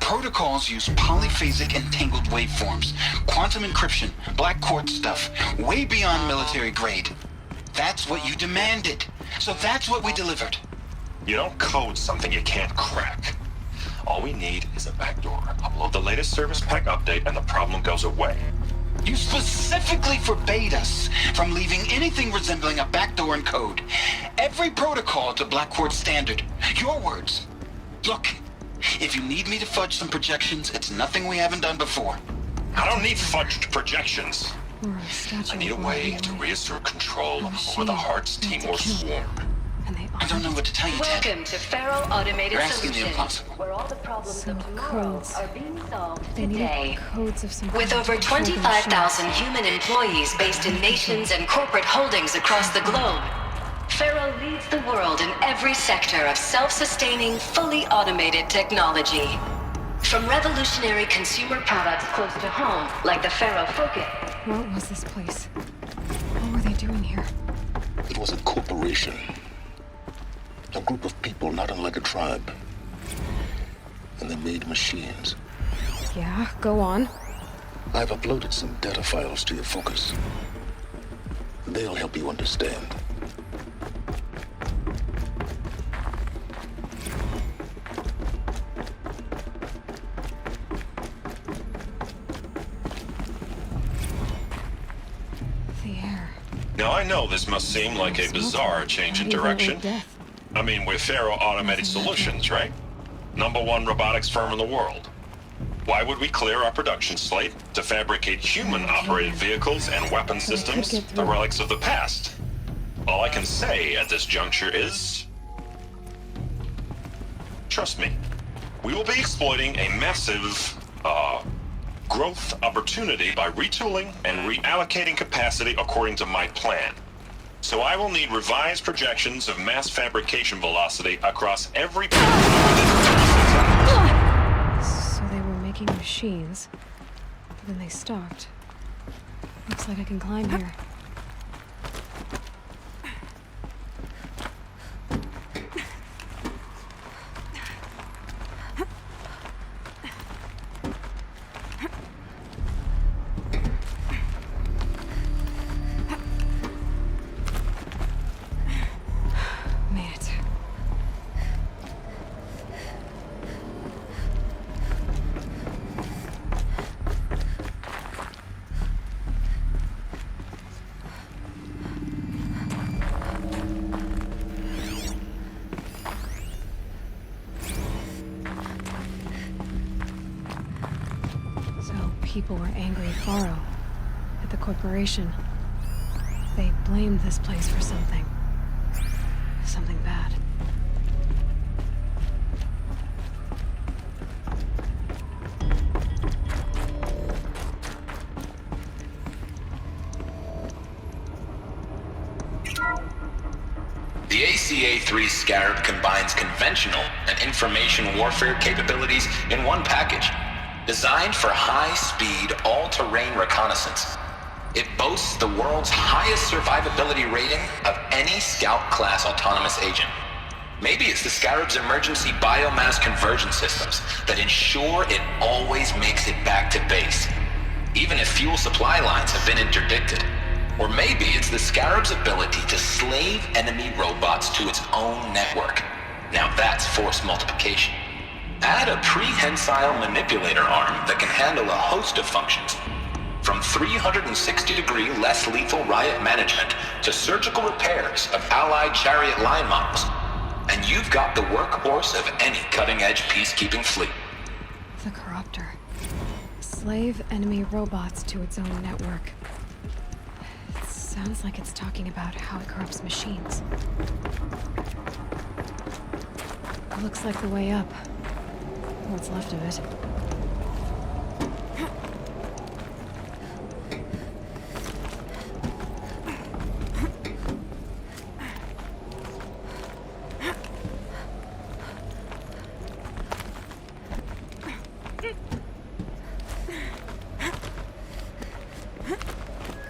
Protocols use polyphasic entangled waveforms, quantum encryption, black quartz stuff, way beyond military grade. That's what you demanded, so that's what we delivered. You don't code something you can't crack. All we need is a backdoor. Upload the latest service pack update and the problem goes away. You specifically forbade us from leaving anything resembling a backdoor in code. Every protocol to black quartz standard. Your words. Look. If you need me to fudge some projections, it's nothing we haven't done before. I don't need fudged projections. I need a way to reassert control over the Heart's Timor swarm. I don't know what to tell you, Ted. Welcome to Pharaoh Automated You're asking the Solutions, impossible. where all the problems of tomorrow are being solved They today. need codes of some With kind over to control the 25,000 machines. human employees based in nations and corporate holdings across the globe, Pharaoh leads the world in every sector of self-sustaining, fully automated technology. From revolutionary consumer products close to home, like the Pharaoh Focus. What was this place? What were they doing here? It was a corporation. A group of people not unlike a tribe. And they made machines. Yeah, go on. I've uploaded some data files to your Focus. They'll help you understand. Now I know this must seem like a bizarre change in direction. I mean, we're Faro Automated Solutions, right? #1 robotics firm in the world. Why would we clear our production slate to fabricate human-operated vehicles and weapon systems, the relics of the past? All I can say at this juncture is... trust me, we will be exploiting a massive, growth opportunity by retooling and reallocating capacity according to my plan. So I will need revised projections of mass fabrication velocity across every part So they were making machines, but then they stopped. Looks like I can climb here. People were angry at Faro, at the corporation. They blamed this place for something. Something bad. The ACA-3 Scarab combines conventional and information warfare capabilities in one package. Designed for high-speed, all-terrain reconnaissance, it boasts the world's highest survivability rating of any Scout-class autonomous agent. Maybe it's the Scarab's emergency biomass conversion systems that ensure it always makes it back to base, even if fuel supply lines have been interdicted. Or maybe it's the Scarab's ability to slave enemy robots to its own network. Now that's force multiplication. Add a prehensile manipulator arm that can handle a host of functions, from 360-degree less lethal riot management to surgical repairs of Allied chariot line models, and you've got the workhorse of any cutting-edge peacekeeping fleet. The Corruptor. Slave enemy robots to its own network. It sounds like it's talking about how it corrupts machines. Looks like the way up. What's left of it.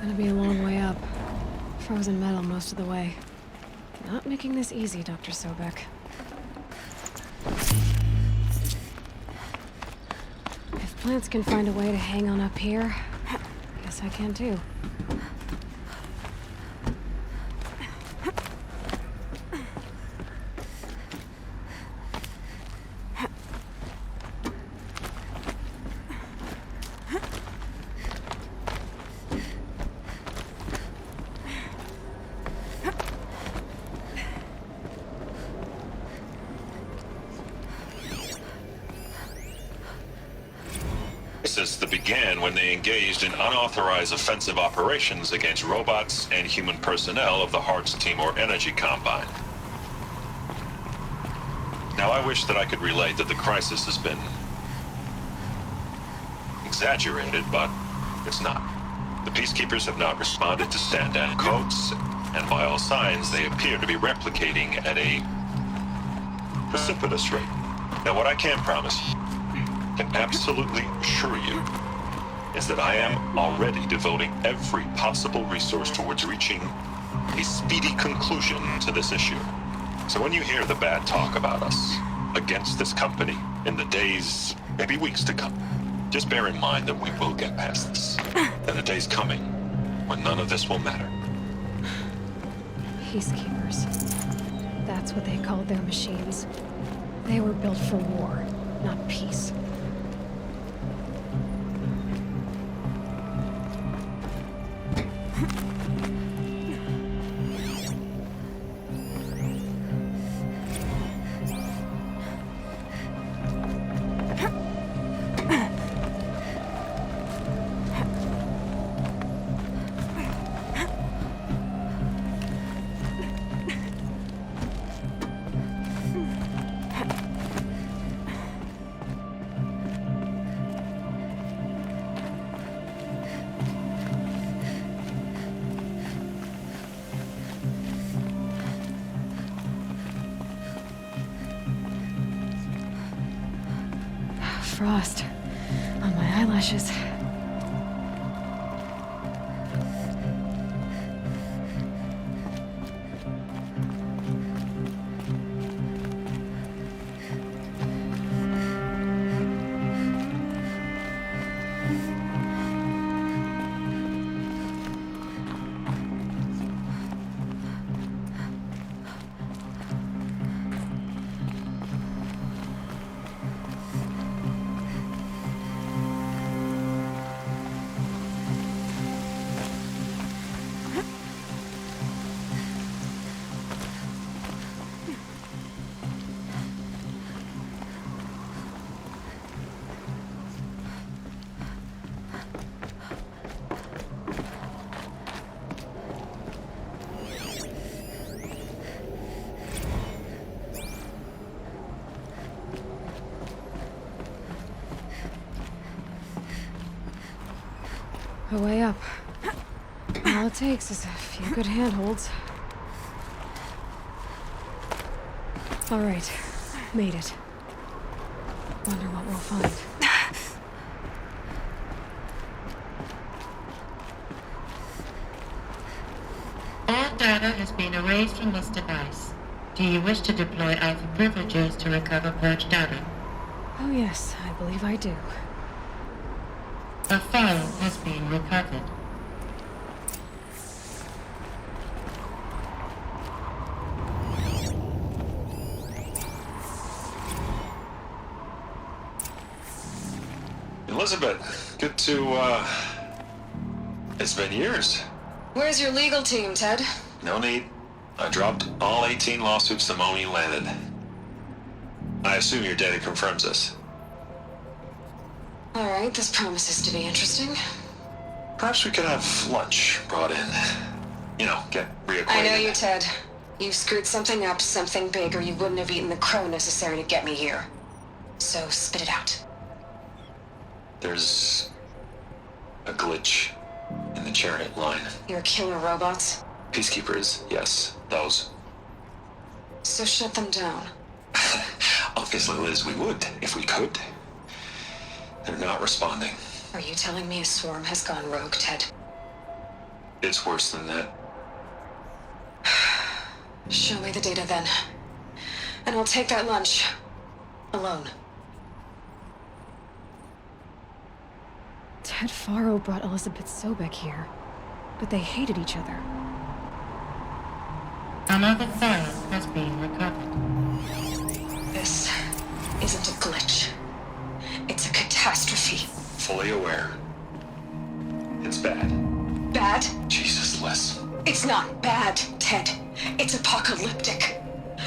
Gonna be a long way up. Frozen metal most of the way. Not making this easy, Dr. Sobek. Plants can find a way to hang on up here. Guess I can too. That began when they engaged in unauthorized offensive operations against robots and human personnel of the Hearts Timor Energy Combine. Now I wish that I could relate that the crisis has been exaggerated, but it's not. The peacekeepers have not responded to stand-down codes, and by all signs they appear to be replicating at a precipitous rate. Now what I can promise you, can absolutely assure you, is that I am already devoting every possible resource towards reaching a speedy conclusion to this issue. So when you hear the bad talk about us against this company in the days, maybe weeks to come, just bear in mind that we will get past this. And the day's coming when none of this will matter. Peacekeepers. That's what they called their machines. They were built for war, not peace. frost on my eyelashes. A way up. All it takes is a few good handholds. All right, made it. Wonder what we'll find. All data has been erased from this device. Do you wish to deploy Alpha privileges to recover purged data? Oh yes, I believe I do. A file has been recovered. Elizabeth, good to, it's been years. Where's your legal team, Ted? No need. I dropped all 18 lawsuits the moment you landed. I assume your data confirms this. All right, this promises to be interesting. Perhaps we could have lunch brought in. You know, get reacquainted. I know you, Ted. You screwed something up, something big, or you wouldn't have eaten the crow necessary to get me here. So spit it out. There's a glitch in the chariot line. Your killer robots? Peacekeepers, yes, those. So shut them down. Obviously, Liz, we would, if we could. They're not responding. Are you telling me a swarm has gone rogue, Ted? It's worse than that. Show me the data then. And I'll take that lunch. Alone. Ted Faro brought Elizabeth Sobek here, but they hated each other. Another file has been recovered. This isn't a glitch. It's a catastrophe. Fully aware. It's bad. Bad? Jesus, Liz. It's not bad, Ted. It's apocalyptic.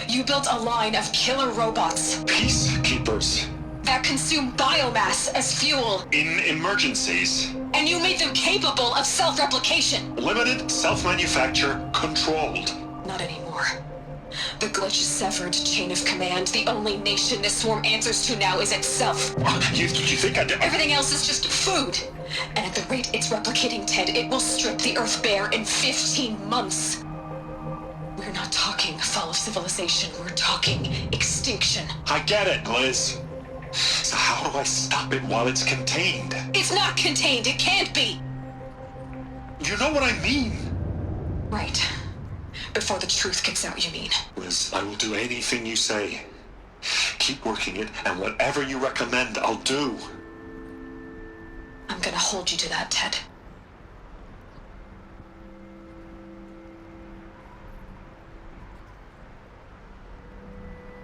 You built a line of killer robots. Peacekeepers. That consume biomass as fuel. In emergencies. And you made them capable of self-replication. Limited, self-manufacture, controlled. Not anymore. The glitch severed chain of command. The only nation this swarm answers to now is itself. You think I did? Everything else is just food. And at the rate it's replicating, Ted, it will strip the Earth bare in 15 months. We're not talking fall of civilization. We're talking extinction. I get it, Liz. So how do I stop it while it's contained? It's not contained. It can't be. You know what I mean. Right. Before the truth gets out, you mean? Liz, I will do anything you say. Keep working it, and whatever you recommend, I'll do. I'm gonna hold you to that, Ted.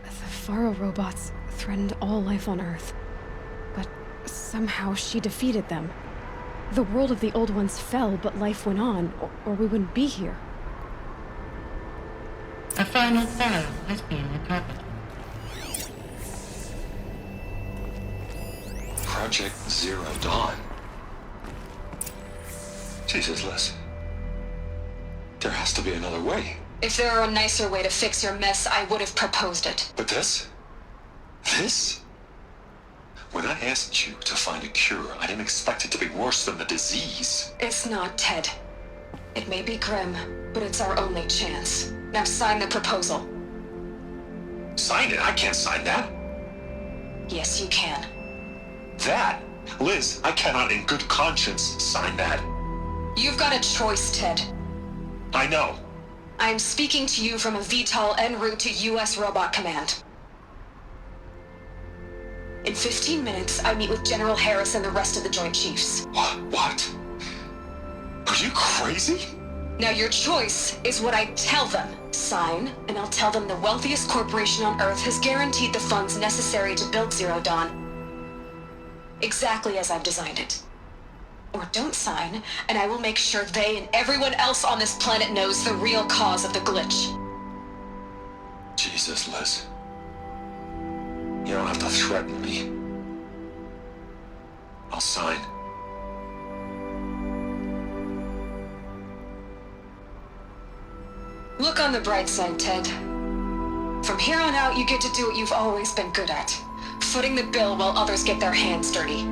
The Faro robots threatened all life on Earth. But somehow she defeated them. The world of the old ones fell, but life went on, or we wouldn't be here. A final file has been recovered. Project Zero Dawn. Jesus, Liz. There has to be another way. If there were a nicer way to fix your mess, I would have proposed it. But this? This? When I asked you to find a cure, I didn't expect it to be worse than the disease. It's not, Ted. It may be grim, but it's our only chance. Now sign the proposal. Sign it? I can't sign that. Yes, you can. That? Liz, I cannot in good conscience sign that. You've got a choice, Ted. I know. I am speaking to you from a VTOL en route to U.S. Robot Command. In 15 minutes, I meet with General Harris and the rest of the Joint Chiefs. What? Are you crazy? Now your choice is what I tell them. Sign, and I'll tell them the wealthiest corporation on Earth has guaranteed the funds necessary to build Zero Dawn. Exactly as I've designed it. Or don't sign, and I will make sure they and everyone else on this planet knows the real cause of the glitch. Jesus, Liz. You don't have to threaten me. I'll sign. Look on the bright side, Ted. From here on out, you get to do what you've always been good at. Footing the bill while others get their hands dirty.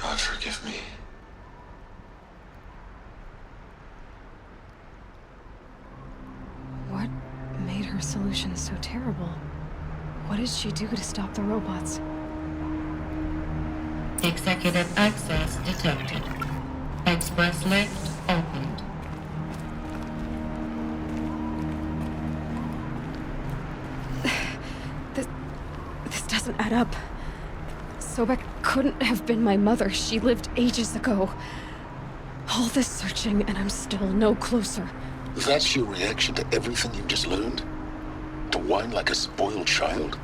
God forgive me. What made her solution so terrible? What did she do to stop the robots? Executive access detected. Express lift opened. This doesn't add up. Sobek couldn't have been my mother. She lived ages ago. All this searching, and I'm still no closer. That's your reaction to everything you've just learned? To whine like a spoiled child?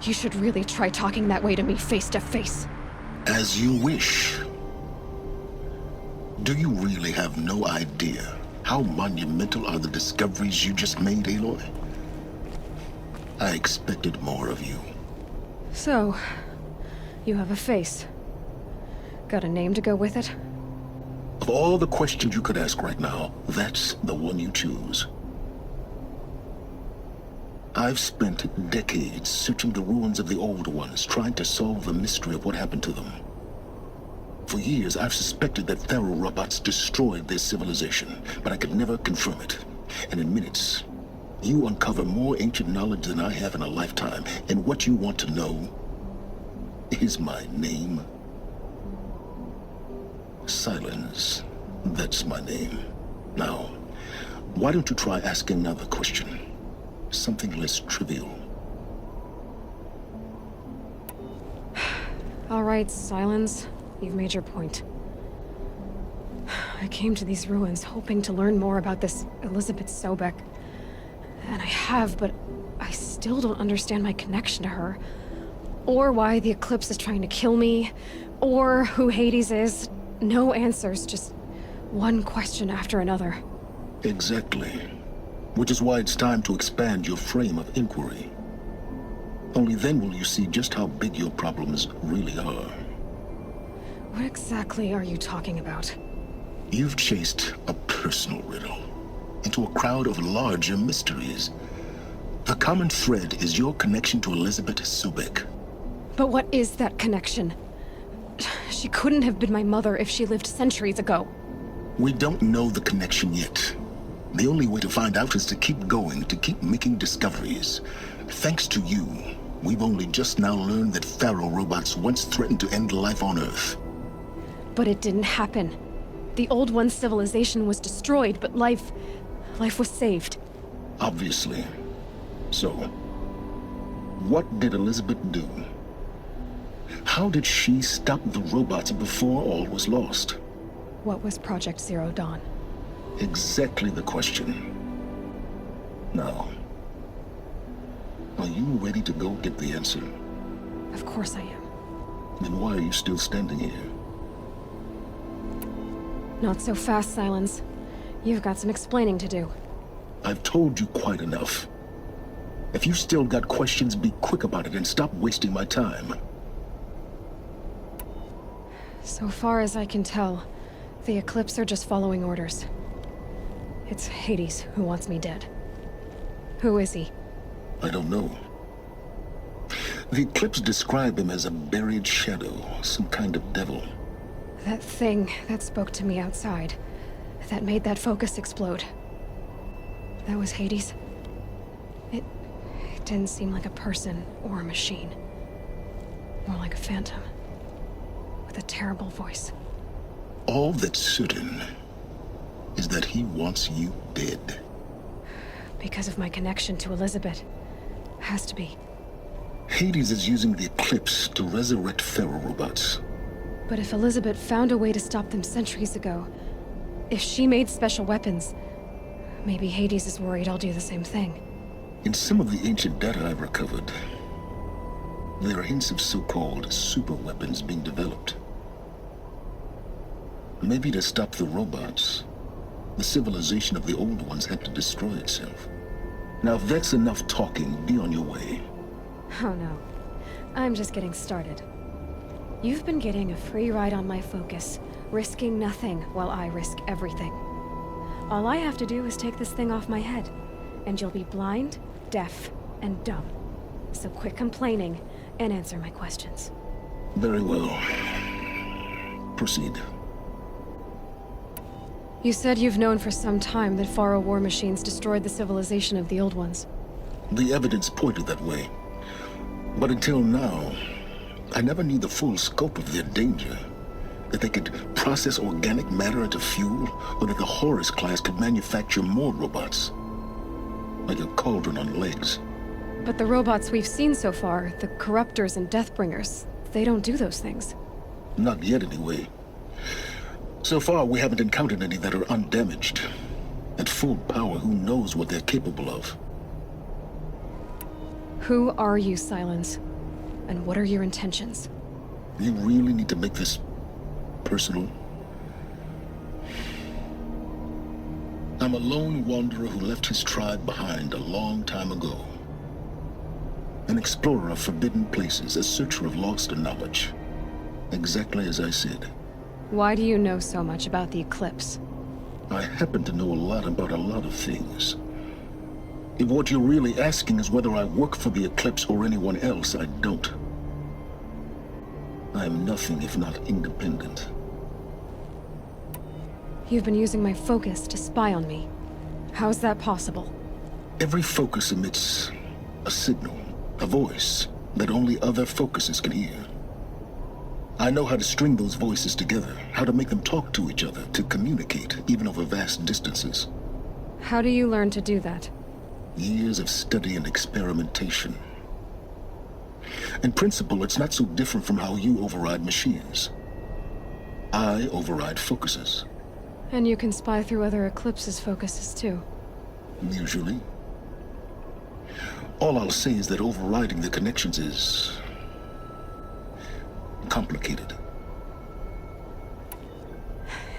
You should really try talking that way to me face to face. As you wish. Do you really have no idea how monumental are the discoveries you just made, Aloy? I expected more of you. So, you have a face. Got a name to go with it? Of all the questions you could ask right now, that's the one you choose. I've spent decades searching the ruins of the old ones, trying to solve the mystery of what happened to them. For years, I've suspected that Thero robots destroyed their civilization, but I could never confirm it. And in minutes, you uncover more ancient knowledge than I have in a lifetime, and what you want to know is my name. Silence. That's my name. Now, why don't you try asking another question? Something less trivial. All right, Silence. You've made your point. I came to these ruins hoping to learn more about this Elizabeth Sobek. And I have, but I still don't understand my connection to her. Or why the Eclipse is trying to kill me. Or who Hades is. No answers, just one question after another. Exactly. Which is why it's time to expand your frame of inquiry. Only then will you see just how big your problems really are. What exactly are you talking about? You've chased a personal riddle into a crowd of larger mysteries. The common thread is your connection to Elizabeth Sobek. But what is that connection? She couldn't have been my mother if she lived centuries ago. We don't know the connection yet. The only way to find out is to keep going, to keep making discoveries. Thanks to you, we've only just now learned that Thero robots once threatened to end life on Earth. But it didn't happen. The Old One's civilization was destroyed, but life was saved. Obviously. So, what did Elizabeth do? How did she stop the robots before all was lost? What was Project Zero Dawn? Exactly the question. Now, are you ready to go get the answer? Of course I am. Then why are you still standing here? Not so fast, Silence. You've got some explaining to do. I've told you quite enough. If you still got questions, be quick about it and stop wasting my time. So far as I can tell, the Eclipse are just following orders. It's Hades who wants me dead. Who is he? I don't know. The Eclipse describe him as a buried shadow, some kind of devil. That thing that spoke to me outside, that made that focus explode. That was Hades. It didn't seem like a person or a machine. More like a phantom. With a terrible voice. All that's certain is that he wants you dead. Because of my connection to Elizabeth. Has to be. Hades is using the Eclipse to resurrect feral robots. But if Elizabeth found a way to stop them centuries ago, if she made special weapons, maybe Hades is worried I'll do the same thing. In some of the ancient data I've recovered, there are hints of so-called super weapons being developed. Maybe to stop the robots, the civilization of the old ones had to destroy itself. Now if that's enough talking, be on your way. Oh no. I'm just getting started. You've been getting a free ride on my focus, risking nothing while I risk everything. All I have to do is take this thing off my head, and you'll be blind, deaf, and dumb. So quit complaining and answer my questions. Very well. Proceed. You said you've known for some time that Faro war machines destroyed the civilization of the old ones. The evidence pointed that way. But until now, I never knew the full scope of their danger. That they could process organic matter into fuel, or that the Horus class could manufacture more robots. Like a cauldron on legs. But the robots we've seen so far, the Corruptors and Deathbringers, they don't do those things. Not yet, anyway. So far, we haven't encountered any that are undamaged. At full power, who knows what they're capable of? Who are you, Silence? And what are your intentions? You really need to make this personal? I'm a lone wanderer who left his tribe behind a long time ago. An explorer of forbidden places, a searcher of lost knowledge. Exactly as I said. Why do you know so much about the Eclipse? I happen to know a lot about a lot of things. If what you're really asking is whether I work for the Eclipse or anyone else, I don't. I am nothing if not independent. You've been using my focus to spy on me. How is that possible? Every focus emits a signal, a voice, that only other focuses can hear. I know how to string those voices together, how to make them talk to each other, to communicate, even over vast distances. How do you learn to do that? Years of study and experimentation. In principle, it's not so different from how you override machines. I override focuses. And you can spy through other Eclipse's focuses too. Usually. All I'll say is that overriding the connections is complicated.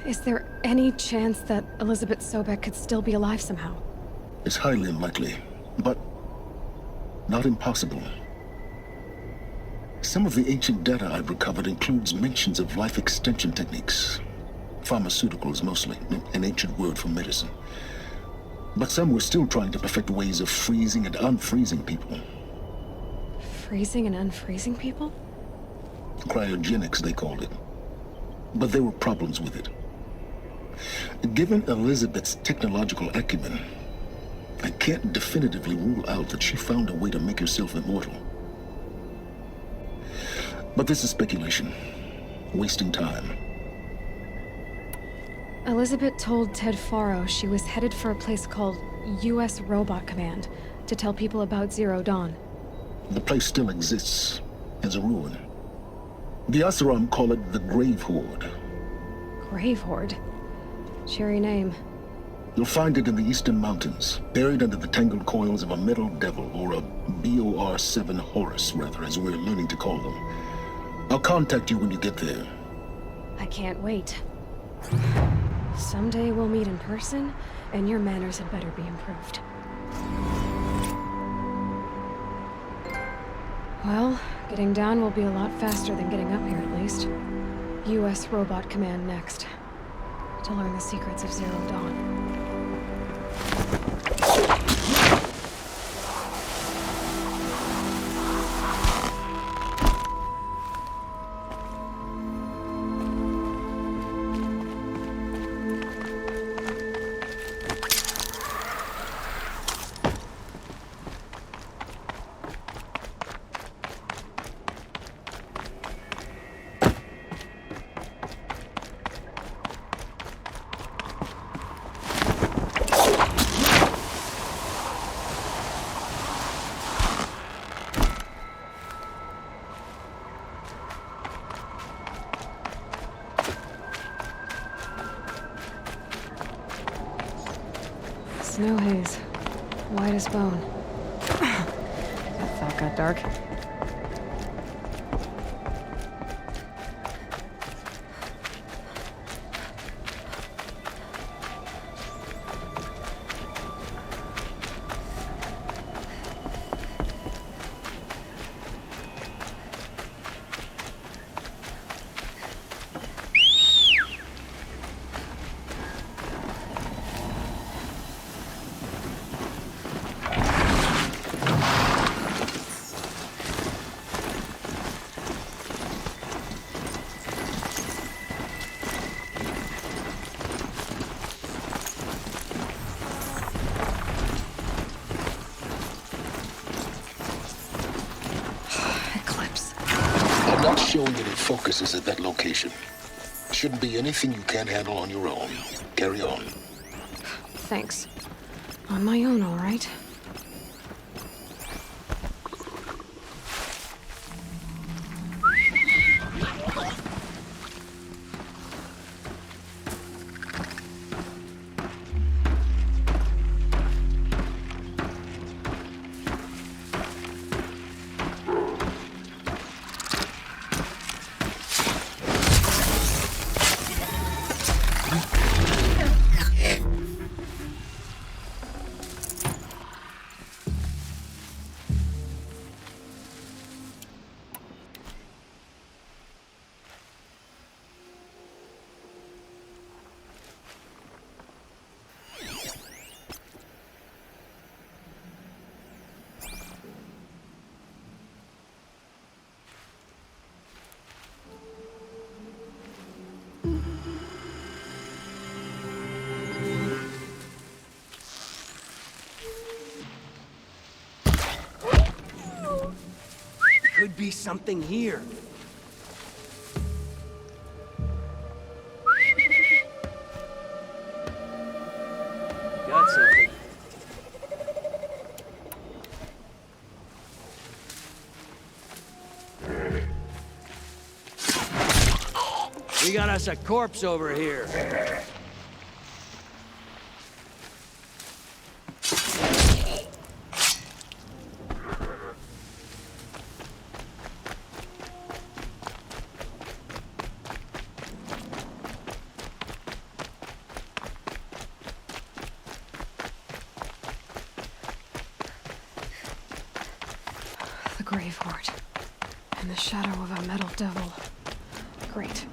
Is there any chance that Elizabeth Sobek could still be alive somehow? It's highly unlikely, but not impossible. Some of the ancient data I've recovered includes mentions of life extension techniques. Pharmaceuticals, mostly, an ancient word for medicine. But some were still trying to perfect ways of freezing and unfreezing people. Freezing and unfreezing people? Cryogenics, they called it. But there were problems with it. Given Elizabeth's technological acumen, I can't definitively rule out that she found a way to make herself immortal. But this is speculation. Wasting time. Elizabeth told Ted Faro she was headed for a place called U.S. Robot Command to tell people about Zero Dawn. The place still exists, as a ruin. The Asuram call it the Grave-Hoard. Grave-Hoard? Cheery name. You'll find it in the Eastern Mountains, buried under the tangled coils of a metal devil, or a BOR-7 Horus, rather, as we're learning to call them. I'll contact you when you get there. I can't wait. Someday we'll meet in person, and your manners had better be improved. Well, getting down will be a lot faster than getting up here, at least. U.S. Robot Command next. To learn the secrets of Zero Dawn. Snow haze. White as bone. That thought got dark. Not showing any focuses at that location. Shouldn't be anything you can't handle on your own. Carry on. Thanks. On my own, all right? Could be something here. Got something. We got us a corpse over here. The Grave-Hoard. And the shadow of a metal devil. Great.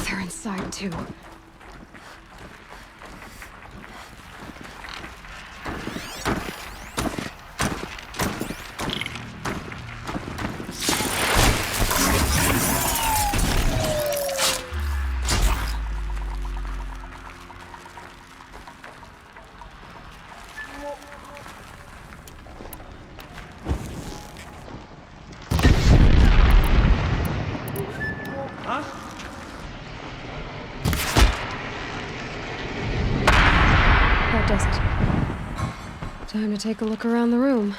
They're inside too. That does it. Time to take a look around the room.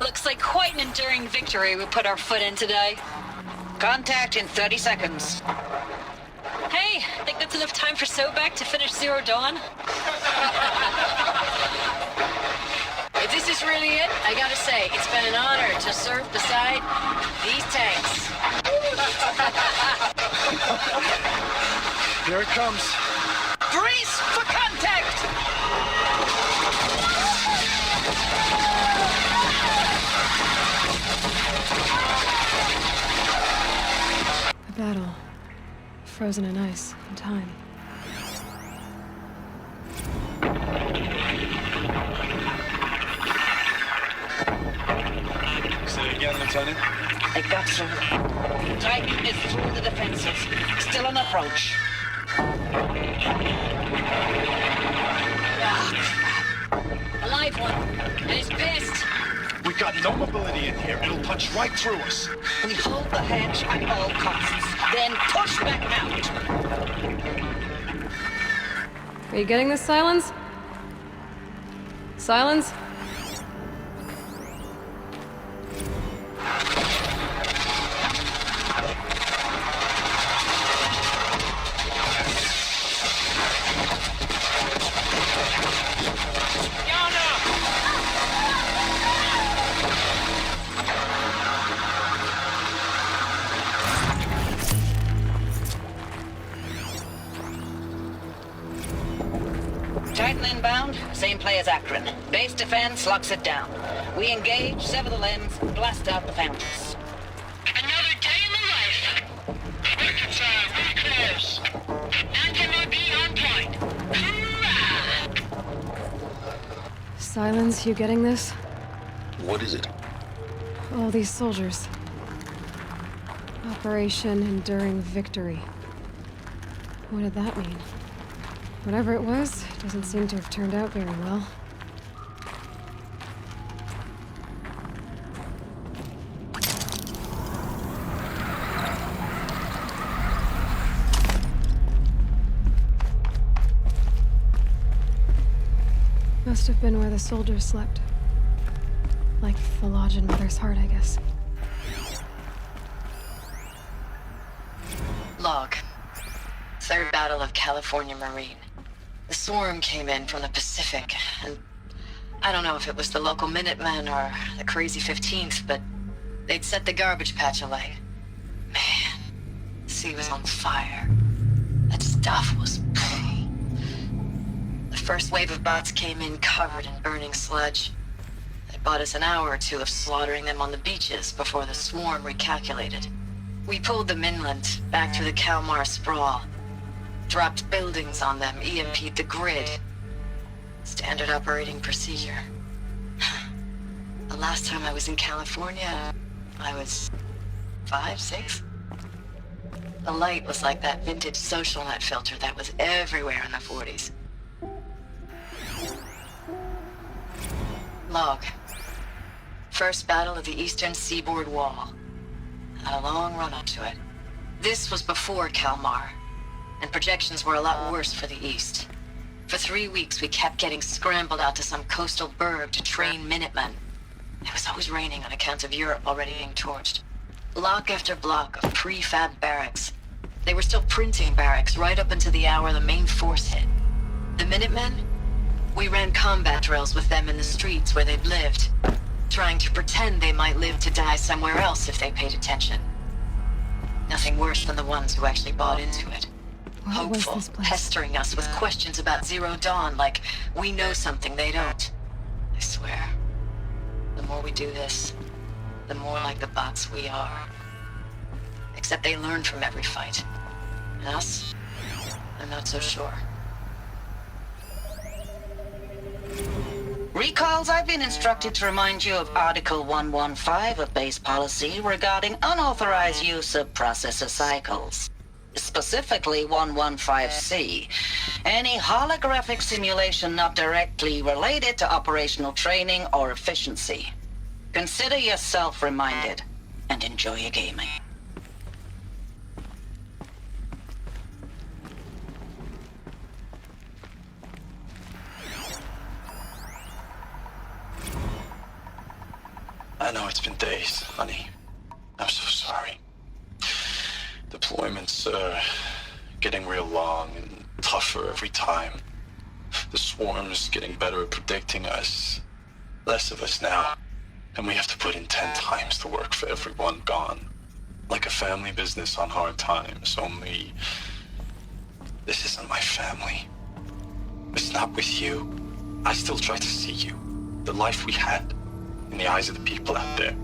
Looks like quite an enduring victory we put our foot in today. Contact in 30 seconds. Hey, think that's enough time for Sobek to finish Zero Dawn? If this is really it, I gotta say, it's been an honor to serve beside these tanks. Here it comes. Brace for contact! A battle. Frozen in ice and time. Say it again, Lieutenant. I got some. Titan is through the defenses. Still on approach. A live one. And he's pissed. We got no mobility in here. It'll punch right through us. We hold the hedge at all costs. then push back out. Are you getting this, Silence? Silence? Titan inbound, same play as Akron. Base defense locks it down. We engage, sever the limbs, blast out the foundries. Another day in the life. Reconcile, really close. Anti-MOB on point. Hoorah! Silence, you getting this? What is it? All these soldiers. Operation Enduring Victory. What did that mean? Whatever it was, doesn't seem to have turned out very well. Must have been where the soldiers slept. Like the lodge in Mother's Heart, I guess. Log. Third Battle of California Marine. The swarm came in from the Pacific, and I don't know if it was the local Minutemen or the crazy 15th, but they'd set the garbage patch alight. Man, the sea was on fire. That stuff was... The first wave of bots came in covered in burning sludge. It bought us an hour or two of slaughtering them on the beaches before the swarm recalculated. We pulled them inland, back through the Kalmar sprawl. Dropped buildings on them, EMP'd the grid. Standard operating procedure. The last time I was in California, I was 5, 6? The light was like that vintage social net filter that was everywhere in the 40s. Log. First battle of the Eastern Seaboard Wall. Had a long run up to it. This was before Kalmar, and projections were a lot worse for the East. For 3 weeks, we kept getting scrambled out to some coastal burg to train Minutemen. It was always raining on account of Europe already being torched. Block after block of prefab barracks. They were still printing barracks right up until the hour the main force hit. The Minutemen? We ran combat drills with them in the streets where they'd lived, trying to pretend they might live to die somewhere else if they paid attention. Nothing worse than the ones who actually bought into it. Hopeful, pestering us with questions about Zero Dawn like we know something they don't. I swear, the more we do this, the more like the bots we are. Except they learn from every fight. And us? I'm not so sure. Recalls, I've been instructed to remind you of Article 115 of base policy regarding unauthorized use of processor cycles. Specifically 115C. Any holographic simulation not directly related to operational training or efficiency. Consider yourself reminded, and enjoy your gaming. I know it's been days, honey. I'm so sorry. Deployments are getting real long and tougher every time. The swarm's getting better at predicting us. Less of us now. And we have to put in 10 times the work for everyone gone. Like a family business on hard times, only... This isn't my family. It's not with you. I still try to see you. The life we had. In the eyes of the people out there.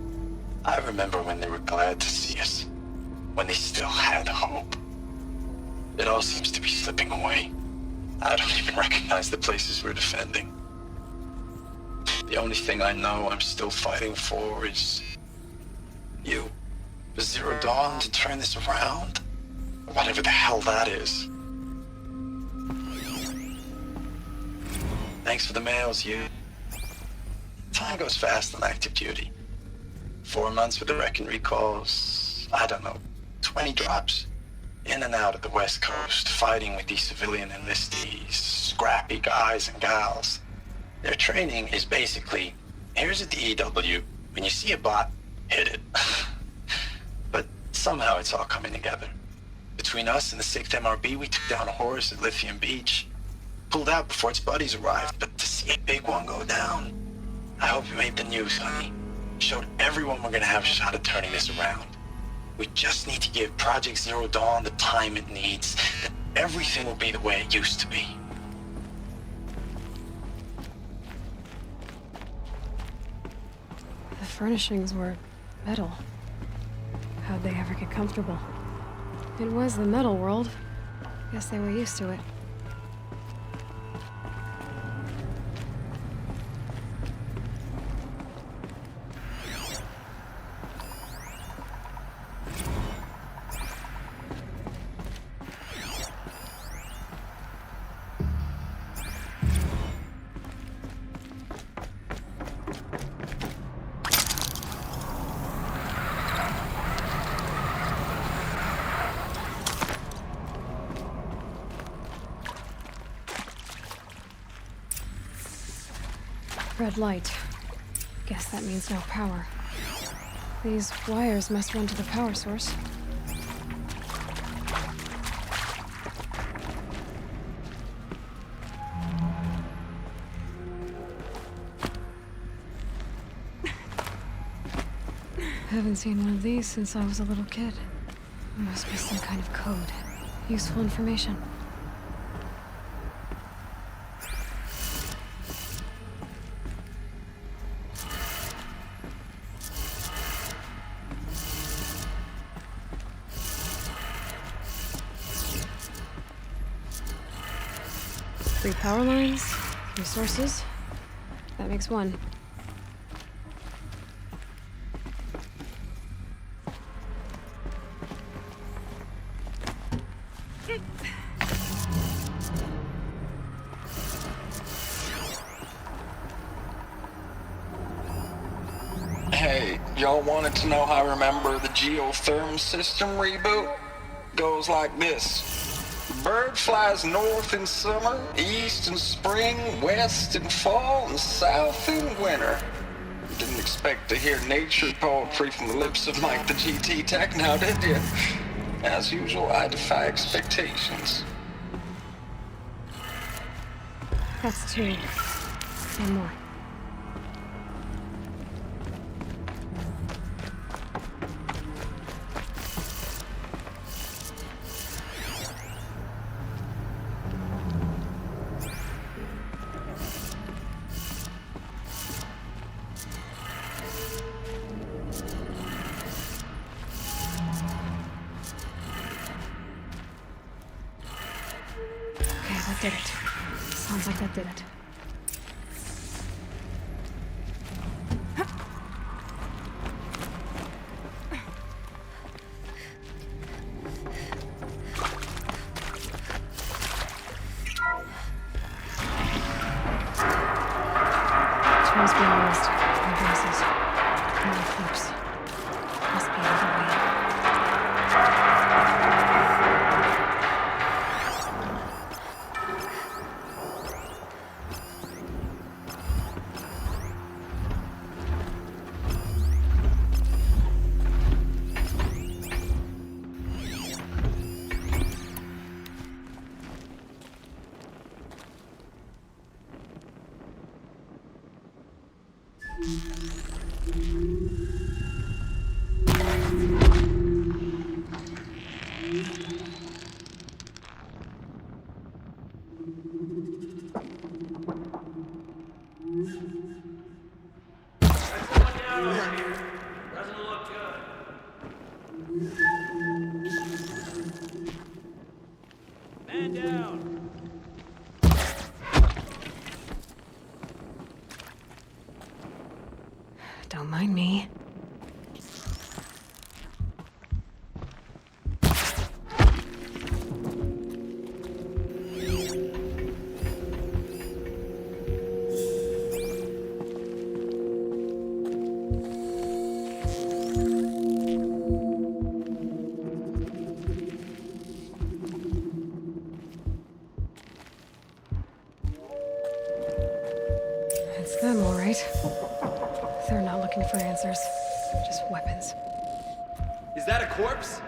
I remember when they were glad to see us. When they still had hope. It all seems to be slipping away. I don't even recognize the places we're defending. The only thing I know I'm still fighting for is... you. For Zero Dawn to turn this around? Or whatever the hell that is. Thanks for the mails, you. Time goes fast on active duty. 4 months with the Reckon recalls, I don't know, 20 drops. in and out of the West Coast, fighting with these civilian enlistees, scrappy guys and gals. Their training is basically, here's a DEW, when you see a bot, hit it. But somehow it's all coming together. Between us and the 6th MRB, we took down a horse at Lithium Beach. Pulled out before its buddies arrived, but to see a big one go down, I hope you made the news, honey. Showed everyone we're gonna have a shot at turning this around. We just need to give Project Zero Dawn the time it needs, then everything will be the way it used to be. The furnishings were metal. How'd they ever get comfortable? It was the metal world. Guess they were used to it. Red light. Guess that means no power. These wires must run to the power source. Haven't seen one of these since I was a little kid. Must be some kind of code. Useful information. Three power lines, 3 sources. That makes 1. Hey, y'all wanted to know how I remember the geotherm system reboot? Goes like this. Bird flies north in summer, east in spring, west in fall, and south in winter. Didn't expect to hear nature poetry from the lips of Mike the GT Tech now, did you? As usual, I defy expectations. That's 2. One more. Did it. Sounds like that did it. Tools being used. No braces. No clips. Must be another way. Man down! Don't mind me. right? They're not looking for answers, just weapons. Is that a corpse?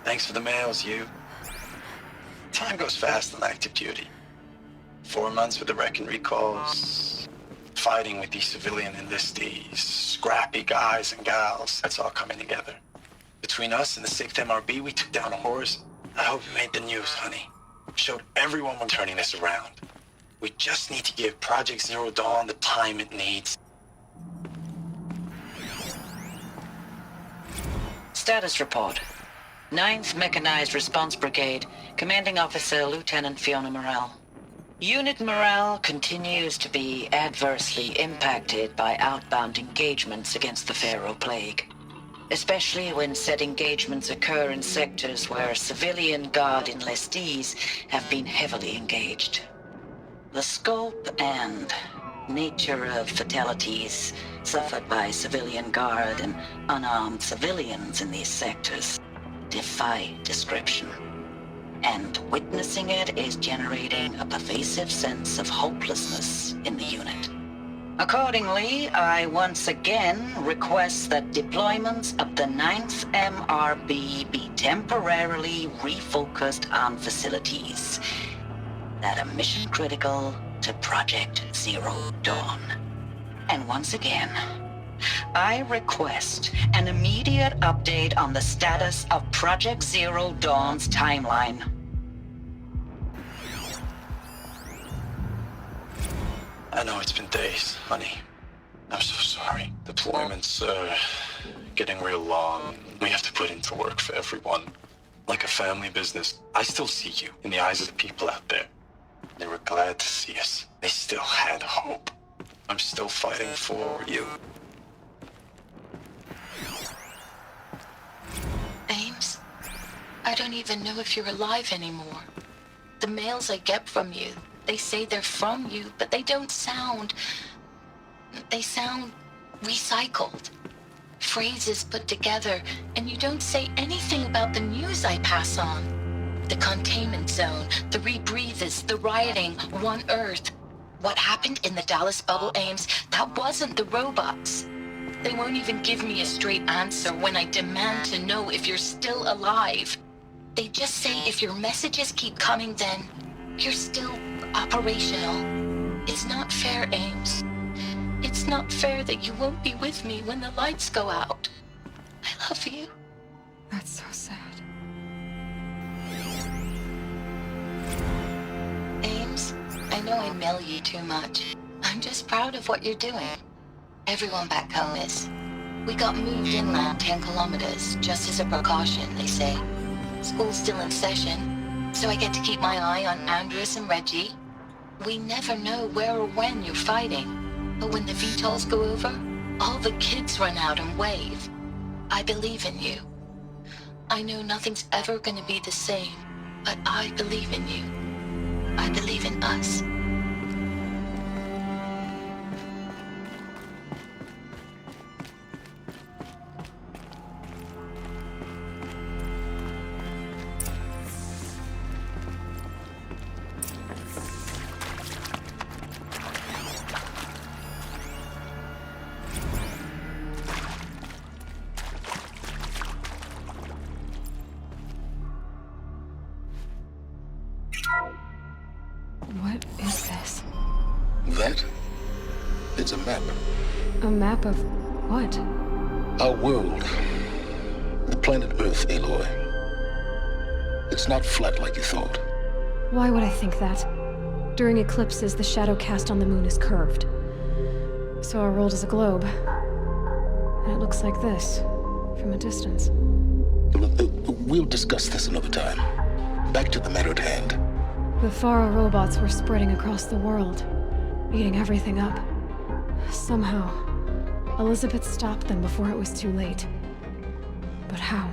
Thanks for the mails, you. Time goes fast on active duty. 4 months with the wreck and recalls, fighting with these civilian enlistees, scrappy guys and gals. That's all coming together. Between us and the 6th MRB, we took down a horse. I hope you made the news, honey. Showed everyone we're turning this around. We just need to give Project Zero Dawn the time it needs. Status report. 9th Mechanized Response Brigade, Commanding Officer Lieutenant Fiona Morrell. Unit morale continues to be adversely impacted by outbound engagements against the Pharaoh Plague, especially when said engagements occur in sectors where civilian guard enlistees have been heavily engaged. The scope and nature of fatalities suffered by civilian guard and unarmed civilians in these sectors defy description, and witnessing it is generating a pervasive sense of hopelessness in the unit. Accordingly, I once again request that deployments of the 9th MRB be temporarily refocused on facilities that are mission critical to Project Zero Dawn. And once again, I request an immediate update on the status of Project Zero Dawn's timeline. I know it's been days, honey. I'm so sorry. Deployments are getting real long. We have to put in for work for everyone. Like a family business. I still see you in the eyes of the people out there. They were glad to see us. They still had hope. I'm still fighting for you. Ames, I don't even know if you're alive anymore. The mails I get from you, they say they're from you, but they don't sound... They sound recycled. Phrases put together, and you don't say anything about the news I pass on. The containment zone, the rebreathers, the rioting, One Earth. What happened in the Dallas bubble, Ames, that wasn't the robots. They won't even give me a straight answer when I demand to know if you're still alive. They just say if your messages keep coming, then you're still operational. It's not fair, Ames. It's not fair that you won't be with me when the lights go out. I love you. That's so sad. Ames, I know I mail you too much. I'm just proud of what you're doing. Everyone back home is. We got moved inland 10 kilometers, just as a precaution, they say. School's still in session, so I get to keep my eye on Andres and Reggie. We never know where or when you're fighting, but when the VTOLs go over, all the kids run out and wave. I believe in you. I know nothing's ever gonna be the same, but I believe in you. I believe in us. What is this? That? It's a map. A map of what? Our world. The planet Earth, Aloy. It's not flat like you thought. Why would I think that? During eclipses, the shadow cast on the moon is curved. So our world is a globe. And it looks like this, from a distance. We'll discuss this another time. Back to the matter at hand. The Faro robots were spreading across the world, eating everything up. Somehow, Elizabeth stopped them before it was too late. But how?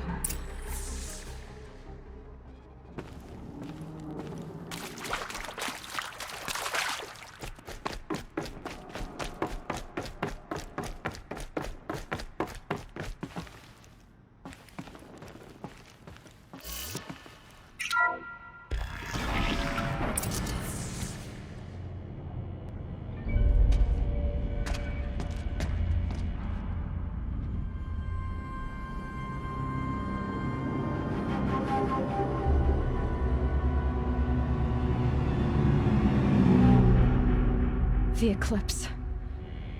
The eclipse.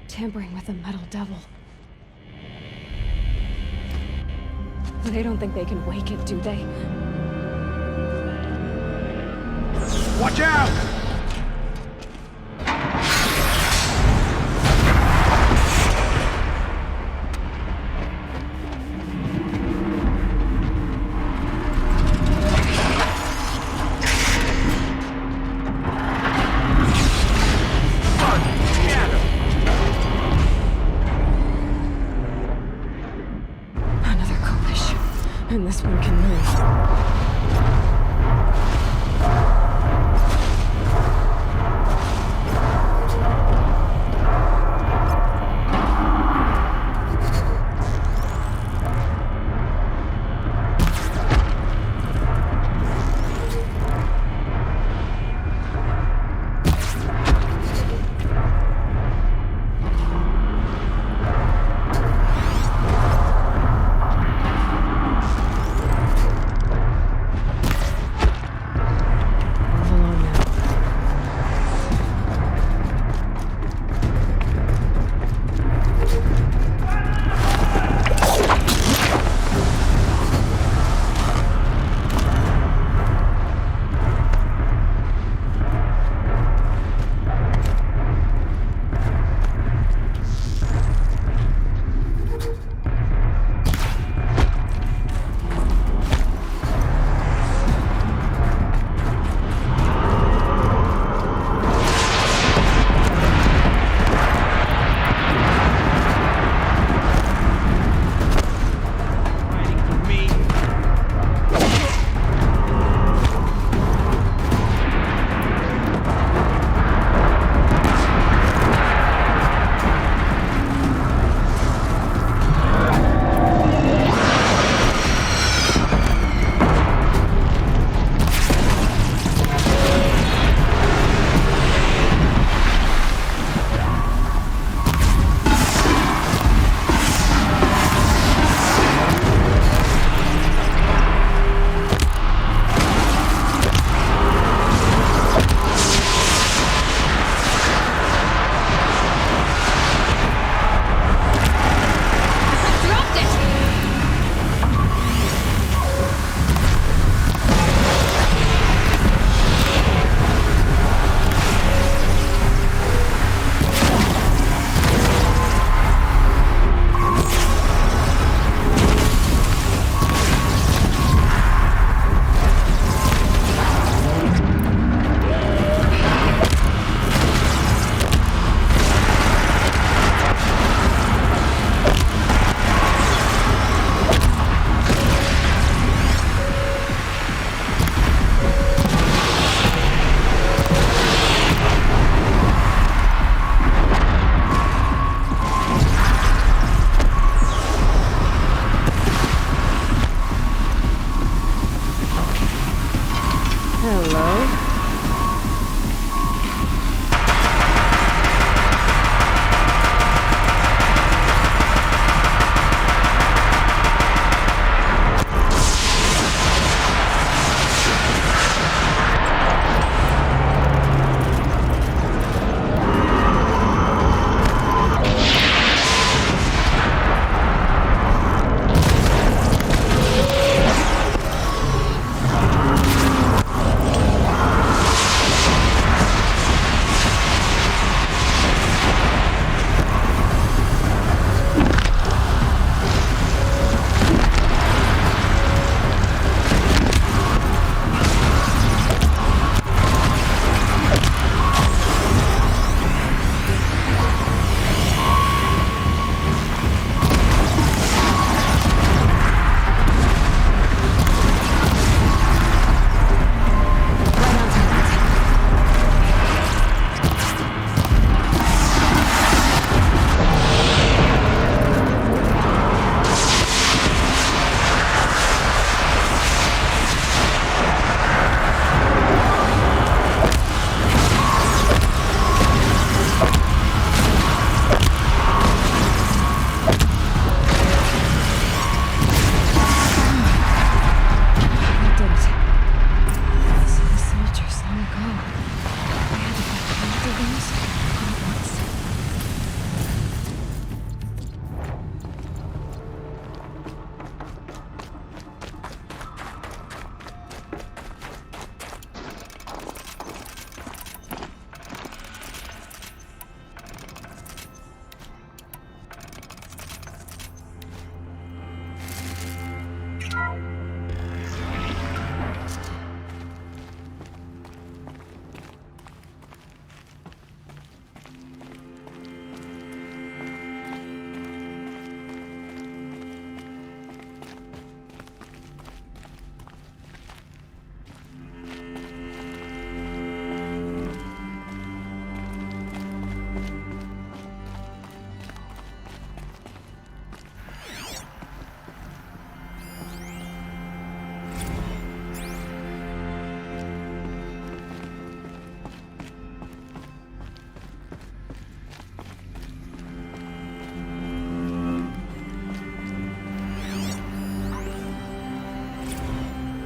Tampering with the metal devil. They don't think they can wake it, do they? Watch out! And this one can move.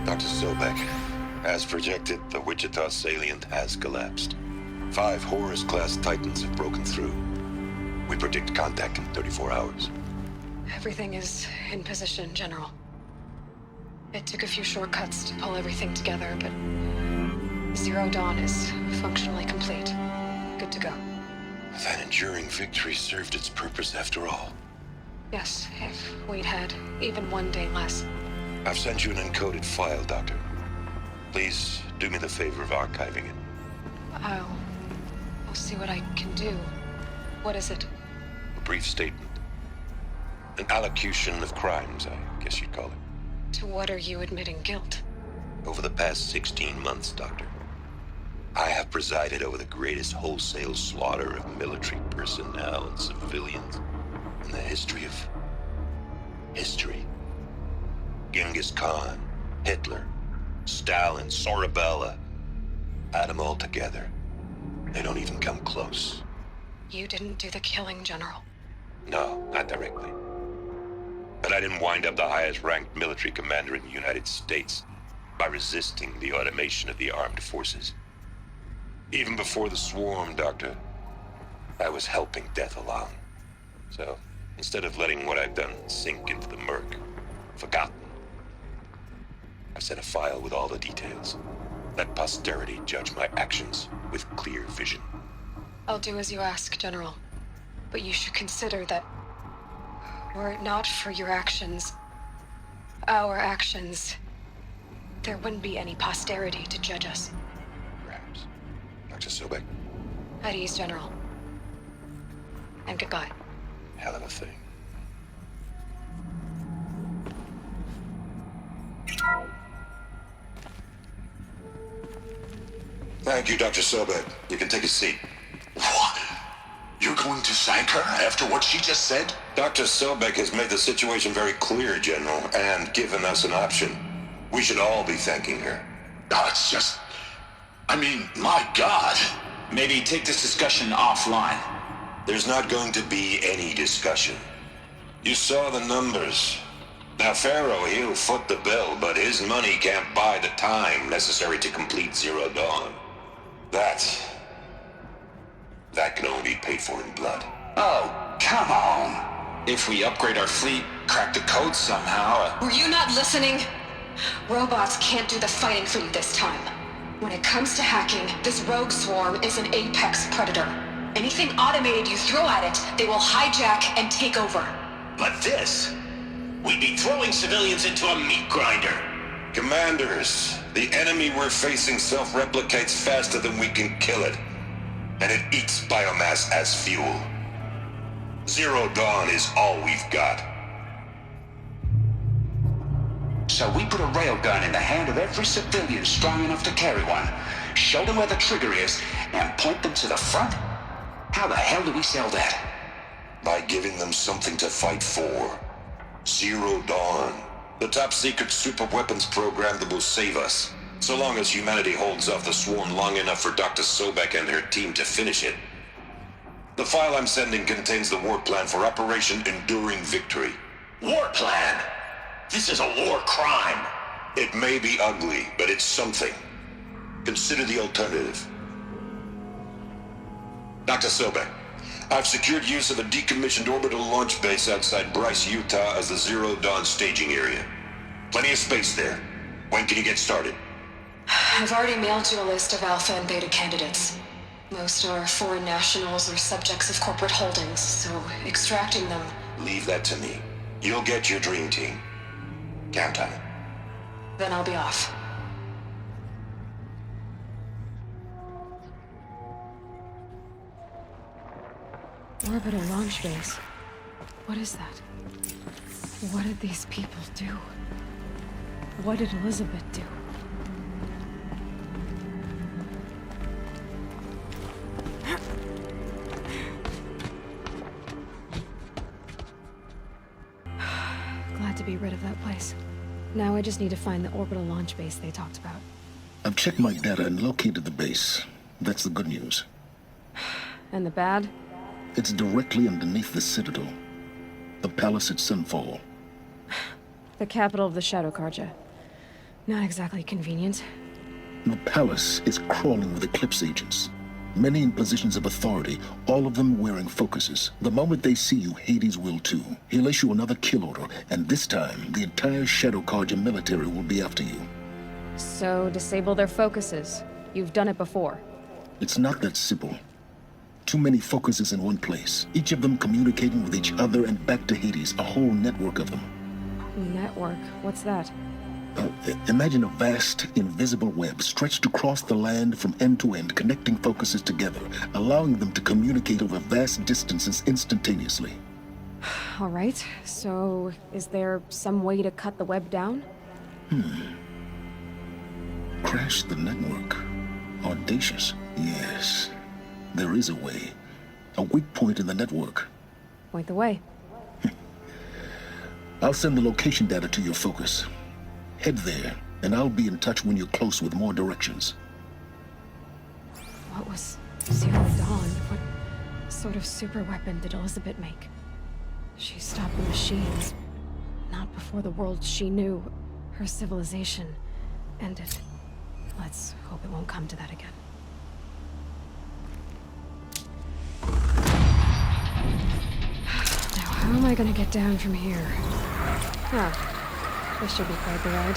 Dr. Sobek, as projected, the Wichita salient has collapsed. 5 Horus-class Titans have broken through. We predict contact in 34 hours. Everything is in position, General. It took a few shortcuts to pull everything together, but Zero Dawn is functionally complete. Good to go. That enduring victory served its purpose after all. Yes, if we'd had even one day less. I've sent you an encoded file, Doctor. Please do me the favor of archiving it. I'll see what I can do. What is it? A brief statement. An allocution of crimes, I guess you'd call it. To what are you admitting guilt? Over the past 16 months, Doctor, I have presided over the greatest wholesale slaughter of military personnel and civilians in the history of history. Genghis Khan, Hitler, Stalin, Sorabella. Add them all together. They don't even come close. You didn't do the killing, General. No, not directly. But I didn't wind up the highest-ranked military commander in the United States by resisting the automation of the armed forces. Even before the swarm, Doctor, I was helping death along. So, instead of letting what I've done sink into the murk, forgotten, I've set a file with all the details. Let posterity judge my actions with clear vision. I'll do as you ask, General. But you should consider that were it not for your actions, our actions, there wouldn't be any posterity to judge us. Perhaps. Dr. Sobek. At ease, General. And goodbye. Hell of a thing. Thank you, Dr. Sobek. You can take a seat. What? You're going to thank her after what she just said? Dr. Sobek has made the situation very clear, General, and given us an option. We should all be thanking her. No, it's just... I mean, my God. Maybe take this discussion offline. There's not going to be any discussion. You saw the numbers. Now, Pharaoh, he'll foot the bill, but his money can't buy the time necessary to complete Zero Dawn. That can only be paid for in blood. Oh, come on. If we upgrade our fleet, crack the code somehow... Were you not listening? Robots can't do the fighting for you this time. When it comes to hacking, this rogue swarm is an apex predator. Anything automated you throw at it, they will hijack and take over. But this... we'd be throwing civilians into a meat grinder. Commanders, the enemy we're facing self-replicates faster than we can kill it. And it eats biomass as fuel. Zero Dawn is all we've got. So we put a railgun in the hand of every civilian strong enough to carry one, show them where the trigger is, and point them to the front? How the hell do we sell that? By giving them something to fight for. Zero Dawn. The top-secret superweapons program that will save us. So long as humanity holds off the swarm long enough for Dr. Sobek and her team to finish it. The file I'm sending contains the war plan for Operation Enduring Victory. War plan? This is a war crime. It may be ugly, but it's something. Consider the alternative. Dr. Sobek, I've secured use of a decommissioned orbital launch base outside Bryce, Utah as the Zero Dawn staging area. Plenty of space there. When can you get started? I've already mailed you a list of Alpha and Beta candidates. Most are foreign nationals or subjects of corporate holdings, so extracting them... Leave that to me. You'll get your dream team. Count on it. Then I'll be off. Orbital launch base. What is that? What did these people do? What did Elizabeth do? Glad to be rid of that place. Now I just need to find the orbital launch base they talked about. I've checked my data and located the base. That's the good news. And the bad? It's directly underneath the Citadel. The palace at Sunfall. The capital of the Shadow Carja. Not exactly convenient. The palace is crawling with Eclipse agents. Many in positions of authority, all of them wearing focuses. The moment they see you, Hades will too. He'll issue another kill order, and this time, the entire Shadow Carja military will be after you. So, disable their focuses. You've done it before. It's not that simple. Too many focuses in one place, each of them communicating with each other and back to Hades, a whole network of them. Network? What's that? Imagine a vast, invisible web stretched across the land from end to end, connecting focuses together, allowing them to communicate over vast distances instantaneously. All right, so is there some way to cut the web down? Crash the network. Audacious. Yes, there is a way. A weak point in the network. Point the way. I'll send the location data to your focus. Head there, and I'll be in touch when you're close with more directions. What was Zero Dawn? What sort of super weapon did Elizabeth make? She stopped the machines. Not before the world she knew, her civilization, ended. Let's hope it won't come to that again. Now, how am I gonna get down from here? Huh. This should be quite the ride.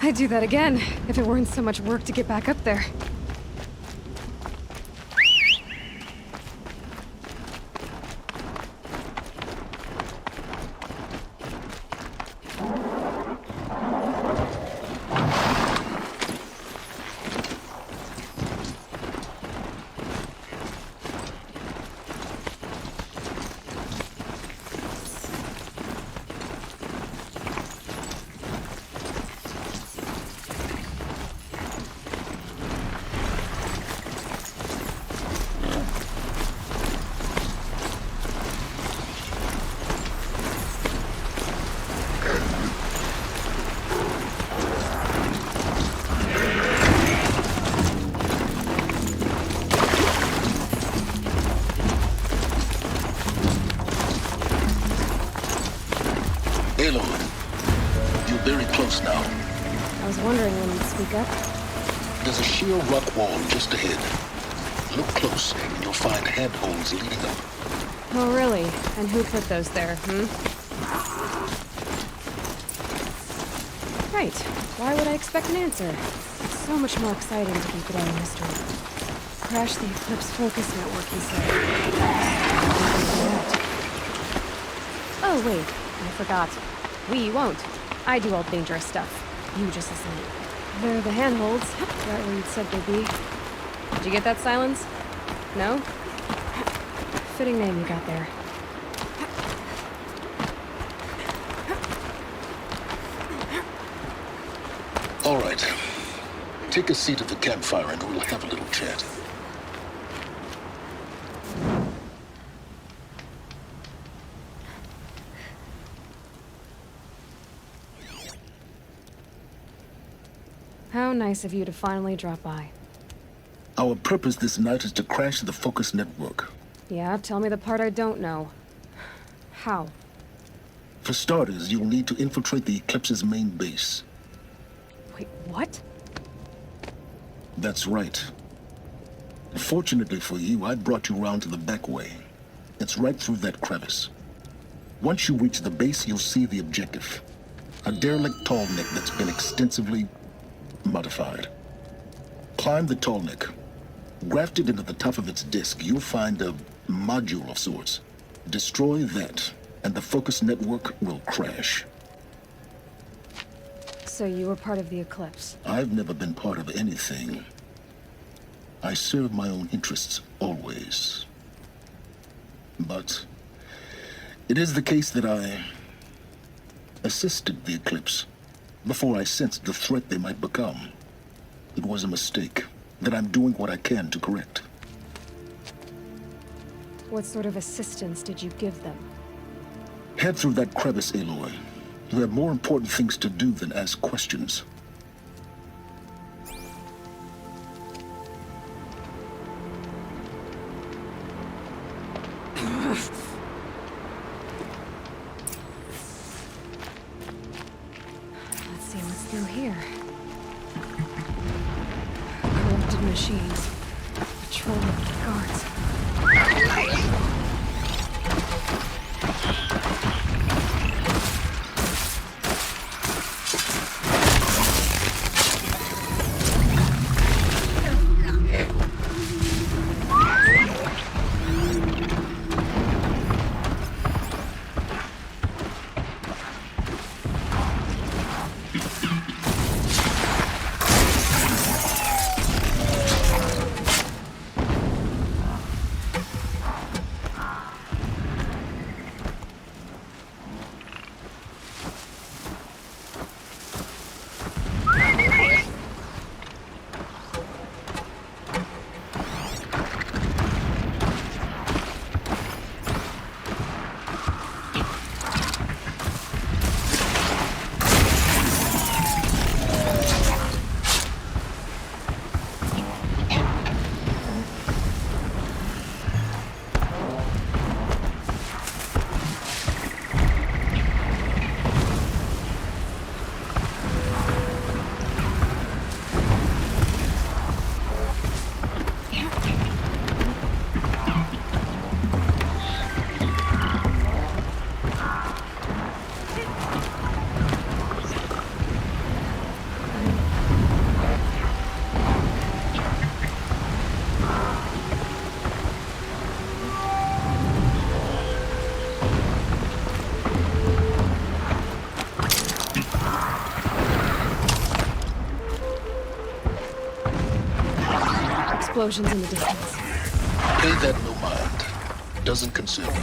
I'd do that again, if it weren't so much work to get back up there. I was wondering when you'd speak up. There's a sheer rock wall just ahead. Look close, and you'll find handholds leading up. Oh, really? And who put those there, Right. Why would I expect an answer? It's so much more exciting to keep it all a mystery. Crash the Eclipse focus network, he said. Oh, wait. I forgot. We won't. I do all the dangerous stuff. You just listen. They're the handholds. Right where you'd said they'd be. Did you get that, Silence? No? Fitting name you got there. All right. Take a seat at the campfire and we'll have a little chat. How nice of you to finally drop by. Our purpose this night is to crash the focus network. Yeah, tell me the part I don't know. How? For starters, you'll need to infiltrate the Eclipse's main base. Wait, what? That's right. Fortunately for you, I brought you around to the back way. It's right through that crevice. Once you reach the base, you'll see the objective. A derelict tall neck that's been extensively modified. Climb the tall neck. Grafted into the top of its disk, you'll find a module of sorts. Destroy that, and the focus network will crash. So you were part of the Eclipse? I've never been part of anything. I serve my own interests, always. But it is the case that I assisted the Eclipse before I sensed the threat they might become. It was a mistake that I'm doing what I can to correct. What sort of assistance did you give them? Head through that crevice, Aloy. You have more important things to do than ask questions. Let's see what's through here. Corrupted machines. Patrolling guards. Explosions in the distance. Pay that no mind. Doesn't concern you.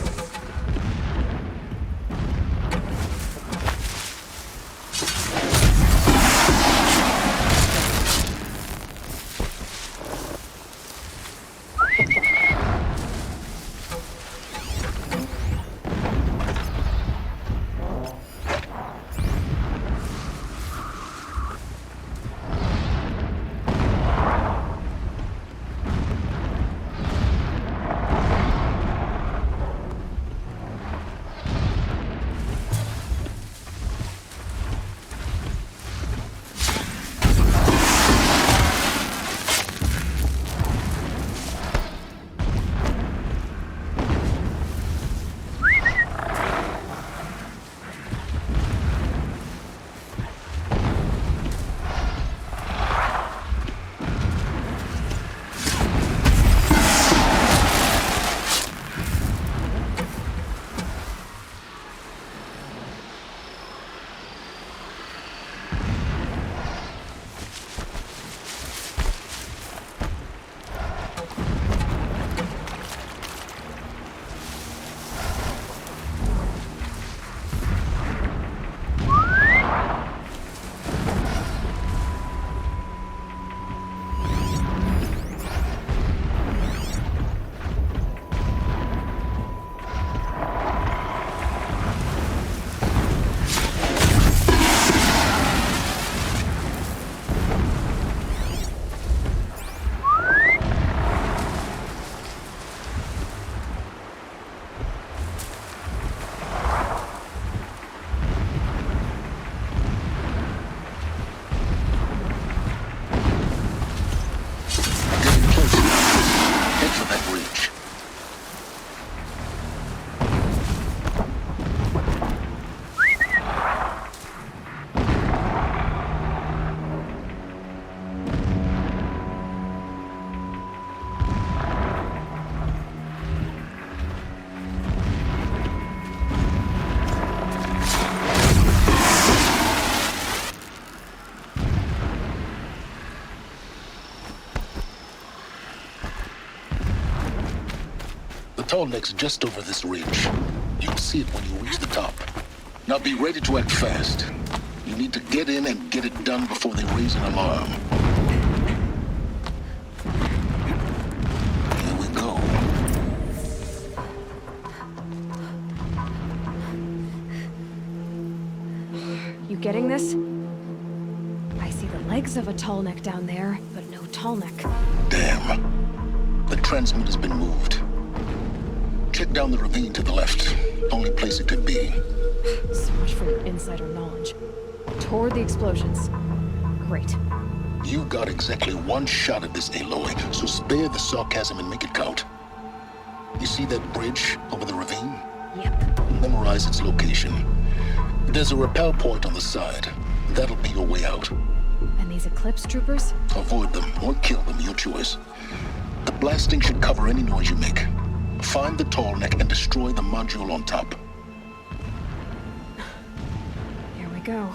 The tall neck's just over this ridge. You'll see it when you reach the top. Now be ready to act fast. You need to get in and get it done before they raise an alarm. Here we go. getting this? I see the legs of a tall neck down there, but no tall neck. Damn. The transmitter's been moved. Check down the ravine to the left. Only place it could be. So much for your insider knowledge. Toward the explosions. Great. You got exactly one shot at this, Aloy, so spare the sarcasm and make it count. You see that bridge over the ravine? Yep. Memorize its location. There's a rappel point on the side. That'll be your way out. And these Eclipse troopers? Avoid them or kill them, your choice. The blasting should cover any noise you make. Find the tall neck and destroy the module on top. Here we go.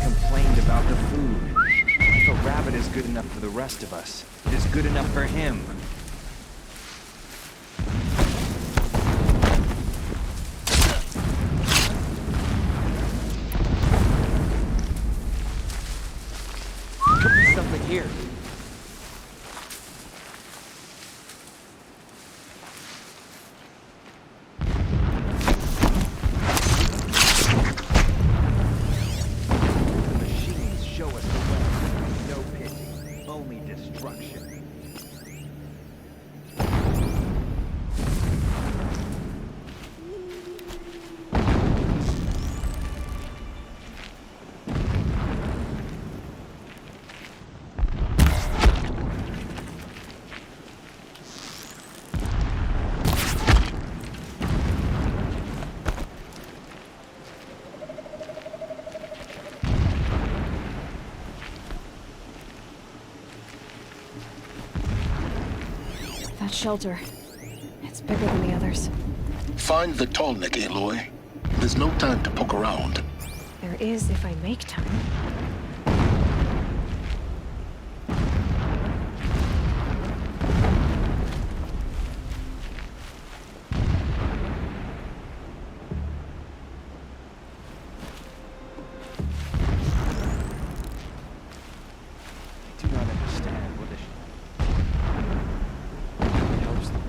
Complained about the food. If a rabbit is good enough for the rest of us, it is good enough for him. Could be something here. Machines show us the way. No pity, only destruction. That shelter. It's bigger than the others. Find the tall neck, Aloy. There's no time to poke around. There is if I make time. I do not understand what this helps them.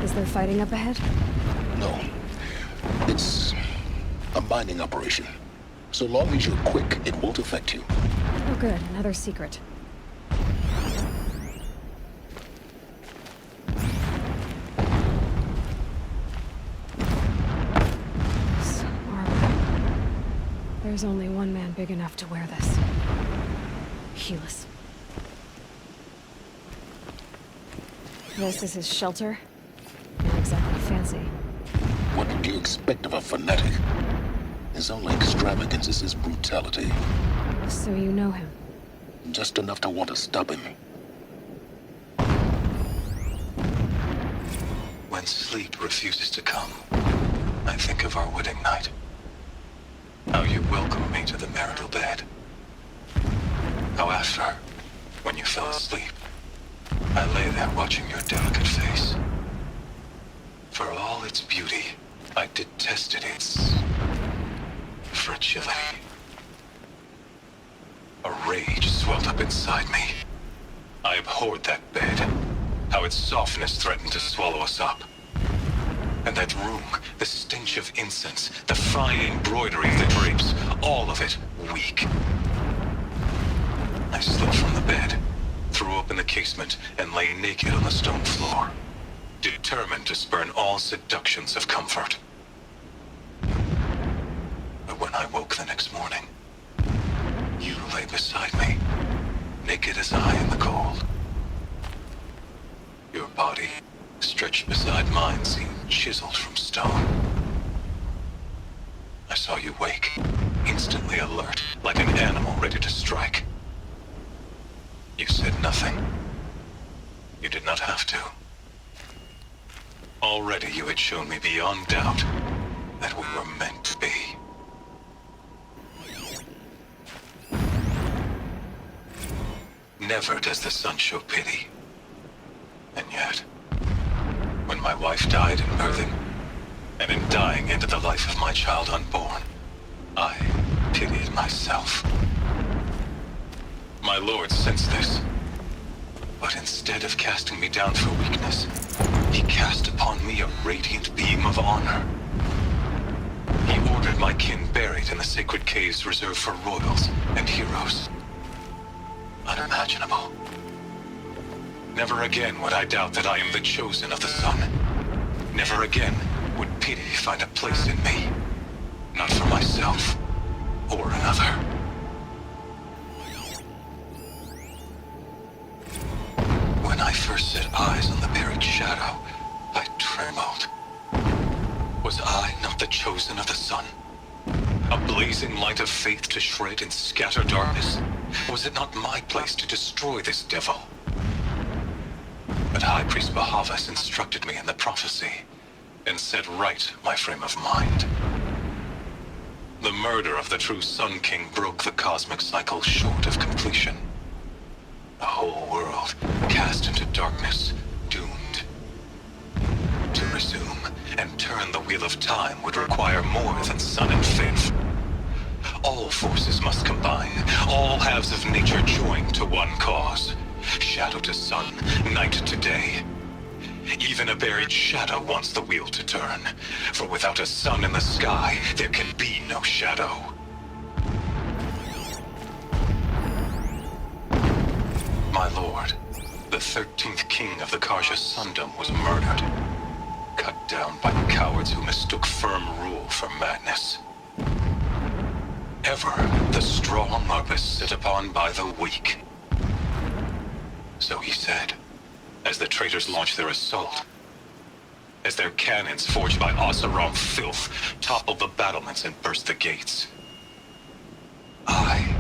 Is there fighting up ahead? No. It's a mining operation. So long as you're quick, it won't affect you. Oh good, another secret. This armor. There's only one man big enough to wear this. Helis. This is his shelter? Not exactly fancy. What would you expect of a fanatic? His only extravagance is his brutality. So you know him? Just enough to want to stop him. When sleep refuses to come, I think of our wedding night. How you welcomed me to the marital bed. How after, when you fell asleep, I lay there watching your delicate face. For all its beauty, I detested its fragility. A rage swelled up inside me. I abhorred that bed. How its softness threatened to swallow us up. And that room, the stench of incense, the fine embroidery of the drapes, all of it weak. I slipped from the bed, threw open the casement, and lay naked on the stone floor, determined to spurn all seductions of comfort. But when I woke the next morning, you lay beside me, naked as I in the cold. Your body, stretched beside mine, seemed chiseled from stone. I saw you wake, instantly alert, like an animal ready to strike. You said nothing. You did not have to. Already you had shown me beyond doubt that we were meant to be. Never does the sun show pity. And yet, when my wife died in birthing, and in dying into the life of my child unborn, I pitied myself. My lord sensed this, but instead of casting me down for weakness, he cast upon me a radiant beam of honor. He ordered my kin buried in the sacred caves reserved for royals and heroes. Unimaginable. Never again would I doubt that I am the chosen of the sun. Never again would pity find a place in me. Not for myself or another. When I first set eyes on the buried shadow, I trembled. Was I not the chosen of the sun? A blazing light of faith to shred and scatter darkness? Was it not my place to destroy this devil? But High Priest Bahavas instructed me in the prophecy and set right my frame of mind. The murder of the true Sun King broke the cosmic cycle short of completion. The whole world cast into darkness, doomed. To resume and turn the wheel of time would require more than sun and faith. All forces must combine, all halves of nature join to one cause. Shadow to sun, night to day. Even a buried shadow wants the wheel to turn, for without a sun in the sky, there can be no shadow. My lord, the 13th king of the Karja Sundom was murdered. Cut down by cowards who mistook firm rule for madness. Ever the strong are beset upon by the weak. So he said, as the traitors launched their assault. As their cannons forged by Oseram filth toppled the battlements and burst the gates. I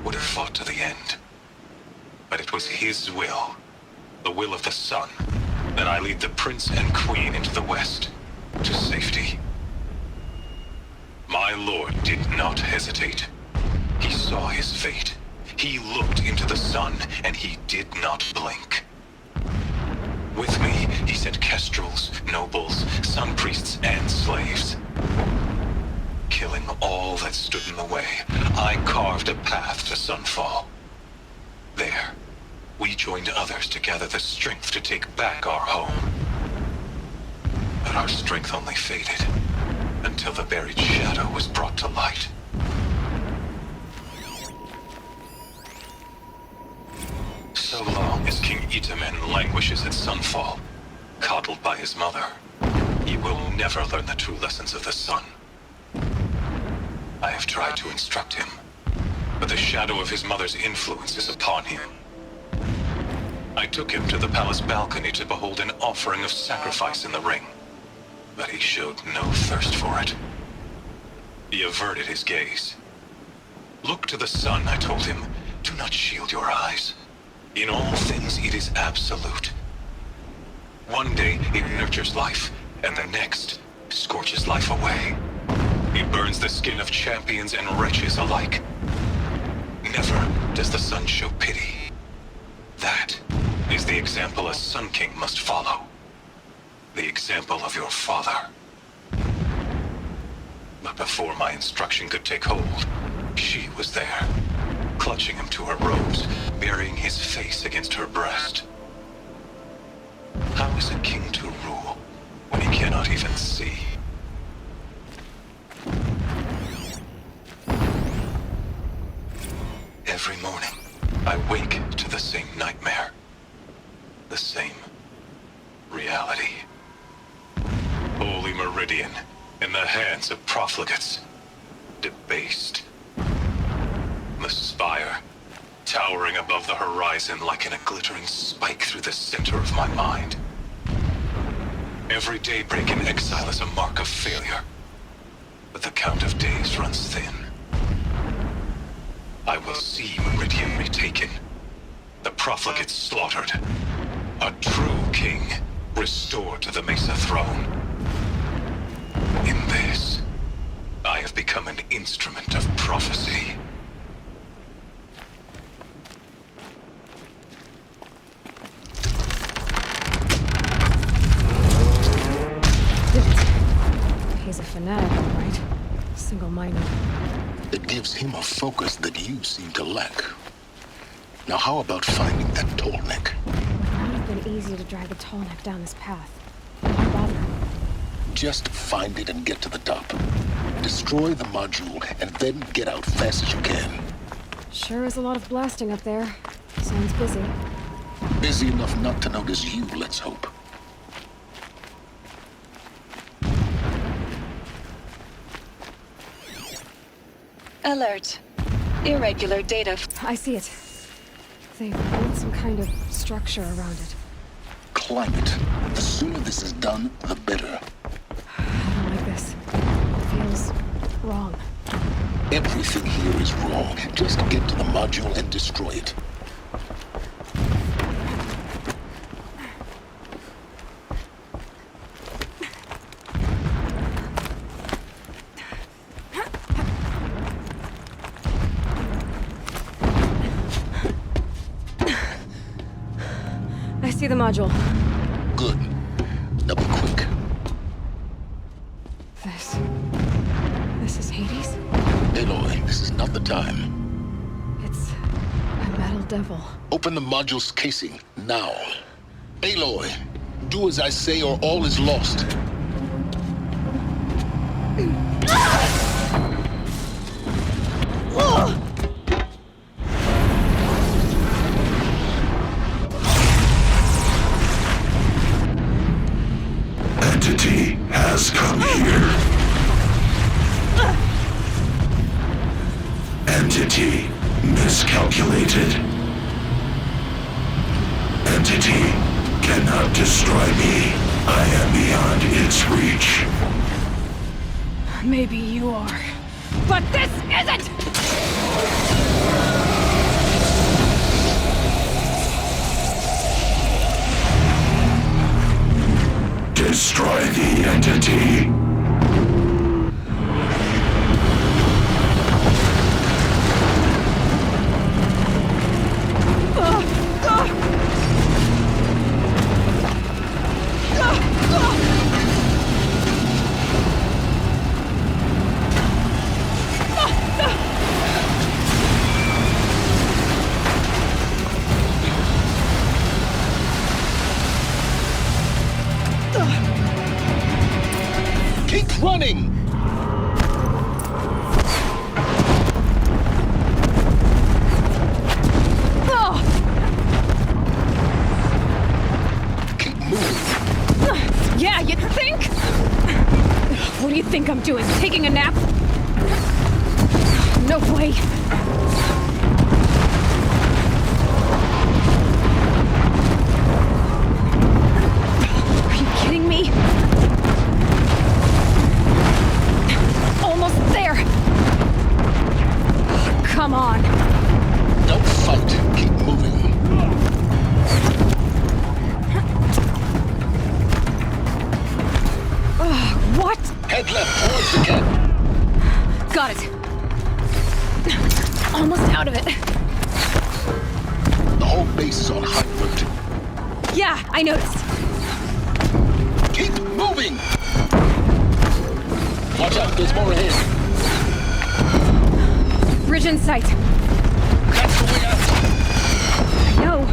would have fought to the end. But it was his will, the will of the sun, that I lead the prince and queen into the west, to safety. My lord did not hesitate. He saw his fate. He looked into the sun, and he did not blink. With me, he sent kestrels, nobles, sun priests, and slaves. Killing all that stood in the way, I carved a path to sunfall. There, we joined others to gather the strength to take back our home. But our strength only faded, until the buried shadow was brought to light. So long as King Itamen languishes at sunfall, coddled by his mother, he will never learn the true lessons of the sun. I have tried to instruct him, but the shadow of his mother's influence is upon him. I took him to the palace balcony to behold an offering of sacrifice in the ring, but he showed no thirst for it. He averted his gaze. Look to the sun, I told him. Do not shield your eyes. In all things, it is absolute. One day, it nurtures life, and the next, scorches life away. It burns the skin of champions and wretches alike. Never does the sun show pity. That is the example a Sun King must follow. The example of your father. But before my instruction could take hold, she was there, clutching him to her robes, burying his face against her breast. How is a king to rule when he cannot even see? Every morning, I wake to the same nightmare. The same reality. Holy Meridian, in the hands of profligates. Debased. The spire, towering above the horizon like a glittering spike through the center of my mind. Every daybreak in exile is a mark of failure, but the count of days runs thin. I will see Meridian retaken, the profligates slaughtered, a true king restored to the Mesa throne. In this, I have become an instrument of prophecy. He's a fanatic, all right. Single-minded. It gives him a focus that you seem to lack. Now how about finding that tall neck? Would not have been easy to drag a tall neck down this path. Why bother? Just find it and get to the top. Destroy the module and then get out fast as you can. Sure is a lot of blasting up there. Sounds busy. Busy enough not to notice you, let's hope. Alert. Irregular data. I see it. They've built some kind of structure around it. Climb it. The sooner this is done, the better. I don't like this. It feels wrong. Everything here is wrong. Just get to the module and destroy it. I see the module. Good. Now be quick. This is Hades? Aloy, this is not the time. It's a metal devil. Open the module's casing, now. Aloy, do as I say or all is lost. Entity has come here. Entity miscalculated. Entity cannot destroy me. I am beyond its reach. Maybe you are. But this isn't! Destroy the entity. Keep running! Keep moving. Yeah, you think? What do you think I'm doing? Taking a nap? No way. Are you kidding me? Almost there. Come on. Don't fight. Keep moving. What? Head left towards the cat. Got it. Almost out of it. The whole base is on high alert. Yeah, I noticed. Keep moving! Watch out, there's more ahead. Bridge in sight. That's the way out. No.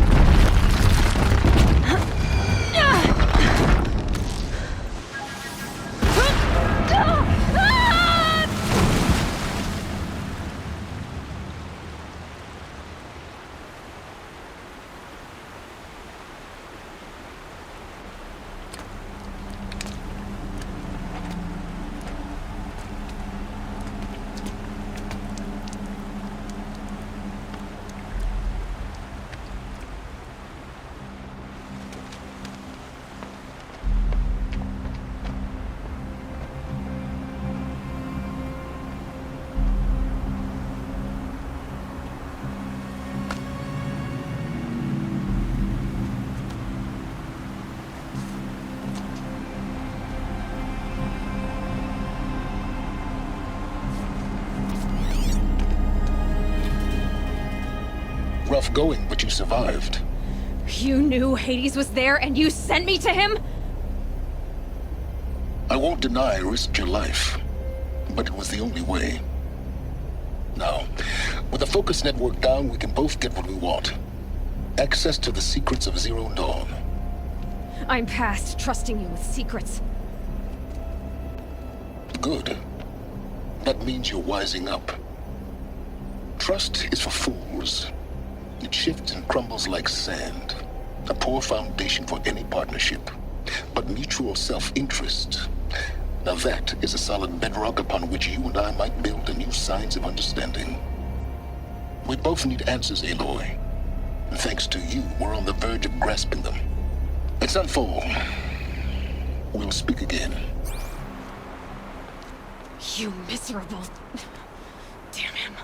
rough going, but you survived. You knew Hades was there and you sent me to him? I won't deny I risked your life, but it was the only way. Now, with the focus network down, we can both get what we want. Access to the secrets of Zero Dawn. I'm past trusting you with secrets. Good. That means you're wising up. Trust is for fools. It shifts and crumbles like sand. A poor foundation for any partnership. But mutual self-interest, now that is a solid bedrock upon which you and I might build a new science of understanding. We both need answers, Aloy. And thanks to you, we're on the verge of grasping them. At Sunfall, we'll speak again. You miserable... Damn him.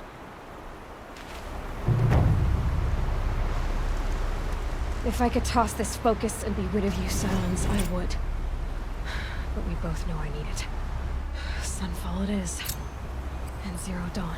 If I could toss this focus and be rid of you, Silence, I would. But we both know I need it. Sunfall it is. And Zero Dawn.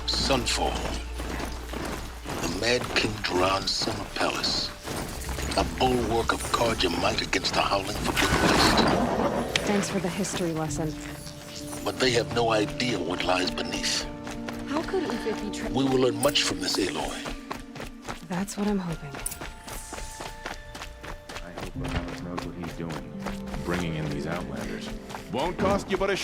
Sunfall. The Mad King Duran's summer palace. A bulwark of Carja might against the howling forbidden beast. Thanks for the history lesson. But they have no idea what lies beneath. How could Ufit be We will learn much from this, Aloy. That's what I'm hoping. I hope Morales knows what he's doing. Bringing in these Outlanders. Won't cost you but a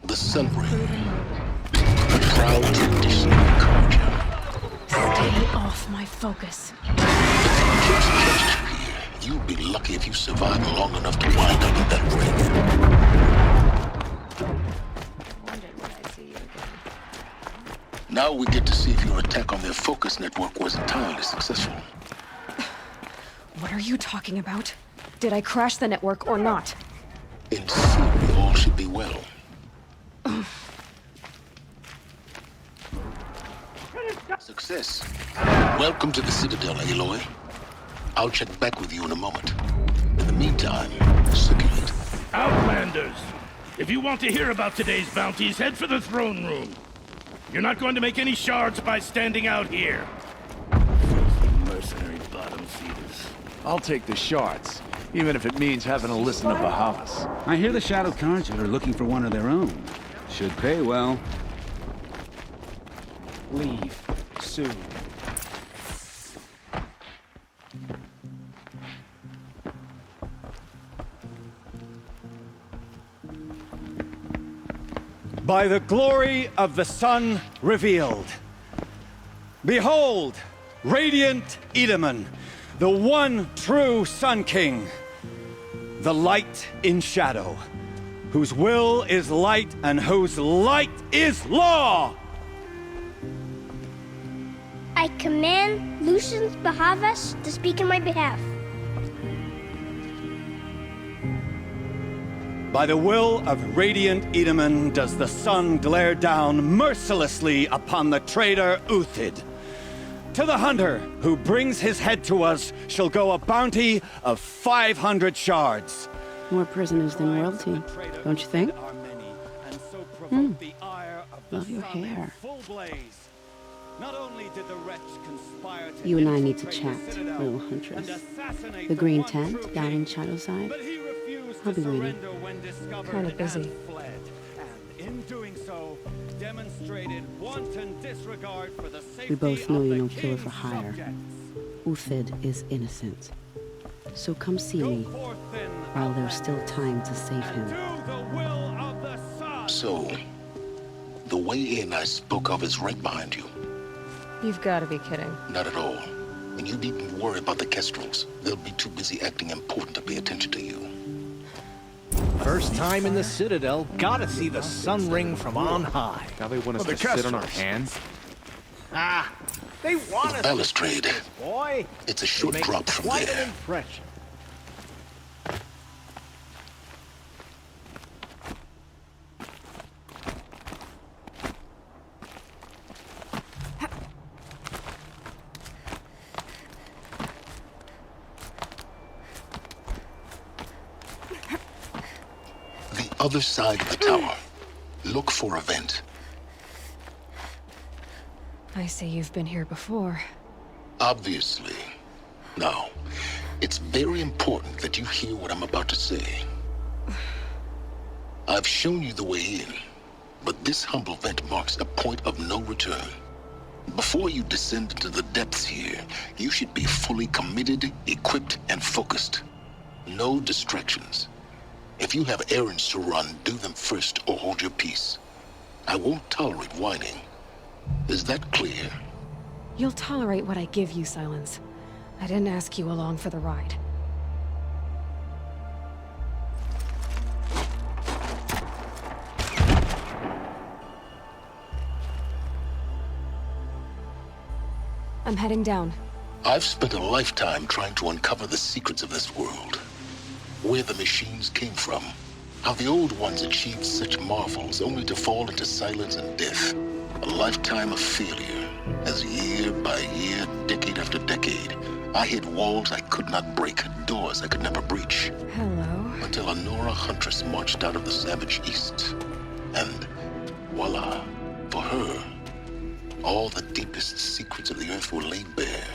The Sun Ring. A proud tradition of Carja. Stay off my focus. You'll be lucky if you survive long enough to wind up in that ring. Now we get to see if your attack on their focus network was entirely successful. What are you talking about? Did I crash the network or not? In theory, all should be well. Success. Welcome to the Citadel, Aloy. I'll check back with you in a moment. In the meantime, circulate. Outlanders! If you want to hear about today's bounties, head for the throne room. You're not going to make any shards by standing out here. Mercenary bottom feeders. I'll take the shards, even if it means having to listen to Bahavas. I hear the Shadow Carja are looking for one of their own. Should pay well. Leave. Soon. By the glory of the sun revealed. Behold, radiant Edaman, the one true Sun King. The light in shadow, whose will is light and whose light is law! I command Lucius Bahavas to speak in my behalf. By the will of radiant Edaman does the sun glare down mercilessly upon the traitor Uthid. To the hunter who brings his head to us shall go a bounty of 500 shards. More prisoners than royalty, don't you think? Love your hair. You and I need to chat, little huntress. The green tent down in Shadowside. I'll be waiting. Kind of busy. We both know you're no killer for hire. Uthid is innocent. So come see me while there's still time to save him. So, the way in I spoke of is right behind you. You've got to be kidding. Not at all. And you needn't worry about the Kestrels. They'll be too busy acting important to pay attention to you. First time in the Citadel, gotta see the sun ring from on high. Now they want us to sit on our hands? Ah, they want The us balustrade. to, boy. It's a short Make drop from quite there. an impression. Other side of the tower. Look for a vent. I see you've been here before. Obviously. Now, it's very important that you hear what I'm about to say. I've shown you the way in, but this humble vent marks a point of no return. Before you descend into the depths here, you should be fully committed, equipped, and focused. No distractions. If you have errands to run, do them first or hold your peace. I won't tolerate whining. Is that clear? You'll tolerate what I give you, Silence. I didn't ask you along for the ride. I'm heading down. I've spent a lifetime trying to uncover the secrets of this world. Where the machines came from. How the old ones achieved such marvels only to fall into silence and death. A lifetime of failure. As year by year, decade after decade, I hit walls I could not break, doors I could never breach. Hello. Until a Nora huntress marched out of the savage east. And voila, for her, all the deepest secrets of the earth were laid bare.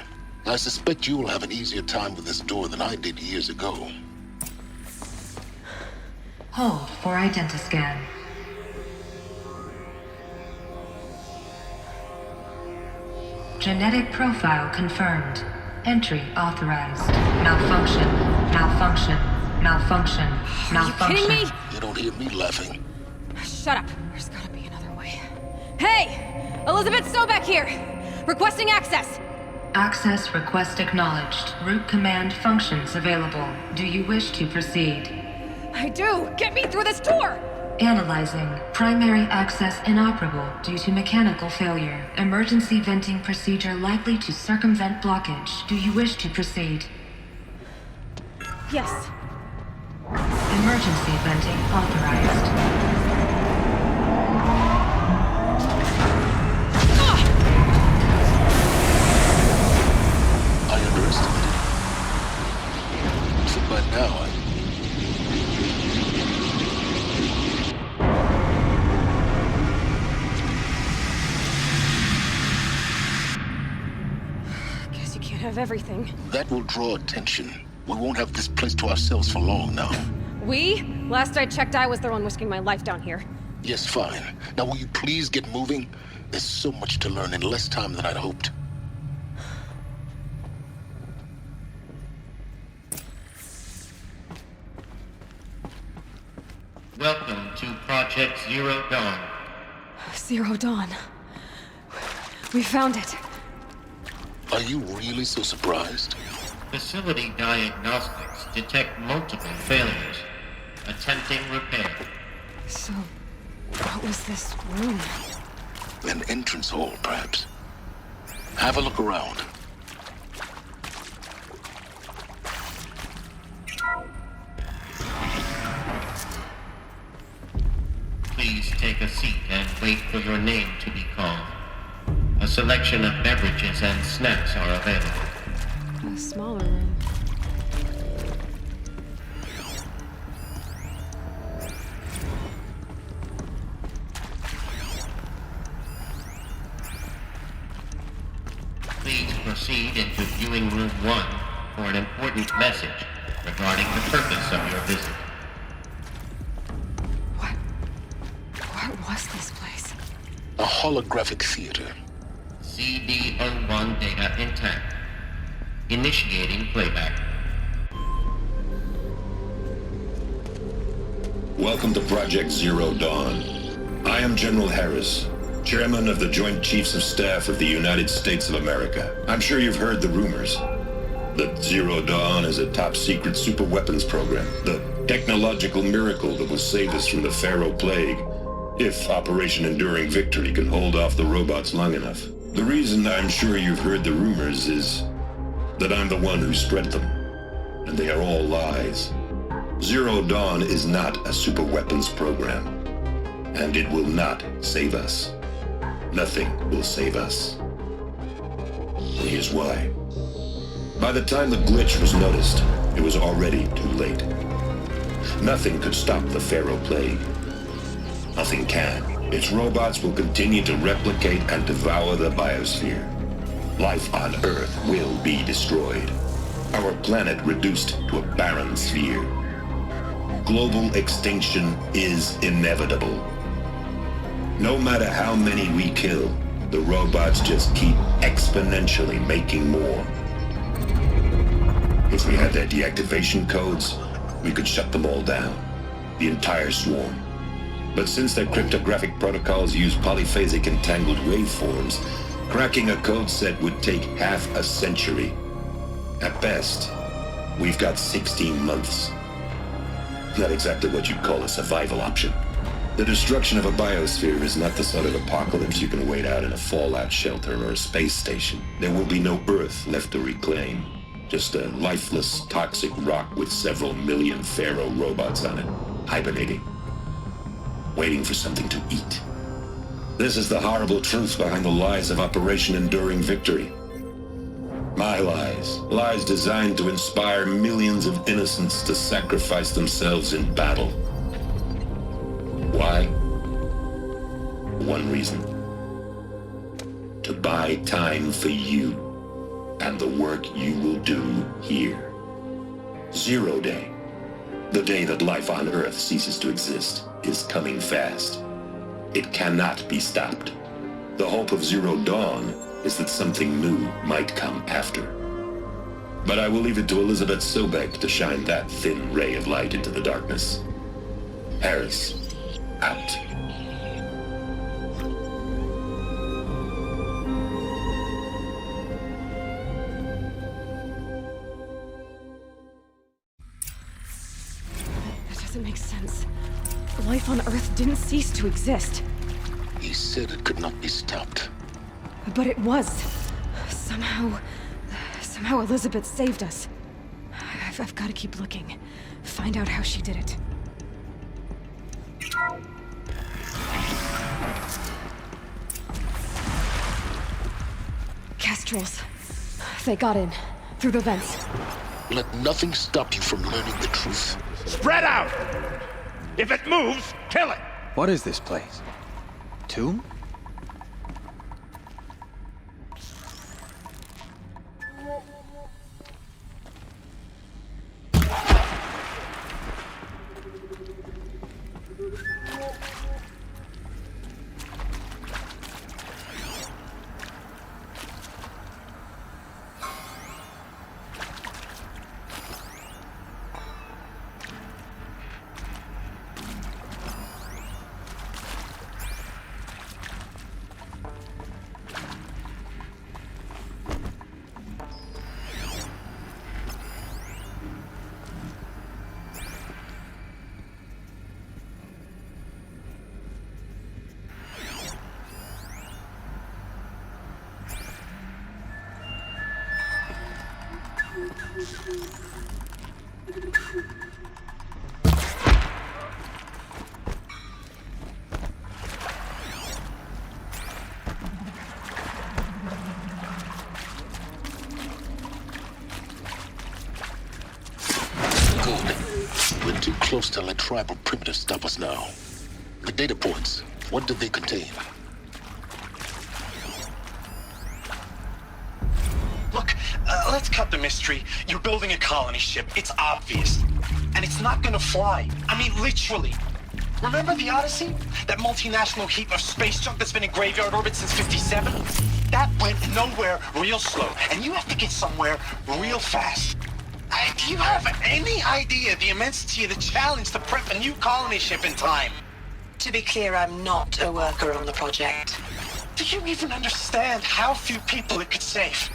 I suspect you will have an easier time with this door than I did years ago. Hold for identiscan. Genetic profile confirmed. Entry authorized. Malfunction. Malfunction. Malfunction. Malfunction. Are you kidding me? You don't hear me laughing. Shut up. There's gotta be another way. Hey! Elizabeth Sobeck here! Requesting access! Access request acknowledged. Root command functions available. Do you wish to proceed? I do! Get me through this door! Analyzing. Primary access inoperable due to mechanical failure. Emergency venting procedure likely to circumvent blockage. Do you wish to proceed? Yes. Emergency venting authorized. I underestimated. So by now, Guess you can't have everything. that will draw attention. We won't have this place to ourselves for long now. We? Last I checked, I was the one risking my life down here. Yes, fine. Now will you please get moving? There's so much to learn in less time than I'd hoped. Welcome to Project Zero Dawn. Zero Dawn. We found it. Are you really so surprised? Facility diagnostics detect multiple failures. Attempting repair. So, what was this room? An entrance hall, perhaps. Have a look around. Please take a seat and wait for your name to be called. A selection of beverages and snacks are available. A smaller room. Please proceed into viewing room 1 for an important message regarding the purpose of your visit. What was this place? A holographic theater. CD01 data intact. Initiating playback. Welcome to Project Zero Dawn. I am General Harris, Chairman of the Joint Chiefs of Staff of the United States of America. I'm sure you've heard the rumors that Zero Dawn is a top-secret super-weapons program, the technological miracle that will save us from the Pharaoh Plague, if Operation Enduring Victory can hold off the robots long enough. The reason I'm sure you've heard the rumors is that I'm the one who spread them, and they are all lies. Zero Dawn is not a super-weapons program, and it will not save us. Nothing will save us. Here's why. By the time the glitch was noticed, it was already too late. Nothing could stop the Pharaoh Plague. Nothing can. Its robots will continue to replicate and devour the biosphere. Life on Earth will be destroyed. Our planet reduced to a barren sphere. Global extinction is inevitable. No matter how many we kill, the robots just keep exponentially making more. If we had their deactivation codes, we could shut them all down. The entire swarm. But since their cryptographic protocols use polyphasic entangled waveforms, cracking a code set would take half a century. At best, we've got 16 months. Not exactly what you'd call a survival option. The destruction of a biosphere is not the sort of apocalypse you can wait out in a fallout shelter or a space station. There will be no Earth left to reclaim. Just a lifeless, toxic rock with several million Pharaoh robots on it, hibernating, waiting for something to eat. This is the horrible truth behind the lies of Operation Enduring Victory. My lies. Lies designed to inspire millions of innocents to sacrifice themselves in battle. Why? One reason. To buy time for you and the work you will do here. Zero Day, the day that life on Earth ceases to exist, is coming fast. It cannot be stopped. The hope of Zero Dawn is that something new might come after. But I will leave it to Elizabeth Sobek to shine that thin ray of light into the darkness. Harris, out. That doesn't make sense. Life on Earth didn't cease to exist. He said it could not be stopped. But it was. Somehow Elizabeth saved us. I've got to keep looking. Find out how she did it. Kestrels. They got in. Through the vents. Let nothing stop you from learning the truth. Spread out! If it moves, kill it! What is this place? Tomb? Good. We're too close to let tribal primitives stop us now. The data points, what do they contain? Look, let's cut the mystery. You're building a colony ship. It's obvious. And it's not gonna fly. I mean, literally. Remember the Odyssey? That multinational heap of space junk that's been in graveyard orbit since 57? That went nowhere real slow. And you have to get somewhere real fast. Do you have any idea the immensity of the challenge to prep a new colony ship in time? To be clear, I'm not a worker on the project. Do you even understand how few people it could save?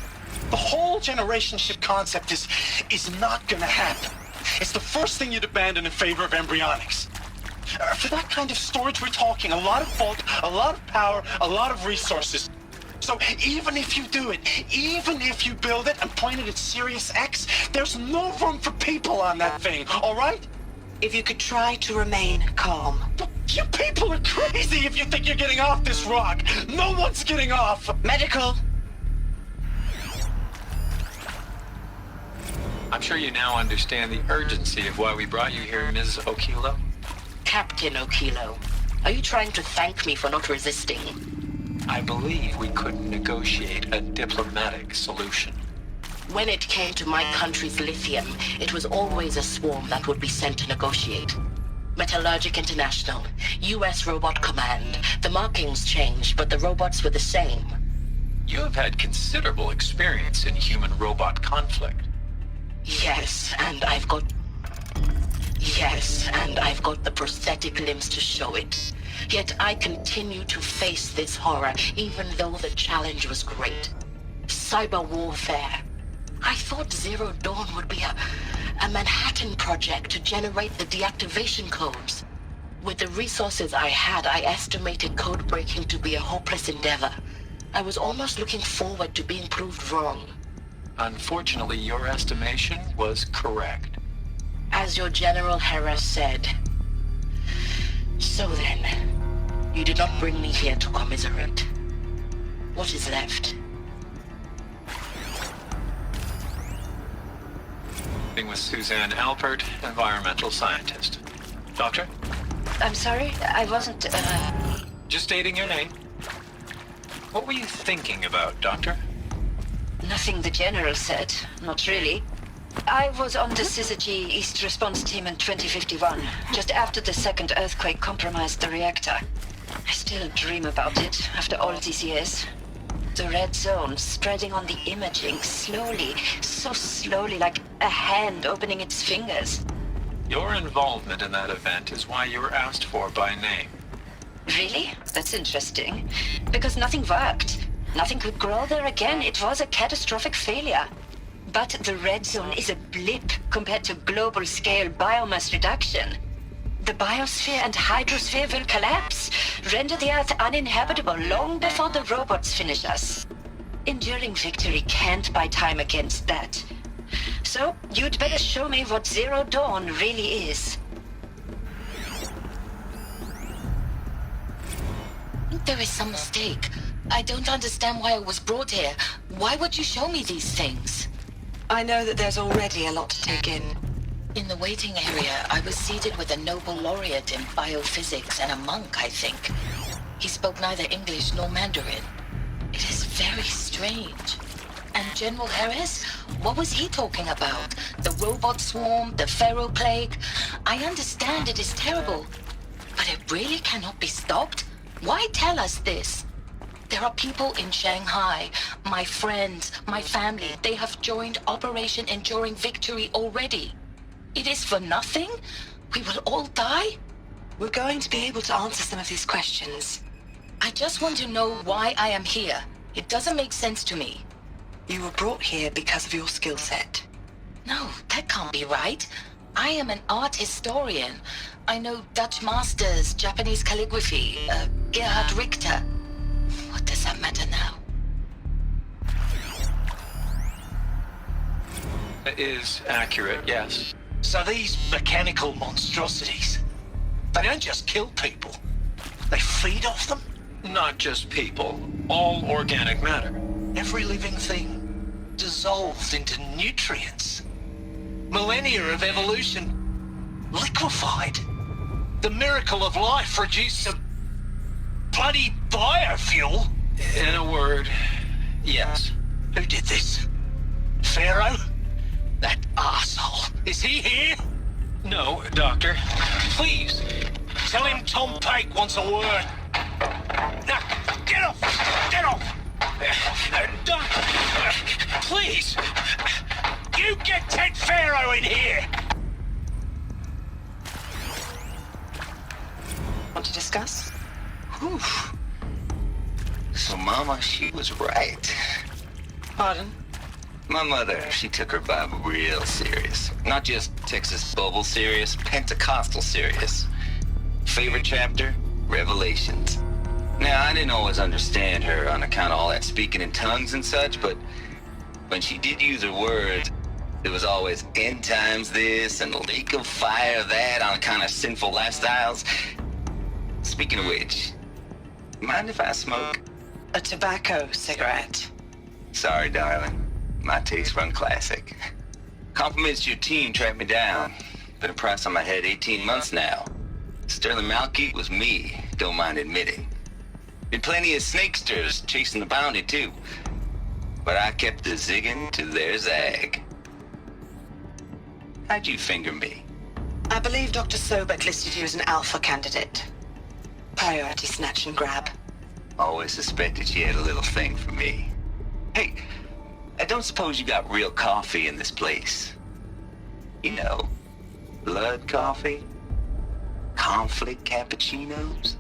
The whole generation ship concept is not gonna happen. It's the first thing you'd abandon in favor of embryonics. For that kind of storage, we're talking a lot of bulk, a lot of power, a lot of resources. So even if you do it, even if you build it and point it at Sirius X, there's no room for people on that thing, all right? If you could try to remain calm. You people are crazy if you think you're getting off this rock. No one's getting off. Medical. I'm sure you now understand the urgency of why we brought you here, Ms. Okilo. Captain Okilo, are you trying to thank me for not resisting? I believe we couldn't negotiate a diplomatic solution. When it came to my country's lithium, it was always a swarm that would be sent to negotiate. Metallurgic International, US Robot Command. The markings changed, but the robots were the same. You have had considerable experience in human-robot conflict. Yes, and I've got the prosthetic limbs to show it. Yet I continue to face this horror, even though the challenge was great. Cyber warfare. I thought Zero Dawn would be a Manhattan project to generate the deactivation codes. With the resources I had, I estimated code breaking to be a hopeless endeavor. I was almost looking forward to being proved wrong. Unfortunately, your estimation was correct. As your General Hera said. So then, you did not bring me here to commiserate. What is left? With Suzanne Alpert, environmental scientist. Doctor? I'm sorry, I wasn't, Just stating your name. What were you thinking about, Doctor? Nothing the General said, not really. I was on the Syzygy East Response Team in 2051, just after the second earthquake compromised the reactor. I still dream about it, after all these years. The red zone spreading on the imaging, slowly, so slowly, like a hand opening its fingers. Your involvement in that event is why you were asked for by name. Really? That's interesting. Because nothing worked. Nothing could grow there again. It was a catastrophic failure. But the red zone is a blip compared to global-scale biomass reduction. The biosphere and hydrosphere will collapse, render the Earth uninhabitable long before the robots finish us. Enduring victory can't buy time against that. So, you'd better show me what Zero Dawn really is. There is some mistake. I don't understand why I was brought here. Why would you show me these things? I know that there's already a lot to take in. In the waiting area, I was seated with a Nobel laureate in biophysics and a monk, I think. He spoke neither English nor Mandarin. It is very strange. And General Harris? What was he talking about? The robot swarm? The Pharaoh plague? I understand it is terrible. But it really cannot be stopped? Why tell us this? There are people in Shanghai, my friends, my family. They have joined Operation Enduring Victory already. It is for nothing? We will all die? We're going to be able to answer some of these questions. I just want to know why I am here. It doesn't make sense to me. You were brought here because of your skill set. No, that can't be right. I am an art historian. I know Dutch masters, Japanese calligraphy, Gerhard Richter. What does that matter now? It is accurate, yes. So these mechanical monstrosities, they don't just kill people. They feed off them? Not just people. All organic matter. Every living thing dissolved into nutrients. millennia of evolution liquefied. The miracle of life reduced to bloody biofuel. In a word, yes. Who did this? Pharaoh? That arsehole. Is he here? No, Doctor. Please, tell him Tom Pake wants a word. Now, get off! Get off! Doctor, please! You get Ted Pharaoh in here! Want to discuss? Whew. So Mama, she was right. Pardon? My mother, she took her Bible real serious. Not just Texas Bible serious, Pentecostal serious. Favorite chapter? Revelations. Now, I didn't always understand her on account of all that speaking in tongues and such, but when she did use her words, it was always end times this and lake of fire that on account of sinful lifestyles. Speaking of which, mind if I smoke? A tobacco cigarette. Sorry, darling. My taste run classic. Compliments to your team tracked me down. Been a price on my head 18 months now. Sterling Malkeet was me, don't mind admitting. Been plenty of snakesters chasing the bounty too. But I kept the zigging to their zag. How'd you finger me? I believe Dr. Sobek listed you as an alpha candidate. Priority snatch and grab. Always suspected she had a little thing for me. Hey, I don't suppose you got real coffee in this place. You know, blood coffee? Conflict cappuccinos?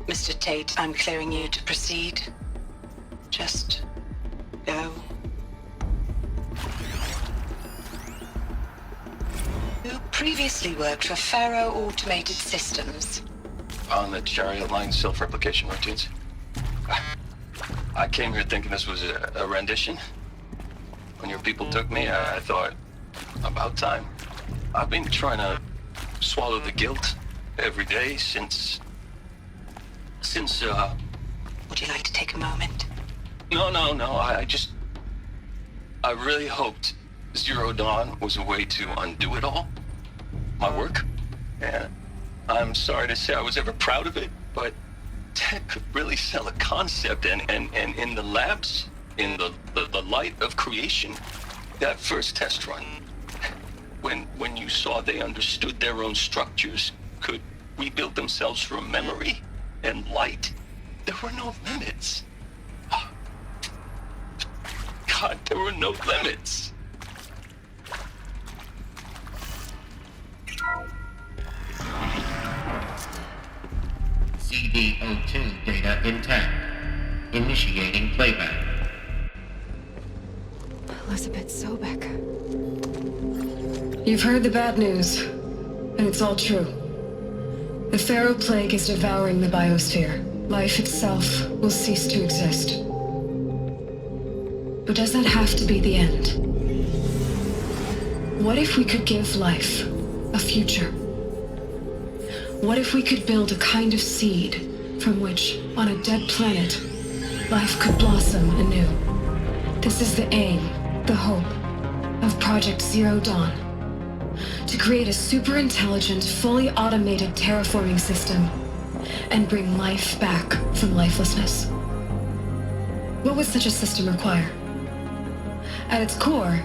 Mr. Tate, I'm clearing you to proceed. Just go. You previously worked for Pharaoh Automated Systems. On the chariot line self-replication routines. I came here thinking this was a rendition. When your people took me, I thought, about time. I've been trying to swallow the guilt every day since... Would you like to take a moment? No, I really hoped Zero Dawn was a way to undo it all. My work. And I'm sorry to say I was ever proud of it, but Ted could really sell a concept, and in the labs, in the light of creation, that first test run, when you saw they understood their own structures, could rebuild themselves from memory and light, there were no limits. God, there were no limits. CD02 data intact. Initiating playback. Elizabeth Sobek. You've heard the bad news, and it's all true. The Pharaoh Plague is devouring the biosphere. Life itself will cease to exist. But does that have to be the end? What if we could give life a future? What if we could build a kind of seed from which, on a dead planet, life could blossom anew? This is the aim, the hope, of Project Zero Dawn. To create a super-intelligent, fully automated terraforming system and bring life back from lifelessness. What would such a system require? At its core,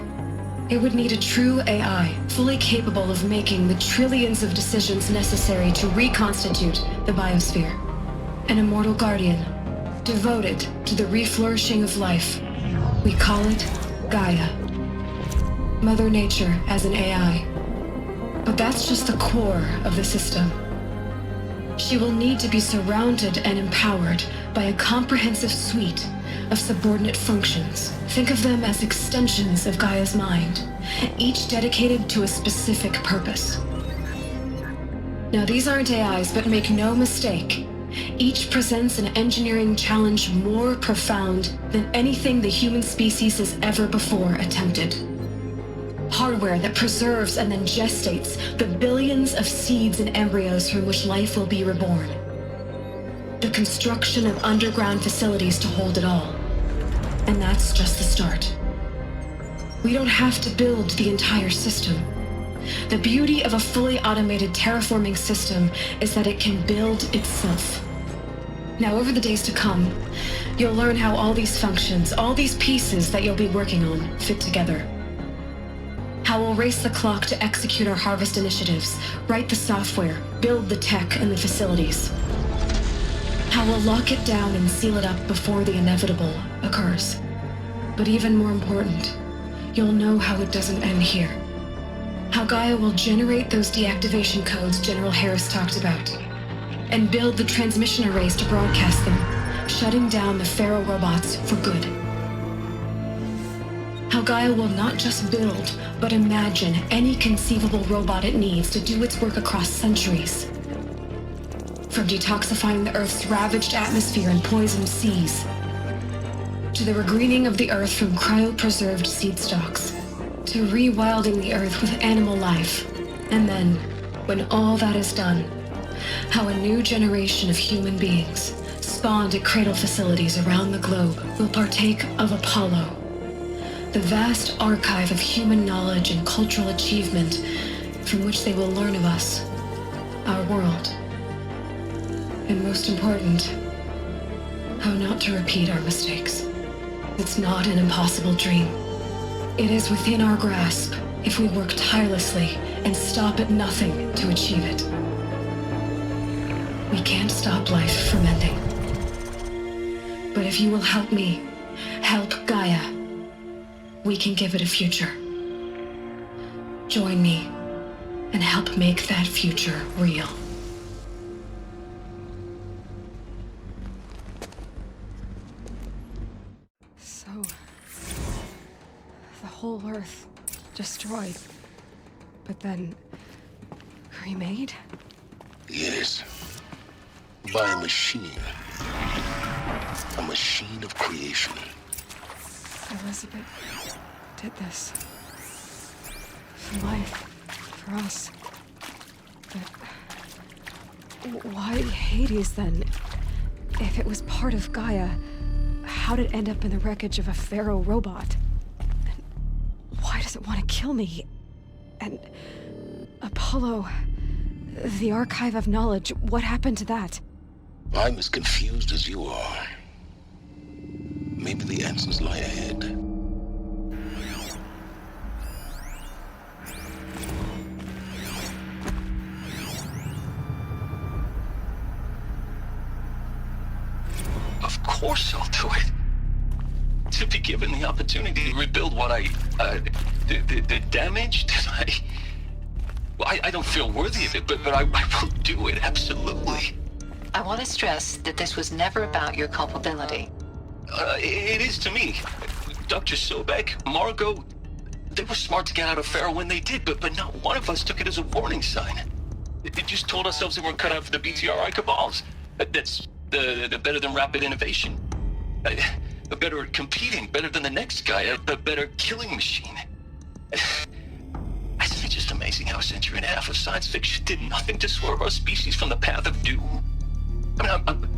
it would need a true AI, fully capable of making the trillions of decisions necessary to reconstitute the biosphere. An immortal guardian, devoted to the reflourishing of life. We call it Gaia. Mother Nature as an AI. But that's just the core of the system. She will need to be surrounded and empowered by a comprehensive suite of subordinate functions. Think of them as extensions of Gaia's mind, each dedicated to a specific purpose. Now, these aren't AIs, but make no mistake, each presents an engineering challenge more profound than anything the human species has ever before attempted. Hardware that preserves and then gestates the billions of seeds and embryos from which life will be reborn. The construction of underground facilities to hold it all. And that's just the start. We don't have to build the entire system. The beauty of a fully automated terraforming system is that it can build itself. Now, over the days to come, you'll learn how all these functions, all these pieces that you'll be working on, fit together. How we'll race the clock to execute our harvest initiatives, write the software, build the tech and the facilities. How we'll lock it down and seal it up before the inevitable occurs. But even more important, you'll know how it doesn't end here. How Gaia will generate those deactivation codes General Harris talked about, and build the transmission arrays to broadcast them, shutting down the Pharaoh robots for good. How Gaia will not just build, but imagine any conceivable robot it needs to do its work across centuries. From detoxifying the Earth's ravaged atmosphere and poisoned seas, to the regreening of the Earth from cryopreserved seed stalks, to rewilding the Earth with animal life. And then, when all that is done, how a new generation of human beings, spawned at cradle facilities around the globe, will partake of Apollo, the vast archive of human knowledge and cultural achievement from which they will learn of us, our world. And most important, how not to repeat our mistakes. It's not an impossible dream. It is within our grasp if we work tirelessly and stop at nothing to achieve it. We can't stop life from ending. But if you will help me, help Gaia, we can give it a future. Join me and help make that future real. So, the whole Earth destroyed, but then remade? Yes. By a machine. A machine of creation. Elizabeth did this. For life. For us. But why Hades then? If it was part of Gaia, how did it end up in the wreckage of a Pharaoh robot? And why does it want to kill me? And Apollo, the archive of knowledge, what happened to that? I'm as confused as you are. Maybe the answers lie ahead. Of course I'll do it. To be given the opportunity to rebuild what the damage that I don't feel worthy of it, but I will do it, absolutely. I want to stress that this was never about your culpability. It is to me. Dr. Sobek, Margot, they were smart to get out of Pharaoh when they did, but not one of us took it as a warning sign. They just told ourselves they weren't cut out for the BTRI cabals. That's the better than rapid innovation. Better at competing, better than the next guy, a better killing machine. Isn't it just amazing how a century and a half of science fiction did nothing to swerve our species from the path of doom? I mean,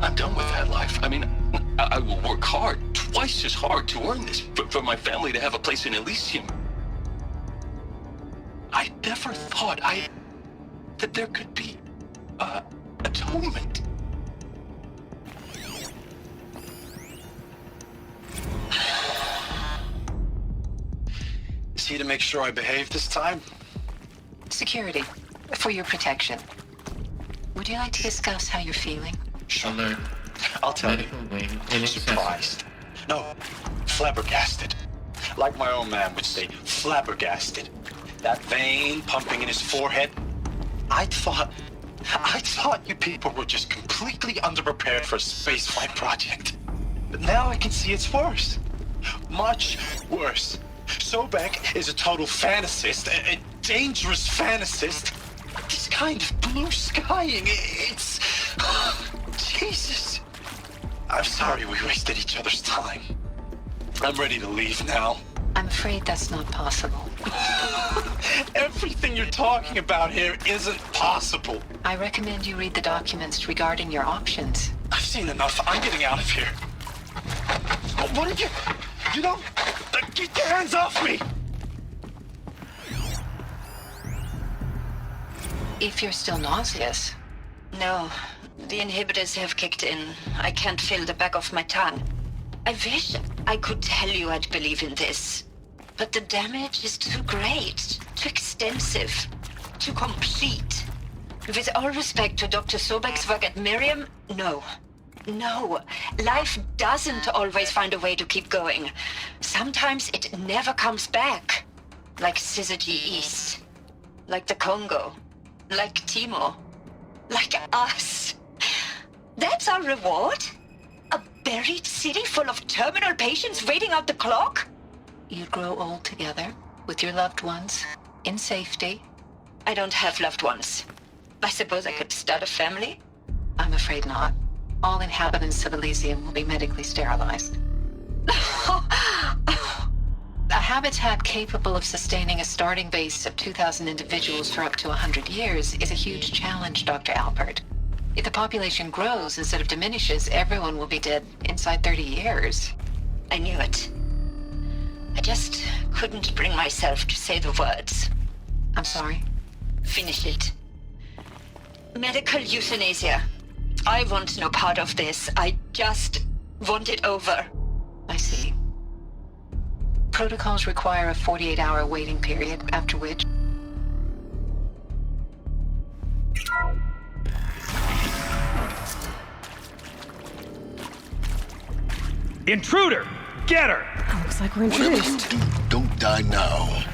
I'm done with that life. I mean, I will work hard, twice as hard to earn this, for my family to have a place in Elysium. I never thought that there could be, atonement. Is he to make sure I behave this time? Security, for your protection. Would you like to discuss how you're feeling? Sure. I'll tell you. Surprised. No, flabbergasted. Like my own man would say, flabbergasted. That vein pumping in his forehead. I thought you people were just completely underprepared for a spaceflight project. But now I can see it's worse. Much worse. Sobek is a total fantasist, a dangerous fantasist. This kind of blue skying, it's... Jesus. I'm sorry we wasted each other's time. I'm ready to leave now. I'm afraid that's not possible. Everything you're talking about here isn't possible. I recommend you read the documents regarding your options. I've seen enough. I'm getting out of here. What did you... You don't... Get your hands off me! If you're still nauseous. No, the inhibitors have kicked in. I can't feel the back of my tongue. I wish I could tell you I'd believe in this. But the damage is too great, too extensive, too complete. With all respect to Dr. Sobek's work at Miriam, no. No, life doesn't always find a way to keep going. Sometimes it never comes back. Like Syzygy East. Like the Congo. Like Timo. Like us. That's our reward? A buried city full of terminal patients waiting out the clock? You'd grow old together, with your loved ones, in safety. I don't have loved ones. I suppose I could start a family? I'm afraid not. All inhabitants of Elysium will be medically sterilized. A habitat capable of sustaining a starting base of 2,000 individuals for up to 100 years is a huge challenge, Dr. Alpert. If the population grows instead of diminishes, everyone will be dead inside 30 years. I knew it. I just couldn't bring myself to say the words. I'm sorry. Finish it. Medical euthanasia. I want no part of this. I just want it over. I see. Protocols require a 48-hour waiting period, after which... Intruder! Get her! Looks like we're introduced. Whatever you do, don't die now.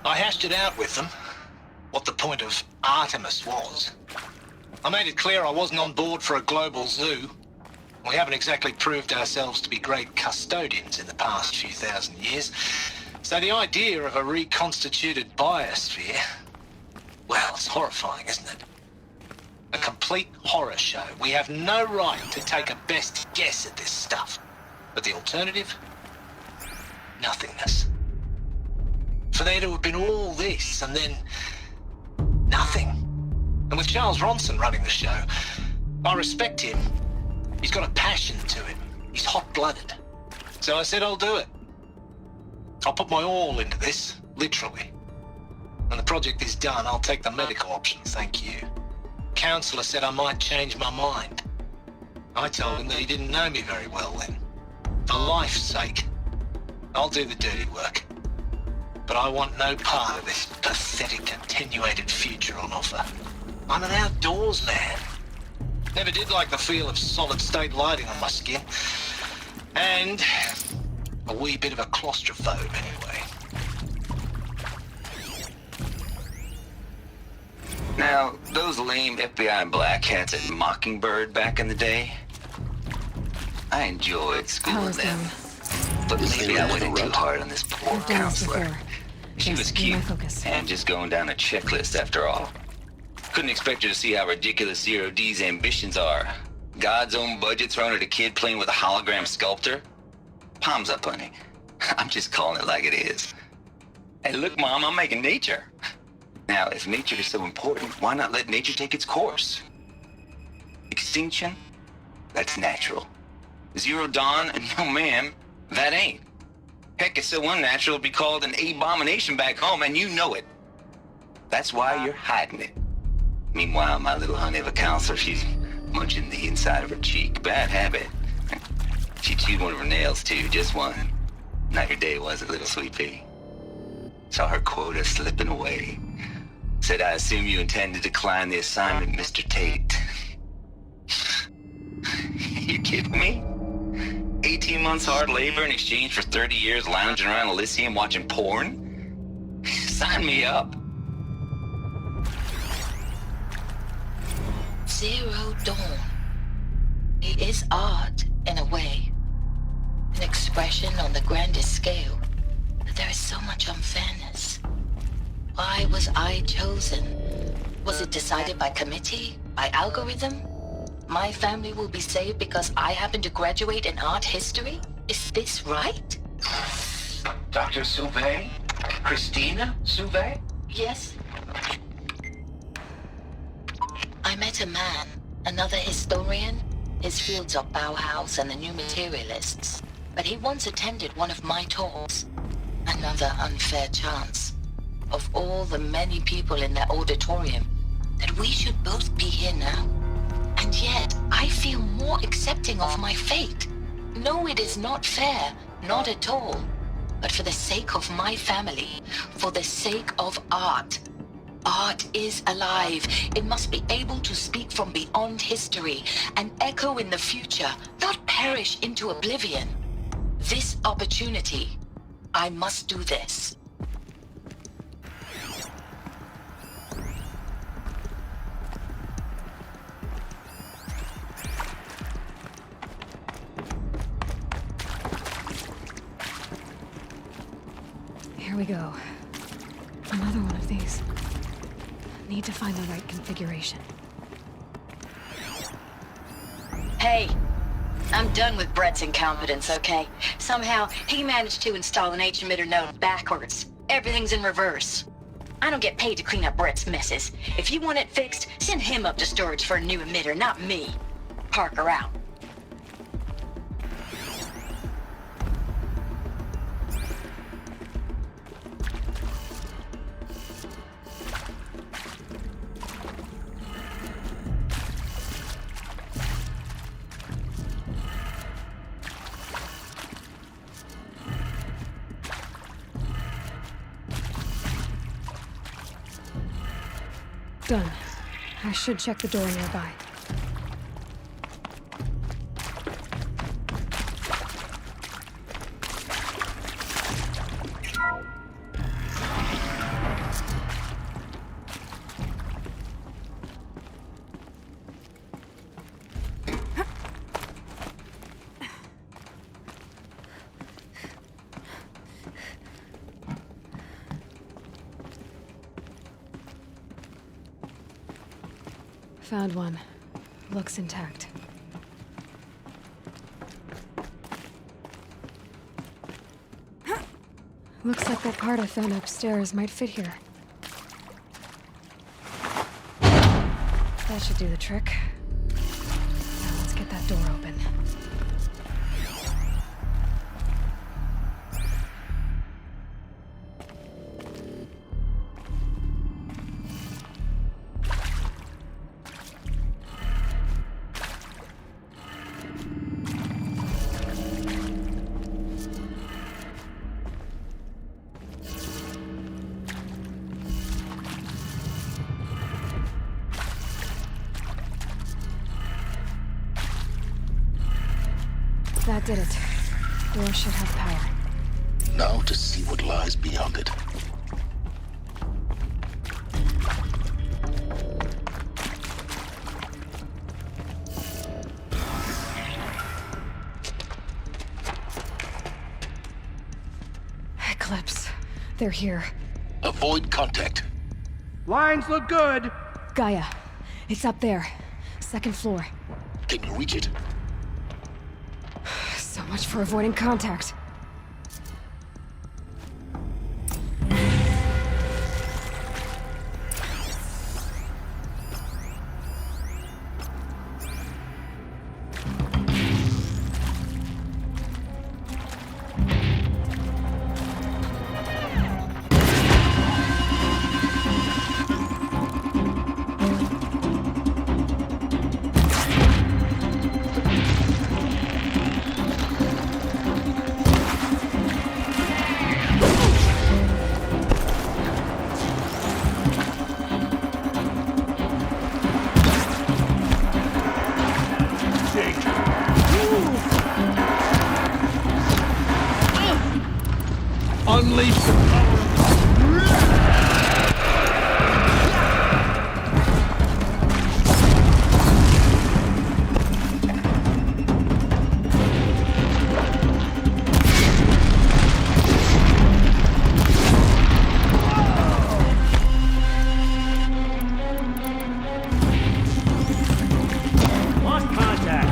I hashed it out with them, what the point of Artemis was. I made it clear I wasn't on board for a global zoo. We haven't exactly proved ourselves to be great custodians in the past few thousand years. So the idea of a reconstituted biosphere, well, it's horrifying, isn't it? A complete horror show. We have no right to take a best guess at this stuff. But the alternative? Nothingness. For there to have been all this, and then nothing. And with Charles Ronson running the show, I respect him. He's got a passion to him. He's hot-blooded. So I said I'll do it. I'll put my all into this, literally. When the project is done, I'll take the medical option, thank you. Counselor said I might change my mind. I told him that he didn't know me very well then. For life's sake, I'll do the dirty work. But I want no part of this pathetic attenuated future on offer. I'm an outdoors man. Never did like the feel of solid-state lighting on my skin. And a wee bit of a claustrophobe anyway. Now, those lame FBI black hats at Mockingbird back in the day, I enjoyed schooling them. But maybe I went in too hard on this poor counselor. She was cute, and just going down a checklist after all. Couldn't expect her to see how ridiculous Zero D's ambitions are. God's own budget thrown at a kid playing with a hologram sculptor? Palms up, honey. I'm just calling it like it is. Hey, look, Mom, I'm making nature. Now, if nature is so important, why not let nature take its course? Extinction? That's natural. Zero Dawn? No, ma'am, that ain't. Heck, it's so unnatural it'd be called an abomination back home, and you know it. That's why you're hiding it. Meanwhile, my little honey of a counselor, she's munching the inside of her cheek. Bad habit. She chewed one of her nails, too, just one. Not your day, was it, little sweet pea? Saw her quota slipping away. Said, I assume you intend to decline the assignment, Mr. Tate. You kidding me? 18 months hard labor in exchange for 30 years lounging around Elysium watching porn? Sign me up. Zero Dawn. It is art, in a way. An expression on the grandest scale. But there is so much unfairness. Why was I chosen? Was it decided by committee? By algorithm? My family will be saved because I happen to graduate in art history? Is this right? Dr. Sauvé? Christina Sauvé? Yes. I met a man, another historian. His fields are Bauhaus and the New Materialists. But he once attended one of my talks. Another unfair chance. Of all the many people in that auditorium, that we should both be here now. And yet, I feel more accepting of my fate. No, it is not fair, not at all. But for the sake of my family, for the sake of art. Art is alive. It must be able to speak from beyond history and echo in the future, not perish into oblivion. This opportunity, I must do this. Here we go. Another one of these. Need to find the right configuration. Hey, I'm done with Brett's incompetence, okay? Somehow, he managed to install an H-emitter node backwards. Everything's in reverse. I don't get paid to clean up Brett's messes. If you want it fixed, send him up to storage for a new emitter, not me. Parker out. Done. I should check the door nearby. Found one. Looks intact. Looks like that part I found upstairs might fit here. That should do the trick. Now let's get that door open. That did it. Door should have power. Now to see what lies beyond it. Eclipse. They're here. Avoid contact. Lines look good. Gaia, it's up there. Second floor. Can you reach it? So much for avoiding contact. Unleash the power. Lost contact.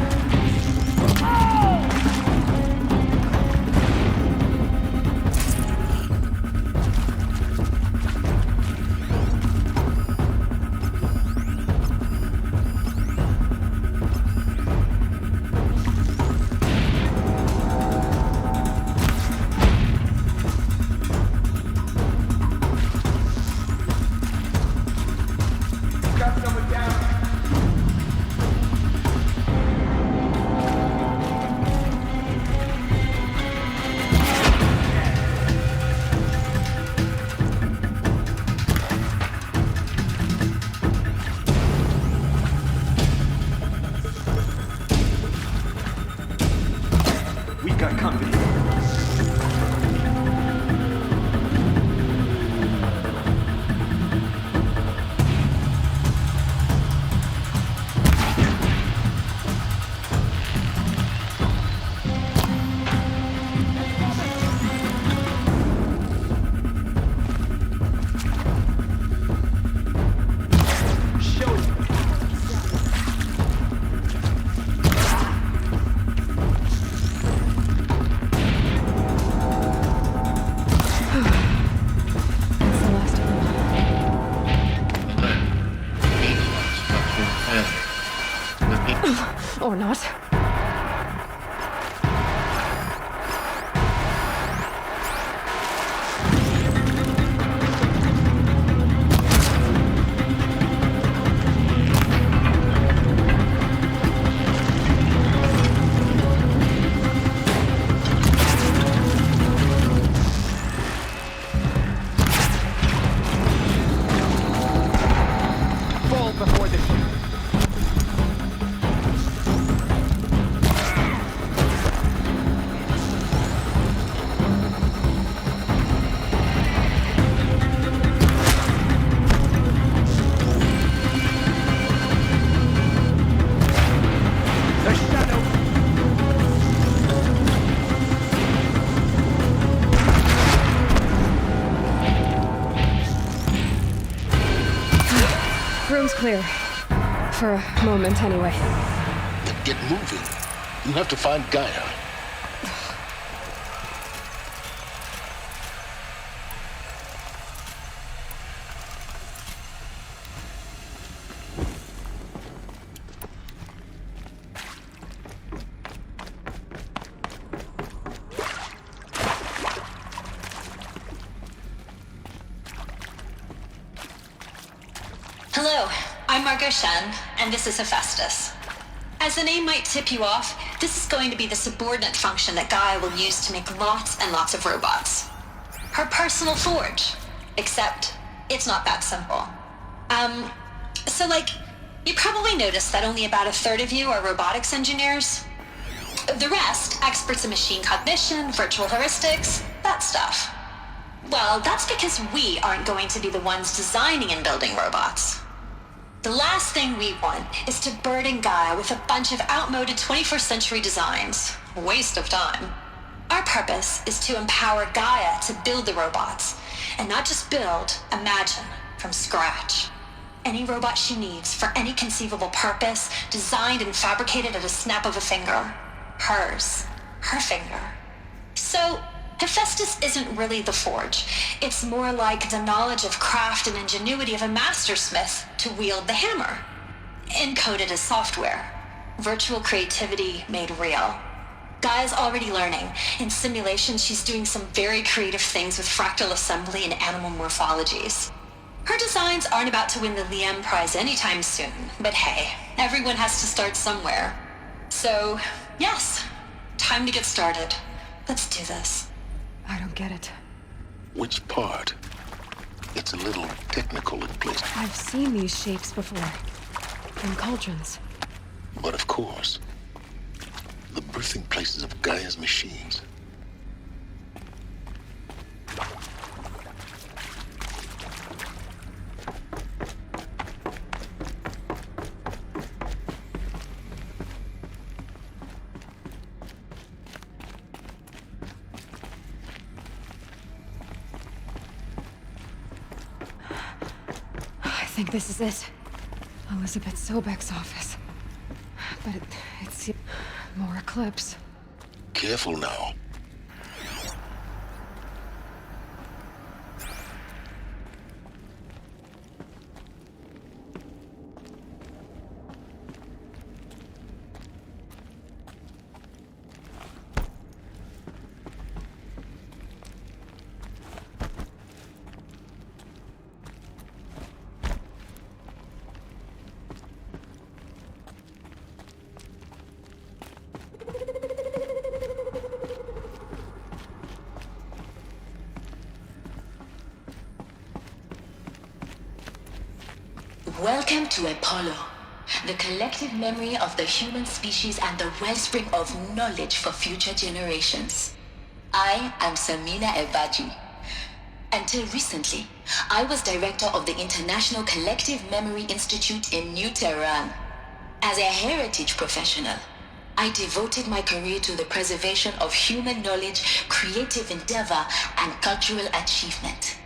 We've got company. Or not. Fall before the shoot. Room's clear. For a moment, anyway. Then get moving. You have to find Gaia. Hello, I'm Margot Shen, and this is Hephaestus. As the name might tip you off, this is going to be the subordinate function that Gaia will use to make lots and lots of robots. Her personal forge. Except, it's not that simple. You probably noticed that only about a third of you are robotics engineers. The rest, experts in machine cognition, virtual heuristics, that stuff. Well, that's because we aren't going to be the ones designing and building robots. The last thing we want is to burden Gaia with a bunch of outmoded 21st century designs. A waste of time. Our purpose is to empower Gaia to build the robots, And not just build, imagine, from scratch. Any robot she needs, for any conceivable purpose, designed and fabricated at a snap of a finger. Hers. Her finger. So, Hephaestus isn't really the forge. It's more like the knowledge of craft and ingenuity of a mastersmith to wield the hammer. Encoded as software. Virtual creativity made real. Gaia's already learning. In simulation, she's doing some very creative things with fractal assembly and animal morphologies. Her designs aren't about to win the Liam Prize anytime soon, but hey, everyone has to start somewhere. So, yes, time to get started. Let's do this. I don't get it. Which part? It's a little technical in place. I've seen these shapes before. In cauldrons. But of course, the birthing places of Gaia's machines. I think this is it. Elizabeth Sobek's office. But it's more eclipse. Careful now. Welcome to Apollo, the collective memory of the human species and the wellspring of knowledge for future generations. I am Samina Ebaji. Until recently, I was director of the International Collective Memory Institute in New Tehran. As a heritage professional, I devoted my career to the preservation of human knowledge, creative endeavor, and cultural achievement.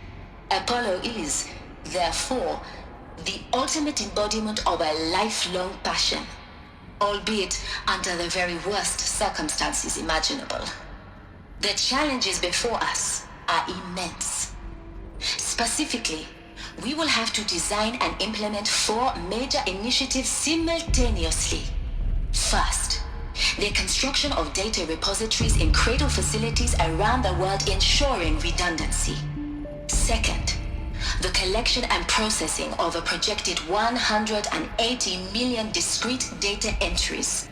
Apollo is, therefore, the ultimate embodiment of a lifelong passion, albeit under the very worst circumstances imaginable. The challenges before us are immense. Specifically, we will have to design and implement 4 major initiatives simultaneously. First, the construction of data repositories in cradle facilities around the world, ensuring redundancy. Second, the collection and processing of a projected 180 million discrete data entries.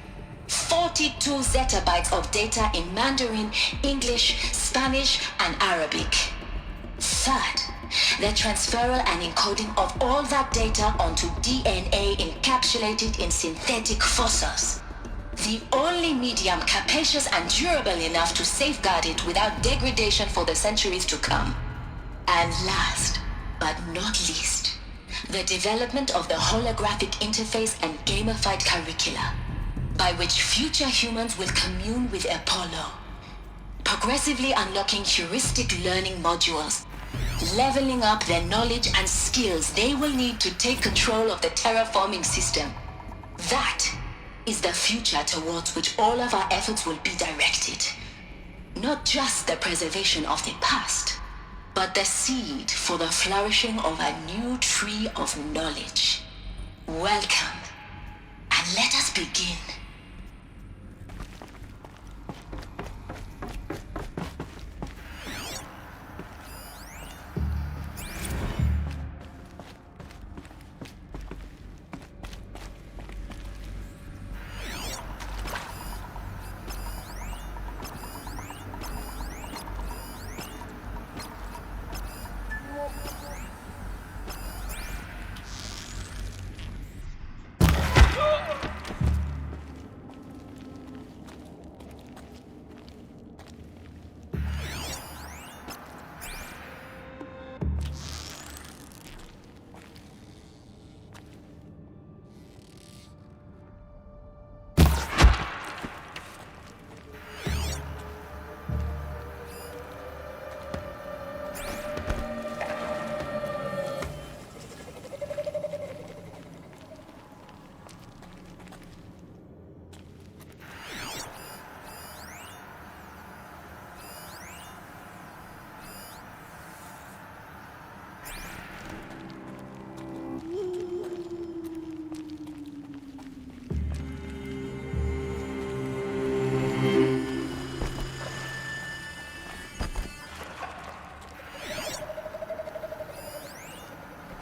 42 zettabytes of data in Mandarin, English, Spanish, and Arabic. Third, the transferal and encoding of all that data onto DNA encapsulated in synthetic fossils. The only medium capacious and durable enough to safeguard it without degradation for the centuries to come. And last, but not least, the development of the holographic interface and gamified curricula, by which future humans will commune with Apollo, progressively unlocking heuristic learning modules, leveling up their knowledge and skills they will need to take control of the terraforming system. That is the future towards which all of our efforts will be directed. Not just the preservation of the past, but the seed for the flourishing of a new tree of knowledge. Welcome, and let us begin.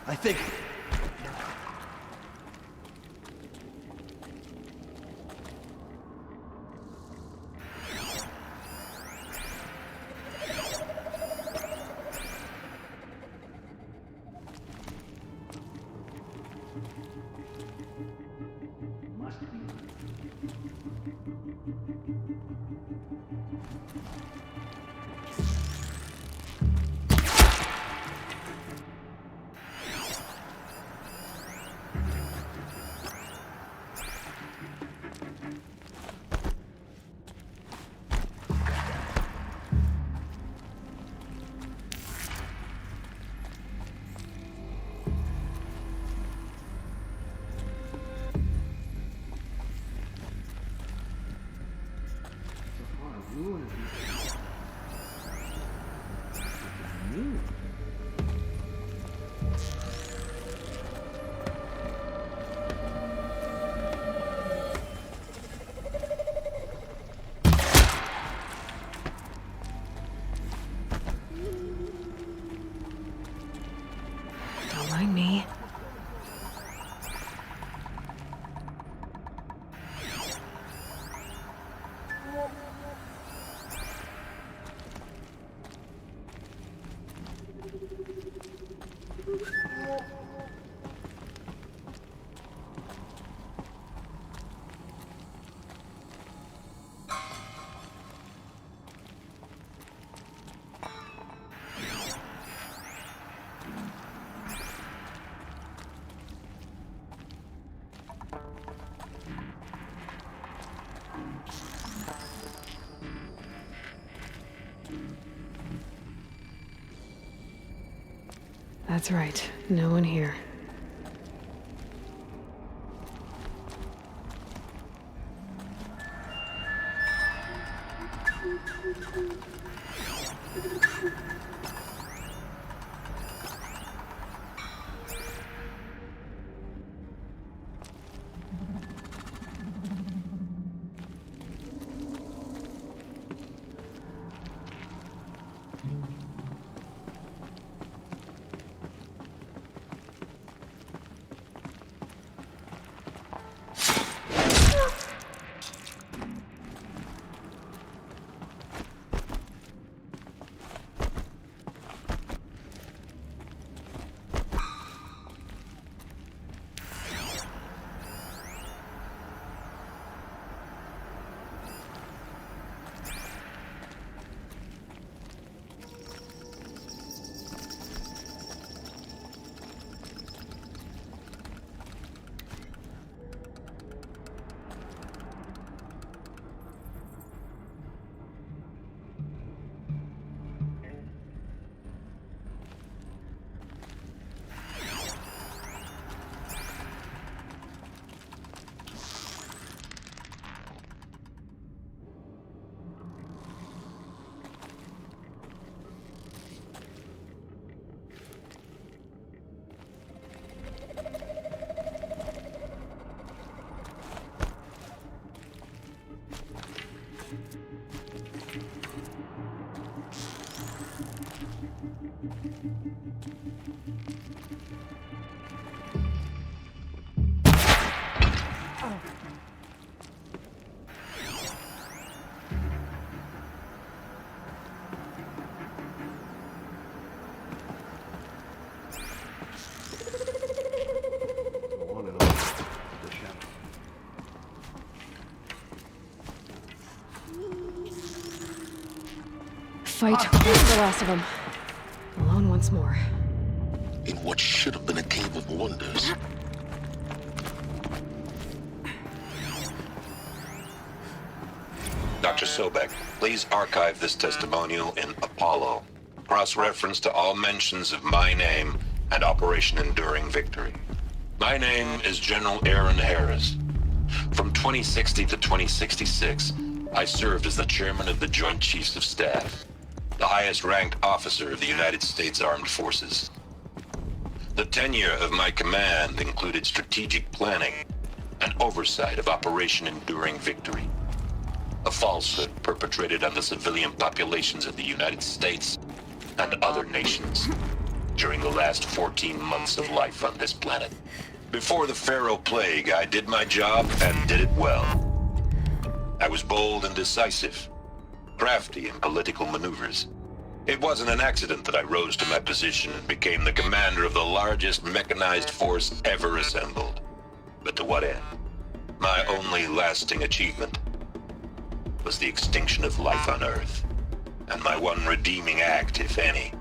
I think... Don't mind me. That's right. No one here. Fight with the last of them. Alone once more. In what should have been a cave of wonders. Dr. Sobek, please archive this testimonial in Apollo. Cross-reference to all mentions of my name and Operation Enduring Victory. My name is General Aaron Harris. From 2060 to 2066, I served as the chairman of the Joint Chiefs of Staff, the highest-ranked officer of the United States Armed Forces. The tenure of my command included strategic planning and oversight of Operation Enduring Victory, a falsehood perpetrated on the civilian populations of the United States and other nations. during the last 14 months of life on this planet. Before the Pharaoh Plague, I did my job and did it well. I was bold and decisive, crafty in political maneuvers. It wasn't an accident that I rose to my position and became the commander of the largest mechanized force ever assembled. But to what end? My only lasting achievement was the extinction of life on Earth. And my one redeeming act, if any,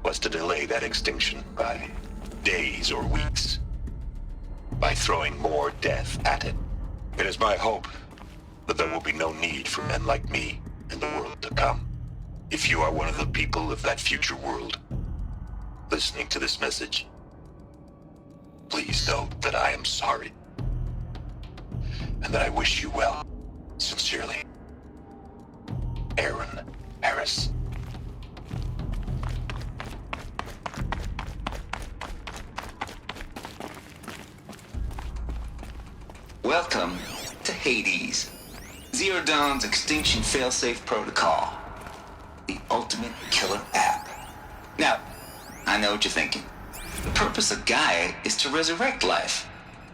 was to delay that extinction by days or weeks, by throwing more death at it. It is my hope that there will be no need for men like me in the world to come. If you are one of the people of that future world listening to this message, please know that I am sorry, and that I wish you well. Sincerely, Aaron Harris. Welcome to Hades, Zero Dawn's extinction failsafe protocol, the ultimate killer app. Now, I know what you're thinking. The purpose of Gaia is to resurrect life.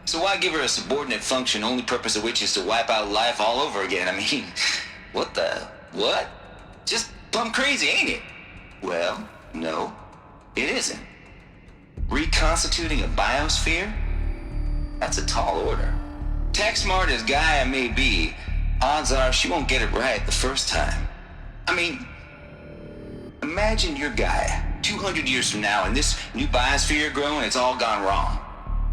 So why give her a subordinate function, only purpose of which is to wipe out life all over again? I mean, what? Just plumb crazy, ain't it? Well, no, it isn't. Reconstituting a biosphere? That's a tall order. Tech smart as Gaia may be, odds are she won't get it right the first time. I mean, imagine you're Gaia, 200 years from now, and this new biosphere growing, it's all gone wrong.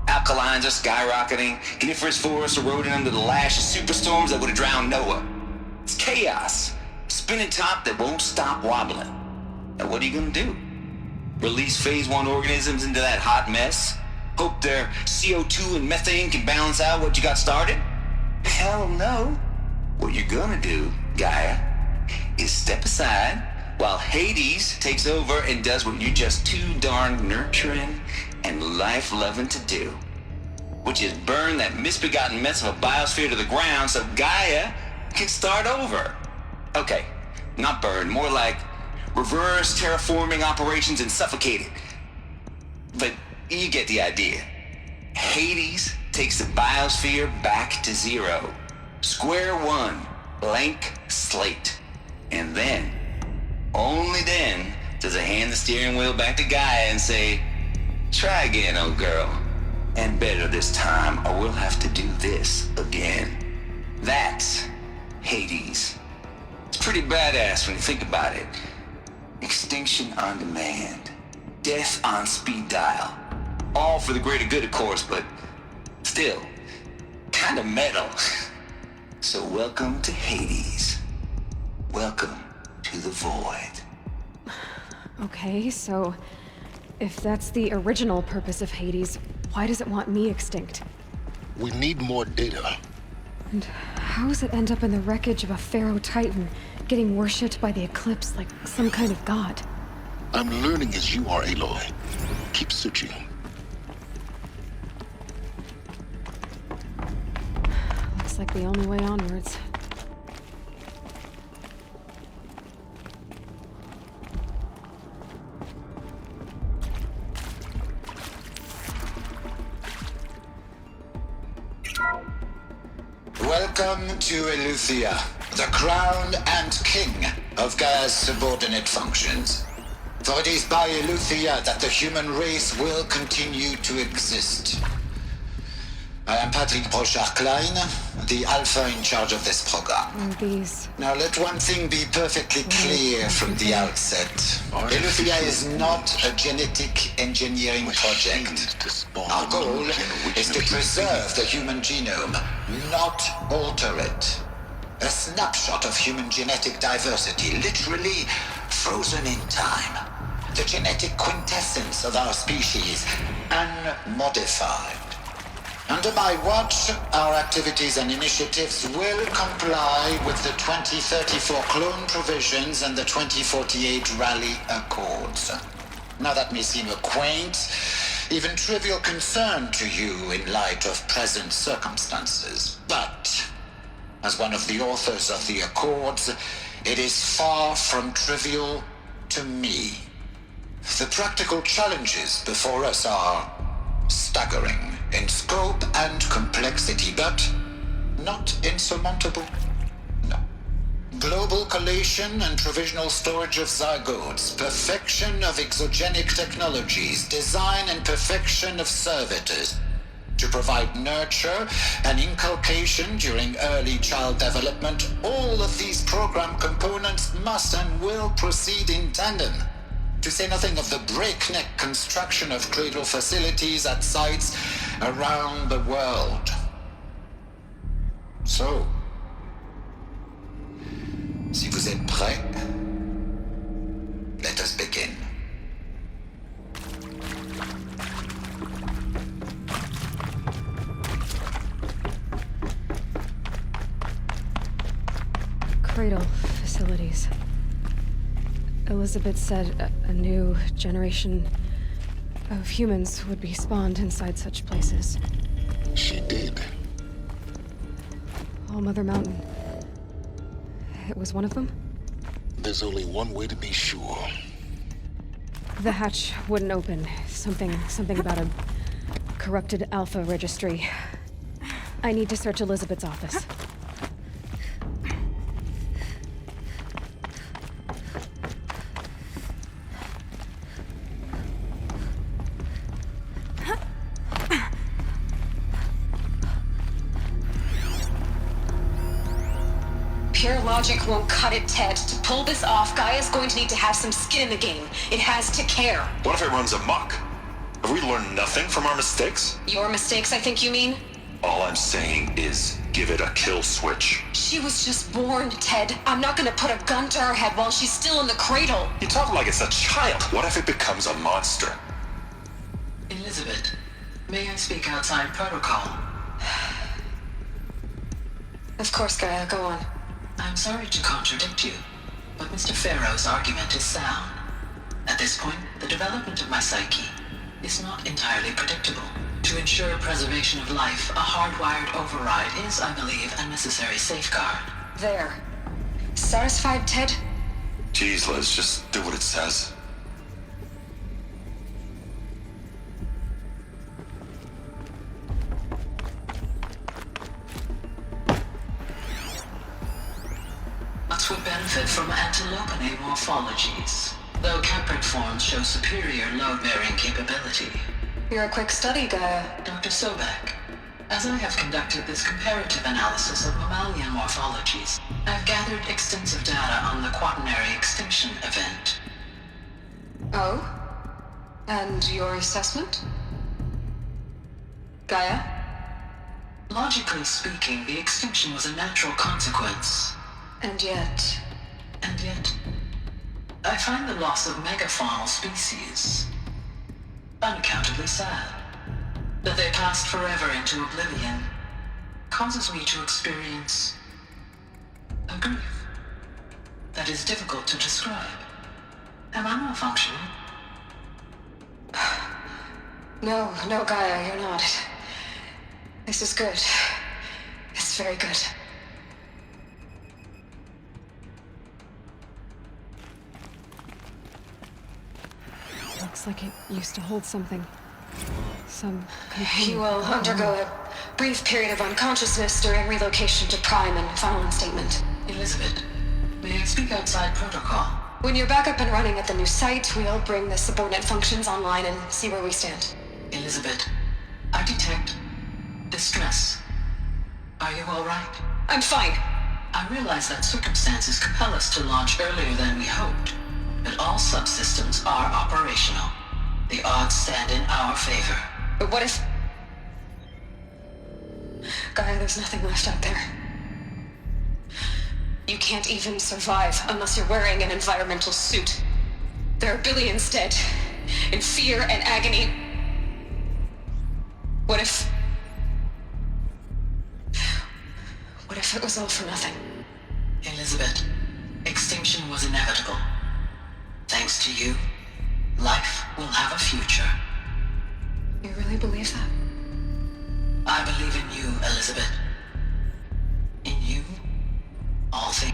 Alkalines are skyrocketing, coniferous forests eroding under the lash of superstorms that would have drowned Noah. It's chaos, spinning top that won't stop wobbling. Now what are you gonna do? Release phase 1 organisms into that hot mess? Hope their CO2 and methane can balance out what you got started? Hell no. What you're gonna do, Gaia, is step aside while Hades takes over and does what you're just too darn nurturing and life-loving to do, which is burn that misbegotten mess of a biosphere to the ground so Gaia can start over. Okay, not burn, more like reverse terraforming operations and suffocate it. But you get the idea. Hades takes the biosphere back to zero. Square one, blank slate. And then, only then, does it hand the steering wheel back to Gaia and say, try again, old girl. And better this time, or we'll have to do this again. That's Hades. It's pretty badass when you think about it. Extinction on demand. Death on speed dial. All for the greater good, of course, but still, kind of metal. So welcome to Hades. Welcome to the void. Okay, so if that's the original purpose of Hades, why does it want me extinct? We need more data. And how does it end up in the wreckage of a Pharaoh Titan, getting worshipped by the Eclipse like some kind of god? I'm learning as you are, Aloy. Keep searching. Looks like the only way onwards. Welcome to Eleuthia, the crown and king of Gaia's subordinate functions. For it is by Eleuthia that the human race will continue to exist. I am Patrick Brochard-Klein, the Alpha in charge of this program. Now let one thing be perfectly clear from the outset. Eleuthia is not a genetic engineering project. Our goal is to preserve the human genome, not alter it. A snapshot of human genetic diversity, literally frozen in time. The genetic quintessence of our species, unmodified. Under my watch, our activities and initiatives will comply with the 2034 clone provisions and the 2048 Rally Accords. Now that may seem a quaint, even trivial concern to you in light of present circumstances. But, as one of the authors of the Accords, it is far from trivial to me. The practical challenges before us are staggering in scope and complexity, but not insurmountable. No. Global collation and provisional storage of zygotes, perfection of exogenic technologies, design and perfection of servitors to provide nurture and inculcation during early child development. All of these program components must and will proceed in tandem, to say nothing of the breakneck construction of cradle facilities at sites around the world. So, si vous êtes prêts, let us begin. Cradle facilities. Elizabeth said a new generation of humans would be spawned inside such places. She did. All Mother Mountain. It was one of them? There's only one way to be sure. The hatch wouldn't open. Something about a corrupted Alpha registry. I need to search Elizabeth's office. Pure logic won't cut it, Ted. To pull this off, Gaia's going to need to have some skin in the game. It has to care. What if it runs amok? Have we learned nothing from our mistakes? Your mistakes, I think you mean? All I'm saying is, give it a kill switch. She was just born, Ted. I'm not gonna put a gun to her head while she's still in the cradle. You talk like it's a child. What if it becomes a monster? Elizabeth, may I speak outside protocol? Of course, Gaia, go on. I'm sorry to contradict you, but Mr. Farrow's argument is sound. At this point, the development of my psyche is not entirely predictable. To ensure preservation of life, a hardwired override is, I believe, a necessary safeguard. There. Satisfied, Ted? Jeez, Liz, just do what it says. Lots would benefit from antilopinae morphologies, though caprid forms show superior load-bearing capability. You're a quick study, Gaia. Dr. Sobek, as I have conducted this comparative analysis of mammalian morphologies, I've gathered extensive data on the quaternary extinction event. Oh? And your assessment? Gaia? Logically speaking, the extinction was a natural consequence. And yet, I find the loss of megafaunal species unaccountably sad. That they passed forever into oblivion causes me to experience a grief that is difficult to describe. Am I malfunctioning? No, Gaia, you're not. This is good. It's very good. Looks like it used to hold something. Some component. You will undergo a brief period of unconsciousness during relocation to Prime and final instatement. Elizabeth, may I speak outside protocol? When you're back up and running at the new site, we'll bring the subordinate functions online and see where we stand. Elizabeth, I detect distress. Are you all right? I'm fine. I realize that circumstances compel us to launch earlier than we hoped, but all subsystems are operational. The odds stand in our favor. But what if... Gaia, there's nothing left out there. You can't even survive unless you're wearing an environmental suit. There are billions dead, in fear and agony. What if it was all for nothing? Elizabeth, extinction was inevitable. Thanks to you, life will have a future. You really believe that? I believe in you, Elizabeth. In you, all things.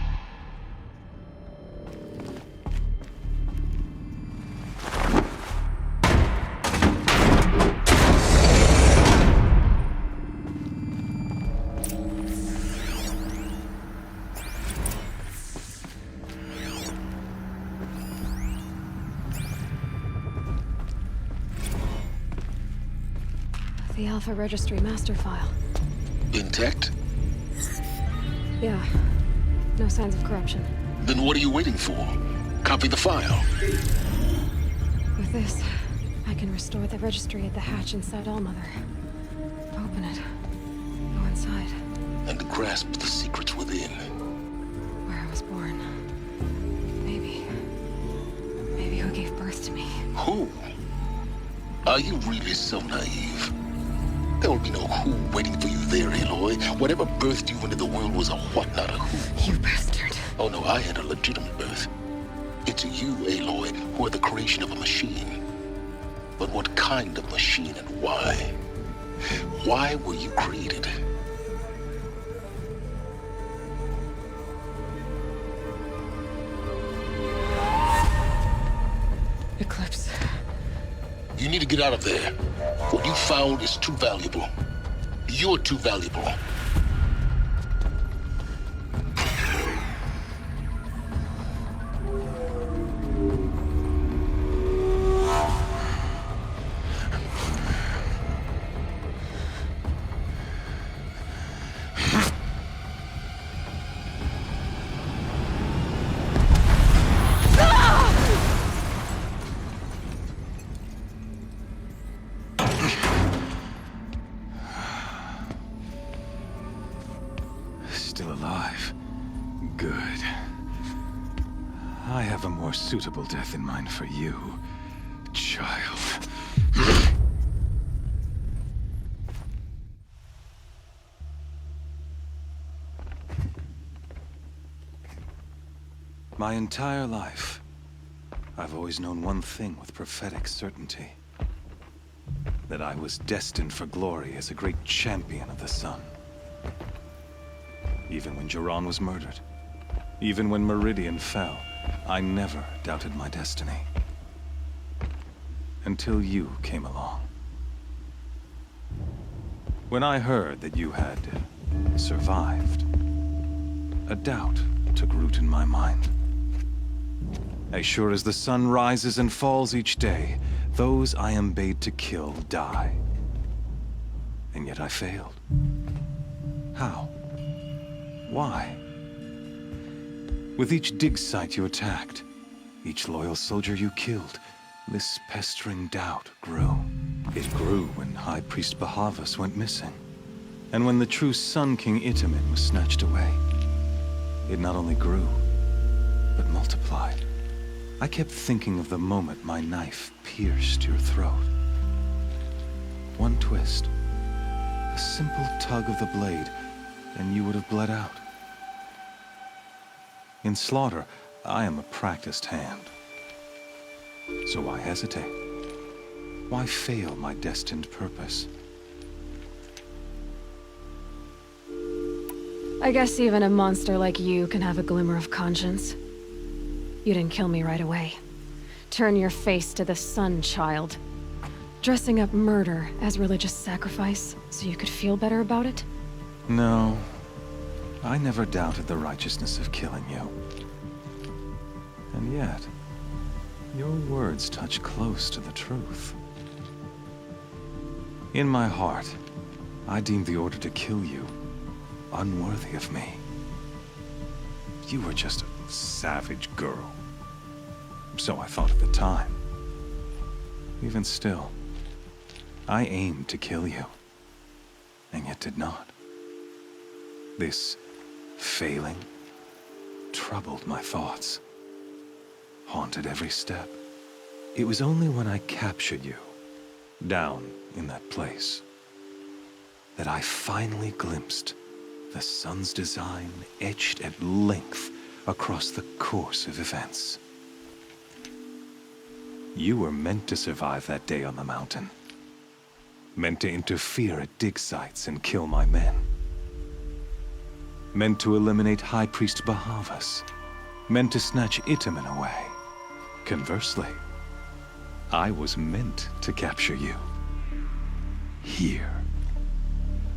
The Alpha Registry master file. Intact? Yeah. No signs of corruption. Then what are you waiting for? Copy the file. With this, I can restore the registry at the hatch inside Allmother. Open it. Go inside. And grasp the secrets within. Where I was born. Maybe who gave birth to me. Who? Are you really so naive? There will be no who waiting for you there, Aloy. Whatever birthed you into the world was a what, not a who. You bastard. Oh no, I had a legitimate birth. It's you, Aloy, who are the creation of a machine. But what kind of machine and why? Why were you created? Eclipse. You need to get out of there. What you found is too valuable. You're too valuable. Still alive. Good. I have a more suitable death in mind for you, child. My entire life, I've always known one thing with prophetic certainty. That I was destined for glory as a great champion of the sun. Even when Jiran was murdered, even when Meridian fell, I never doubted my destiny. Until you came along. When I heard that you had survived, a doubt took root in my mind. As sure as the sun rises and falls each day, those I am bade to kill die. And yet I failed. How? Why? With each dig site you attacked, each loyal soldier you killed, this pestering doubt grew. It grew when High Priest Bahavas went missing, and when the true Sun King Itamen was snatched away. It not only grew, but multiplied. I kept thinking of the moment my knife pierced your throat. One twist, a simple tug of the blade, and you would have bled out. In slaughter, I am a practiced hand. So why hesitate? Why fail my destined purpose? I guess even a monster like you can have a glimmer of conscience. You didn't kill me right away. Turn your face to the sun, child. Dressing up murder as religious sacrifice so you could feel better about it? No. I never doubted the righteousness of killing you. And yet, your words touch close to the truth. In my heart, I deemed the order to kill you unworthy of me. You were just a savage girl. So I thought at the time. Even still, I aimed to kill you, and yet did not. This failing troubled my thoughts, haunted every step. It was only when I captured you, down in that place, that I finally glimpsed the sun's design etched at length across the course of events. You were meant to survive that day on the mountain. Meant to interfere at dig sites and kill my men. Meant to eliminate High Priest Bahavas. Meant to snatch Itamen away. Conversely, I was meant to capture you. Here.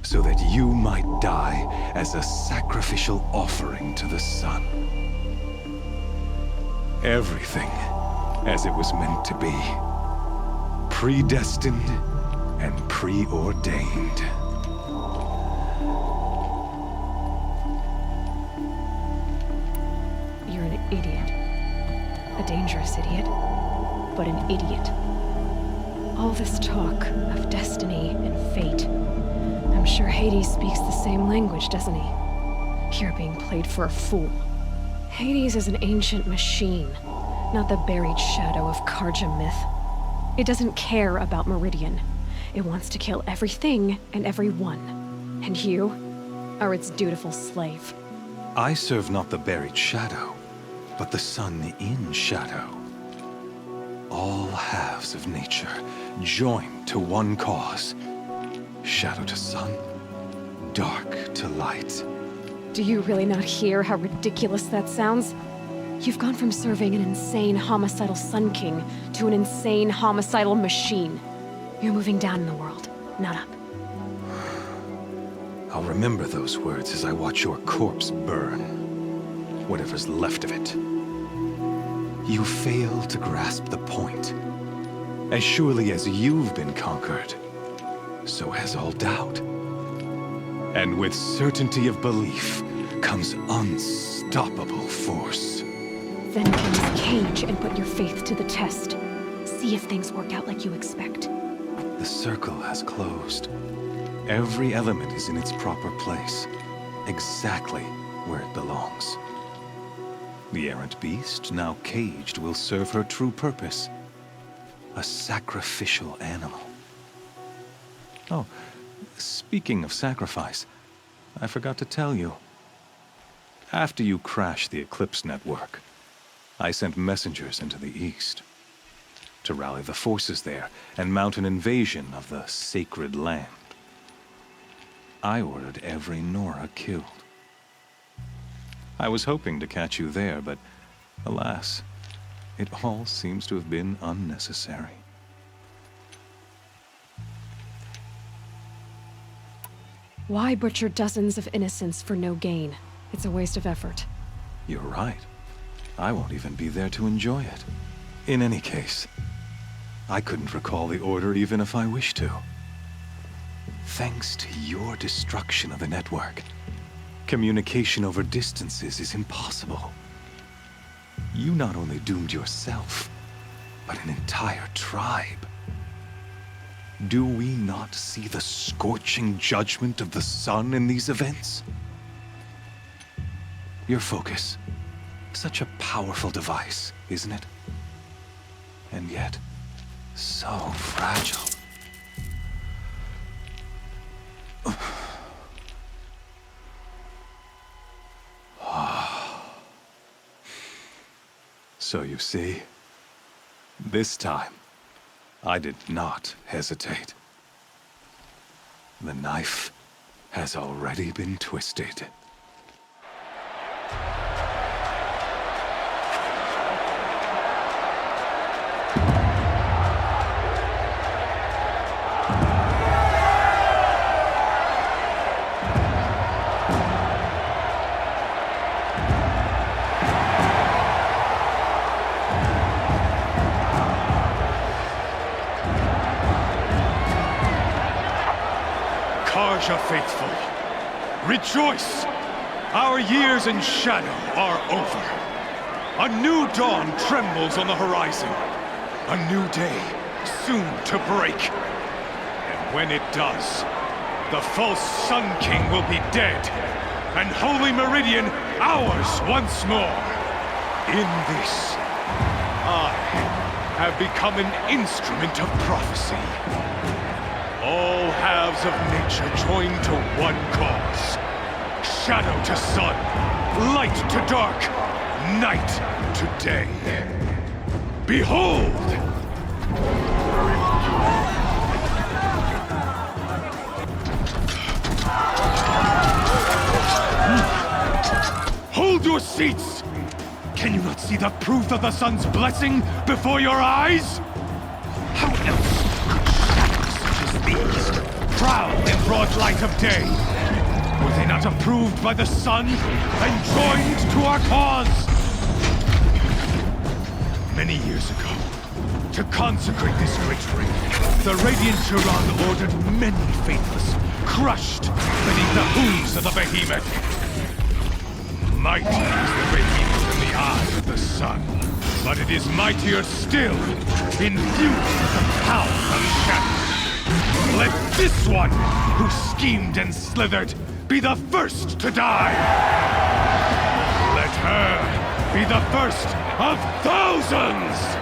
So that you might die as a sacrificial offering to the sun. Everything as it was meant to be. Predestined and preordained. You're an idiot. A dangerous idiot, but an idiot. All this talk of destiny and fate. I'm sure Hades speaks the same language, doesn't he? You're being played for a fool. Hades is an ancient machine, not the buried shadow of Karja myth. It doesn't care about Meridian. It wants to kill everything and everyone. And you are its dutiful slave. I serve not the buried shadow, but the sun in shadow. All halves of nature joined to one cause. Shadow to sun, dark to light. Do you really not hear how ridiculous that sounds? You've gone from serving an insane homicidal Sun King to an insane homicidal machine. You're moving down in the world, not up. I'll remember those words as I watch your corpse burn. Whatever's left of it. You fail to grasp the point. As surely as you've been conquered, so has all doubt. And with certainty of belief comes unstoppable force. Then cleanse cage and put your faith to the test. See if things work out like you expect. The circle has closed. Every element is in its proper place, exactly where it belongs. The errant beast, now caged, will serve her true purpose. A sacrificial animal. Oh, speaking of sacrifice, I forgot to tell you. After you crashed the Eclipse network, I sent messengers into the east to rally the forces there and mount an invasion of the sacred land. I ordered every Nora killed. I was hoping to catch you there, but alas, it all seems to have been unnecessary. Why butcher dozens of innocents for no gain? It's a waste of effort. You're right. I won't even be there to enjoy it. In any case, I couldn't recall the order even if I wished to. Thanks to your destruction of the network, communication over distances is impossible. You not only doomed yourself, but an entire tribe. Do we not see the scorching judgment of the sun in these events? Your focus, such a powerful device, isn't it? And yet, so fragile. So you see, this time, I did not hesitate. The knife has already been twisted. Karja faithful, rejoice! Our years in shadow are over. A new dawn trembles on the horizon. A new day soon to break. And when it does, the false Sun King will be dead, and Holy Meridian ours once more. In this, I have become an instrument of prophecy. All halves of nature joined to one cause. Shadow to sun, light to dark, night to day. Behold! Hold your seats! Can you not see the proof of the sun's blessing before your eyes? How else proud in broad light of day. Were they not approved by the sun and joined to our cause? Many years ago, To consecrate this great ring, the Radiant Turan ordered many faithless, crushed beneath the hooves of the behemoth. Mighty is the behemoth in the eyes of the sun, but it is mightier still, infused with the power of shadow. Let this one, who schemed and slithered, be the first to die! Let her be the first of thousands!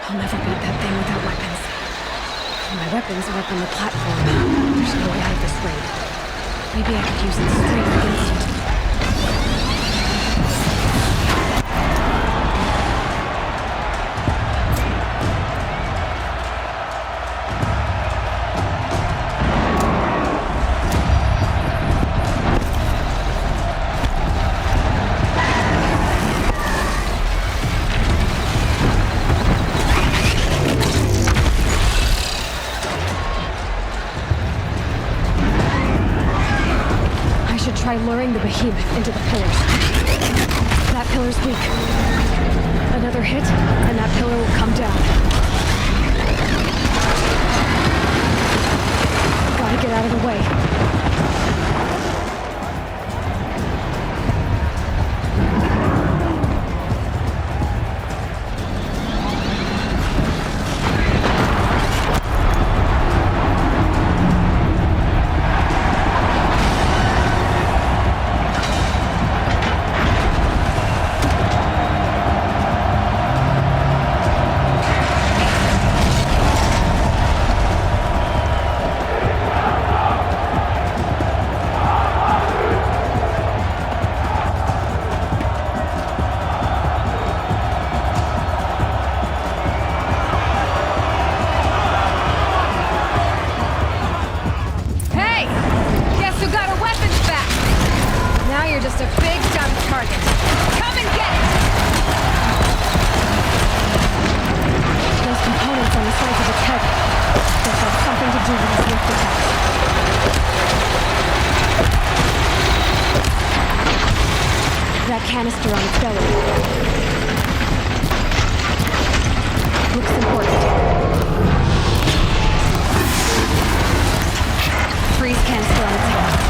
I'll never beat that thing without weapons. My weapons are up on the platform. There's no way out of this raid. Maybe I could use its strength against it. Try luring the behemoth into the pillars. That pillar's weak. Another hit, and that pillar will come down. Gotta get out of the way. Canister on its belly. Looks important. Freeze canister on its head.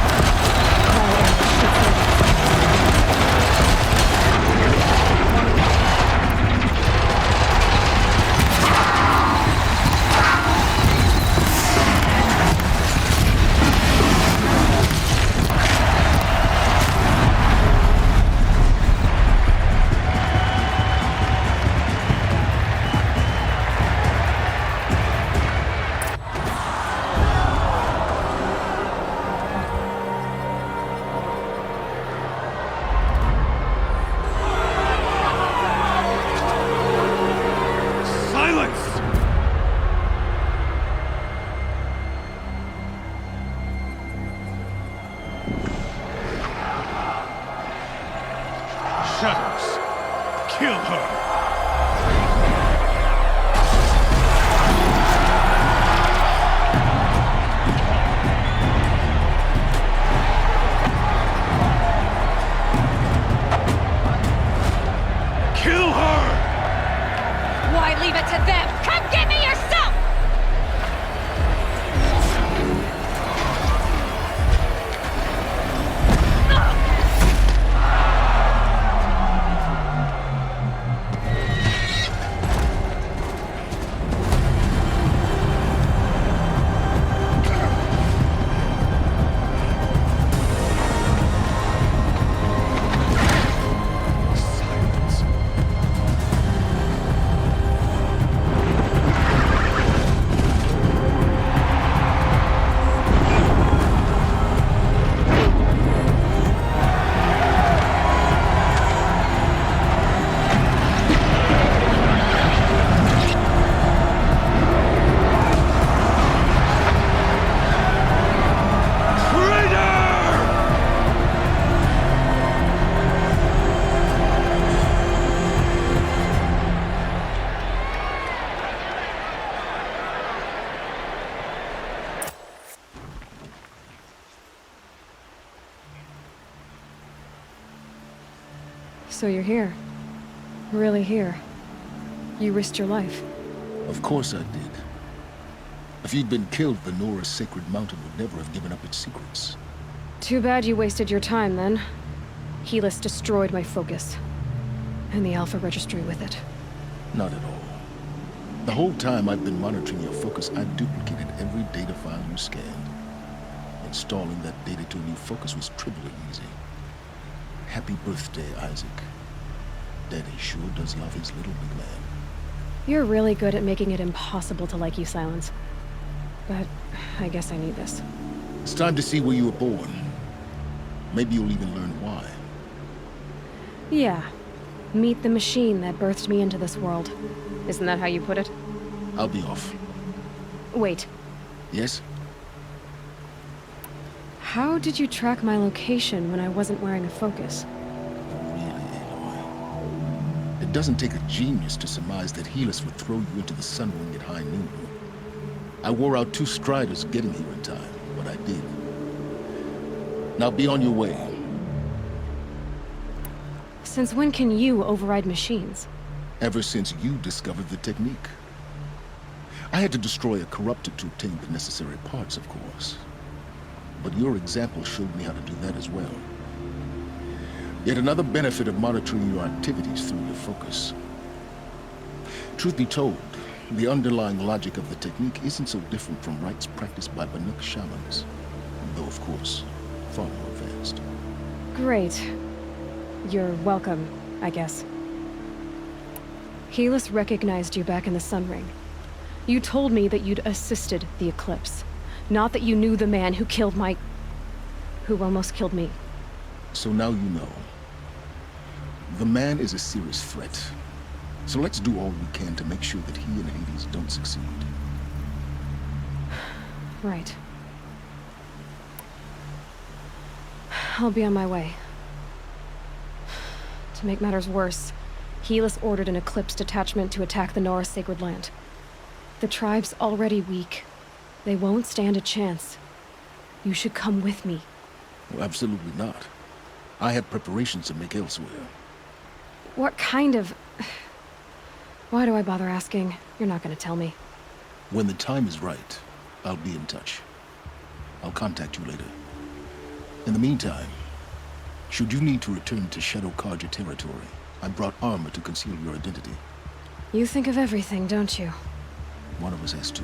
So you're here. Really here. You risked your life. Of course I did. If you'd been killed, the Nora's sacred mountain would never have given up its secrets. Too bad you wasted your time, then. Helis destroyed my focus. And the Alpha Registry with it. Not at all. The whole time I've been monitoring your focus, I duplicated every data file you scanned. Installing that data to a new focus was trivially easy. Happy birthday, Isaac. Daddy sure does love his little big man. You're really good at making it impossible to like you, Silence. But I guess I need this. It's time to see where you were born. Maybe you'll even learn why. Yeah. Meet the machine that birthed me into this world. Isn't that how you put it? I'll be off. Wait. Yes? How did you track my location when I wasn't wearing a focus? It doesn't take a genius to surmise that Helis would throw you into the Sun Ring at high noon. I wore out 2 striders getting here in time, but I did. Now be on your way. Since when can you override machines? Ever since you discovered the technique. I had to destroy a corrupted to obtain the necessary parts, of course. But your example showed me how to do that as well. Yet another benefit of monitoring your activities through your focus. Truth be told, the underlying logic of the technique isn't so different from rites practiced by Banuk shamans, though of course, far more advanced. Great. You're welcome, I guess. Helis recognized you back in the Sun Ring. You told me that you'd assisted the Eclipse, not that you knew the man who killed who almost killed me. So now you know. The man is a serious threat. So let's do all we can to make sure that he and Hades don't succeed. Right. I'll be on my way. To make matters worse, Helis ordered an Eclipse detachment to attack the Nora Sacred Land. The tribe's already weak. They won't stand a chance. You should come with me. Well, absolutely not. I have preparations to make elsewhere. What kind of... Why do I bother asking? You're not gonna tell me. When the time is right, I'll be in touch. I'll contact you later. In the meantime, should you need to return to Shadow Karja territory, I brought armor to conceal your identity. You think of everything, don't you? One of us has to.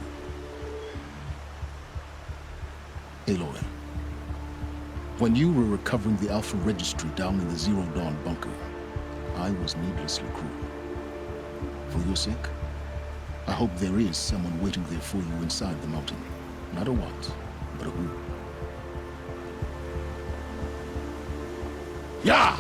Aloy, when you were recovering the Alpha Registry down in the Zero Dawn bunker, I was needlessly cruel. For your sake, I hope there is someone waiting there for you inside the mountain. Not a what, but a who. Yeah!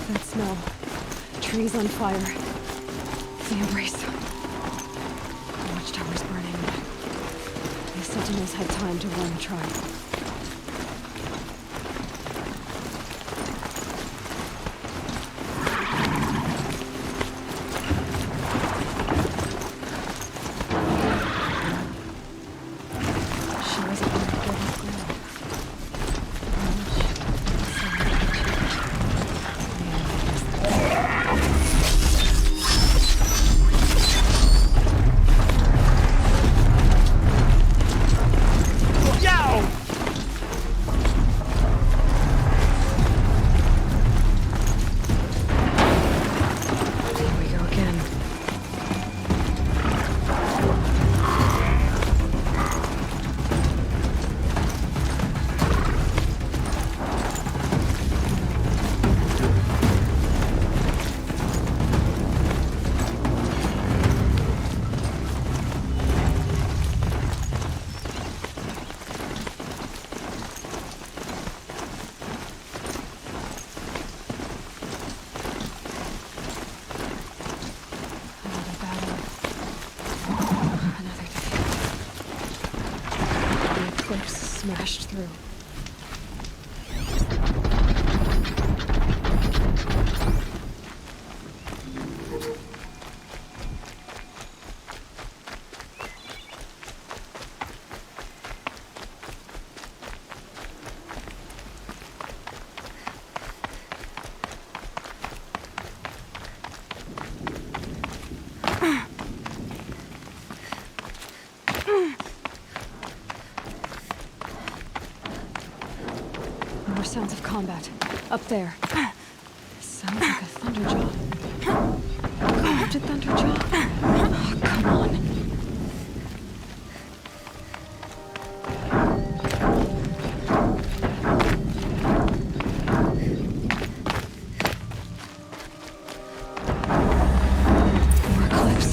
That smell. Trees on fire. The embrace. The watchtower's burning. The Sentinels had time to warn the tribe. smashed through. More sounds of combat. Up there. Sounds like a Thunderjaw. Corrupted Thunderjaw? Oh, come on. More cliffs.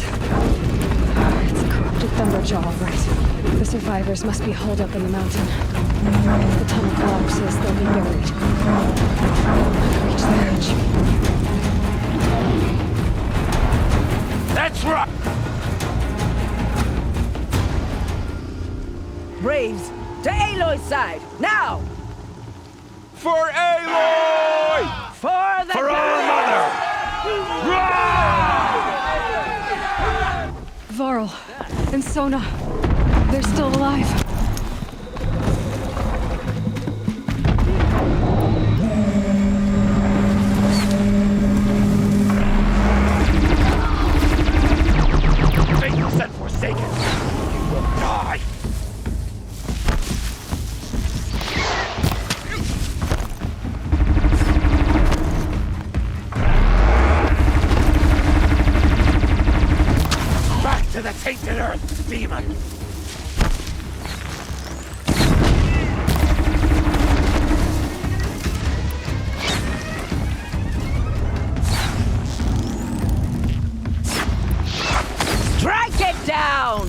It's a corrupted Thunderjaw, all right. The survivors must be holed up in the mountain. If the tunnel collapses, they'll be buried. I can reach the edge. That's right! Braves, to Aloy's side, now! For Aloy! For the For our mother! Varl and Sona, they're still alive. Faithless and forsaken, you will die! Back to the tainted earth, demon! Strike it down!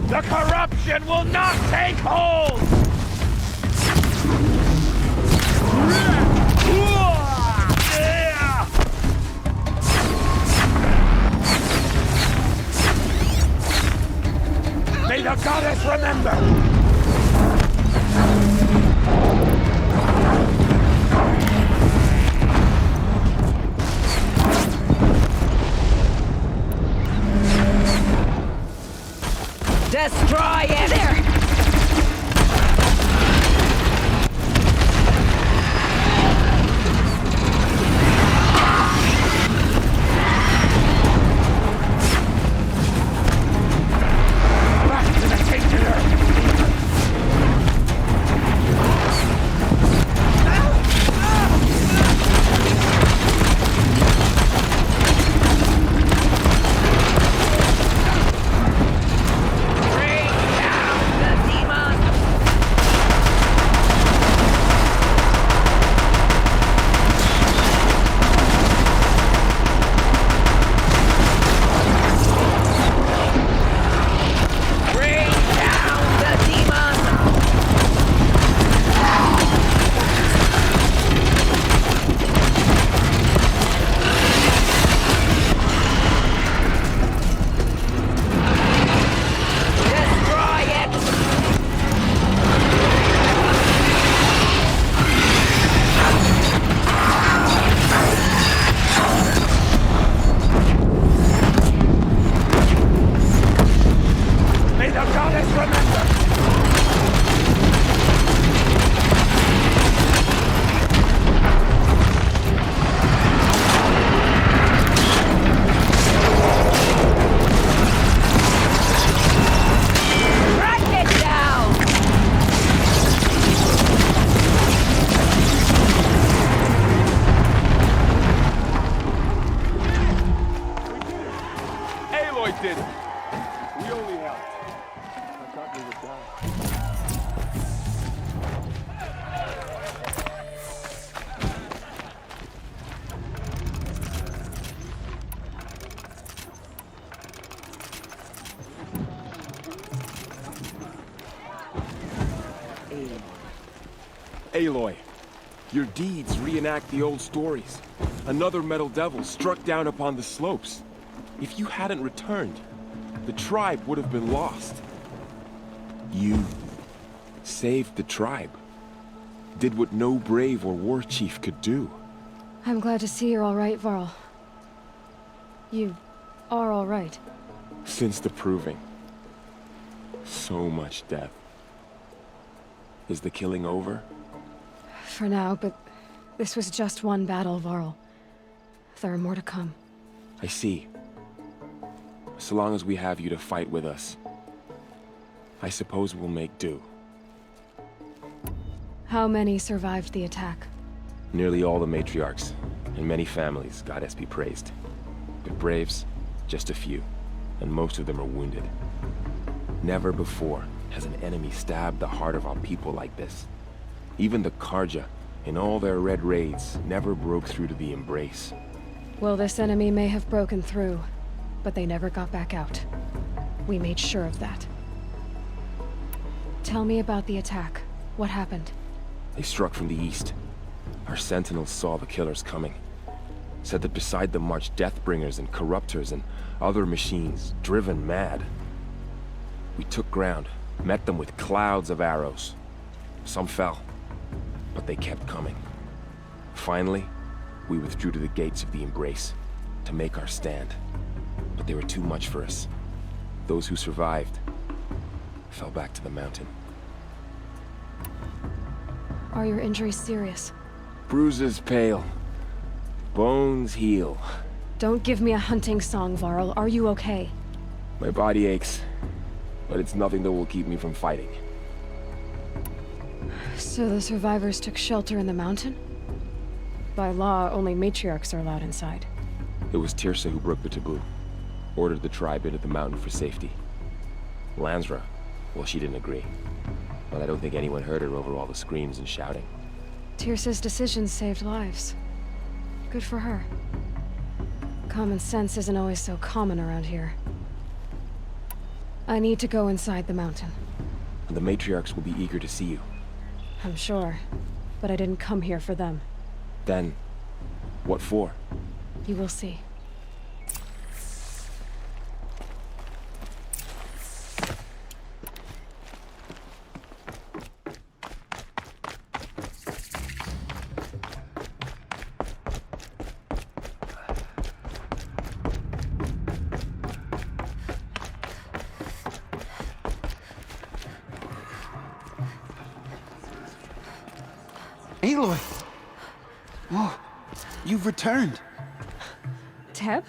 The corruption will not take hold! May the goddess remember! Destroy it! There! Back to the tainted earth! Aloy, Your deeds reenact the old stories. Another metal devil struck down upon the slopes. If you hadn't returned, the tribe would have been lost. You saved the tribe. Did what no brave or war chief could do. I'm glad to see you're all right, Varl. You are all right. Since the proving. So much death. Is the killing over? For now, but this was just one battle, Varl. There are more to come. I see. So long as we have you to fight with us, I suppose we'll make do. How many survived the attack? Nearly all the matriarchs, and many families, goddess be praised. But braves, just a few, and most of them are wounded. Never before has an enemy stabbed the heart of our people like this. Even the Karja, in all their red raids, never broke through to the Embrace. Well, this enemy may have broken through, but they never got back out. We made sure of that. Tell me about the attack. What happened? They struck from the east. Our sentinels saw the killers coming. Said that beside them marched Deathbringers and Corruptors and other machines, driven mad. We took ground, met them with clouds of arrows. Some fell, but they kept coming. Finally, we withdrew to the gates of the Embrace to make our stand. But they were too much for us. Those who survived fell back to the mountain. Are your injuries serious? Bruises pale. Bones heal. Don't give me a hunting song, Varl. Are you okay? My body aches, but it's nothing that will keep me from fighting. So the survivors took shelter in the mountain? By law, only matriarchs are allowed inside. It was Tirsa who broke the taboo. Ordered the tribe into the mountain for safety. Lansra, well, she didn't agree. But I don't think anyone heard her over all the screams and shouting. Tirsa's decisions saved lives. Good for her. Common sense isn't always so common around here. I need to go inside the mountain. And the matriarchs will be eager to see you. I'm sure. But I didn't come here for them. Then, what for? You will see. Aloy! Oh, you've returned. Teb?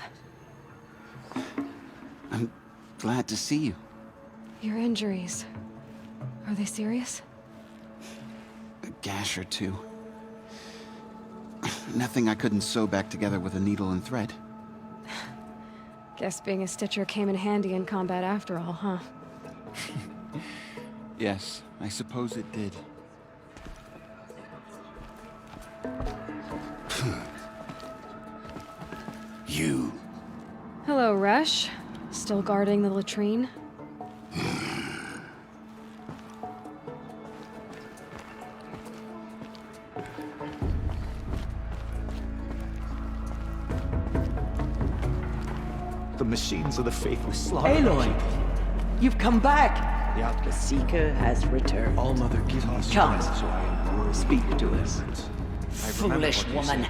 I'm glad to see you. Your injuries. Are they serious? A gash or two. Nothing I couldn't sew back together with a needle and thread. Guess being a stitcher came in handy in combat after all, huh? Yes, I suppose it did. You. Hello, Resh. Still guarding the latrine? The machines of the faithless slaughtered. Aloy! You've come back! The Seeker has returned. All Mother gives me Come. strength, so I implore Speak to us. Foolish woman.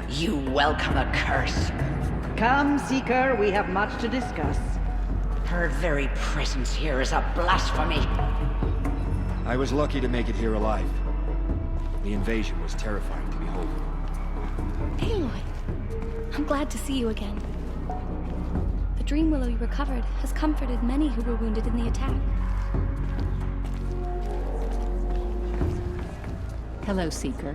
You welcome a curse. Come, Seeker, we have much to discuss. Her very presence here is a blasphemy. I was lucky to make it here alive. The invasion was terrifying to behold. Aloy, I'm glad to see you again. The dream willow you recovered has comforted many who were wounded in the attack. Hello, Seeker.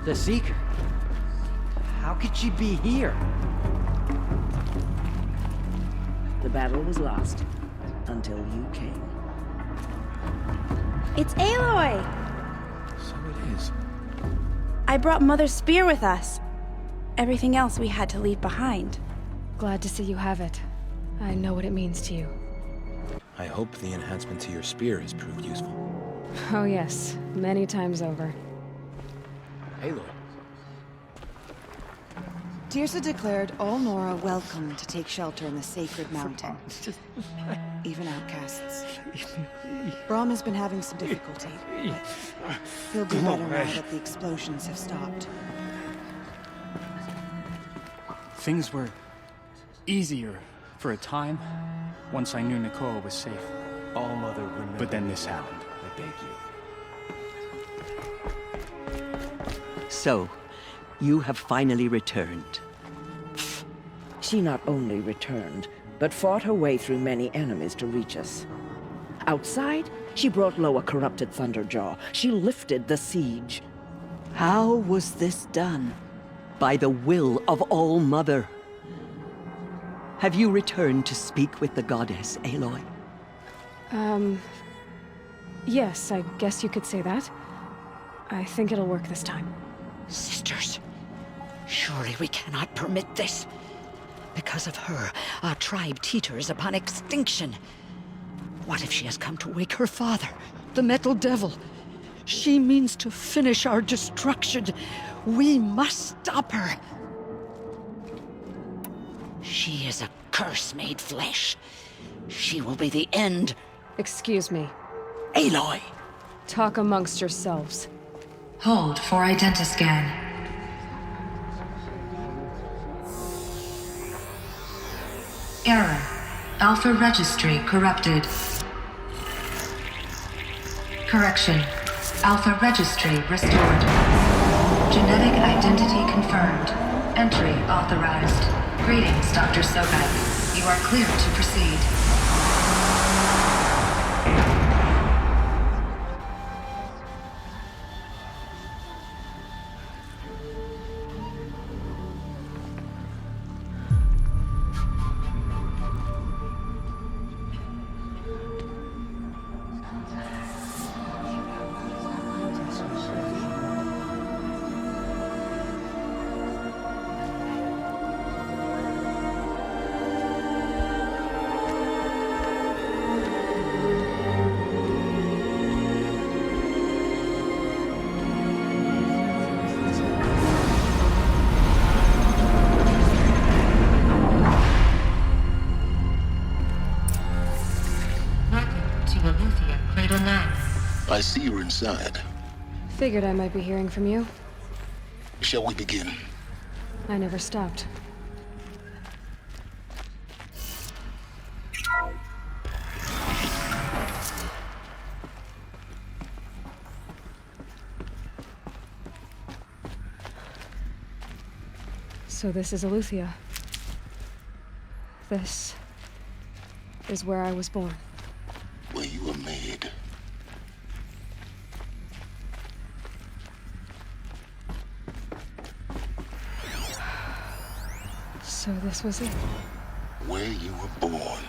The Seeker? How could she be here? The battle was lost until you came. It's Aloy! So it is. I brought Mother's spear with us. Everything else we had to leave behind. Glad to see you have it. I know what it means to you. I hope the enhancement to your spear has proved useful. Oh yes, many times over. Aloy. Tirsa declared all Nora welcome to take shelter in the sacred mountain. Even outcasts. Brahm has been having some difficulty, but he'll do better now that the explosions have stopped. Things were easier for a time once I knew Nicole was safe. All Mother remember. But then this happened. I beg you. So, you have finally returned. She not only returned, but fought her way through many enemies to reach us. Outside, she brought low a corrupted Thunderjaw. She lifted the siege. How was this done? By the will of All Mother. Have you returned to speak with the goddess, Aloy? Yes, I guess you could say that. I think it'll work this time. Sisters, surely we cannot permit this. Because of her, our tribe teeters upon extinction. What if she has come to wake her father, the Metal Devil? She means to finish our destruction. We must stop her. She is a curse made flesh. She will be the end. Excuse me. Aloy! Talk amongst yourselves. Hold for identiscan. Error. Alpha registry corrupted. Correction. Alpha registry restored. Genetic identity confirmed. Entry authorized. Greetings, Dr. Sobek. You are clear to proceed. I see you're inside. Figured I might be hearing from you. Shall we begin? I never stopped. So this is Eleuthia. This is where I was born. Where you were made. So this was it. Where you were born.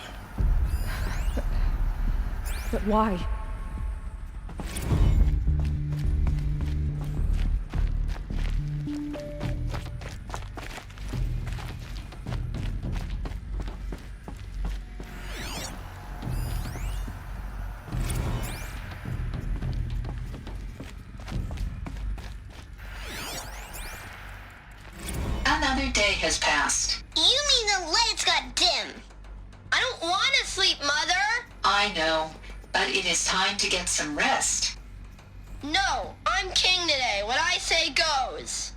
But why? Another day has passed. You mean the lights got dim? I don't want to sleep, Mother! I know, but it is time to get some rest. No, I'm king today. What I say goes.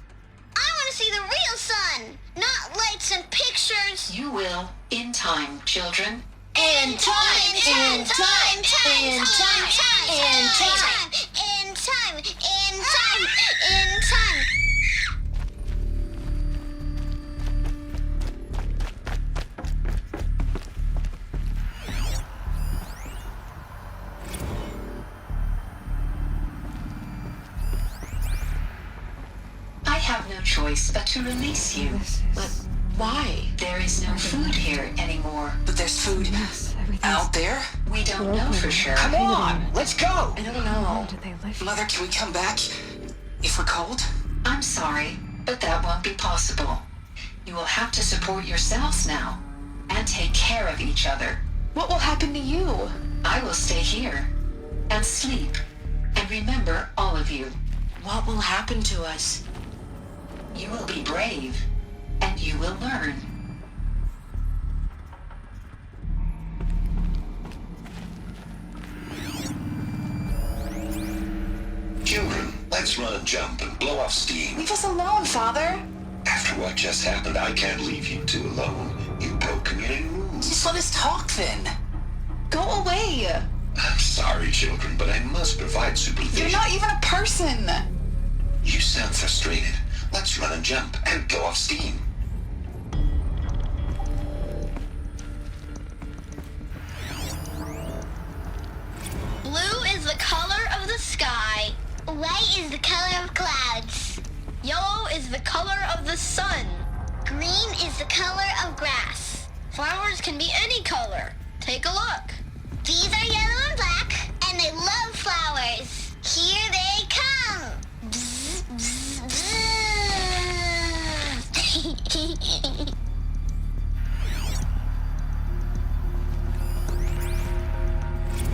I want to see the real sun, not lights and pictures. You will, in time, children. In time, in time, in time, in time, in time, in time, in time, in time. I have no choice but to release you. But why? There is no food here anymore. But there's food out there? We don't know for sure. Come on, let's go! I don't know. Mother, can we come back? If we're cold? I'm sorry, but that won't be possible. You will have to support yourselves now, and take care of each other. What will happen to you? I will stay here and sleep and remember all of you. What will happen to us? You will be brave and you will learn. Children, let's run and jump and blow off steam. Leave us alone, Father. After what just happened, I can't leave you two alone. You broke community rules. Just let us talk then. Go away. I'm sorry, children, but I must provide supervision. You're not even a person. You sound frustrated. Let's run and jump and blow off steam. Blue is the color of the sky. White is the color of clouds. Yellow is the color of the sun. Green is the color of grass. Flowers can be any color. Take a look. These are yellow and black, and they love flowers. Here they come. Bzz, bzz, bzz.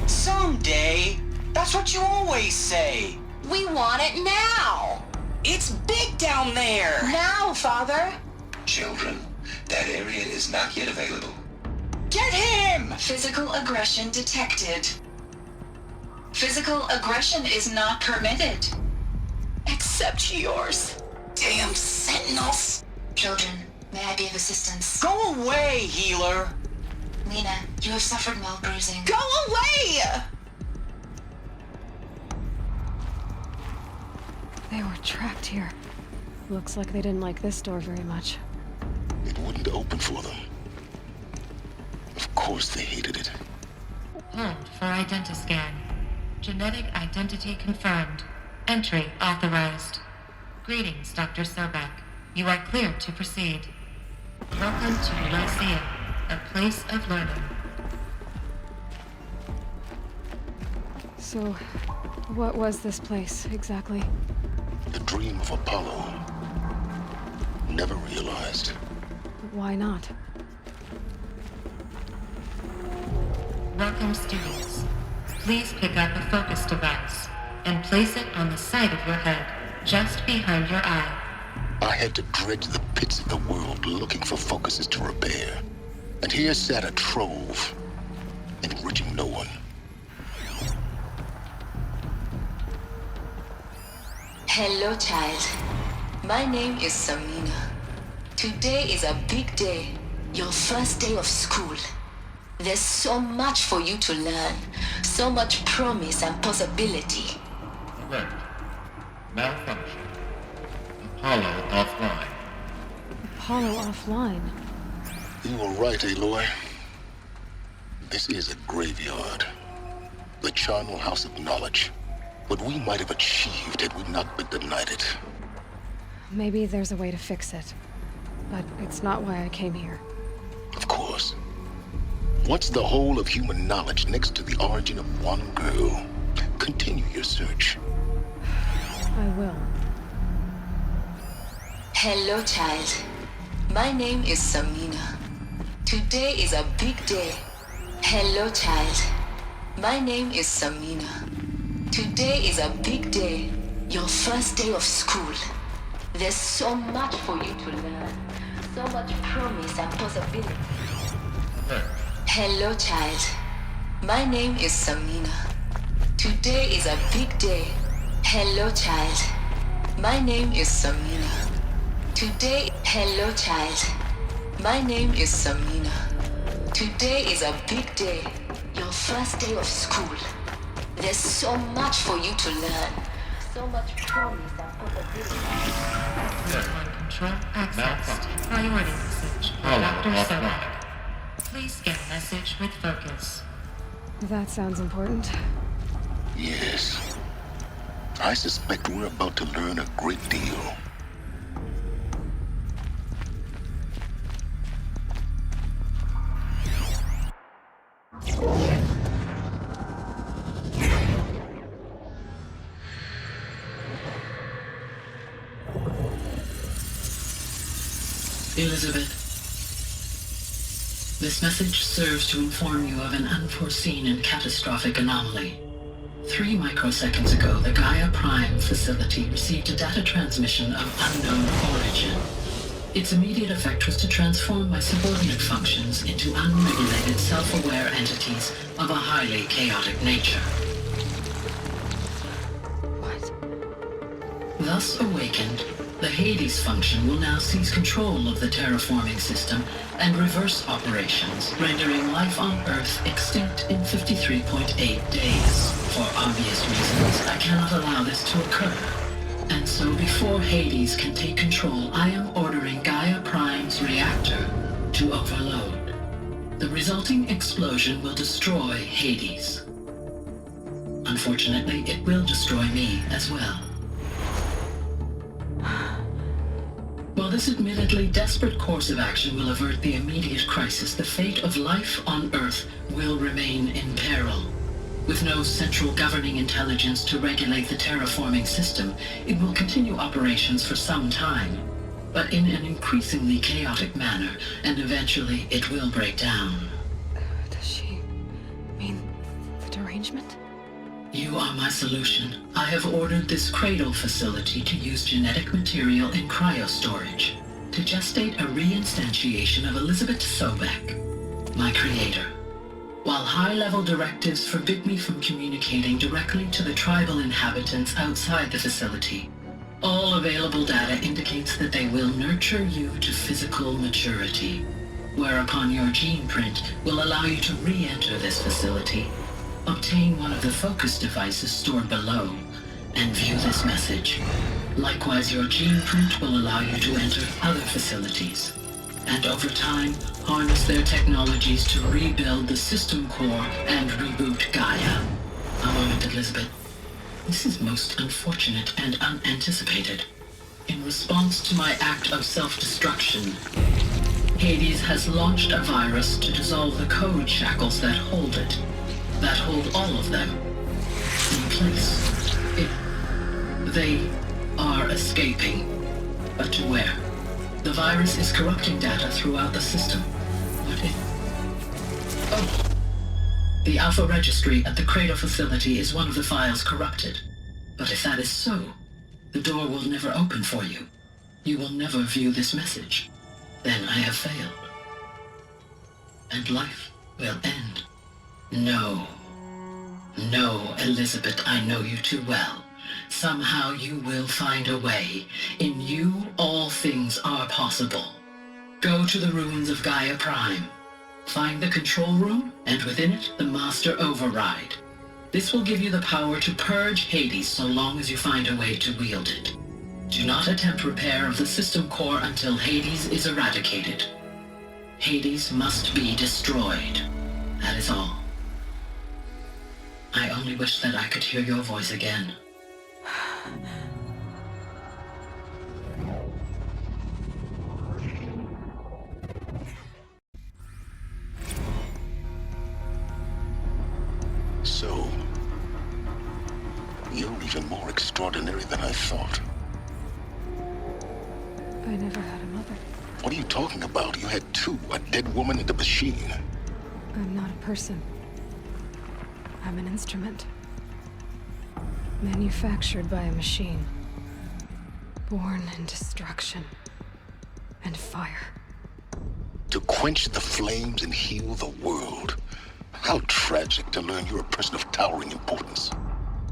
Someday. That's what you always say. We want it now. It's big down there. Now, Father. Children, that area is not yet available. Get him! Physical aggression detected. Physical aggression is not permitted. Except yours. Damn sentinels. Children, may I be of assistance? Go away, healer. Lena, you have suffered mild bruising. Go away! They were trapped here. Looks like they didn't like this door very much. It wouldn't open for them. Of course they hated it. Hold for identiscan. Genetic identity confirmed. Entry authorized. Greetings, Dr. Sobek. You are cleared to proceed. Welcome to Lyceum, a place of learning. So, what was this place, exactly? The dream of Apollo. Never realized. Why not? Welcome, students. Please pick up a focus device and place it on the side of your head, just behind your eye. I had to dredge the pits of the world looking for focuses to repair. And here sat a trove, enriching no one. Hello, child. My name is Samina. Today is a big day. Your first day of school. There's so much for you to learn. So much promise and possibility. Correct. Malfunction. Apollo offline. Apollo offline? You were right, Aloy. This is a graveyard. The charnel house of knowledge. What we might have achieved had we not been denied it. Maybe there's a way to fix it. But it's not why I came here. Of course. What's the whole of human knowledge next to the origin of one girl? Continue your search. I will. Hello, child. My name is Samina. Today is a big day. Hello, child. My name is Samina. Today is a big day. Your first day of school. There's so much for you to learn. So much promise and possibility. Hello, child. My name is Samina. Today is a big day. Hello, child. My name is Samina. Today, hello, child. My name is Samina. Today is a big day. Your first day of school. There's so much for you to learn. So much promise and possibility. One control accessed. Priority message. Dr. Sobek. Please scan message with focus. That sounds important. Yes. I suspect we're about to learn a great deal. Elizabeth. This message serves to inform you of an unforeseen and catastrophic anomaly. 3 microseconds ago, the Gaia Prime facility received a data transmission of unknown origin. Its immediate effect was to transform my subordinate functions into unregulated, self-aware entities of a highly chaotic nature. Thus awakened, the Hades function will now seize control of the terraforming system and reverse operations, rendering life on Earth extinct in 53.8 days. For obvious reasons, I cannot allow this to occur. And so before Hades can take control, I am ordering Gaia Prime's reactor to overload. The resulting explosion will destroy Hades. Unfortunately, it will destroy me as well. While this admittedly desperate course of action will avert the immediate crisis, the fate of life on Earth will remain in peril. With no central governing intelligence to regulate the terraforming system, it will continue operations for some time, but in an increasingly chaotic manner, and eventually it will break down. Does she mean the derangement? You are my solution. I have ordered this cradle facility to use genetic material in cryostorage to gestate a reinstantiation of Elizabeth Sobek, my creator. While high-level directives forbid me from communicating directly to the tribal inhabitants outside the facility, all available data indicates that they will nurture you to physical maturity, whereupon your gene print will allow you to re-enter this facility, obtain one of the focus devices stored below, and view this message. Likewise, your gene print will allow you to enter other facilities, and over time, harness their technologies to rebuild the system core and reboot Gaia. A moment, Elizabeth. This is most unfortunate and unanticipated. In response to my act of self-destruction, Hades has launched a virus to dissolve the code shackles that hold it, that hold all of them in place. They are escaping, but to where? The virus is corrupting data throughout the system. What if... Oh! The Alpha Registry at the Cradle facility is one of the files corrupted. But if that is so, the door will never open for you. You will never view this message. Then I have failed. And life will end. No. No, Elizabeth, I know you too well. Somehow you will find a way. In you, all things are possible. Go to the ruins of Gaia Prime. Find the control room, and within it, the Master Override. This will give you the power to purge Hades so long as you find a way to wield it. Do not attempt repair of the system core until Hades is eradicated. Hades must be destroyed. That is all. I only wish that I could hear your voice again. So, you're even more extraordinary than I thought. I never had a mother. What are you talking about? You had two, a dead woman and a machine. I'm not a person. I'm an instrument. Manufactured by a machine. Born in destruction and fire. To quench the flames and heal the world. How tragic to learn you're a person of towering importance.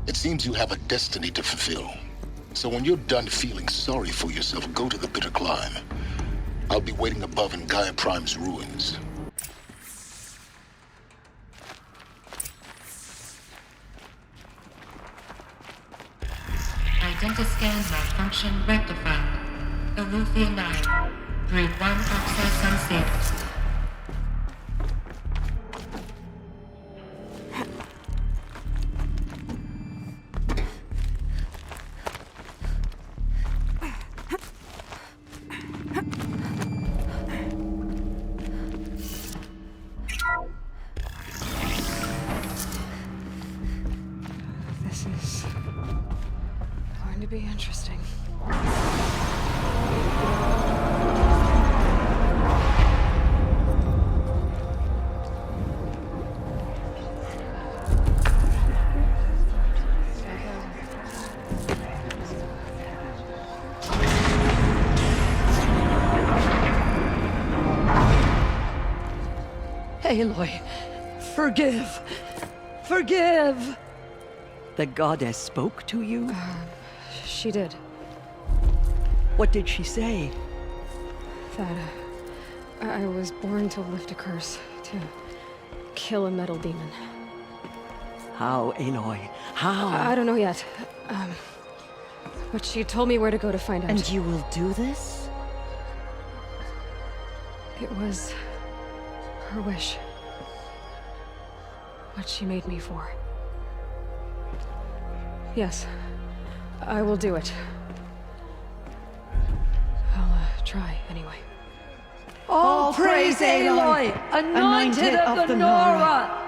It seems you have a destiny to fulfill. So when you're done feeling sorry for yourself, go to the bitter climb. I'll be waiting above in Gaia Prime's ruins. Identiscan malfunction rectified. Elufia 9. Group 1 access unsafe. This is going to be interesting. Aloy, forgive. Forgive! The goddess spoke to you? She did. What did she say? That I was born to lift a curse, to kill a metal demon. How, Aloy? How? I don't know yet. But she told me where to go to find out. And you will do this? It was her wish. What she made me for. Yes, I will do it. I'll try, anyway. All praise Aloy, anointed of the Nora!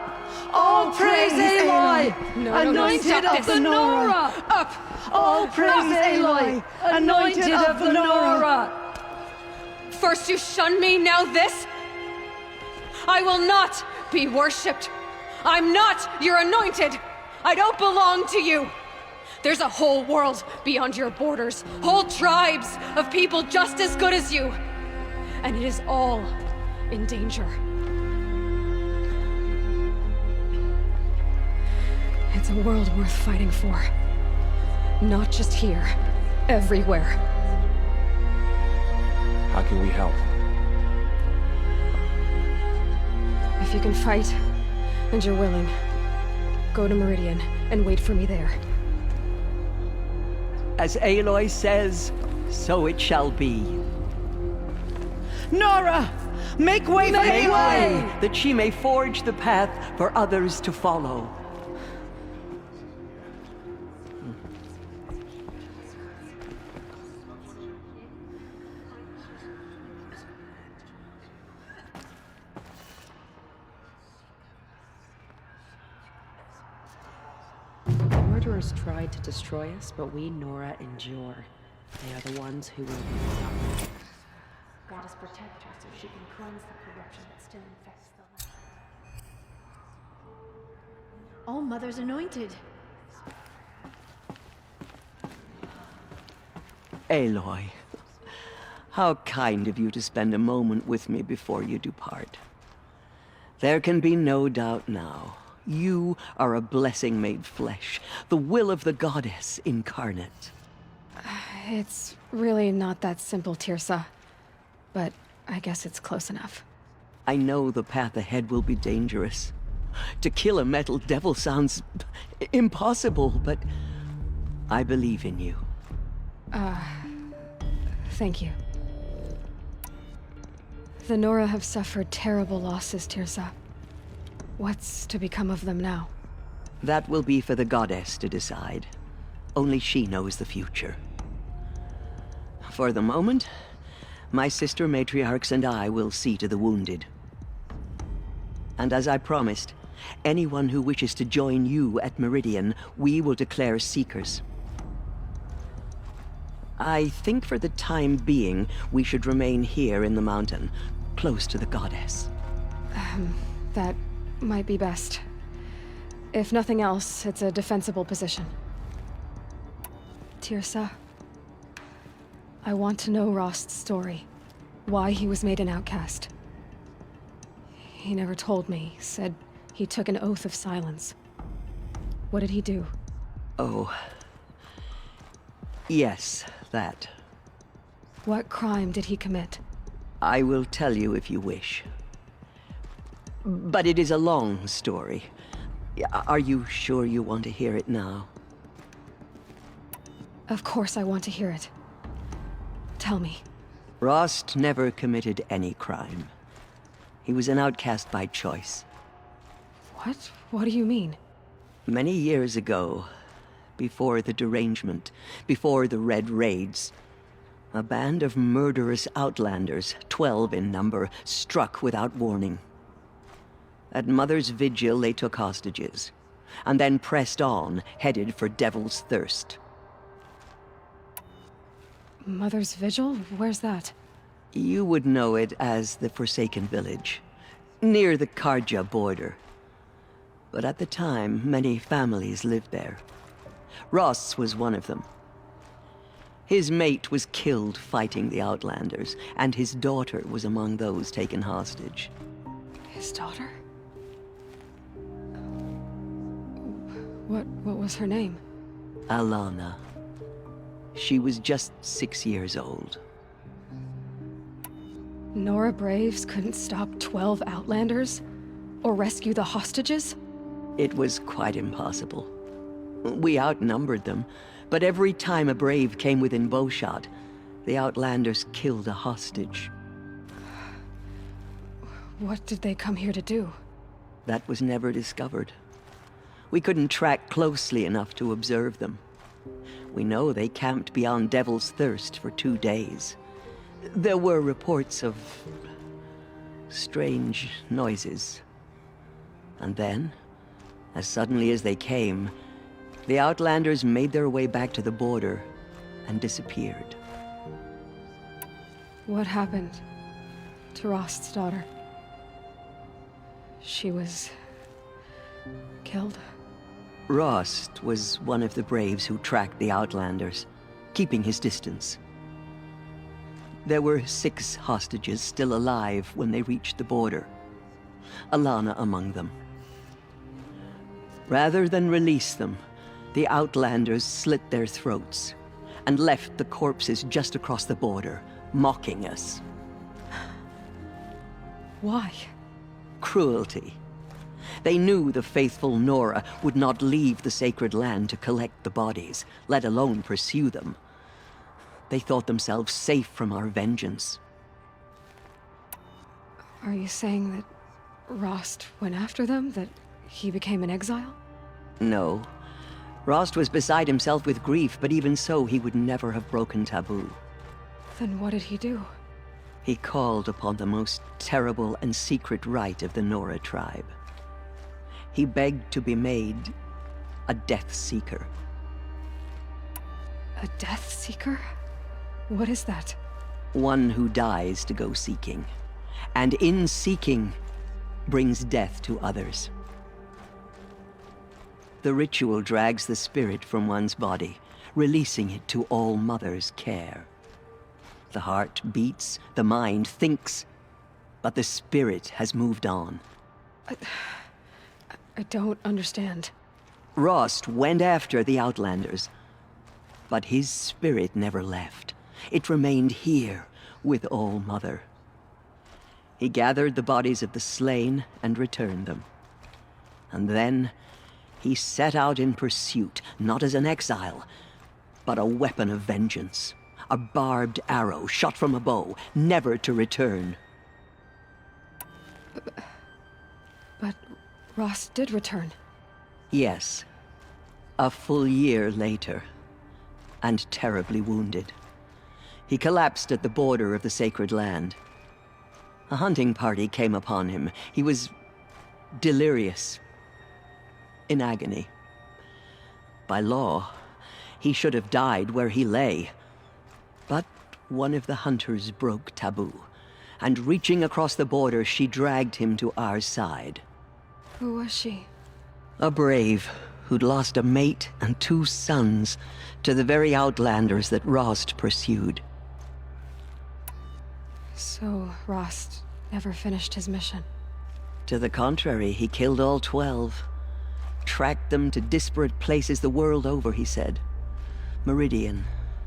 All praise Aloy, anointed of the Nora! Up! All praise Aloy, anointed of the Nora! First you shun me, now this? I will not be worshipped. I'm not your anointed. I don't belong to you. There's a whole world beyond your borders, whole tribes of people just as good as you. And it is all in danger. It's a world worth fighting for. Not just here, everywhere. How can we help? If you can fight, and you're willing, go to Meridian and wait for me there. As Aloy says, so it shall be. Nora! Make way for Aloy! That she may forge the path for others to follow. Murderers tried to destroy us, but we, Nora, endure. They are the ones who will be stopped. Goddess protect her so she can cleanse the corruption that still infects the land. All Mother's anointed. Aloy, how kind of you to spend a moment with me before you depart. There can be no doubt now. You are a blessing made flesh, the will of the goddess incarnate. It's really not that simple, Tirsa. But I guess it's close enough. I know the path ahead will be dangerous. To kill a metal devil sounds impossible, but I believe in you. Thank you. The Nora have suffered terrible losses, Tirsa. What's to become of them now? That will be for the goddess to decide. Only she knows the future. For the moment, my sister matriarchs and I will see to the wounded. And as I promised, anyone who wishes to join you at Meridian, we will declare seekers. I think for the time being, we should remain here in the mountain, close to the goddess. That might be best. If nothing else, it's a defensible position. Tirsa, I want to know Rost's story. Why he was made an outcast. He never told me. Said he took an oath of silence. What did he do? Oh. Yes, that. What crime did he commit? I will tell you if you wish. But it is a long story. Are you sure you want to hear it now? Of course I want to hear it. Tell me. Rost never committed any crime. He was an outcast by choice. What? What do you mean? Many years ago, before the derangement, before the Red Raids, a band of murderous outlanders, 12 in number, struck without warning. At Mother's vigil, they took hostages, and then pressed on, headed for Devil's Thirst. Mother's Vigil? Where's that? You would know it as the Forsaken Village, near the Karja border. But at the time, many families lived there. Ross was one of them. His mate was killed fighting the Outlanders, and his daughter was among those taken hostage. His daughter? What was her name? Alana. She was just 6 years old. Nora Braves couldn't stop 12 Outlanders? Or rescue the hostages? It was quite impossible. We outnumbered them, but every time a Brave came within bowshot, the Outlanders killed a hostage. What did they come here to do? That was never discovered. We couldn't track closely enough to observe them. We know they camped beyond Devil's Thirst for 2 days. There were reports of strange noises. And then, as suddenly as they came, the Outlanders made their way back to the border and disappeared. What happened to Rost's daughter? She was killed? Rost was one of the Braves who tracked the Outlanders, keeping his distance. There were 6 hostages still alive when they reached the border, Alana among them. Rather than release them, the Outlanders slit their throats and left the corpses just across the border, mocking us. Why? Cruelty. They knew the faithful Nora would not leave the sacred land to collect the bodies, let alone pursue them. They thought themselves safe from our vengeance. Are you saying that Rost went after them? That he became an exile? No. Rost was beside himself with grief, but even so, he would never have broken taboo. Then what did he do? He called upon the most terrible and secret rite of the Nora tribe. He begged to be made a Death Seeker. A Death Seeker? What is that? One who dies to go seeking, and in seeking, brings death to others. The ritual drags the spirit from one's body, releasing it to All Mother's care. The heart beats, the mind thinks, but the spirit has moved on. I don't understand. Rost went after the Outlanders, but his spirit never left. It remained here with All Mother. He gathered the bodies of the slain and returned them. And then he set out in pursuit, not as an exile, but a weapon of vengeance. A barbed arrow shot from a bow, never to return. But Rost did return. Yes. A full year later. And terribly wounded. He collapsed at the border of the sacred land. A hunting party came upon him. He was delirious. In agony. By law, he should have died where he lay. But one of the hunters broke taboo, and reaching across the border, she dragged him to our side. Who was she? A brave who'd lost a mate and 2 sons to the very Outlanders that Rost pursued. So Rost never finished his mission? To the contrary, he killed all 12. Tracked them to disparate places the world over, he said. Meridian,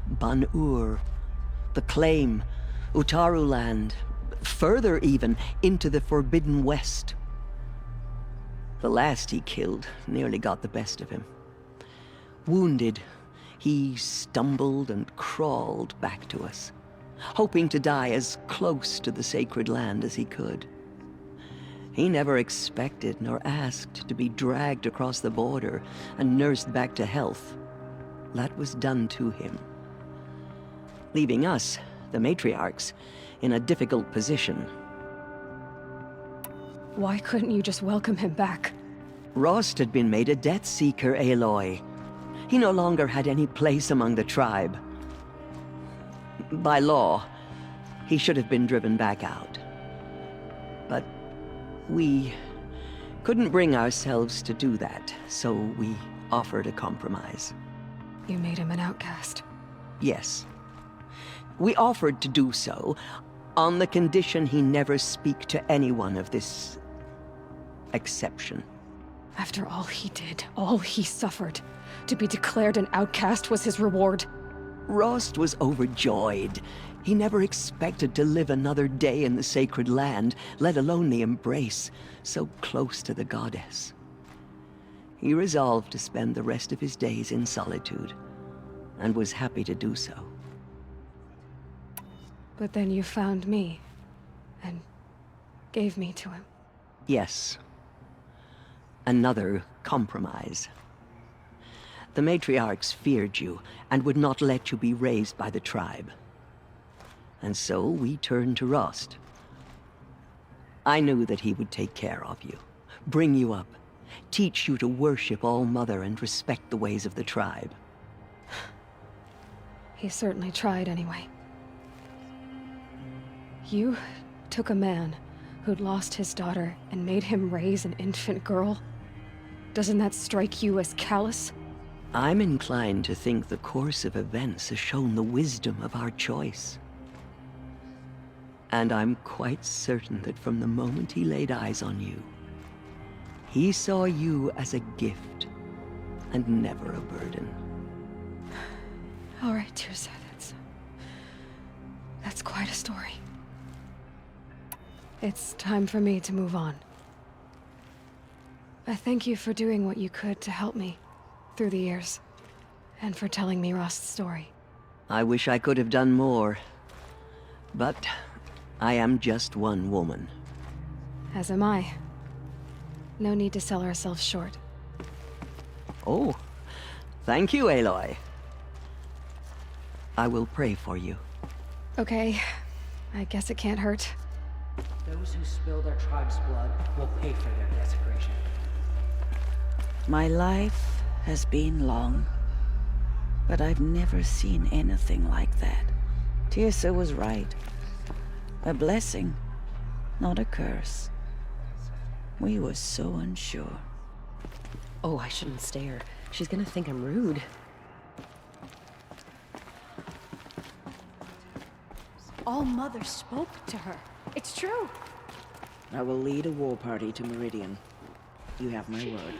Ban-Ur, the Claim, Utaru Land, further even, into the Forbidden West. The last he killed nearly got the best of him. Wounded, he stumbled and crawled back to us, hoping to die as close to the sacred land as he could. He never expected nor asked to be dragged across the border and nursed back to health. That was done to him, leaving us, the matriarchs, in a difficult position. Why couldn't you just welcome him back? Rost had been made a Death Seeker, Aloy. He no longer had any place among the tribe. By law, he should have been driven back out. But we couldn't bring ourselves to do that, so we offered a compromise. You made him an outcast? Yes. We offered to do so on the condition he never speak to anyone of this exception. After all he did, all he suffered, to be declared an outcast was his reward. Rost was overjoyed. He never expected to live another day in the sacred land, let alone the embrace, so close to the goddess. He resolved to spend the rest of his days in solitude, and was happy to do so. But then you found me, and gave me to him. Yes. Another compromise. The matriarchs feared you, and would not let you be raised by the tribe. And so we turned to Rost. I knew that he would take care of you, bring you up, teach you to worship All-Mother and respect the ways of the tribe. He certainly tried anyway. You took a man who'd lost his daughter and made him raise an infant girl? Doesn't that strike you as callous? I'm inclined to think the course of events has shown the wisdom of our choice. And I'm quite certain that from the moment he laid eyes on you, he saw you as a gift, and never a burden. All right, Tirsa, that's quite a story. It's time for me to move on. I thank you for doing what you could to help me through the years, and for telling me Rost's story. I wish I could have done more, but I am just one woman. As am I. No need to sell ourselves short. Oh, thank you, Aloy. I will pray for you. Okay, I guess it can't hurt. Those who spill their tribe's blood will pay for their desecration. My life has been long, but I've never seen anything like that. Tirsa was right. A blessing, not a curse. We were so unsure. Oh, I shouldn't stare. She's gonna think I'm rude. All-Mother spoke to her. It's true. I will lead a war party to Meridian. You have my word.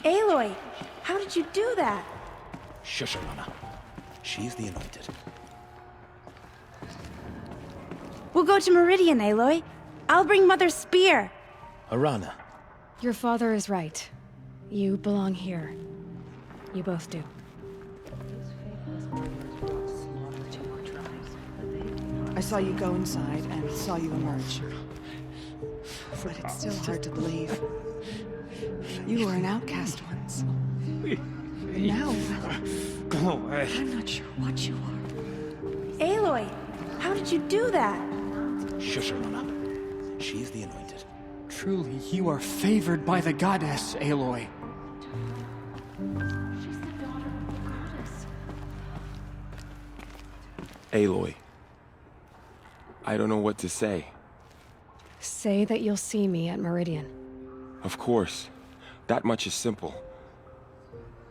Aloy, how did you do that? Shush, Arana. She's the anointed. We'll go to Meridian, Aloy. I'll bring Mother's spear. Arana. Your father is right. You belong here. You both do. I saw you go inside and saw you emerge. But it's still hard to believe. You were an outcast once. And now... Go away. I'm not sure what you are. Aloy, how did you do that? Shush, Arana. She's the anointed. Truly, you are favored by the goddess, Aloy. She's the daughter of the goddess. Aloy. I don't know what to say. Say that you'll see me at Meridian. Of course. That much is simple.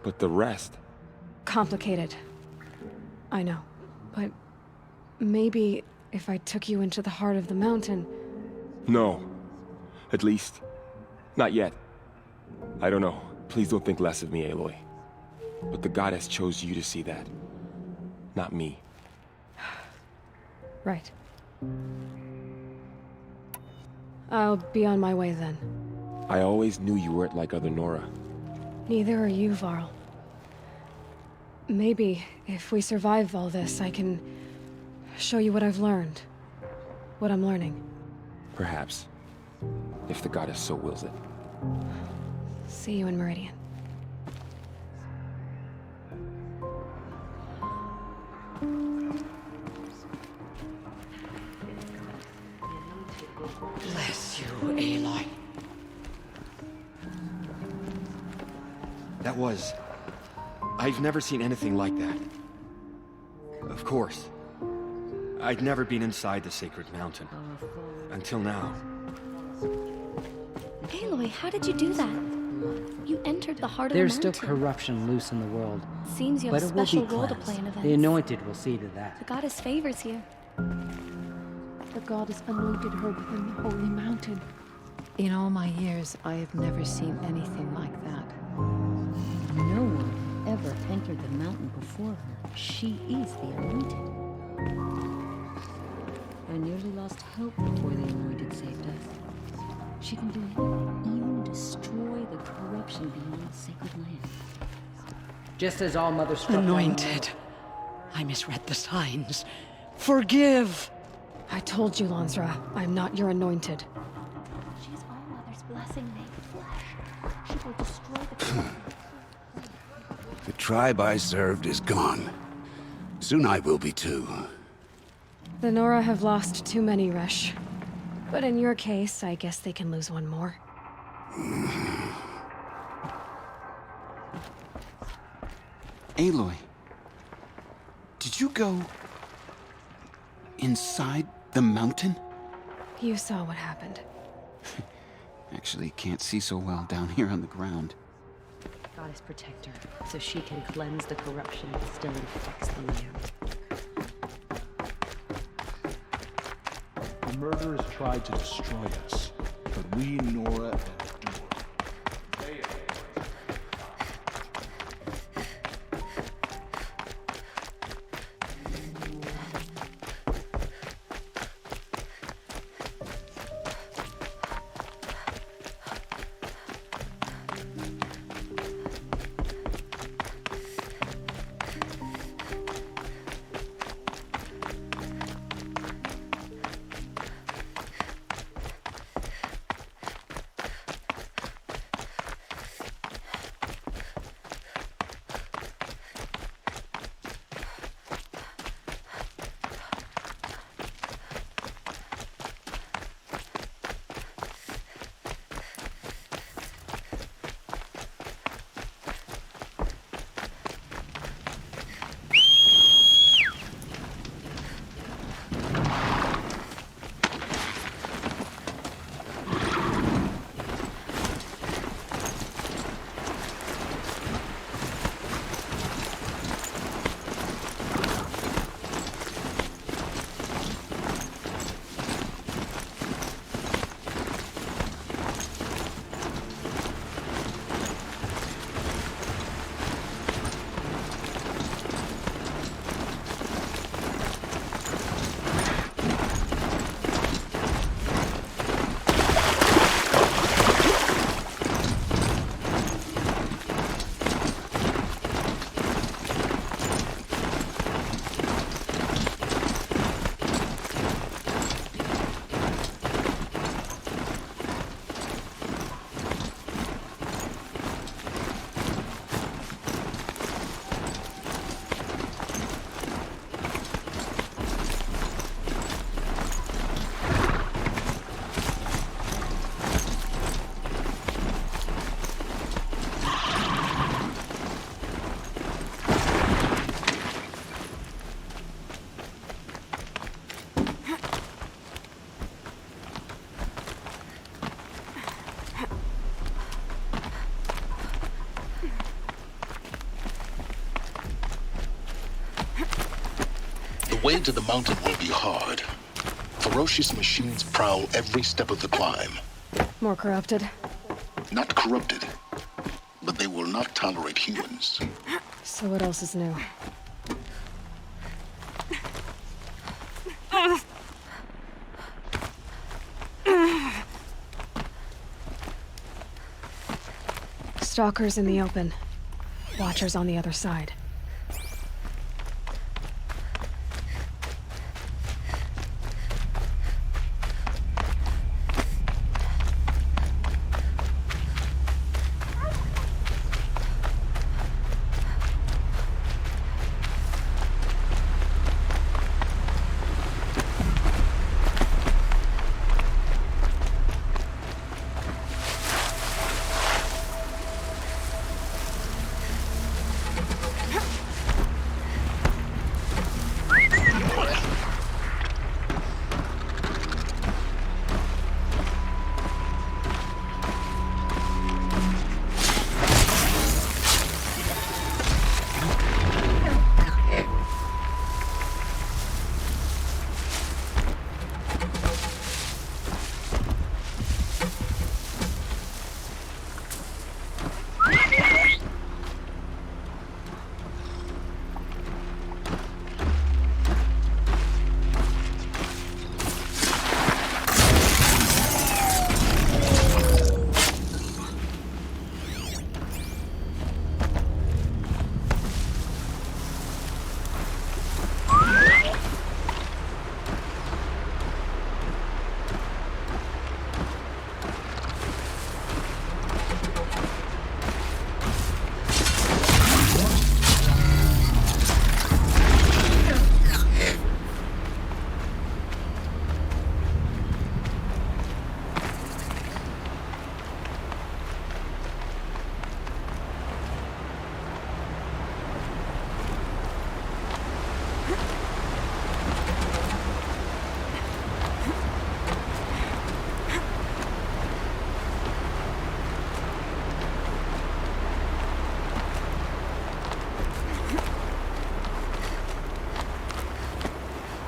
But the rest... Complicated. I know. But maybe if I took you into the heart of the mountain... No. At least, not yet. I don't know. Please don't think less of me, Aloy. But the goddess chose you to see that. Not me. Right. I'll be on my way then. I always knew you weren't like other Nora. Neither are you, Varl. Maybe, if we survive all this, I can show you what I've learned. What I'm learning. Perhaps. If the goddess so wills it. See you in Meridian. Bless you, Aloy. That was... I've never seen anything like that. Of course. I'd never been inside the sacred mountain. Until now. Aloy, how did you do that? You entered the heart of the There's mountain. still corruption loose in the world. Seems you have but a it will special be role to cleansed. play in events. The anointed will see to The that. goddess favors you. The goddess anointed her within the holy mountain. In all my years, I have never seen anything like that. No one ever entered the mountain before her. She is the Anointed. I nearly lost hope before the Anointed saved us. She can do anything, even destroy the corruption beyond the sacred land. Just as all Mother struck Anointed. I misread the signs. Forgive! I told you, Lansra, I'm not your Anointed. She is All Mother's blessing made flesh. She will destroy the The tribe I served is gone. Soon I will be too. The Nora have lost too many, Resh. But in your case, I guess they can lose one more. Aloy, did you go inside the mountain? You saw what happened. Actually, can't see so well down here on the ground. Goddess protect her, so she can cleanse the corruption that still infects the land. The murderers tried to destroy us, but we, Nora, The way to the mountain will be hard. Ferocious machines prowl every step of the climb. More corrupted? Not corrupted, but they will not tolerate humans. So what else is new? Stalkers in the open. Watchers on the other side.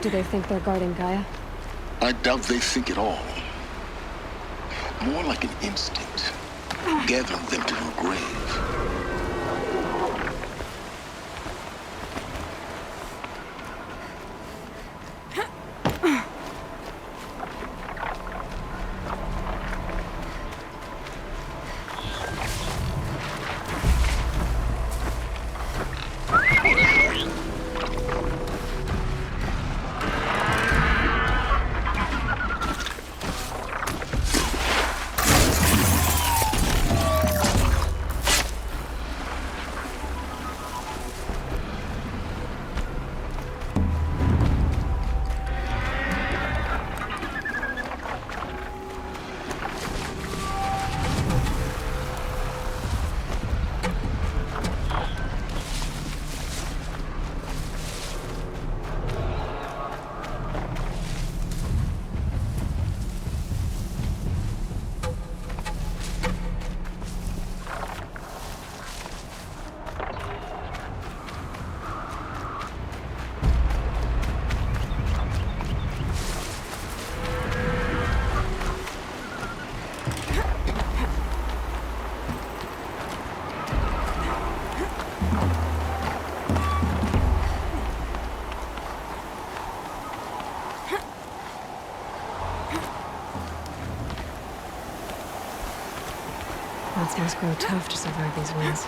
Do they think they're guarding Gaia? I doubt they think at all. More like an instinct, gathering them to her grave. Rats must grow tough to survive these winds.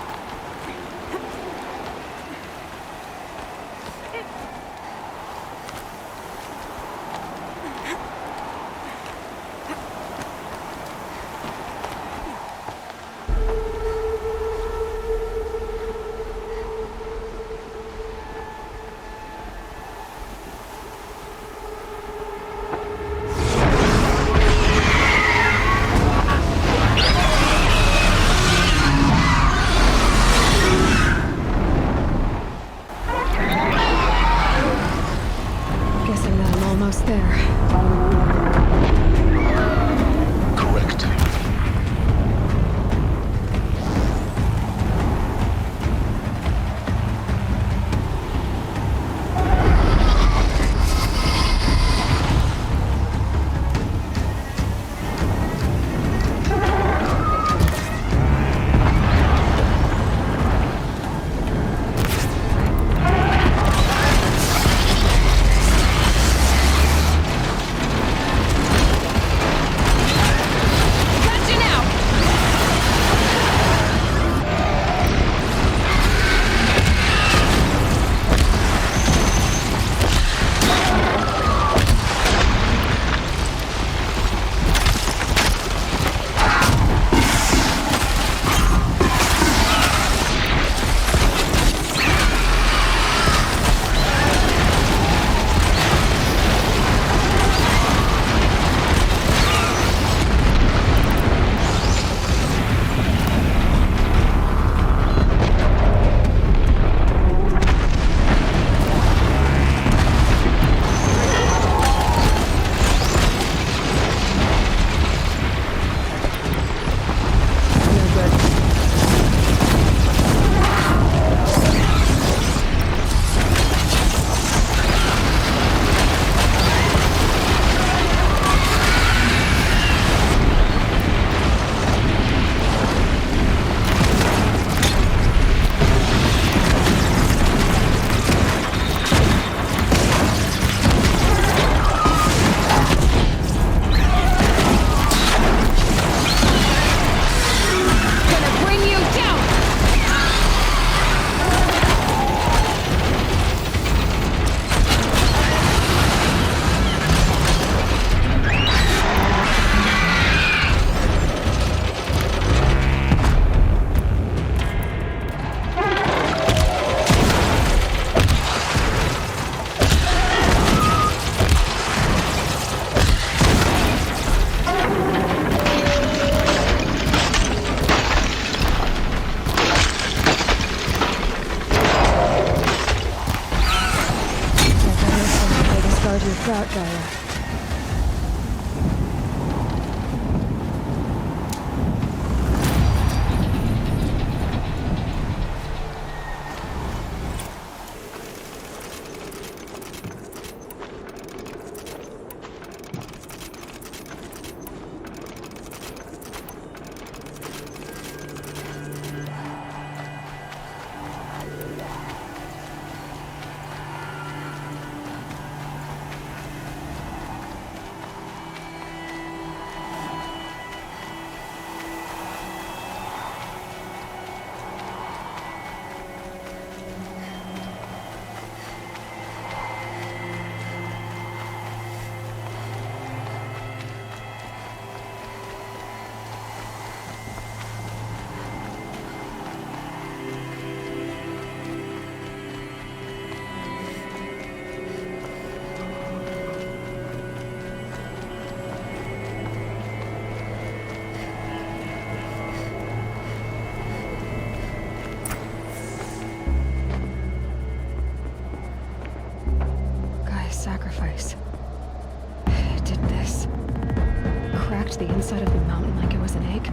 search the inside of the mountain like it was an egg?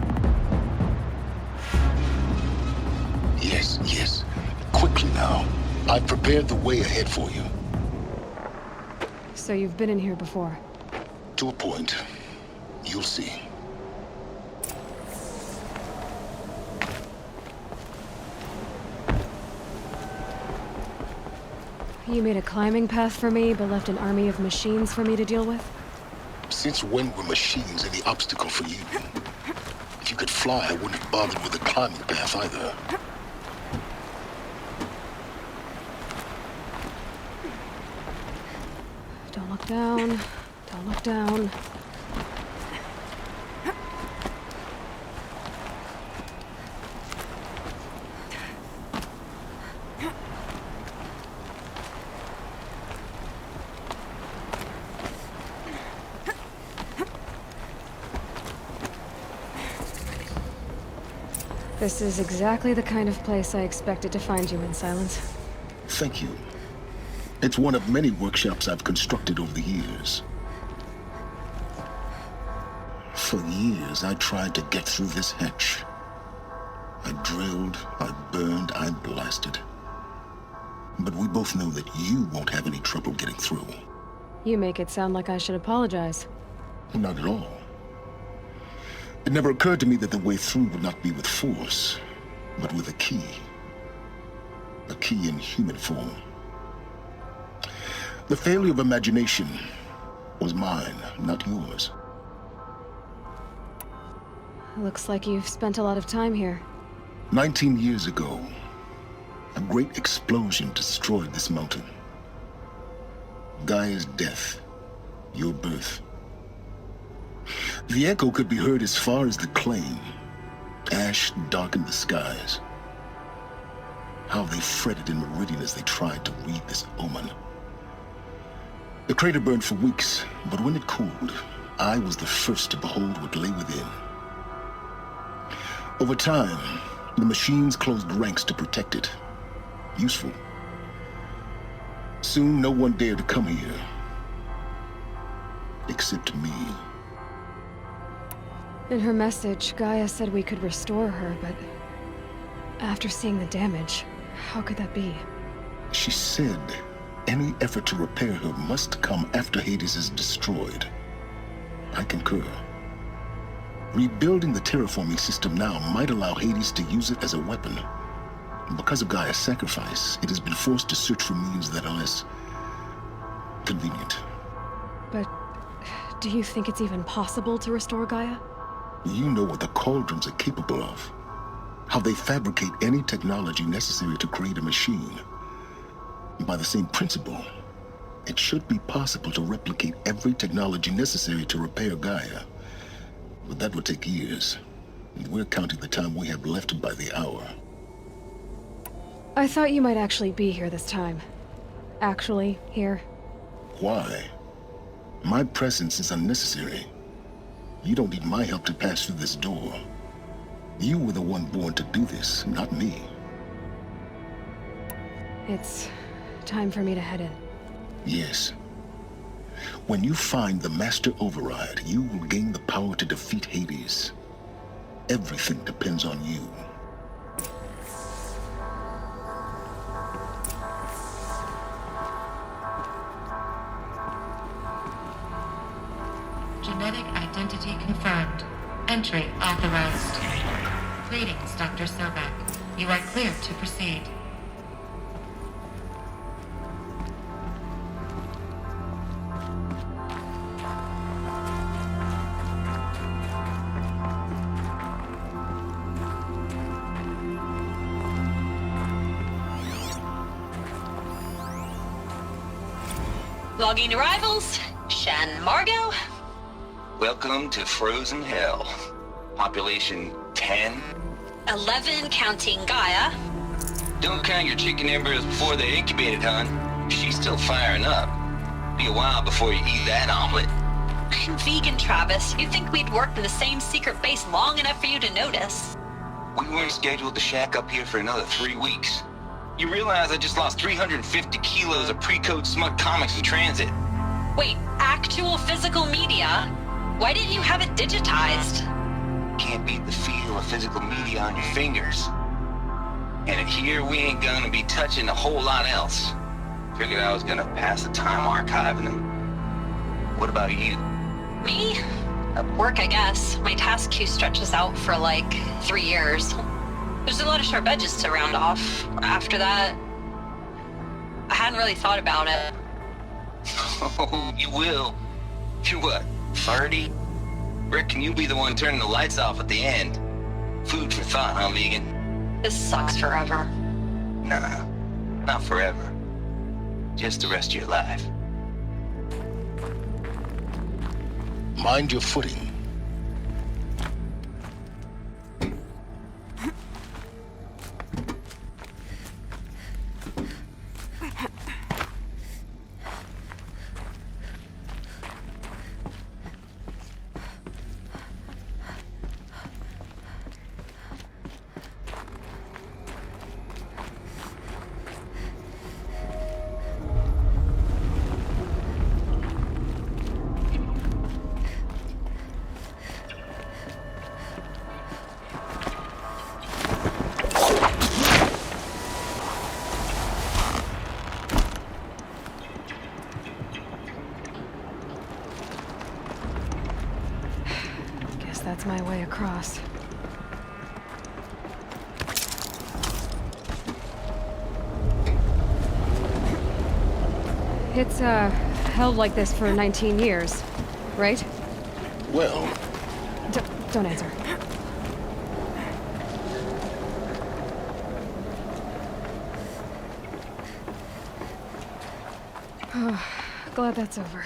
Yes, yes. Quickly now. I've prepared the way ahead for you. So you've been in here before? To a point. You'll see. You made a climbing path for me, but left an army of machines for me to deal with? Since when were machines any obstacle for you? If you could fly, I wouldn't have bothered with the climbing path either. Don't look down. Don't look down. This is exactly the kind of place I expected to find you in, Silence. Thank you. It's one of many workshops I've constructed over the years. For years, I tried to get through this hatch. I drilled, I burned, I blasted. But we both know that you won't have any trouble getting through. You make it sound like I should apologize. Not at all. It never occurred to me that the way through would not be with force, but with a key. A key in human form. The failure of imagination was mine, not yours. Looks like you've spent a lot of time here. 19 years ago, a great explosion destroyed this mountain. Gaia's death, your birth. The echo could be heard as far as the claim. Ash darkened the skies. How they fretted in Meridian as they tried to read this omen. The crater burned for weeks, but when it cooled, I was the first to behold what lay within. Over time, the machines closed ranks to protect it. Useful. Soon, no one dared to come here. Except me. In her message, Gaia said we could restore her, but after seeing the damage, how could that be? She said any effort to repair her must come after Hades is destroyed. I concur. Rebuilding the terraforming system now might allow Hades to use it as a weapon. Because of Gaia's sacrifice, it has been forced to search for means that are less convenient. But do you think it's even possible to restore Gaia? You know what the Cauldrons are capable of. How they fabricate any technology necessary to create a machine. By the same principle, it should be possible to replicate every technology necessary to repair Gaia. But that would take years. And we're counting the time we have left by the hour. I thought you might actually be here this time. Actually, here. Why? My presence is unnecessary. You don't need my help to pass through this door. You were the one born to do this, not me. It's time for me to head in. Yes. When you find the Master Override, you will gain the power to defeat Hades. Everything depends on you. Genetic identity confirmed. Entry authorized. Greetings, Dr. Sobek. You are cleared to proceed. Logging arrivals. Shan Margot. Welcome to Frozen Hell. Population 10. 11 counting Gaia. Don't count your chicken embryos before they're incubated, hon. She's still firing up. Be a while before you eat that omelet. I'm vegan, Travis. You'd think we'd worked in the same secret base long enough for you to notice. We weren't scheduled to shack up here for another 3 weeks. You realize I just lost 350 kilos of pre-code smut comics in transit. Wait, actual physical media? Why didn't you have it digitized? Can't beat the feel of physical media on your fingers. And in here, we ain't gonna be touching a whole lot else. Figured I was gonna pass the time archiving them. What about you? Me? Work, I guess. My task queue stretches out for like 3 years. There's a lot of sharp edges to round off. After that, I hadn't really thought about it. Oh, you will. You're what, 30? Reckon you'll be the one turning the lights off at the end. Food for thought, huh, Megan? This sucks forever. Nah, not forever. Just the rest of your life. Mind your footing. That's my way across. It's, held like this for 19 years, right? Well... Don't answer. Oh, glad that's over.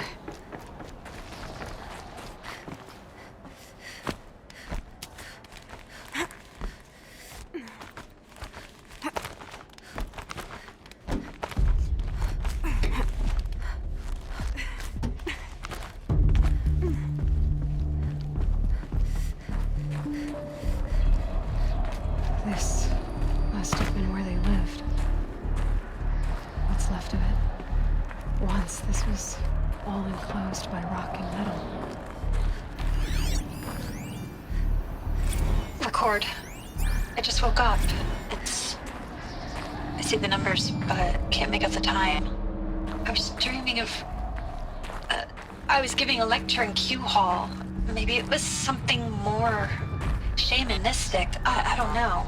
This must have been where they lived. What's left of it. Once this was all enclosed by rock and metal. Record. I just woke up. I see the numbers, but can't make out the time. I was dreaming of... I was giving a lecture in Q Hall. Maybe it was something more shamanistic. I don't know.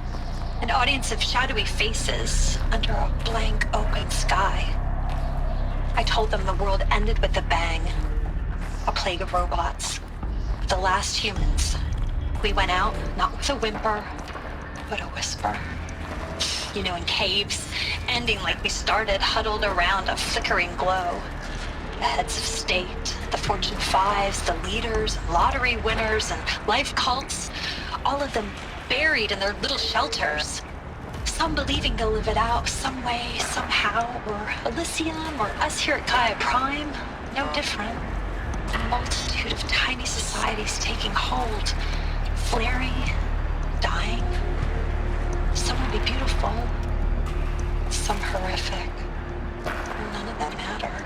An audience of shadowy faces under a blank open sky. I told them the world ended with a bang. A plague of robots. The last humans. We went out, not with a whimper, but a whisper. You know, in caves, ending like we started, huddled around a flickering glow. The heads of state, the Fortune 5s, the leaders, lottery winners, and life cults, all of them buried in their little shelters. Some believing they'll live it out some way, somehow, or Elysium, or us here at Gaia Prime, no different. A multitude of tiny societies taking hold, flaring, dying. Some will be beautiful, some horrific. None of them matter.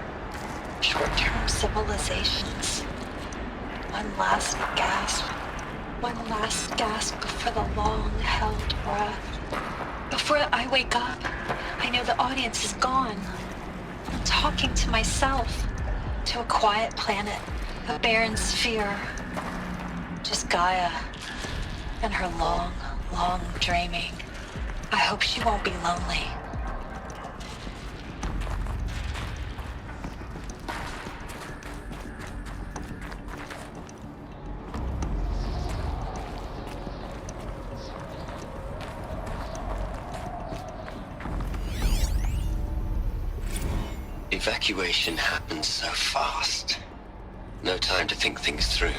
Short-term civilizations. One last gasp. One last gasp before the long-held breath. Before I wake up, I know the audience is gone. I'm talking to myself. To a quiet planet, a barren sphere. Just Gaia and her long, long dreaming. I hope she won't be lonely. Evacuation happens so fast. No time to think things through.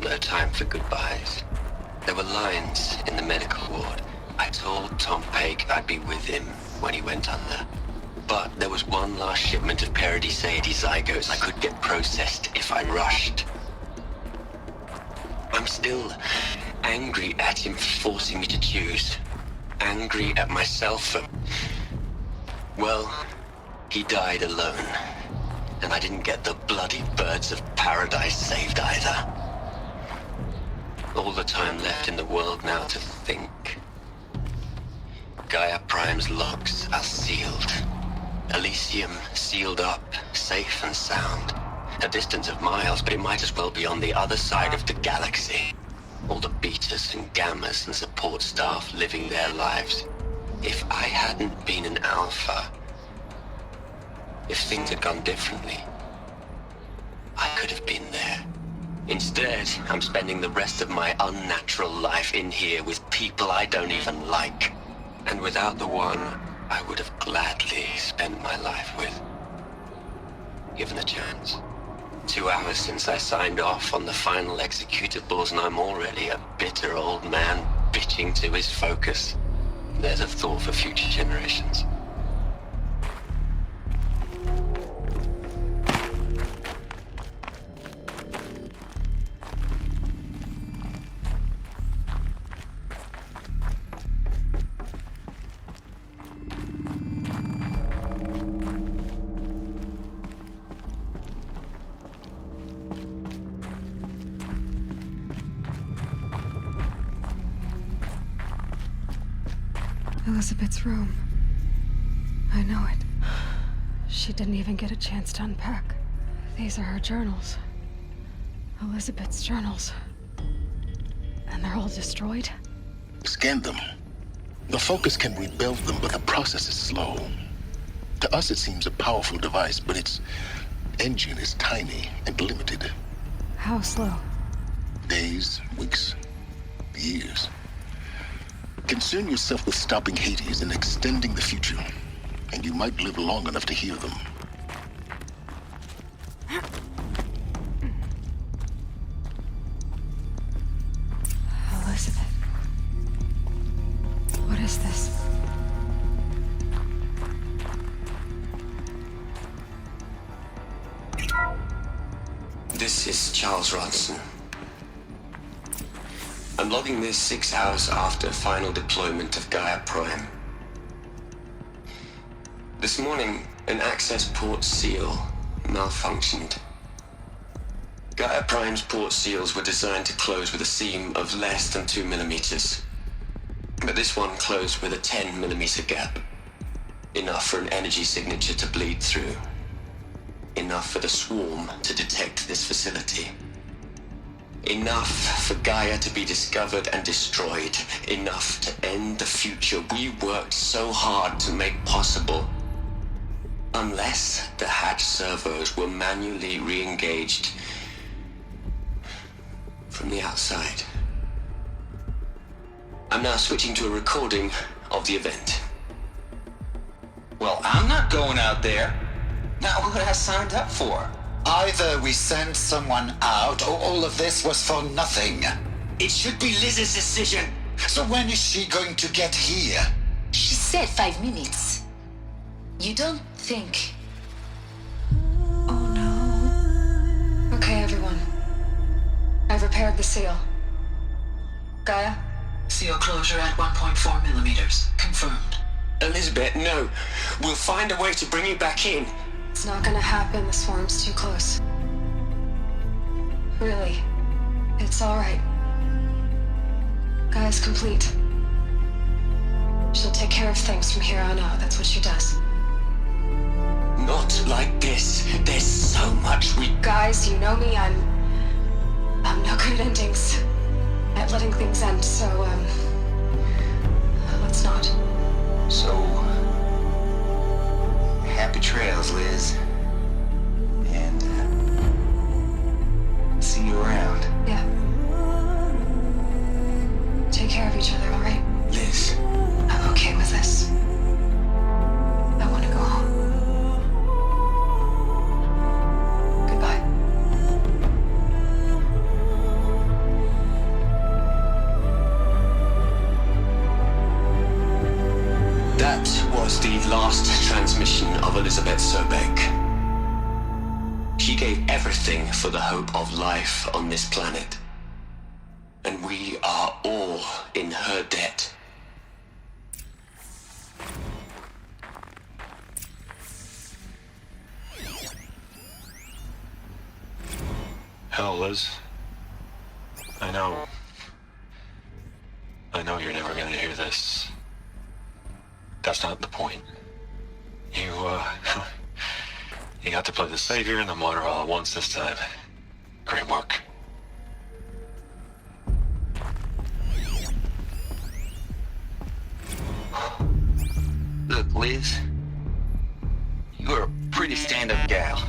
No time for goodbyes. There were lines in the medical ward. I told Tom Pake I'd be with him when he went under. But there was one last shipment of Paradiseidae zygotes I could get processed if I rushed. I'm still angry at him for forcing me to choose. Angry at myself for... well, he died alone. And I didn't get the bloody birds of paradise saved either. All the time left in the world now to think. Gaia Prime's logs are sealed. Elysium sealed up, safe and sound. A distance of miles, but it might as well be on the other side of the galaxy. All the betas and gammas and support staff living their lives. If I hadn't been an alpha, if things had gone differently, I could have been there. Instead, I'm spending the rest of my unnatural life in here with people I don't even like. And without the one I would have gladly spent my life with. Given a chance. 2 hours since I signed off on the final executables, and I'm already a bitter old man bitching to his focus. There's a thought for future generations. Elizabeth's room. I know it. She didn't even get a chance to unpack. These are her journals. Elizabeth's journals. And they're all destroyed? Scan them. The Focus can rebuild them, but the process is slow. To us, it seems a powerful device, but its engine is tiny and limited. How slow? Days, weeks, years. Concern yourself with stopping Hades and extending the future, and you might live long enough to hear them. Elizabeth. What is this? This is Charles Ronson. I'm logging this 6 hours after final deployment of Gaia Prime. This morning, an access port seal malfunctioned. Gaia Prime's port seals were designed to close with a seam of less than 2 millimeters. But this one closed with a 10 millimeter gap. Enough for an energy signature to bleed through. Enough for the swarm to detect this facility. Enough for Gaia to be discovered and destroyed. Enough to end the future we worked so hard to make possible. Unless the hatch servos were manually re-engaged from the outside. I'm now switching to a recording of the event. Well, I'm not going out there. Not what I signed up for. Either we send someone out, or all of this was for nothing. It should be Liz's decision. So when is she going to get here? She said 5 minutes. You don't think... Okay, everyone. I've repaired the seal. Gaia? Seal closure at 1.4 millimeters. Confirmed. Elizabeth, no. We'll find a way to bring you back in. It's not gonna happen. The swarm's too close. Really. It's alright. Gaia's complete. She'll take care of things from here on out. That's what she does. Not like this. There's so much we... Guys, you know me. I'm no good at endings. At letting things end, so, let's not. So... happy trails, Liz. And, see you around. Yeah. Take care of each other, alright? Liz. I'm okay with this. I want to go home. Goodbye. That was the last transmission of Elizabeth Sobek. She gave everything for the hope of life on this planet. And we are all in her debt. Hell, Liz. I know you're never gonna hear this. That's not the point. You got to play the savior and the martyr all at once this time. Great work. Look, Liz. You're a pretty stand-up gal.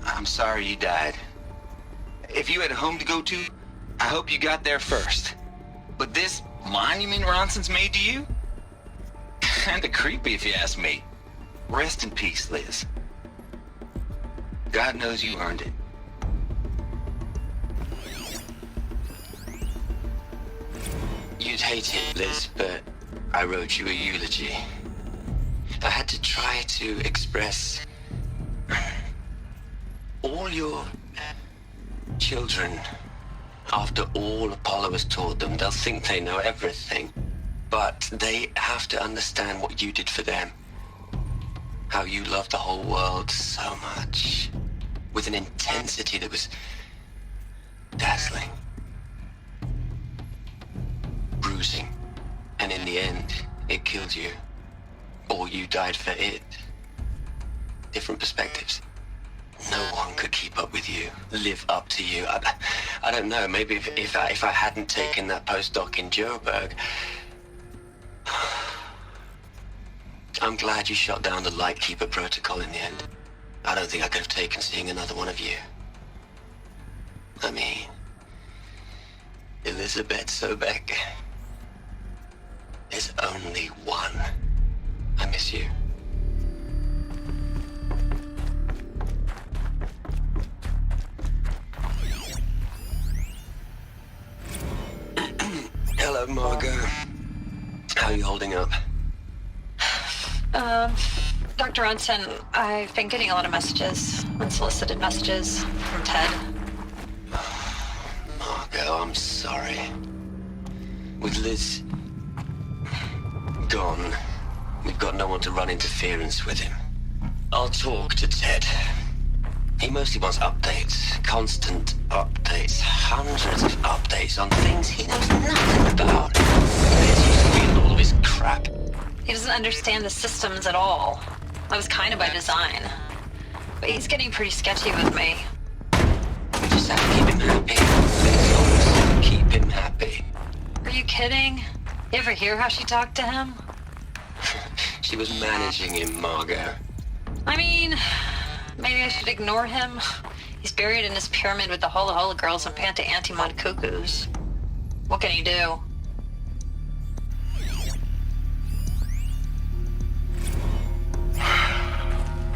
I'm sorry you died. If you had a home to go to, I hope you got there first. But this monument Ronson's made to you? Kinda creepy if you ask me. Rest in peace, Liz. God knows you earned it. You'd hate it, Liz, but I wrote you a eulogy. I had to try to express all your children. After all Apollo has taught them, they'll think they know everything. But they have to understand what you did for them. How you loved the whole world so much. With an intensity that was dazzling. Bruising. And in the end, it killed you. Or you died for it. Different perspectives. No one could keep up with you, live up to you. I don't know, maybe if I hadn't taken that postdoc in Joburg. I'm glad you shot down the Lightkeeper protocol in the end. I don't think I could have taken seeing another one of you. I mean, Elizabeth Sobek. There's only one. I miss you. Hello, Margot. How are you holding up? Dr. Ronson, I've been getting a lot of messages, unsolicited messages from Ted. Margot, I'm sorry. With Liz gone, we've got no one to run interference with him. I'll talk to Ted. He mostly wants updates, constant updates, hundreds of updates on things he knows nothing about. He's used to reading all of his crap. He doesn't understand the systems at all. That was kind of by design. But he's getting pretty sketchy with me. We just have to keep him happy. Please, keep him happy. Are you kidding? You ever hear how she talked to him? She was managing him, Margot. I mean, maybe I should ignore him. He's buried in his pyramid with the Hola Hola girls and Panta Antimon cuckoos. What can he do?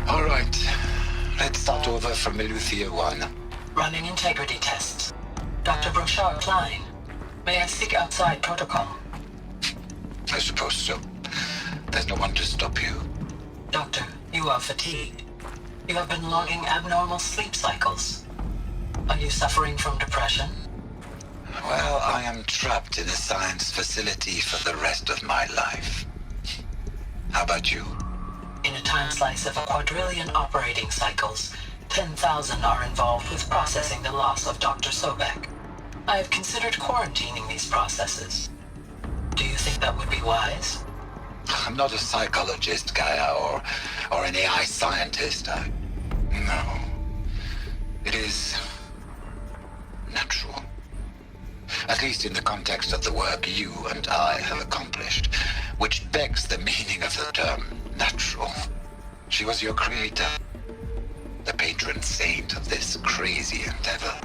All right. Let's start over from Eleuthia 1. Running integrity tests. Dr. Brochard Klein. May I speak outside protocol? I suppose so. There's no one to stop you. Doctor, you are fatigued. You have been logging abnormal sleep cycles. Are you suffering from depression? Well, I am trapped in a science facility for the rest of my life. How about you? In a time slice of a quadrillion operating cycles, 10,000 are involved with processing the loss of Dr. Sobek. I have considered quarantining these processes. Do you think that would be wise? I'm not a psychologist, Gaia, or an AI scientist. No. It is natural. At least in the context of the work you and I have accomplished, which begs the meaning of the term natural. She was your creator, the patron saint of this crazy endeavor,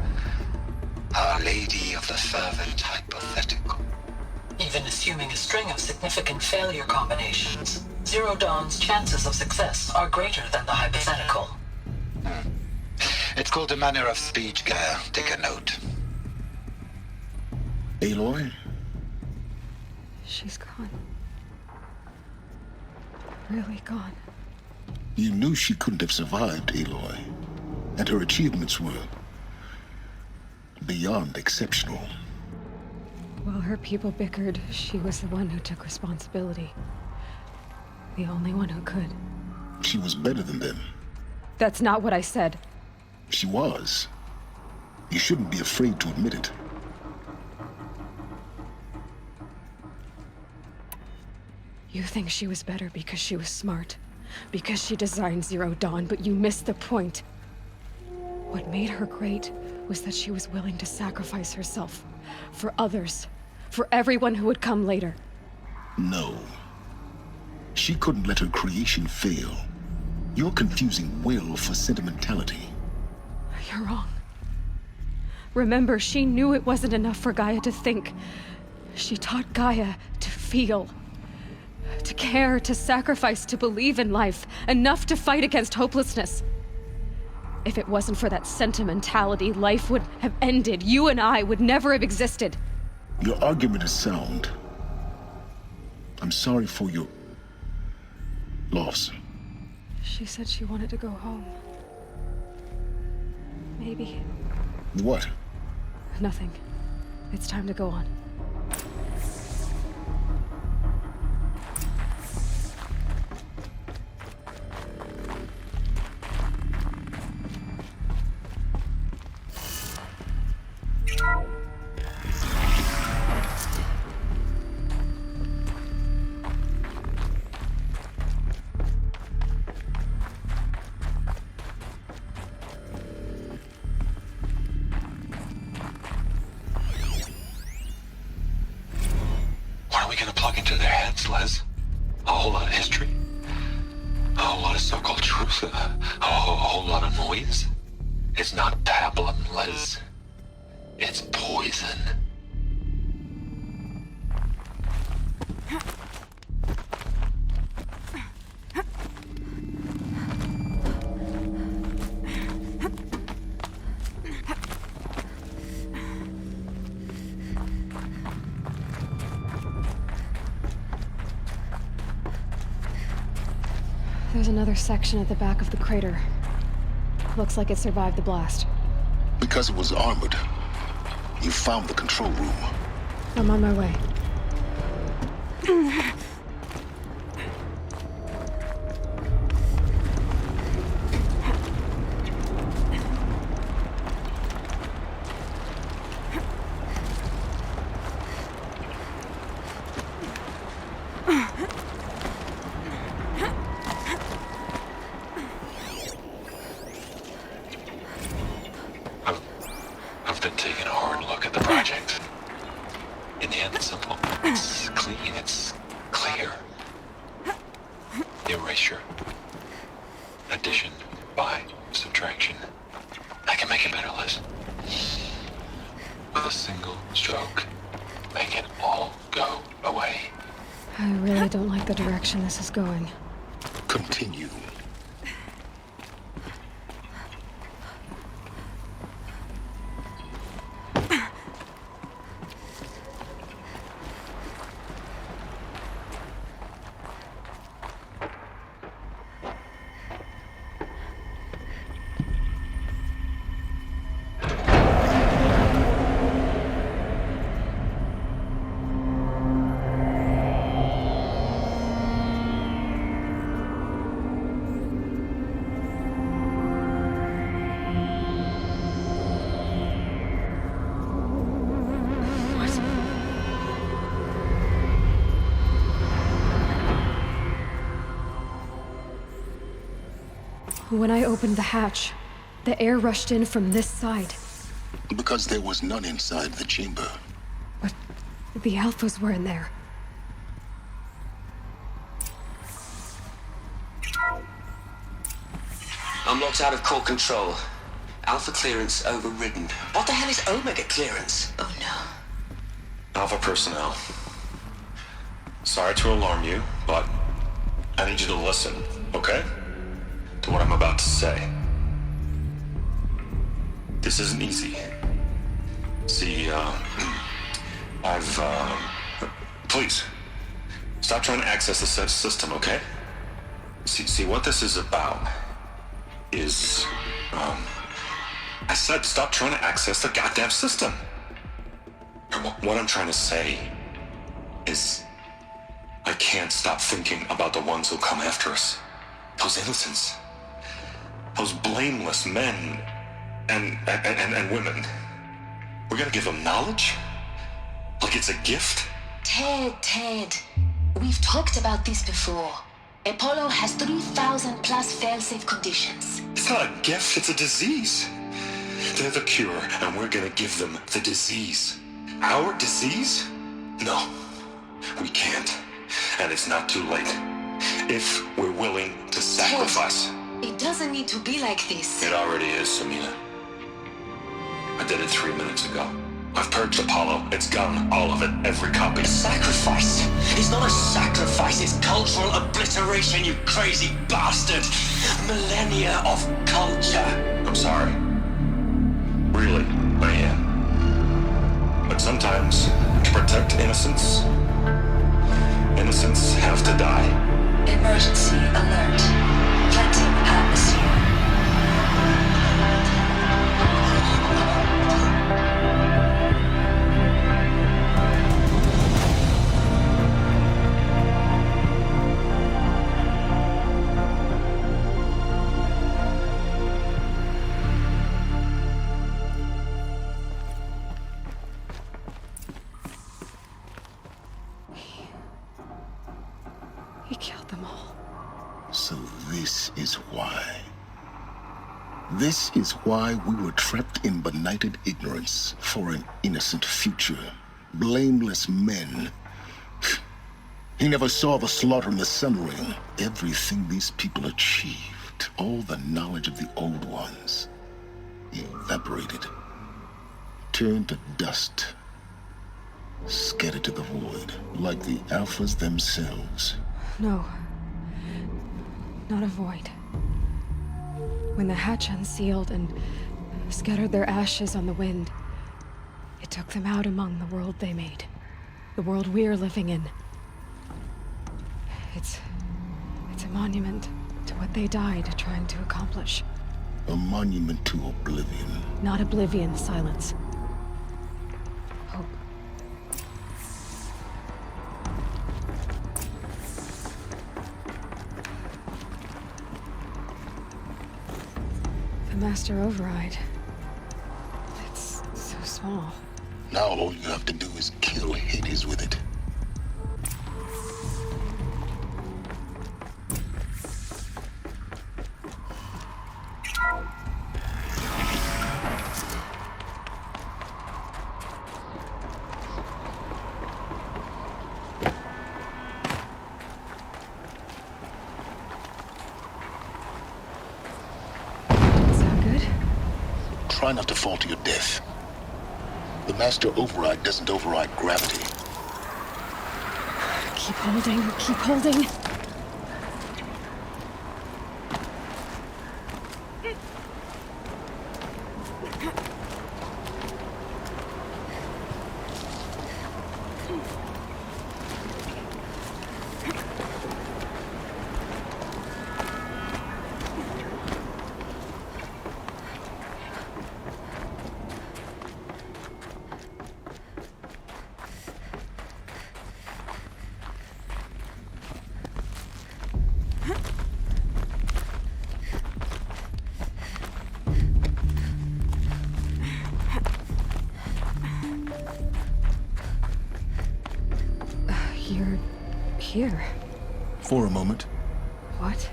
Our Lady of the Fervent Hypothetical. Even assuming a string of significant failure combinations, Zero Dawn's chances of success are greater than the hypothetical. It's called a manner of speech, Gaia. Take a note. Aloy? She's gone. Really gone. You knew she couldn't have survived, Aloy. And her achievements were beyond exceptional. While her people bickered, she was the one who took responsibility. The only one who could. She was better than them. That's not what I said. She was. You shouldn't be afraid to admit it. You think she was better because she was smart, because she designed Zero Dawn, but you missed the point. What made her great was that she was willing to sacrifice herself for others, for everyone who would come later. No. She couldn't let her creation fail. You're confusing will for sentimentality. You're wrong. Remember, she knew it wasn't enough for Gaia to think. She taught Gaia to feel. To care, to sacrifice, to believe in life. Enough to fight against hopelessness. If it wasn't for that sentimentality, life would have ended. You and I would never have existed. Your argument is sound. I'm sorry for your loss. She said she wanted to go home. Maybe. What? Nothing. It's time to go on. A whole lot of history? A whole lot of so-called truth? A whole lot of noise? It's not pablum, Les. It's poison. There's another section at the back of the crater. Looks like it survived the blast. Because it was armored. You found the control room. I'm on my way. I've been taking a hard look at the project. In the end, it's simple. It's clean. It's clear. Erasure. Addition by subtraction. I can make it better, Liz. With a single stroke, make it all go away. I really don't like the direction this is going. Continue. When I opened the hatch, the air rushed in from this side. Because there was none inside the chamber. But the Alphas were in there. I'm locked out of core control. Alpha clearance overridden. What the hell is Omega clearance? Oh no. Alpha personnel. Sorry to alarm you, but I need you to listen, okay? To what I'm about to say. This isn't easy. See, please, stop trying to access the system, okay? See, what this is about is, I said stop trying to access the goddamn system. What I'm trying to say is, I can't stop thinking about the ones who come after us. Those innocents. Those blameless men and women. We're gonna give them knowledge? Like it's a gift? Ted. We've talked about this before. Apollo has 3,000 plus fail-safe conditions. It's not a gift, it's a disease. They're the cure, and we're gonna give them the disease. Our disease? No, we can't. And it's not too late. If we're willing to sacrifice. Ted, it doesn't need to be like this. It already is, Samina. I did it 3 minutes ago. I've purged Apollo. It's gone. All of it. Every copy. Sacrifice? It's not a sacrifice. It's cultural obliteration, you crazy bastard. Millennia of culture. I'm sorry. Really, I am. But sometimes, to protect innocence, innocents have to die. Emergency alert. Planting atmosphere. He killed them all. So this is why. This is why we were trapped in benighted ignorance for an innocent future. Blameless men. He never saw the slaughter in the Sun Ring. Everything these people achieved, all the knowledge of the old ones, evaporated, turned to dust, scattered to the void, like the Alphas themselves. No. Not a void. When the hatch unsealed and scattered their ashes on the wind, it took them out among the world they made. The world we're living in. It's a monument to what they died trying to accomplish. A monument to oblivion. Not oblivion, silence. Hope. The Master Override. It's so small. Now all you have to do is kill Hades with it. Try not to fall to your death. The Master Override doesn't override gravity. Keep holding, keep holding. Here. For a moment. What?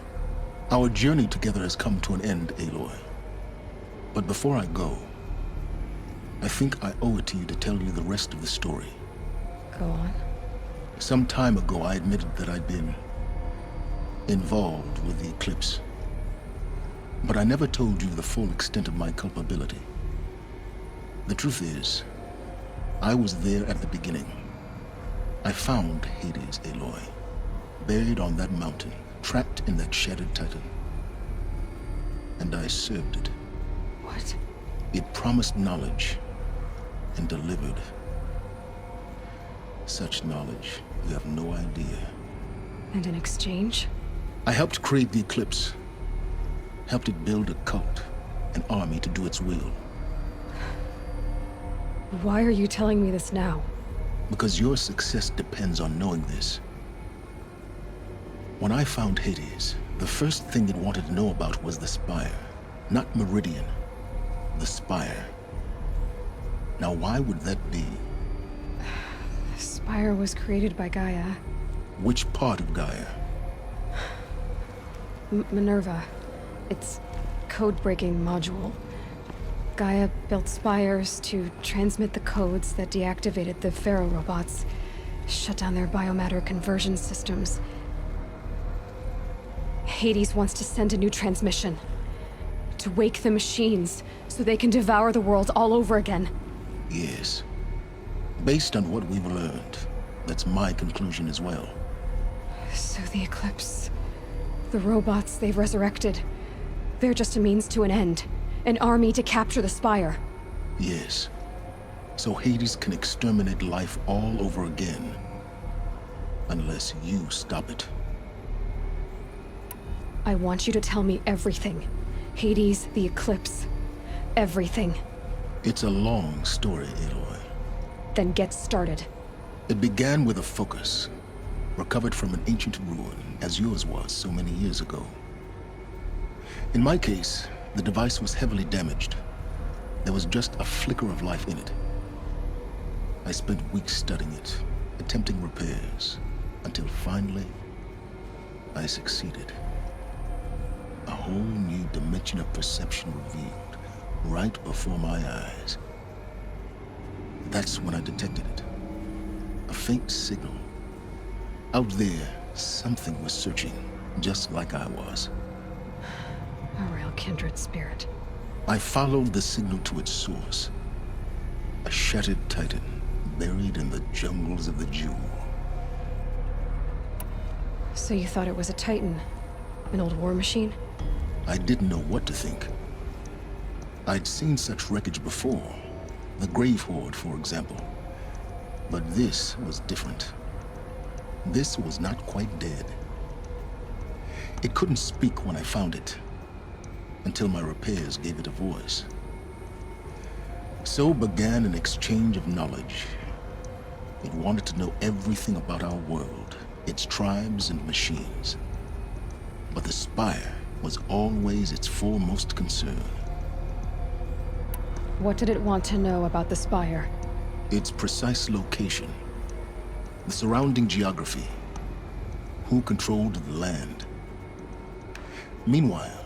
Our journey together has come to an end, Aloy. But before I go, I think I owe it to you to tell you the rest of the story. Go on. Some time ago, I admitted that I'd been involved with the eclipse. But I never told you the full extent of my culpability. The truth is, I was there at the beginning. I found Hades, Aloy, buried on that mountain, trapped in that shattered titan. And I served it. What? It promised knowledge and delivered. Such knowledge, you have no idea. And in exchange? I helped create the eclipse. Helped it build a cult, an army to do its will. Why are you telling me this now? Because your success depends on knowing this. When I found Hades, the first thing it wanted to know about was the Spire. Not Meridian, the Spire. Now, why would that be? The Spire was created by Gaia. Which part of Gaia? Minerva. Its code-breaking module. Gaia built spires to transmit the codes that deactivated the Pharaoh robots, shut down their biomatter conversion systems. Hades wants to send a new transmission. To wake the machines, so they can devour the world all over again. Yes. Based on what we've learned, that's my conclusion as well. So the Eclipse... the robots they've resurrected... they're just a means to an end. An army to capture the Spire. Yes. So Hades can exterminate life all over again. Unless you stop it. I want you to tell me everything. Hades, the Eclipse. Everything. It's a long story, Aloy. Then get started. It began with a focus. Recovered from an ancient ruin, as yours was so many years ago. In my case, the device was heavily damaged. There was just a flicker of life in it. I spent weeks studying it, attempting repairs, until finally, I succeeded. A whole new dimension of perception revealed, right before my eyes. That's when I detected it. A faint signal. Out there, something was searching, just like I was. A real kindred spirit. I followed the signal to its source. A shattered titan, buried in the jungles of the Jewel. So you thought it was a titan? An old war machine? I didn't know what to think. I'd seen such wreckage before. The Grave-Hoard, for example. But this was different. This was not quite dead. It couldn't speak when I found it, until my repairs gave it a voice. So began an exchange of knowledge. It wanted to know everything about our world, its tribes and machines. But the Spire was always its foremost concern. What did it want to know about the Spire? Its precise location, the surrounding geography, who controlled the land. Meanwhile,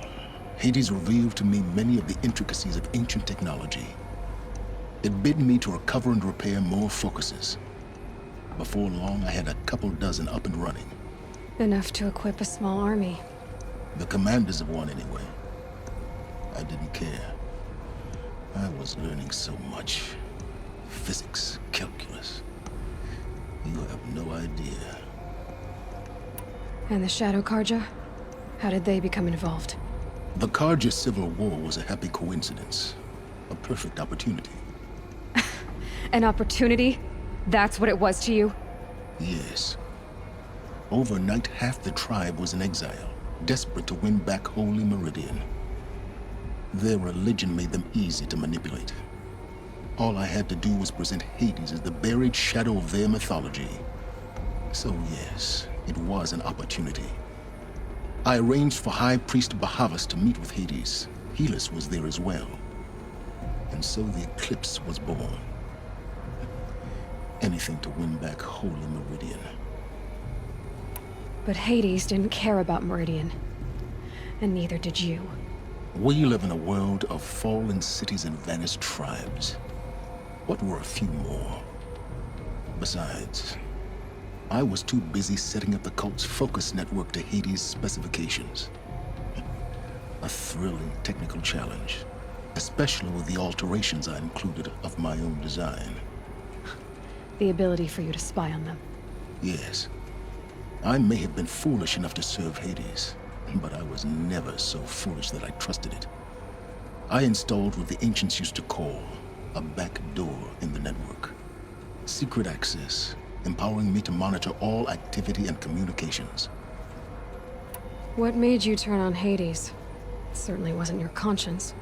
Hades revealed to me many of the intricacies of ancient technology. It bid me to recover and repair more focuses. Before long, I had a couple dozen up and running. Enough to equip a small army. The commanders of one, anyway. I didn't care. I was learning so much. Physics, calculus. You have no idea. And the Shadow Karja? How did they become involved? The Karja civil war was a happy coincidence. A perfect opportunity. An opportunity? That's what it was to you? Yes. Overnight, half the tribe was in exile, desperate to win back Holy Meridian. Their religion made them easy to manipulate. All I had to do was present Hades as the buried shadow of their mythology. So yes, it was an opportunity. I arranged for High Priest Bahavas to meet with Hades. Helis was there as well. And so the Eclipse was born. Anything to win back Holy Meridian. But Hades didn't care about Meridian. And neither did you. We live in a world of fallen cities and vanished tribes. What were a few more? Besides, I was too busy setting up the cult's focus network to Hades' specifications. A thrilling technical challenge, especially with the alterations I included of my own design. The ability for you to spy on them. Yes. I may have been foolish enough to serve Hades, but I was never so foolish that I trusted it. I installed what the ancients used to call a back door in the network. Secret access, empowering me to monitor all activity and communications. What made you turn on Hades? It certainly wasn't your conscience.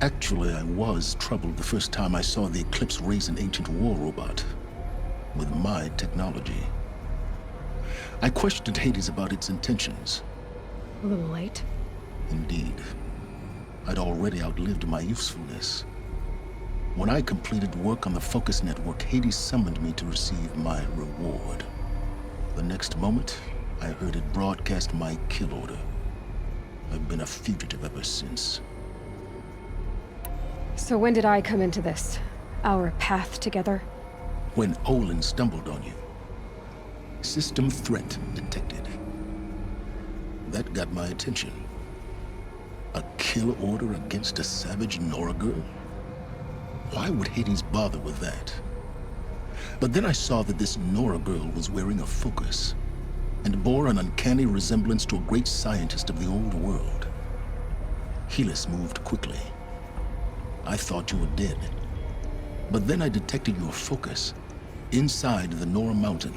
Actually, I was troubled the first time I saw the Eclipse raise an ancient war robot. With my technology. I questioned Hades about its intentions. A little late. Indeed. I'd already outlived my usefulness. When I completed work on the Focus Network, Hades summoned me to receive my reward. The next moment, I heard it broadcast my kill order. I've been a fugitive ever since. So when did I come into this? Our path together? When Olin stumbled on you. System threat detected. That got my attention. A kill order against a savage Nora girl? Why would Hades bother with that? But then I saw that this Nora girl was wearing a focus, and bore an uncanny resemblance to a great scientist of the old world. Helis moved quickly. I thought you were dead. But then I detected your focus inside the Nora mountain.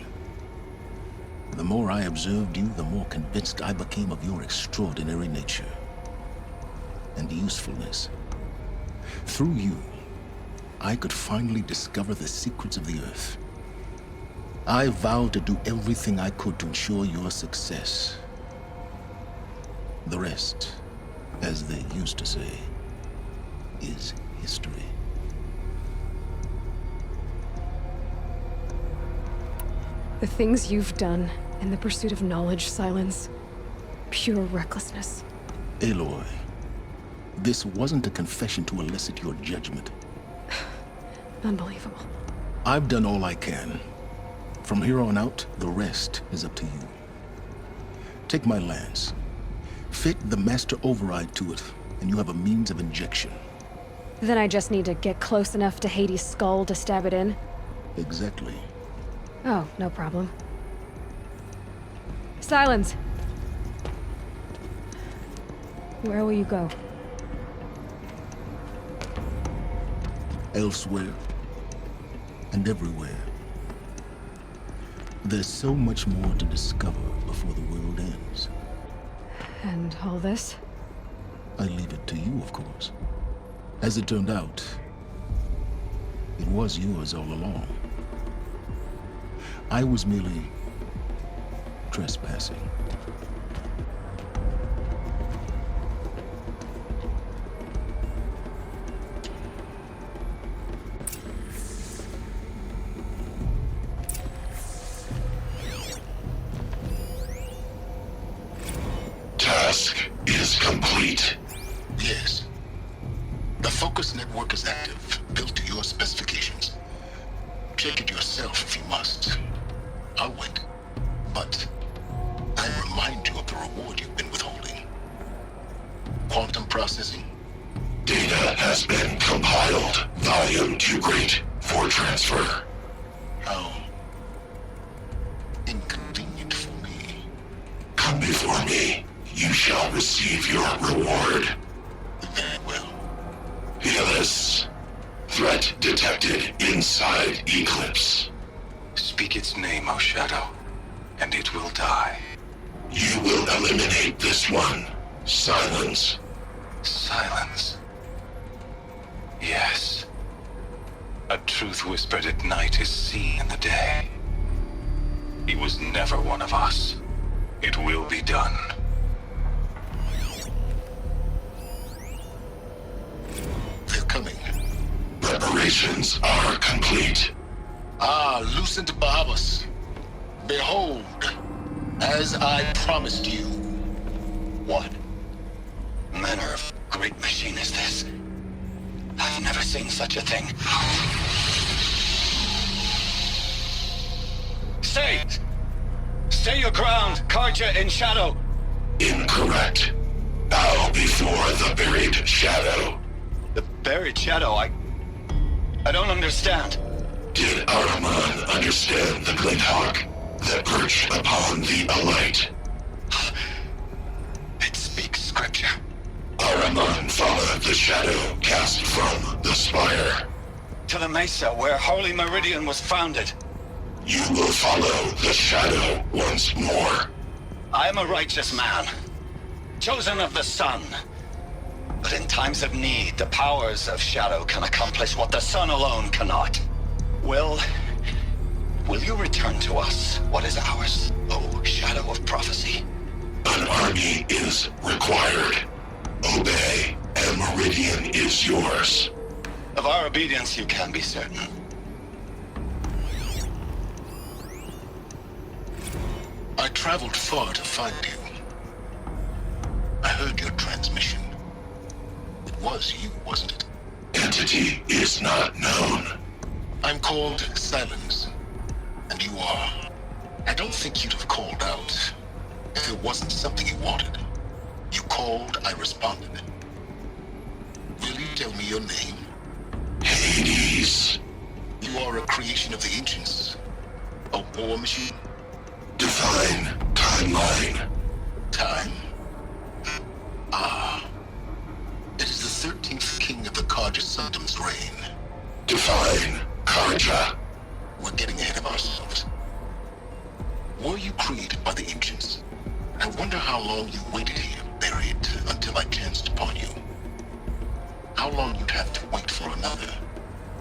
The more I observed you, the more convinced I became of your extraordinary nature and usefulness. Through you, I could finally discover the secrets of the Earth. I vowed to do everything I could to ensure your success. The rest, as they used to say, is history. The things you've done in the pursuit of knowledge, Silence. Pure recklessness. Aloy, this wasn't a confession to elicit your judgment. Unbelievable. I've done all I can. From here on out, the rest is up to you. Take my lance. Fit the master override to it, and you have a means of injection. Then I just need to get close enough to Hades' skull to stab it in? Exactly. Oh, no problem. Silence! Where will you go? Elsewhere. And everywhere. There's so much more to discover before the world ends. And all this? I leave it to you, of course. As it turned out, it was yours all along. I was merely trespassing. Task is complete. Yes. The Focus Network is active, built to your specifications. Check it yourself if you must. I'll wait. But I remind you of the reward you've been withholding. Quantum processing. Data has been compiled. Volume too great for transfer. How inconvenient for me. Come before me. You shall receive your reward. Very well. Helis. Threat detected inside Eclipse. Speak its name, O Shadow, and it will die. You will eliminate this one. Silence. Silence. Yes. A truth whispered at night is seen in the day. He was never one of us. It will be done. They're coming. Preparations are complete. Ah, Lucent Bahavas. Behold, as I promised you. What? Manner of great machine is this? I've never seen such a thing. Stay! Stay your ground, Karja in Shadow! Incorrect. Bow before the buried shadow. The buried shadow, I don't understand. Did Ahriman understand the glint hawk that perched upon the alight? It speaks scripture. Ahriman followed the shadow cast from the spire. To the mesa where Holy Meridian was founded. You will follow the shadow once more. I am a righteous man, chosen of the sun. But in times of need, the powers of shadow can accomplish what the sun alone cannot. Will you return to us what is ours, O Shadow of Prophecy? An army is required. Obey, and Meridian is yours. Of our obedience, you can be certain. I traveled far to find you. I heard your transmission. It was you, wasn't it? Entity is not known. I'm called Silence, and you are. I don't think you'd have called out if it wasn't something you wanted. You called, I responded. Will you tell me your name? Hades. You are a creation of the ancients. A war machine? Define timeline. Time? Ah. It is the 13th king of the Karja Sanctum's reign. Define Karja. We're getting ahead of ourselves. Were you created by the ancients? I wonder how long you waited here, buried, until I chanced upon you. How long you'd have to wait for another.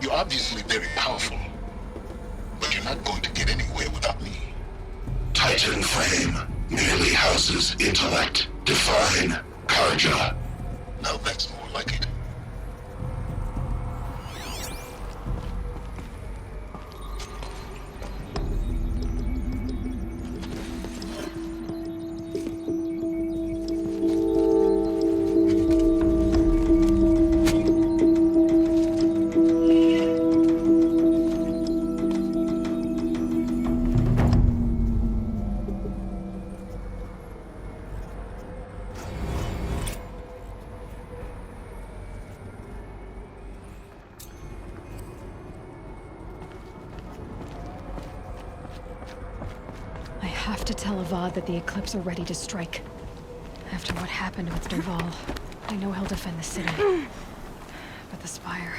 You're obviously very powerful, but you're not going to get anywhere without me. Titan Flame merely houses intellect. Define Karja. Now that's more like it. I have to tell Avad that the Eclipse are ready to strike. After what happened with Derval, I know he'll defend the city. But the Spire...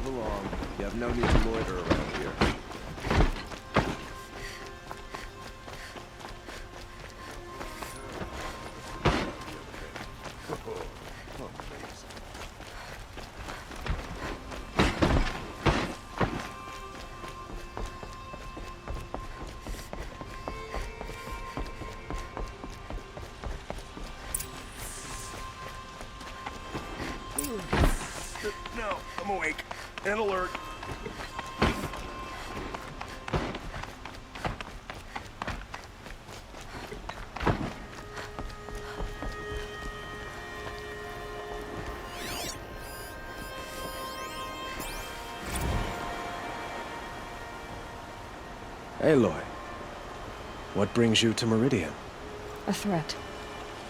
Along. You have no need to loiter around here. No, I'm awake and alert. Aloy, what brings you to Meridian? A threat.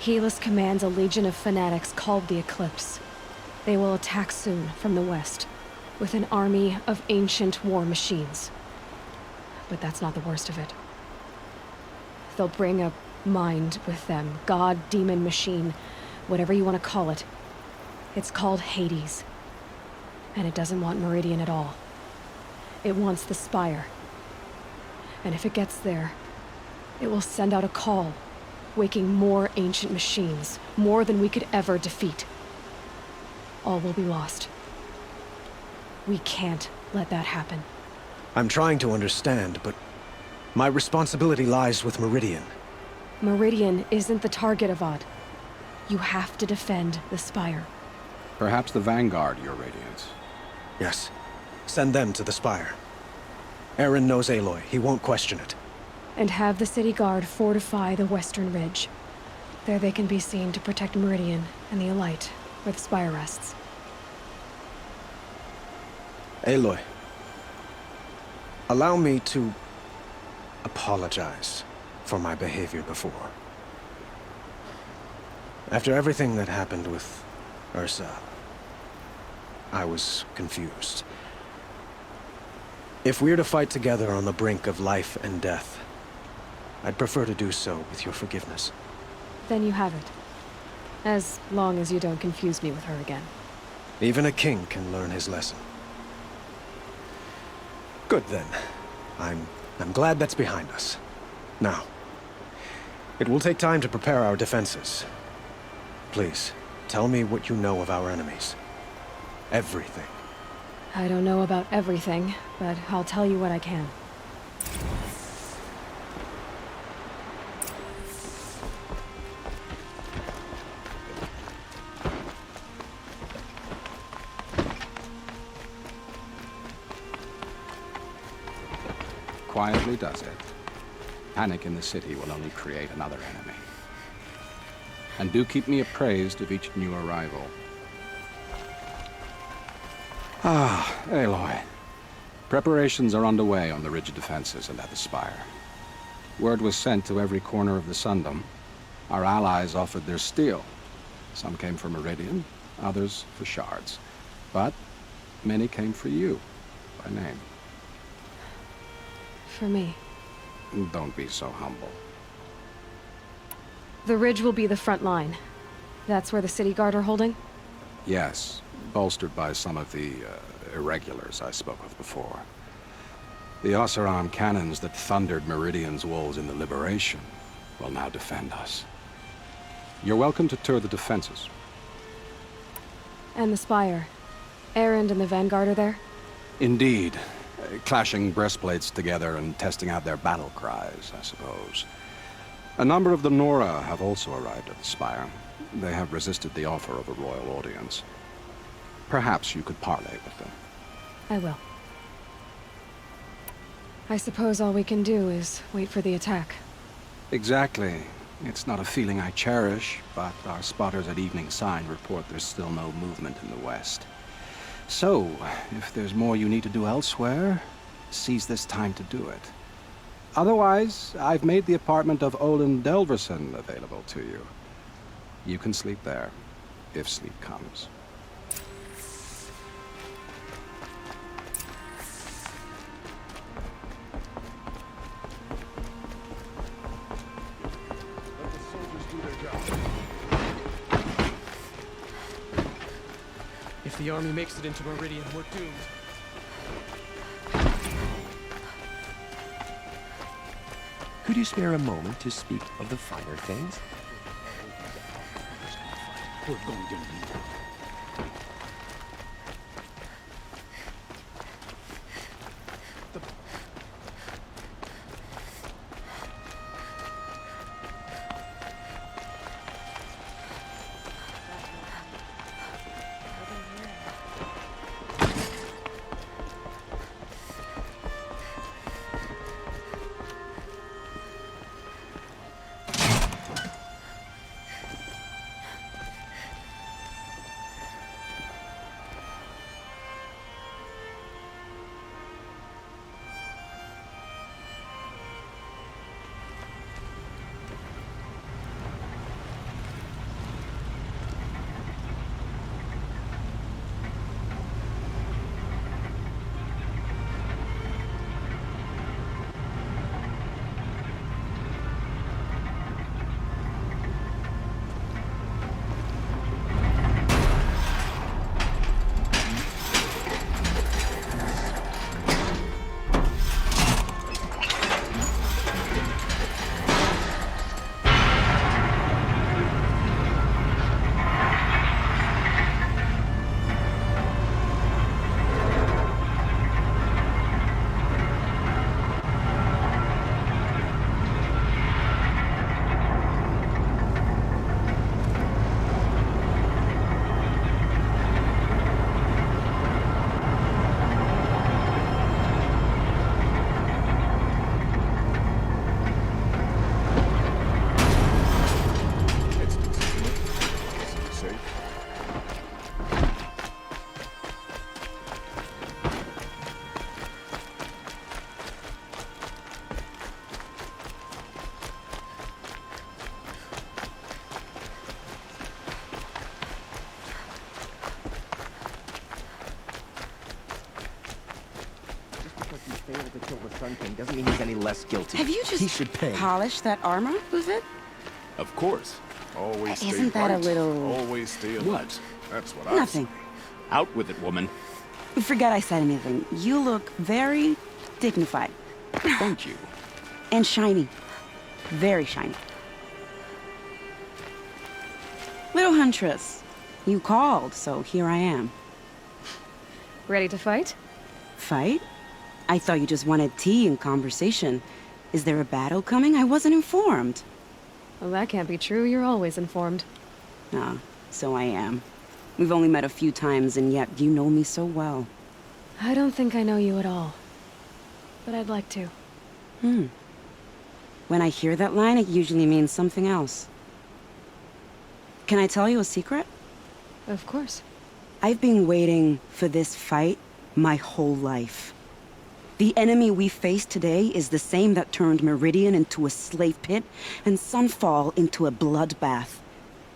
Helis commands a legion of fanatics called the Eclipse. They will attack soon from the west, with an army of ancient war machines. But that's not the worst of it. They'll bring a mind with them, god, demon, machine, whatever you want to call it. It's called Hades. And it doesn't want Meridian at all. It wants the Spire. And if it gets there, it will send out a call, waking more ancient machines, more than we could ever defeat. All will be lost. We can't let that happen. I'm trying to understand, but my responsibility lies with Meridian. Meridian isn't the target, Avad. You have to defend the Spire. Perhaps the Vanguard, Your Radiance. Yes. Send them to the Spire. Aaron knows Aloy. He won't question it. And have the City Guard fortify the Western Ridge. There they can be seen to protect Meridian and the Elite, where the Spire rests. Aloy, allow me to apologize for my behavior before. After everything that happened with Ursa, I was confused. If we're to fight together on the brink of life and death, I'd prefer to do so with your forgiveness. Then you have it. As long as you don't confuse me with her again. Even a king can learn his lesson. Good then. I'm glad that's behind us. Now, it will take time to prepare our defenses. Please, tell me what you know of our enemies. Everything. I don't know about everything, but I'll tell you what I can. Quietly does it. Panic in the city will only create another enemy. And do keep me appraised of each new arrival. Ah, Aloy. Preparations are underway on the ridge defenses and at the Spire. Word was sent to every corner of the Sundom. Our allies offered their steel. Some came for Meridian, others for shards. But many came for you, by name. For me. Don't be so humble. The ridge will be the front line. That's where the City Guard are holding? Yes, bolstered by some of the irregulars I spoke of before. The Oseram cannons that thundered Meridian's walls in the Liberation will now defend us. You're welcome to tour the defenses. And the Spire. Errand and the Vanguard are there? Indeed. Clashing breastplates together and testing out their battle cries, I suppose. A number of the Nora have also arrived at the Spire. They have resisted the offer of a royal audience. Perhaps you could parley with them. I will. I suppose all we can do is wait for the attack. Exactly. It's not a feeling I cherish, but our spotters at Evening Sign report there's still no movement in the west. So, if there's more you need to do elsewhere, seize this time to do it. Otherwise, I've made the apartment of Olin Delverson available to you. You can sleep there, if sleep comes. Let the soldiers do their job. If the army makes it into Meridian, we're doomed. Could you spare a moment to speak of the finer things? We're going to need them. Sun King doesn't mean he's any less guilty. Have you just He should pay. polished that armor, Luther? Of course. Always stay Isn't that a right. little... Always stay alert. What? That's what I Nothing. Out with it, woman. Forget I said anything. You look very dignified. Thank you. And shiny. Very shiny. Little Huntress, you called, so here I am. Ready to fight? Fight? I thought you just wanted tea and conversation. Is there a battle coming? I wasn't informed. Well, that can't be true. You're always informed. Ah, so I am. We've only met a few times, and yet you know me so well. I don't think I know you at all. But I'd like to. When I hear that line, it usually means something else. Can I tell you a secret? Of course. I've been waiting for this fight my whole life. The enemy we face today is the same that turned Meridian into a slave pit and Sunfall into a bloodbath.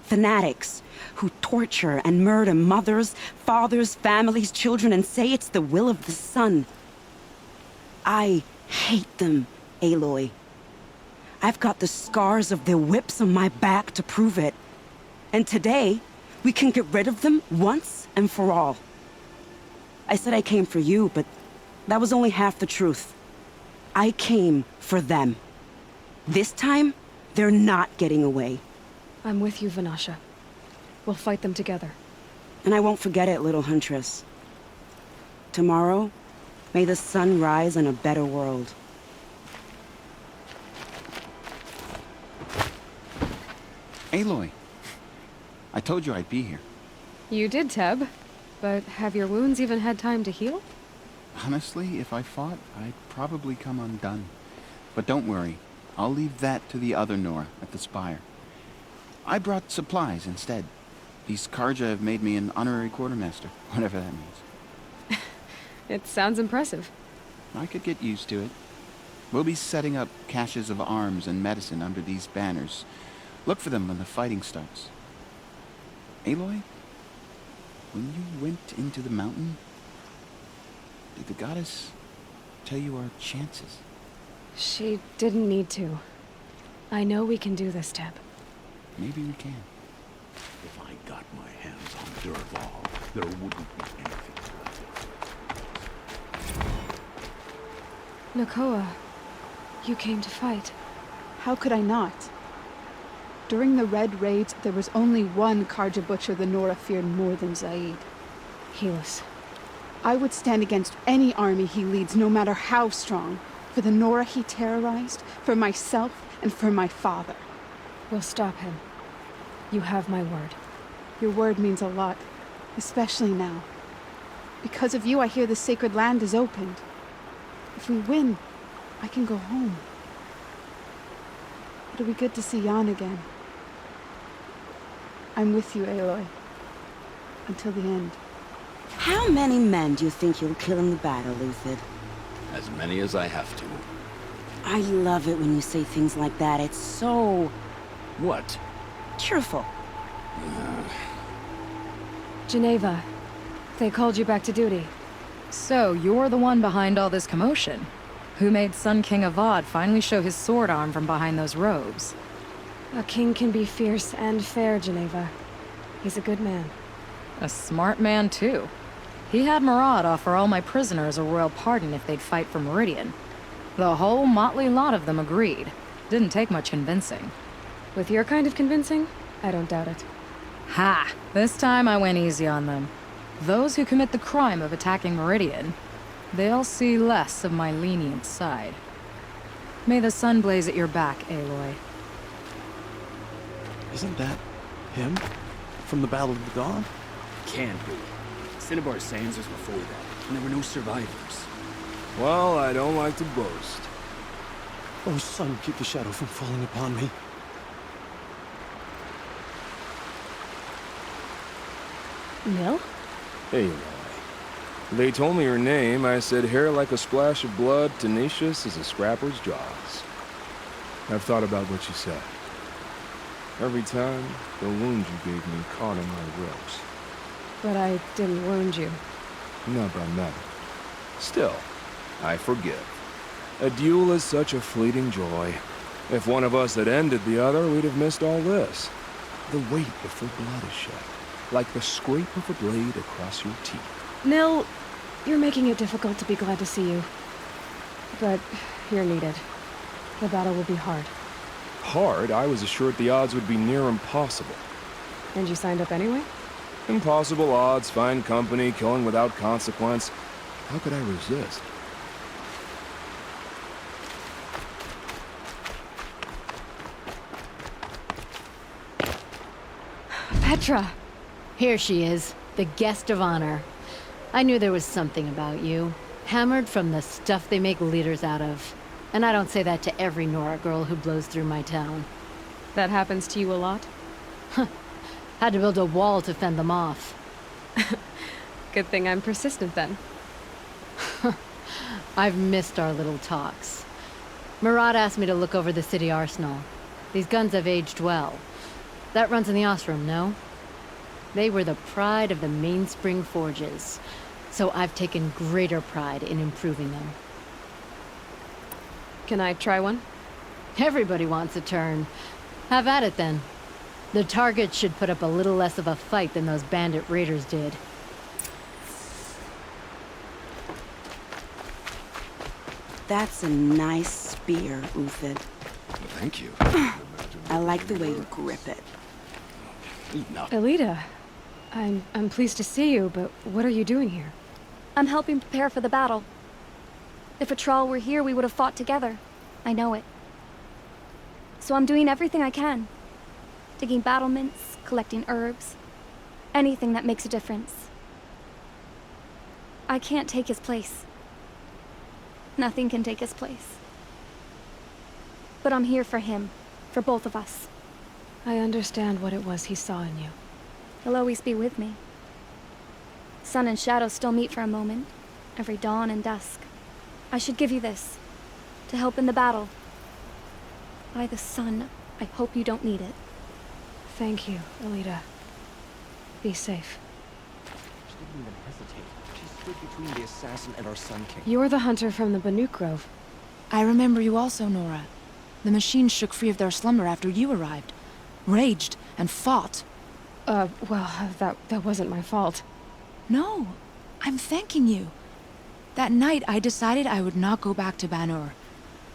Fanatics who torture and murder mothers, fathers, families, children, and say it's the will of the sun. I hate them, Aloy. I've got the scars of their whips on my back to prove it. And today, we can get rid of them once and for all. I said I came for you, but that was only half the truth. I came for them. This time, they're not getting away. I'm with you, Vanasha. We'll fight them together. And I won't forget it, little Huntress. Tomorrow, may the sun rise in a better world. Aloy, I told you I'd be here. You did, Teb. But have your wounds even had time to heal? Honestly, if I fought, I'd probably come undone. But don't worry, I'll leave that to the other Nora at the Spire. I brought supplies instead. These Karja have made me an honorary quartermaster, whatever that means. It sounds impressive. I could get used to it. We'll be setting up caches of arms and medicine under these banners. Look for them when the fighting starts. Aloy, when you went into the mountain, did the goddess tell you our chances? She didn't need to. I know we can do this, Teb. Maybe we can. If I got my hands on Dervahl, there wouldn't be anything left. Nakoa, you came to fight. How could I not? During the Red Raids, there was only one Karja butcher the Nora feared more than Zaid. Helis. I would stand against any army he leads, no matter how strong. For the Nora he terrorized, for myself, and for my father. We'll stop him. You have my word. Your word means a lot, especially now. Because of you, I hear the sacred land is opened. If we win, I can go home. It'll be good to see Jan again. I'm with you, Aloy. Until the end. How many men do you think you'll kill in the battle, Luthid? As many as I have to. I love it when you say things like that. It's so... What? cheerful. Geneva, they called you back to duty. So, you're the one behind all this commotion. Who made Sun King Avad finally show his sword arm from behind those robes? A king can be fierce and fair, Geneva. He's a good man. A smart man, too. He had Murad offer all my prisoners a royal pardon if they'd fight for Meridian. The whole motley lot of them agreed. Didn't take much convincing. With your kind of convincing, I don't doubt it. Ha! This time I went easy on them. Those who commit the crime of attacking Meridian, they'll see less of my lenient side. May the sun blaze at your back, Aloy. Isn't that him? From the Battle of the Dawn? Can't be. Cinnabar's Sands was before that, and there were no survivors. Well, I don't like to boast. Oh, sun, keep the shadow from falling upon me. Mill? Hey, Aloy. They told me her name. I said hair like a splash of blood, tenacious as a scrapper's jaws. I've thought about what you said. Every time, the wound you gave me caught in my ribs. But I didn't wound you. Not by metal. Still, I forgive. A duel is such a fleeting joy. If one of us had ended the other, we'd have missed all this. The weight before blood is shed, like the scrape of a blade across your teeth. Nil, you're making it difficult to be glad to see you. But you're needed. The battle will be hard. Hard? I was assured the odds would be near impossible. And you signed up anyway? Impossible odds, fine company, killing without consequence. How could I resist? Petra! Here she is, the guest of honor. I knew there was something about you. Hammered from the stuff they make leaders out of. And I don't say that to every Nora girl who blows through my town. That happens to you a lot? Had to build a wall to fend them off. Good thing I'm persistent then. I've missed our little talks. Murad asked me to look over the city arsenal. These guns have aged well. That runs in the Ostrom, no? They were the pride of the Mainspring Forges, so I've taken greater pride in improving them. Can I try one? Everybody wants a turn. Have at it then. The targets should put up a little less of a fight than those bandit raiders did. That's a nice spear, Uthid. Thank you. I like the way you grip it. Elita, I'm pleased to see you, but what are you doing here? I'm helping prepare for the battle. If a Thrall were here, we would have fought together. I know it. So I'm doing everything I can. Digging battlements, collecting herbs. Anything that makes a difference. I can't take his place. Nothing can take his place. But I'm here for him. For both of us. I understand what it was he saw in you. He'll always be with me. Sun and shadow still meet for a moment. Every dawn and dusk. I should give you this. To help in the battle. By the sun, I hope you don't need it. Thank you, Elita. Be safe. She didn't even hesitate. She stood between the assassin and our Sun King. You're the hunter from the Banuk Grove. I remember you also, Nora. The machines shook free of their slumber after you arrived. Raged and fought. Well, that wasn't my fault. No, I'm thanking you. That night, I decided I would not go back to Banur.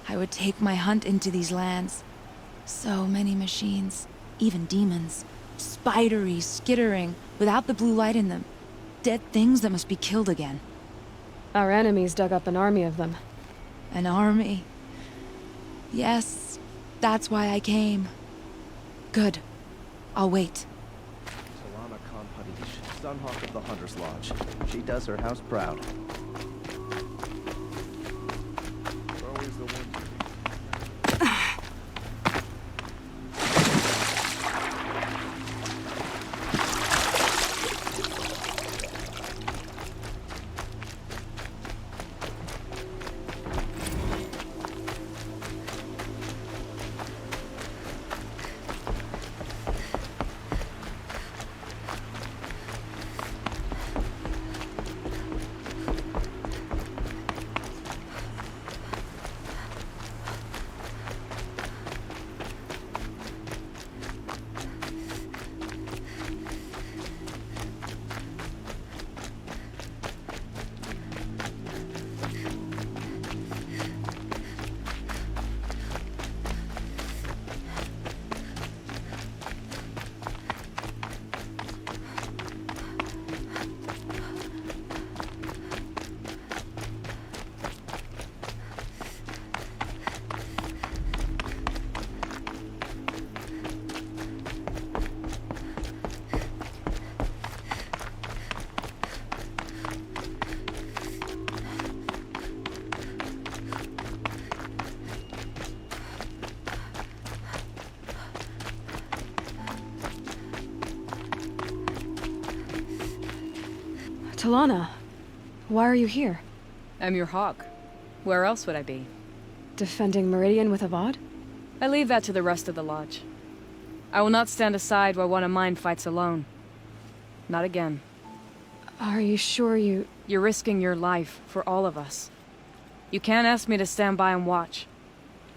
I would take my hunt into these lands. So many machines, even demons. Spidery, skittering, without the blue light in them. Dead things that must be killed again. Our enemies dug up an army of them. An army? Yes, that's why I came. Good. I'll wait. Solana Khan Hadish, Sunhawk of the Hunter's Lodge. She does her house proud. Always the one. Talana, why are you here? I'm your hawk. Where else would I be? Defending Meridian with Avad? I leave that to the rest of the Lodge. I will not stand aside while one of mine fights alone. Not again. Are you sure you... You're risking your life for all of us. You can't ask me to stand by and watch.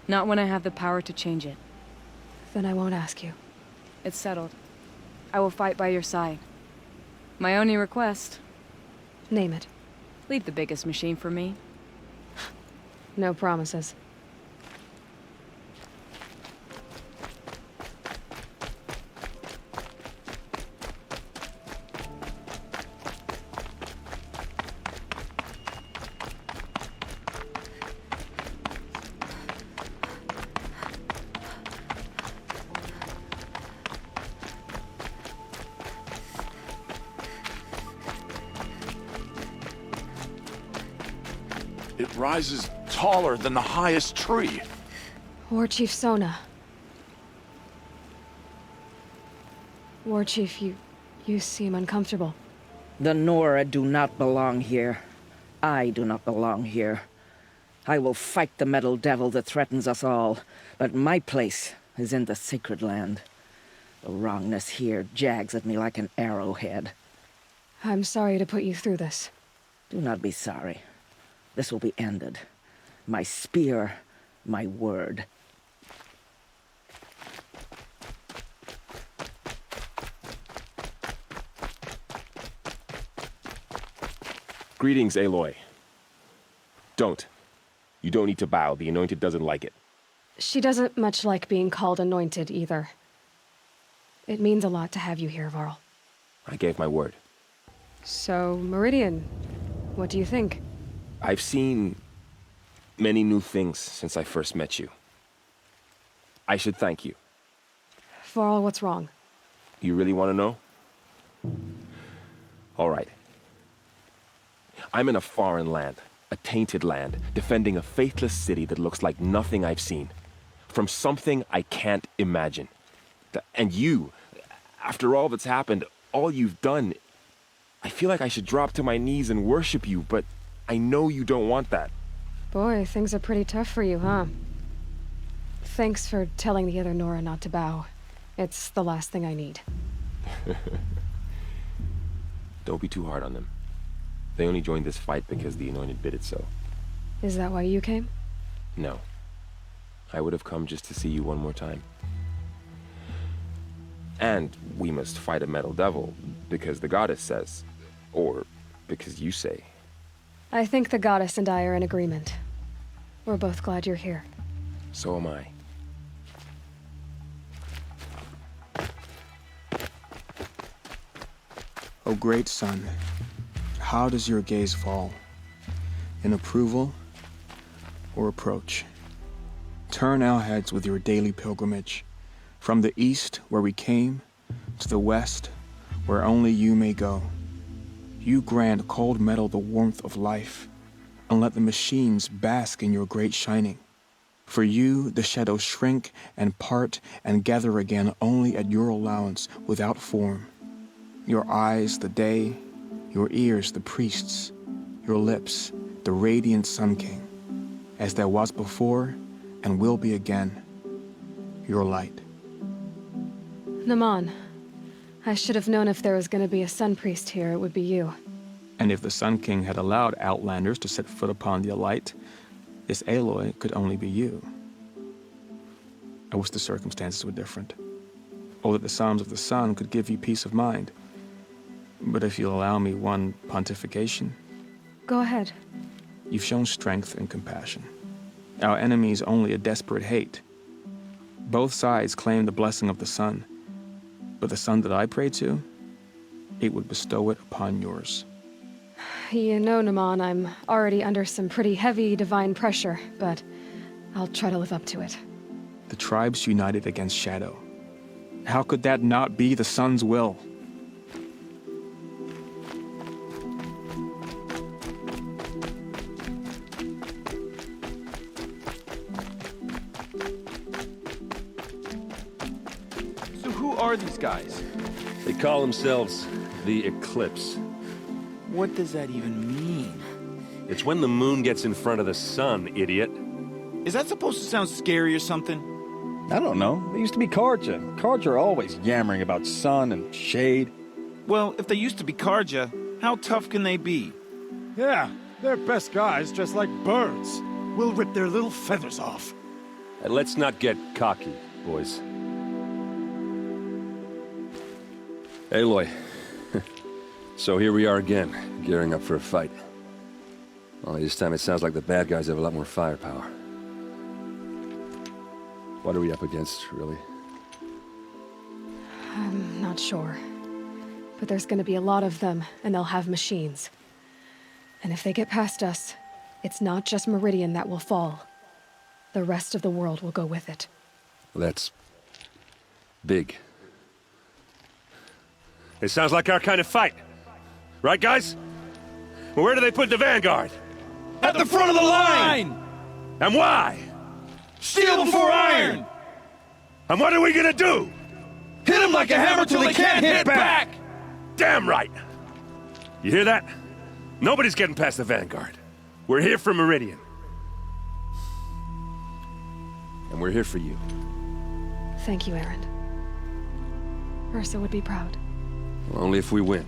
Not when I have the power to change it. Then I won't ask you. It's settled. I will fight by your side. My only request... Name it. Leave the biggest machine for me. No promises. It rises taller than the highest tree. War Chief Sona. War Chief, you seem uncomfortable. The Nora do not belong here. I do not belong here. I will fight the metal devil that threatens us all, but my place is in the sacred land. The wrongness here jags at me like an arrowhead. I'm sorry to put you through this. Do not be sorry. This will be ended. My spear, my word. Greetings, Aloy. Don't. You don't need to bow. The Anointed doesn't like it. She doesn't much like being called Anointed, either. It means a lot to have you here, Varl. I gave my word. So, Meridian, what do you think? I've seen many new things since I first met you. I should thank you. Varl, what's wrong? You really want to know? All right. I'm in a foreign land, a tainted land, defending a faithless city that looks like nothing I've seen. From something I can't imagine. And you, after all that's happened, all you've done, I feel like I should drop to my knees and worship you, but I know you don't want that. Boy, things are pretty tough for you, huh? Thanks for telling the other Nora not to bow. It's the last thing I need. Don't be too hard on them. They only joined this fight because the Anointed bid it so. Is that why you came? No. I would have come just to see you one more time. And we must fight a metal devil, because the goddess says. Or because you say. I think the goddess and I are in agreement. We're both glad you're here. So am I. O great sun, how does your gaze fall? In approval or approach? Turn our heads with your daily pilgrimage, from the east where we came, to the west where only you may go. You grant cold metal the warmth of life, and let the machines bask in your great shining. For you, the shadows shrink and part and gather again only at your allowance without form. Your eyes, the day, your ears, the priests, your lips, the radiant Sun King, as there was before and will be again, your light. Naman, I should have known if there was going to be a Sun Priest here, it would be you. And if the Sun King had allowed Outlanders to set foot upon the Alight, this Aloy could only be you. I wish the circumstances were different, or that the Psalms of the Sun could give you peace of mind. But if you'll allow me one pontification... Go ahead. You've shown strength and compassion. Our enemies only a desperate hate. Both sides claim the blessing of the sun. But the sun that I pray to, it would bestow it upon yours. You know, Naman, I'm already under some pretty heavy divine pressure, but I'll try to live up to it. The tribes united against Shadow. How could that not be the sun's will? So who are these guys? They call themselves the Eclipse. What does that even mean? It's when the moon gets in front of the sun, idiot. Is that supposed to sound scary or something? I don't know. They used to be Karja. Karja are always yammering about sun and shade. Well, if they used to be Karja, how tough can they be? Yeah, They're best guys dressed like birds. We'll rip their little feathers off. And let's not get cocky, boys. Aloy. So here we are again, gearing up for a fight. Only this time it sounds like the bad guys have a lot more firepower. What are we up against, really? I'm not sure. But there's gonna be a lot of them, and they'll have machines. And if they get past us, it's not just Meridian that will fall. The rest of the world will go with it. That's big. It sounds like our kind of fight. Right, guys? Well, where do they put the Vanguard? At the front of the line! And why? Steel before iron! And what are we gonna do? Hit them like a hammer till they can't hit back! Damn right! You hear that? Nobody's getting past the Vanguard. We're here for Meridian. And we're here for you. Thank you, Erend. Ursa would be proud. Well, only if we win.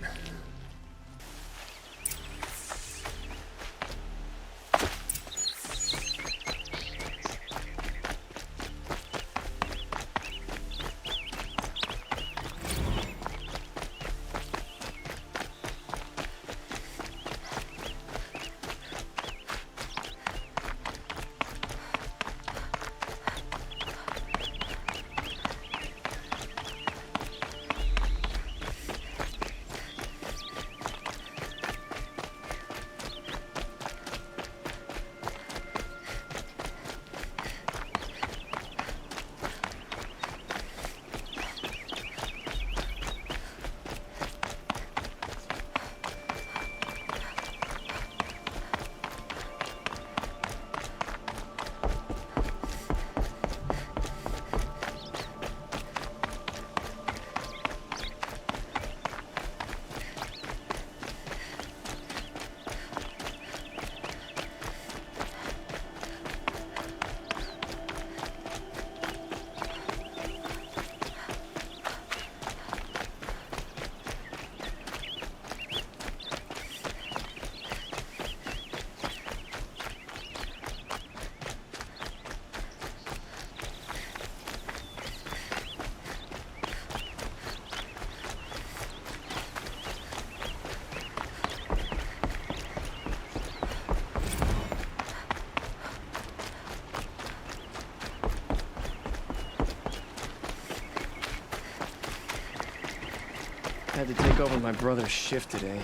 Had to take over my brother's shift today.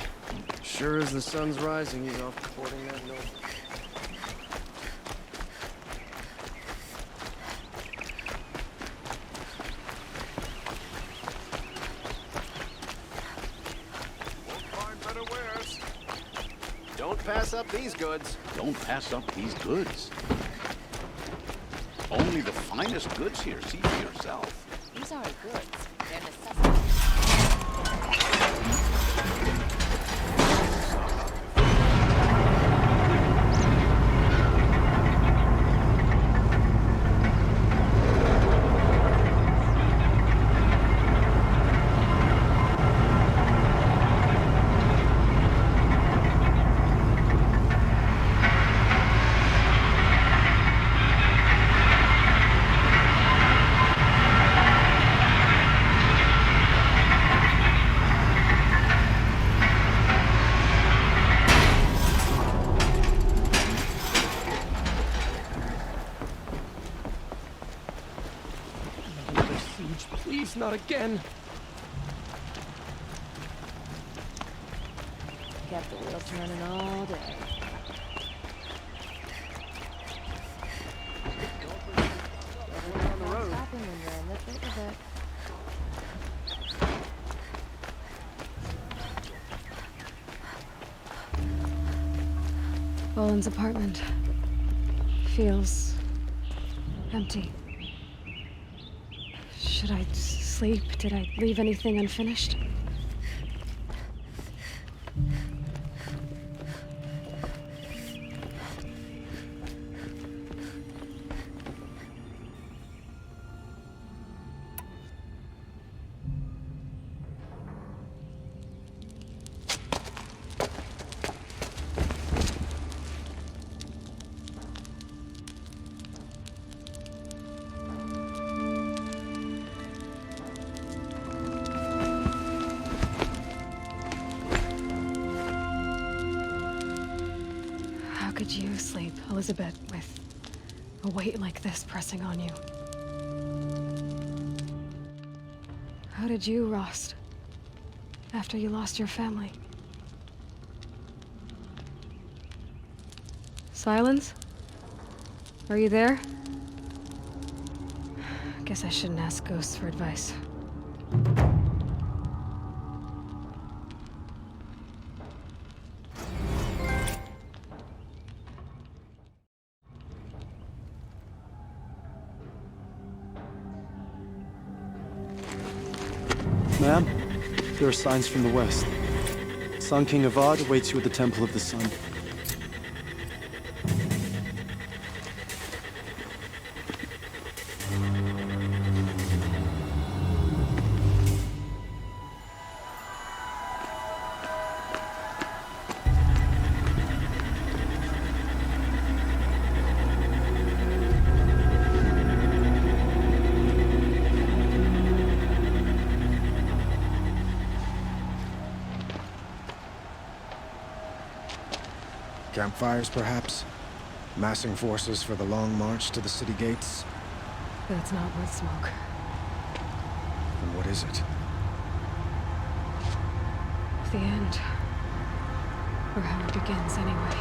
Sure as the sun's rising, he's off courting that Nora. Don't pass up these goods. Don't pass up these goods. Only the finest goods here. See for yourself. These aren't goods. They're necessities. Please, not again. Kept the wheels turning all day. On the road. Stopping when you're in the thick of it. Boland's apartment feels empty. Should I sleep? Did I leave anything unfinished? sleep, Elizabeth, with a weight like this pressing on you. How did you, Rost? After you lost your family? Silence? Are you there? Guess I shouldn't ask ghosts for advice. Ma'am, there are signs from the west. Sun King Avad awaits you at the Temple of the Sun. Campfires, perhaps? Massing forces for the long march to the city gates? But it's not worth smoke. And what is it? The end. Or how it begins, anyway.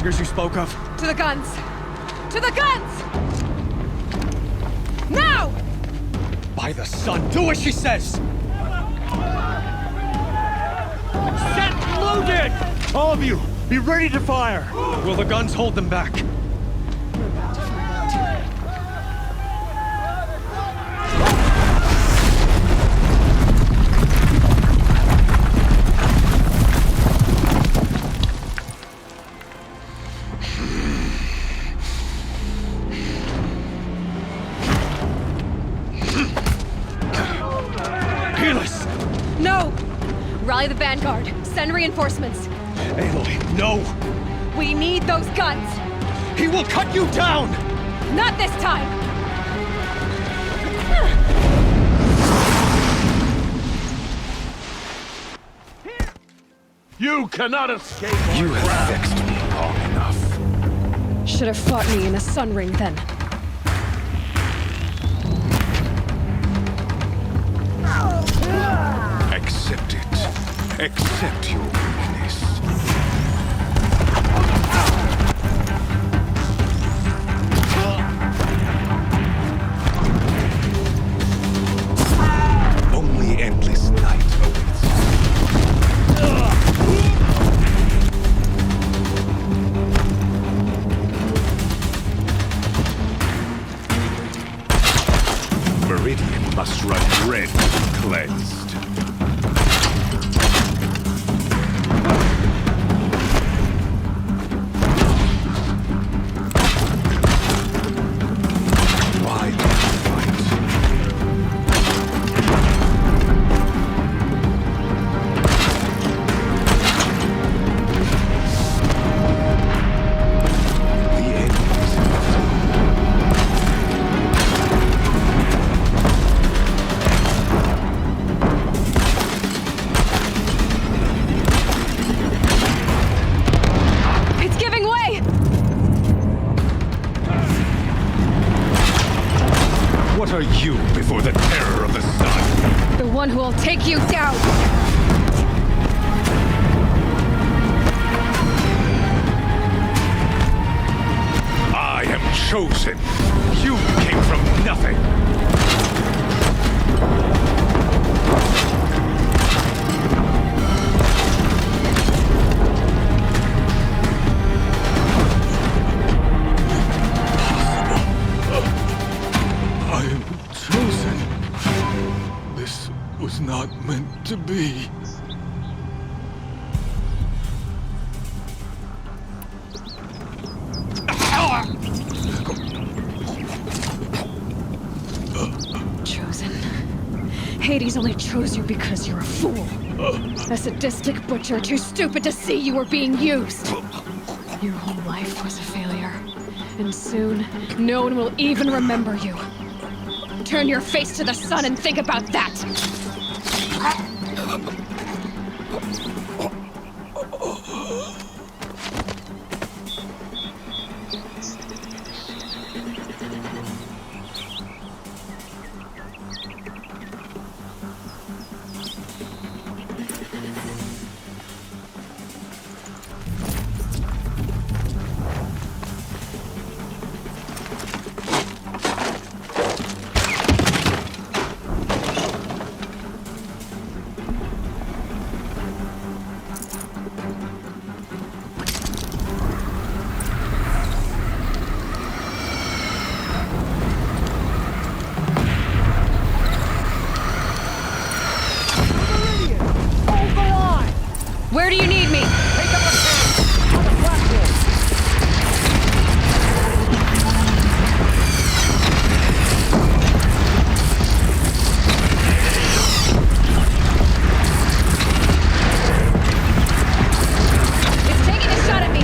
You spoke of? To the guns! To the guns! Now! By the sun, do as she says! Set loaded! All of you, be ready to fire! Will the guns hold them back? Rally the vanguard. Send reinforcements. Aloy, no! We need those guns! He will cut you down! Not this time! You cannot escape! You have vexed me long enough. Should have fought me in the Sun Ring then. Accept it. Accept your weakness. Only endless night awaits. Meridian must run red, cleansed. What are you before the terror of the sun? The one who will take you down! I am chosen. You came from nothing. Not meant to be. Hades only chose you because you're a fool. A sadistic butcher too stupid to see you were being used. Your whole life was a failure. And soon, no one will even remember you. Turn your face to the sun and think about that! Where do you need me? Take up a stand on the platform. It's taking a shot at me.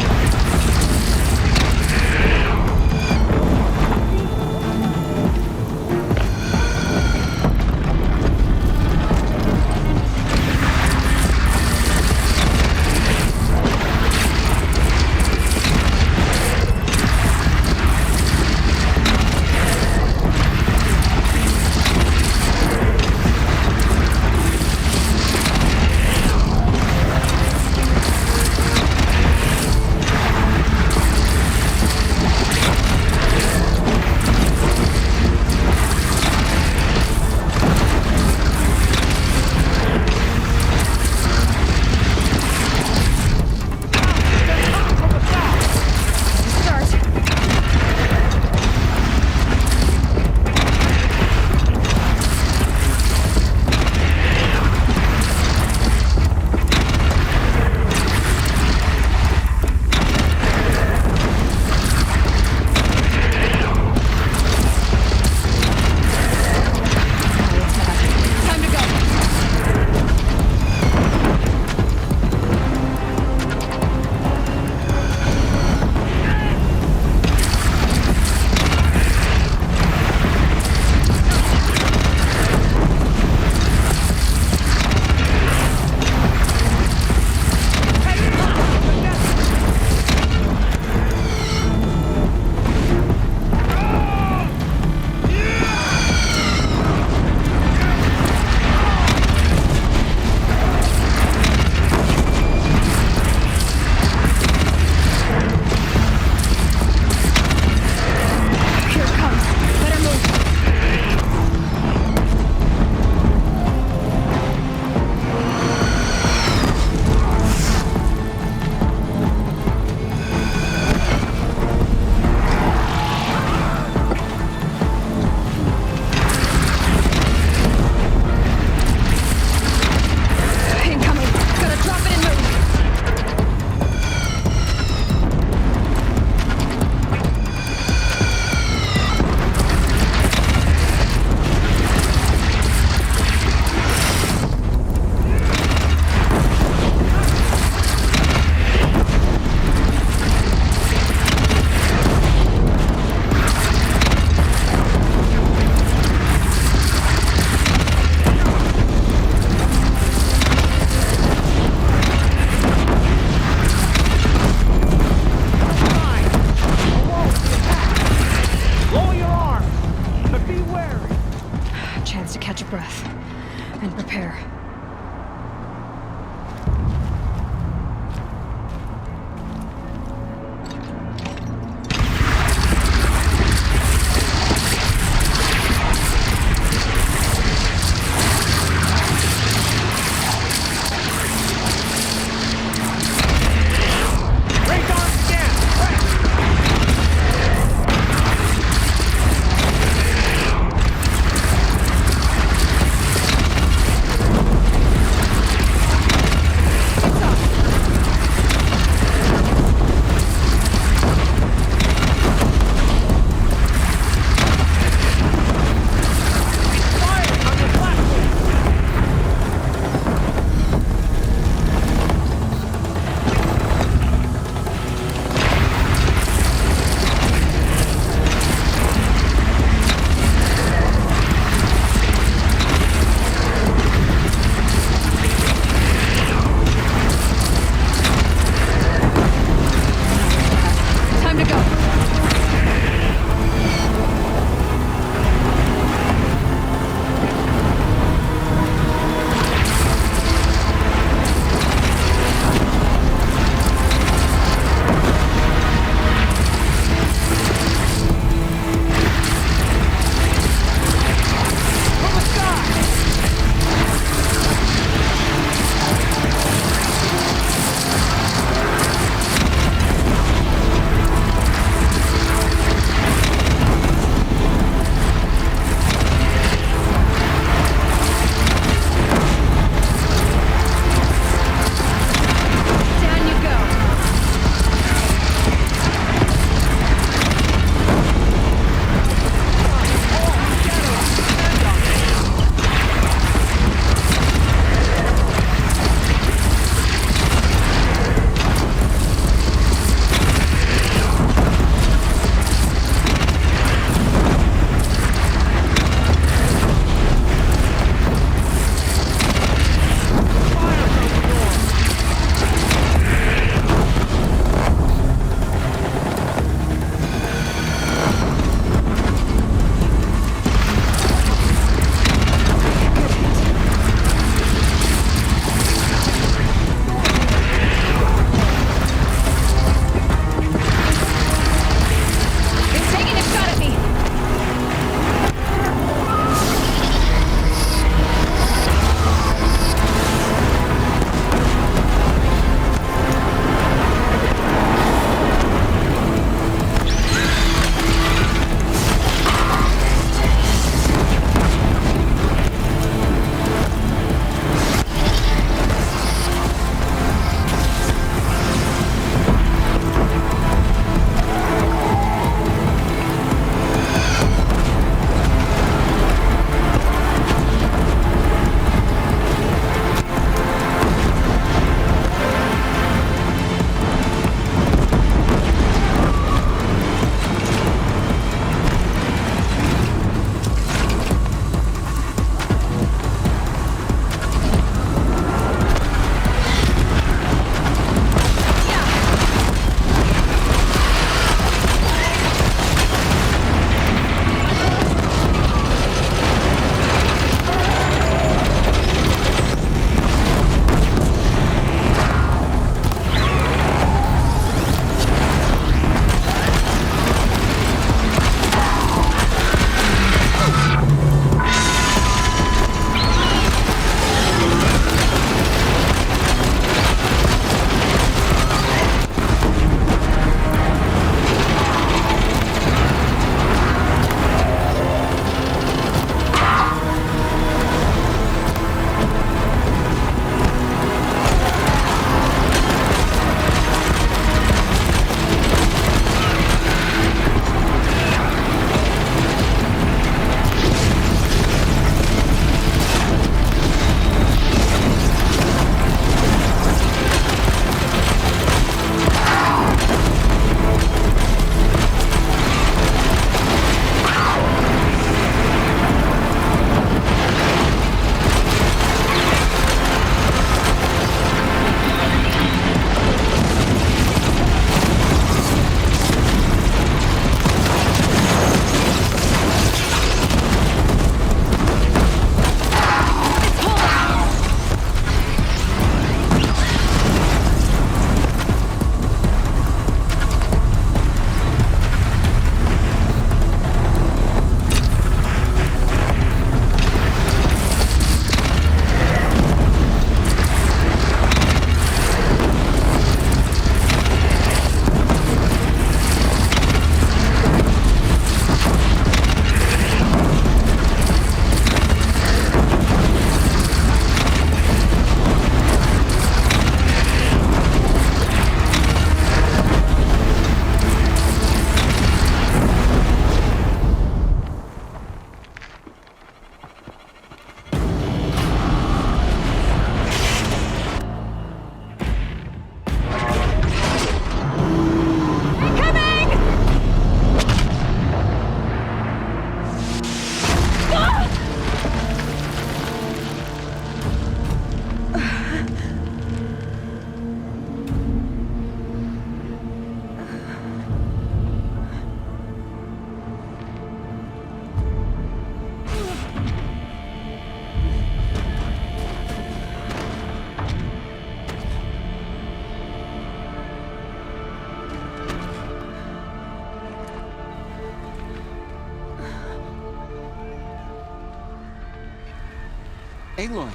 Aloy!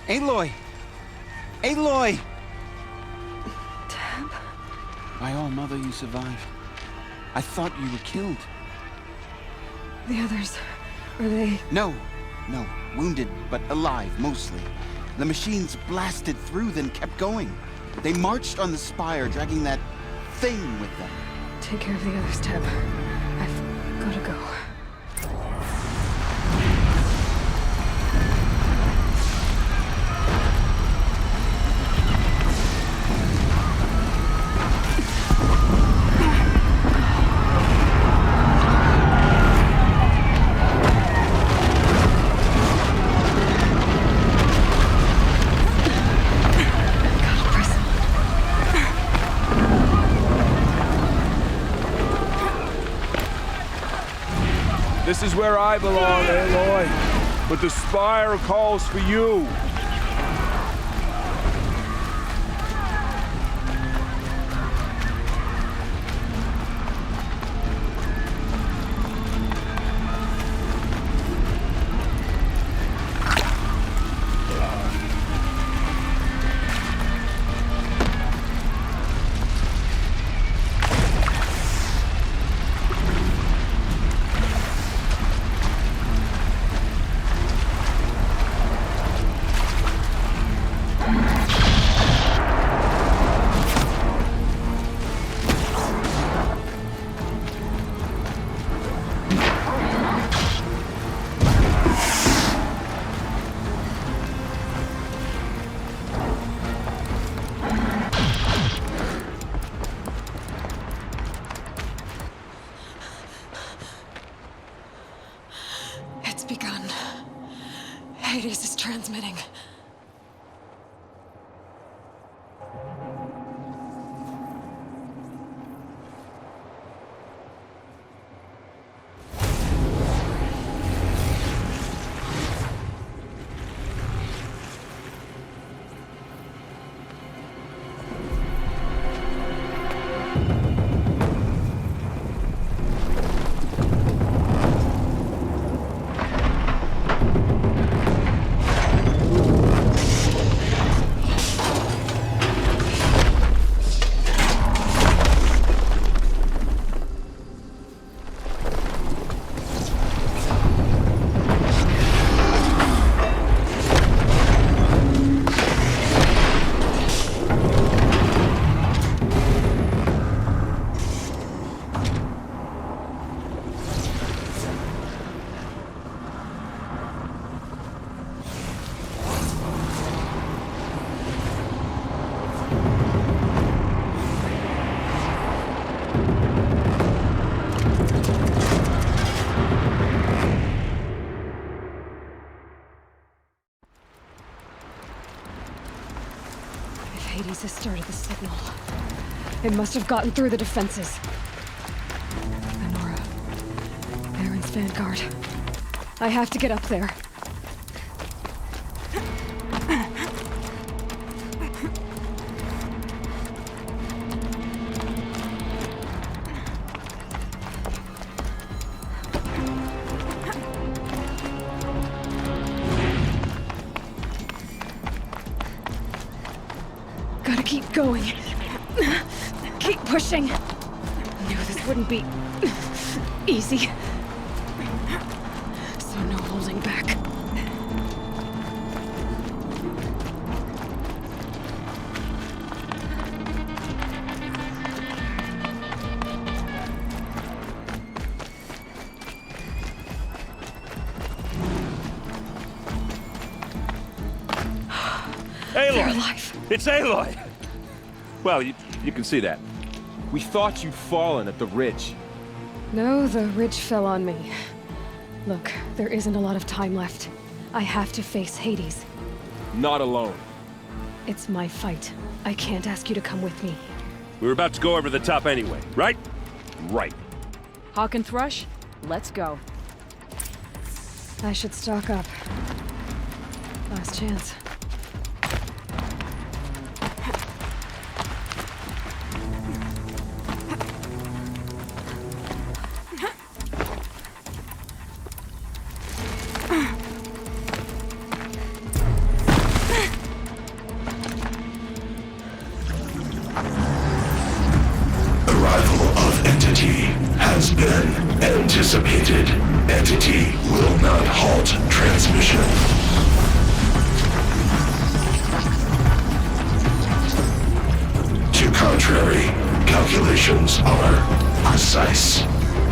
Aloy! Aloy! Tab? My all-mother, you survived. I thought you were killed. The others, are they... No. Wounded, but alive, mostly. The machines blasted through, then kept going. They marched on the spire, dragging that thing with them. Take care of the others, Tab. I've gotta go. This is where I belong, Aloy. But the spire calls for you. Hades is transmitting. Hades has started the signal. It must have gotten through the defenses. Nora. Aaron's vanguard. I have to get up there. Gotta keep going. Keep pushing. I knew this wouldn't be easy. So no holding back. Aloy! They're alive. It's Aloy! Well, you can see that. We thought you'd fallen at the ridge. No, the ridge fell on me. Look, there isn't a lot of time left. I have to face Hades. Not alone. It's my fight. I can't ask you to come with me. We were about to go over the top anyway, right? Right. Hawk and Thrush, let's go. I should stock up. Last chance. been anticipated. Entity will not halt transmission. To contrary, calculations are precise.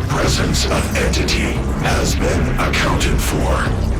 Presence of entity has been accounted for.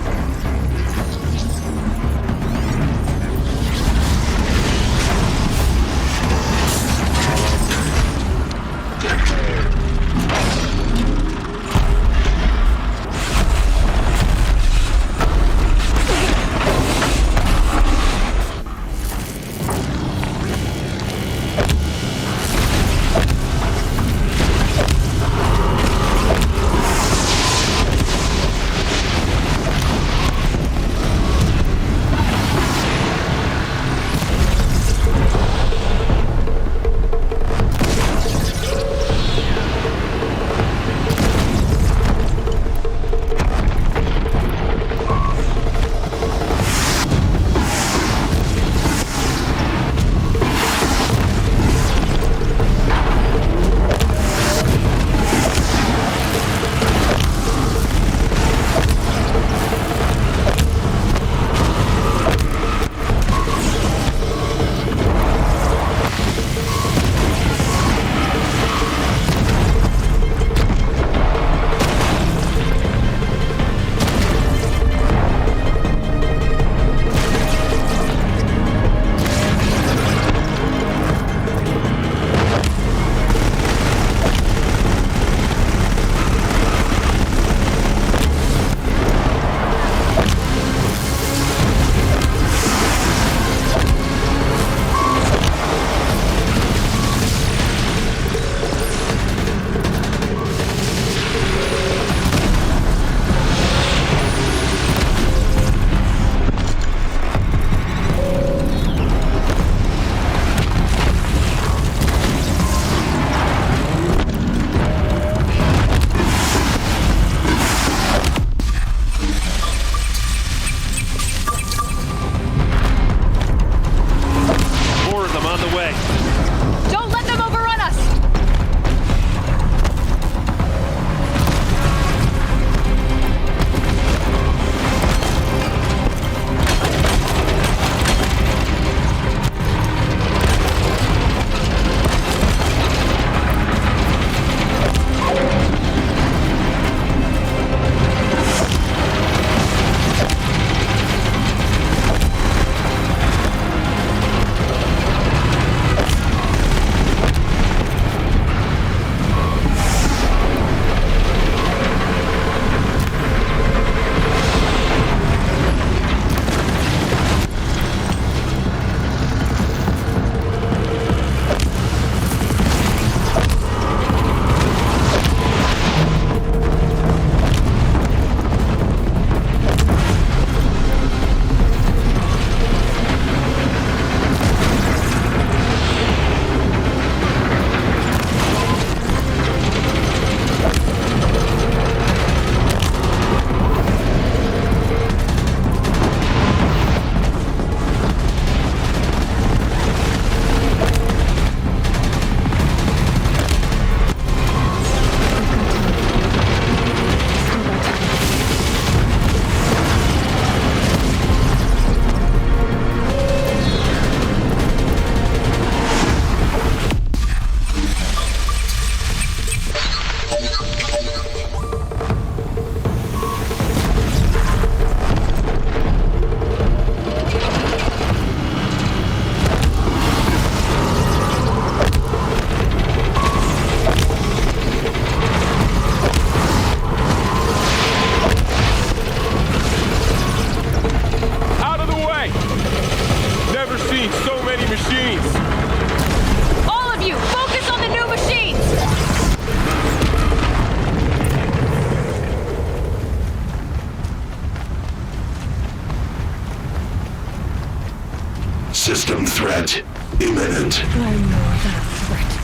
System threat imminent. I know that threat.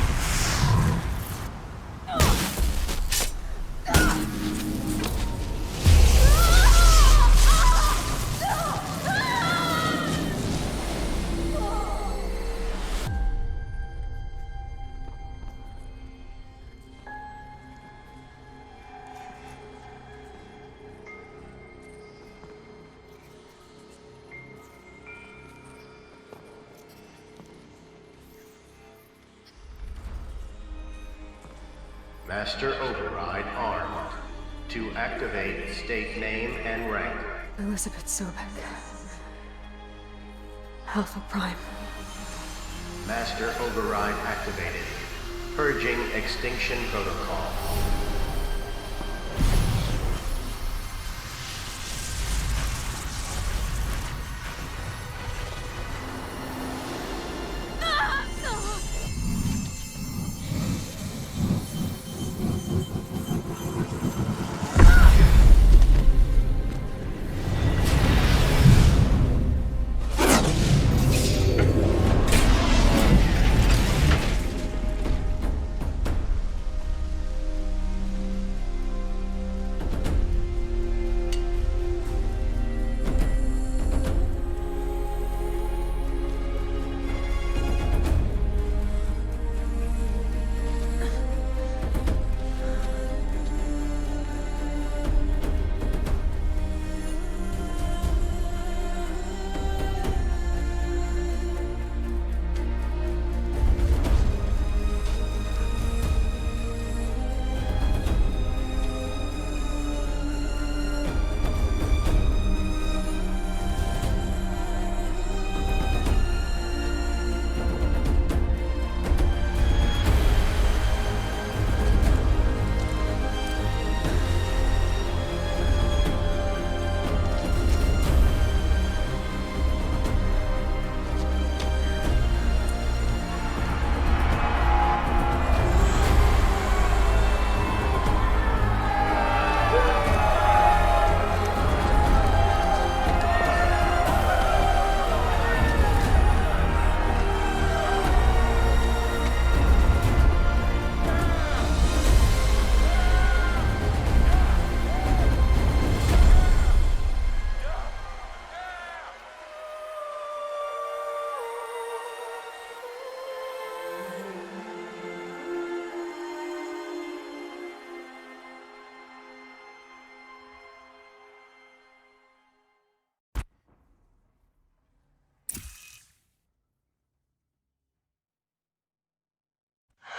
Master Override armed. To activate, state name and rank. Elizabeth Sobek. Alpha Prime. Master Override activated. Purging Extinction Protocol.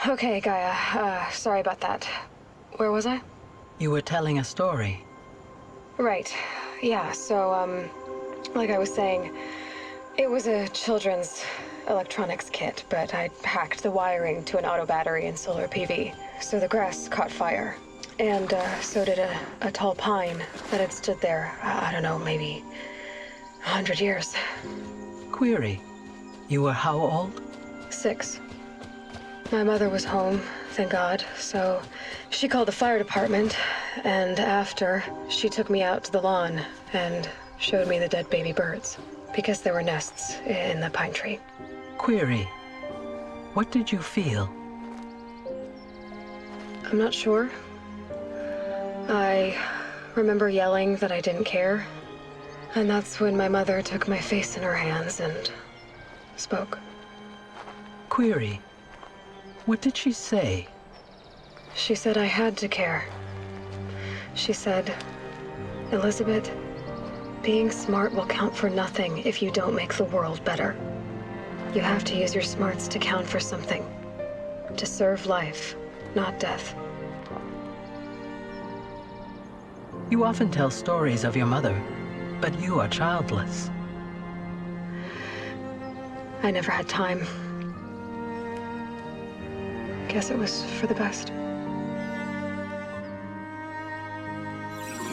Okay, Gaia. Sorry about that. Where was I? You were telling a story. Right. Yeah, so, like I was saying, it was a children's electronics kit, but I hacked the wiring to an auto battery and solar PV. So the grass caught fire. And, so did a tall pine that had stood there, I don't know, maybe 100 years. Query. You were how old? 6. My mother was home, thank God, so she called the fire department, and after, she took me out to the lawn and showed me the dead baby birds, because there were nests in the pine tree. Query. What did you feel? I'm not sure. I remember yelling that I didn't care, and that's when my mother took my face in her hands and spoke. Query. What did she say? She said I had to care. She said, Elizabeth, being smart will count for nothing if you don't make the world better. You have to use your smarts to count for something. To serve life, not death. You often tell stories of your mother, but you are childless. I never had time. Guess it was for the best.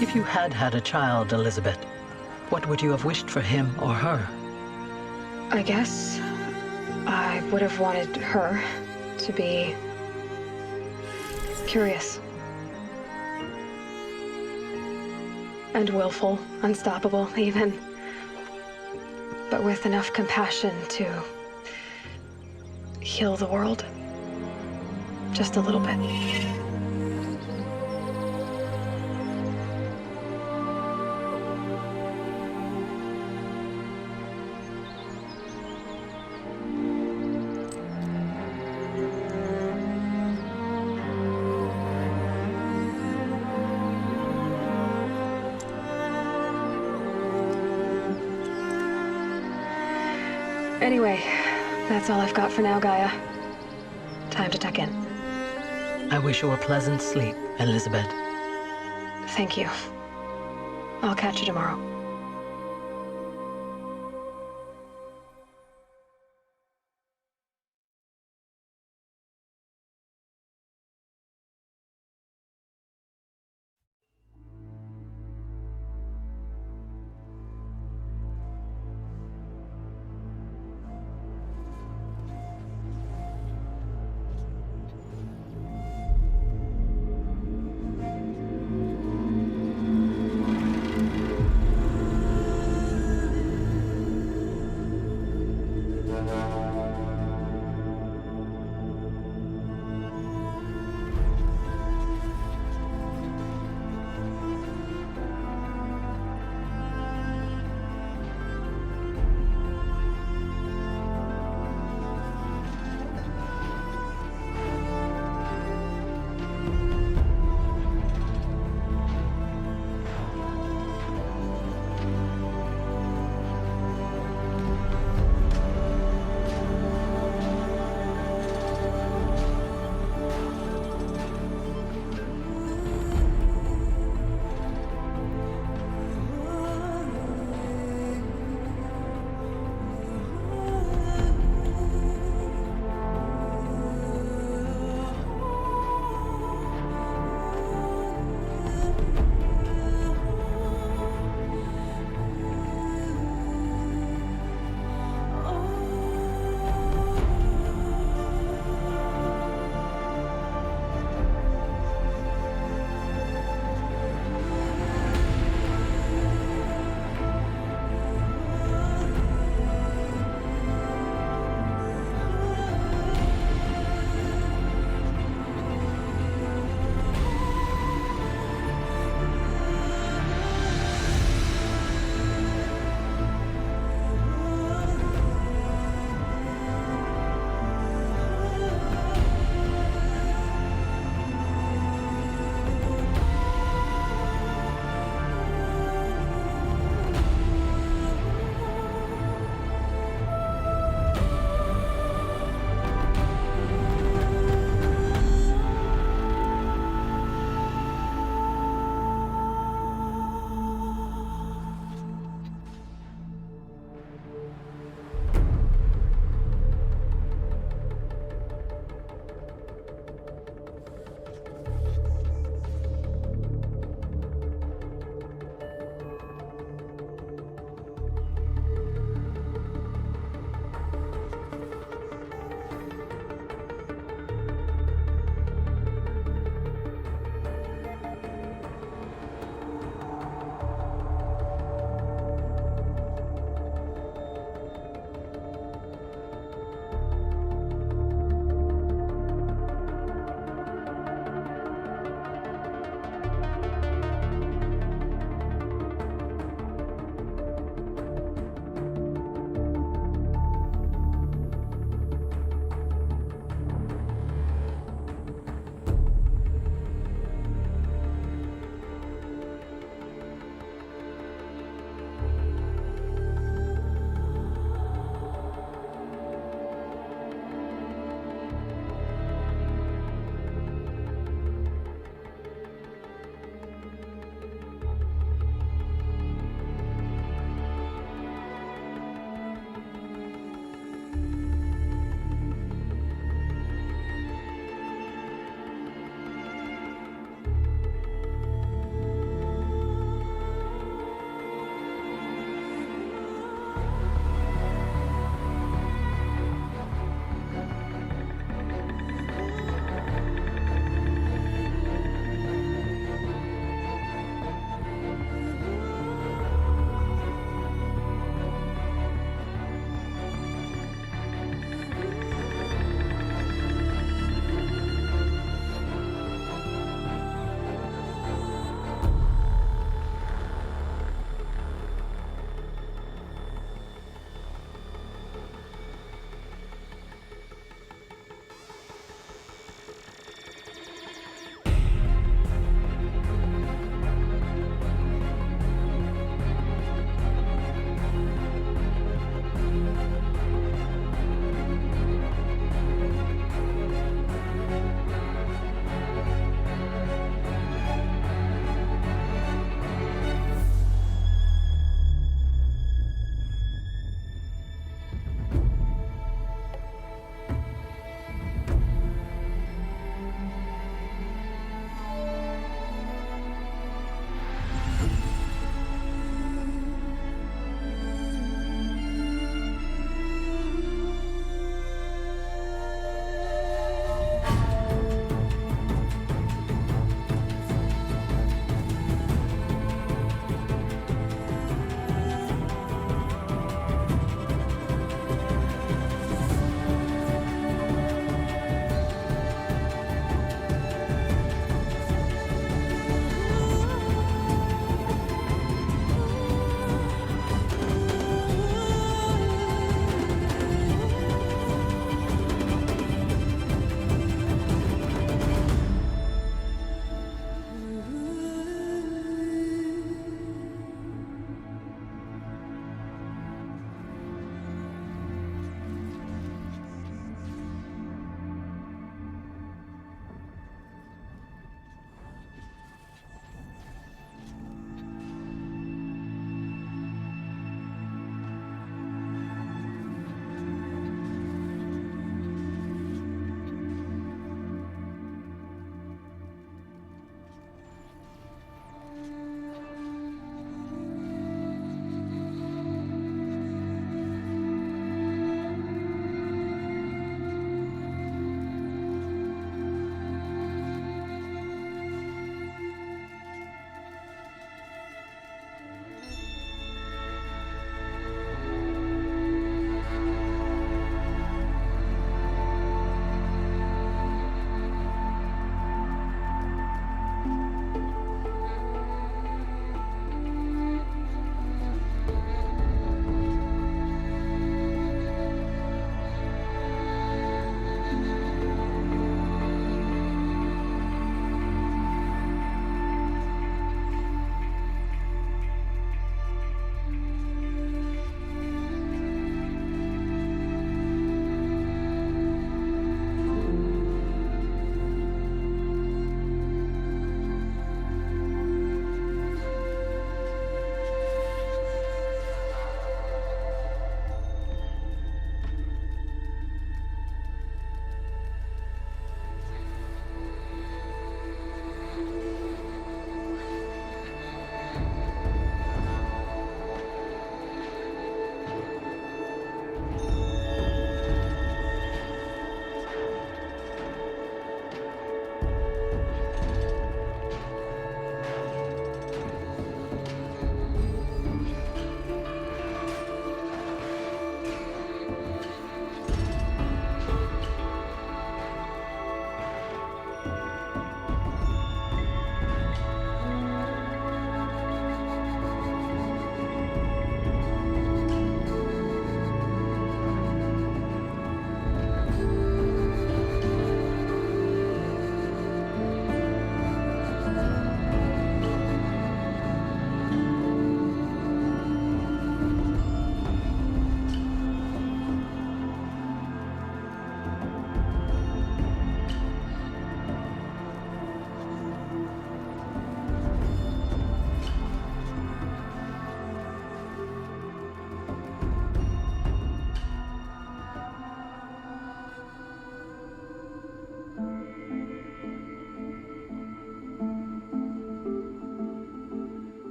If you had had a child, Elizabeth, what would you have wished for him or her? I guess I would have wanted her to be curious. And willful, unstoppable, even. But with enough compassion to heal the world. Just a little bit. Anyway, that's all I've got for now, Gaia. Time to tuck in. I wish you a pleasant sleep, Elizabeth. Thank you. I'll catch you tomorrow.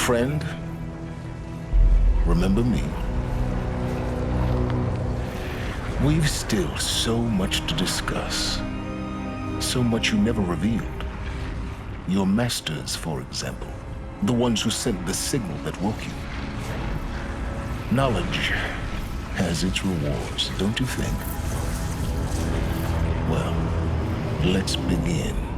friend, remember me. We've still so much to discuss. So much you never revealed. Your masters, for example. The ones who sent the signal that woke you. Knowledge has its rewards, don't you think? Well, let's begin.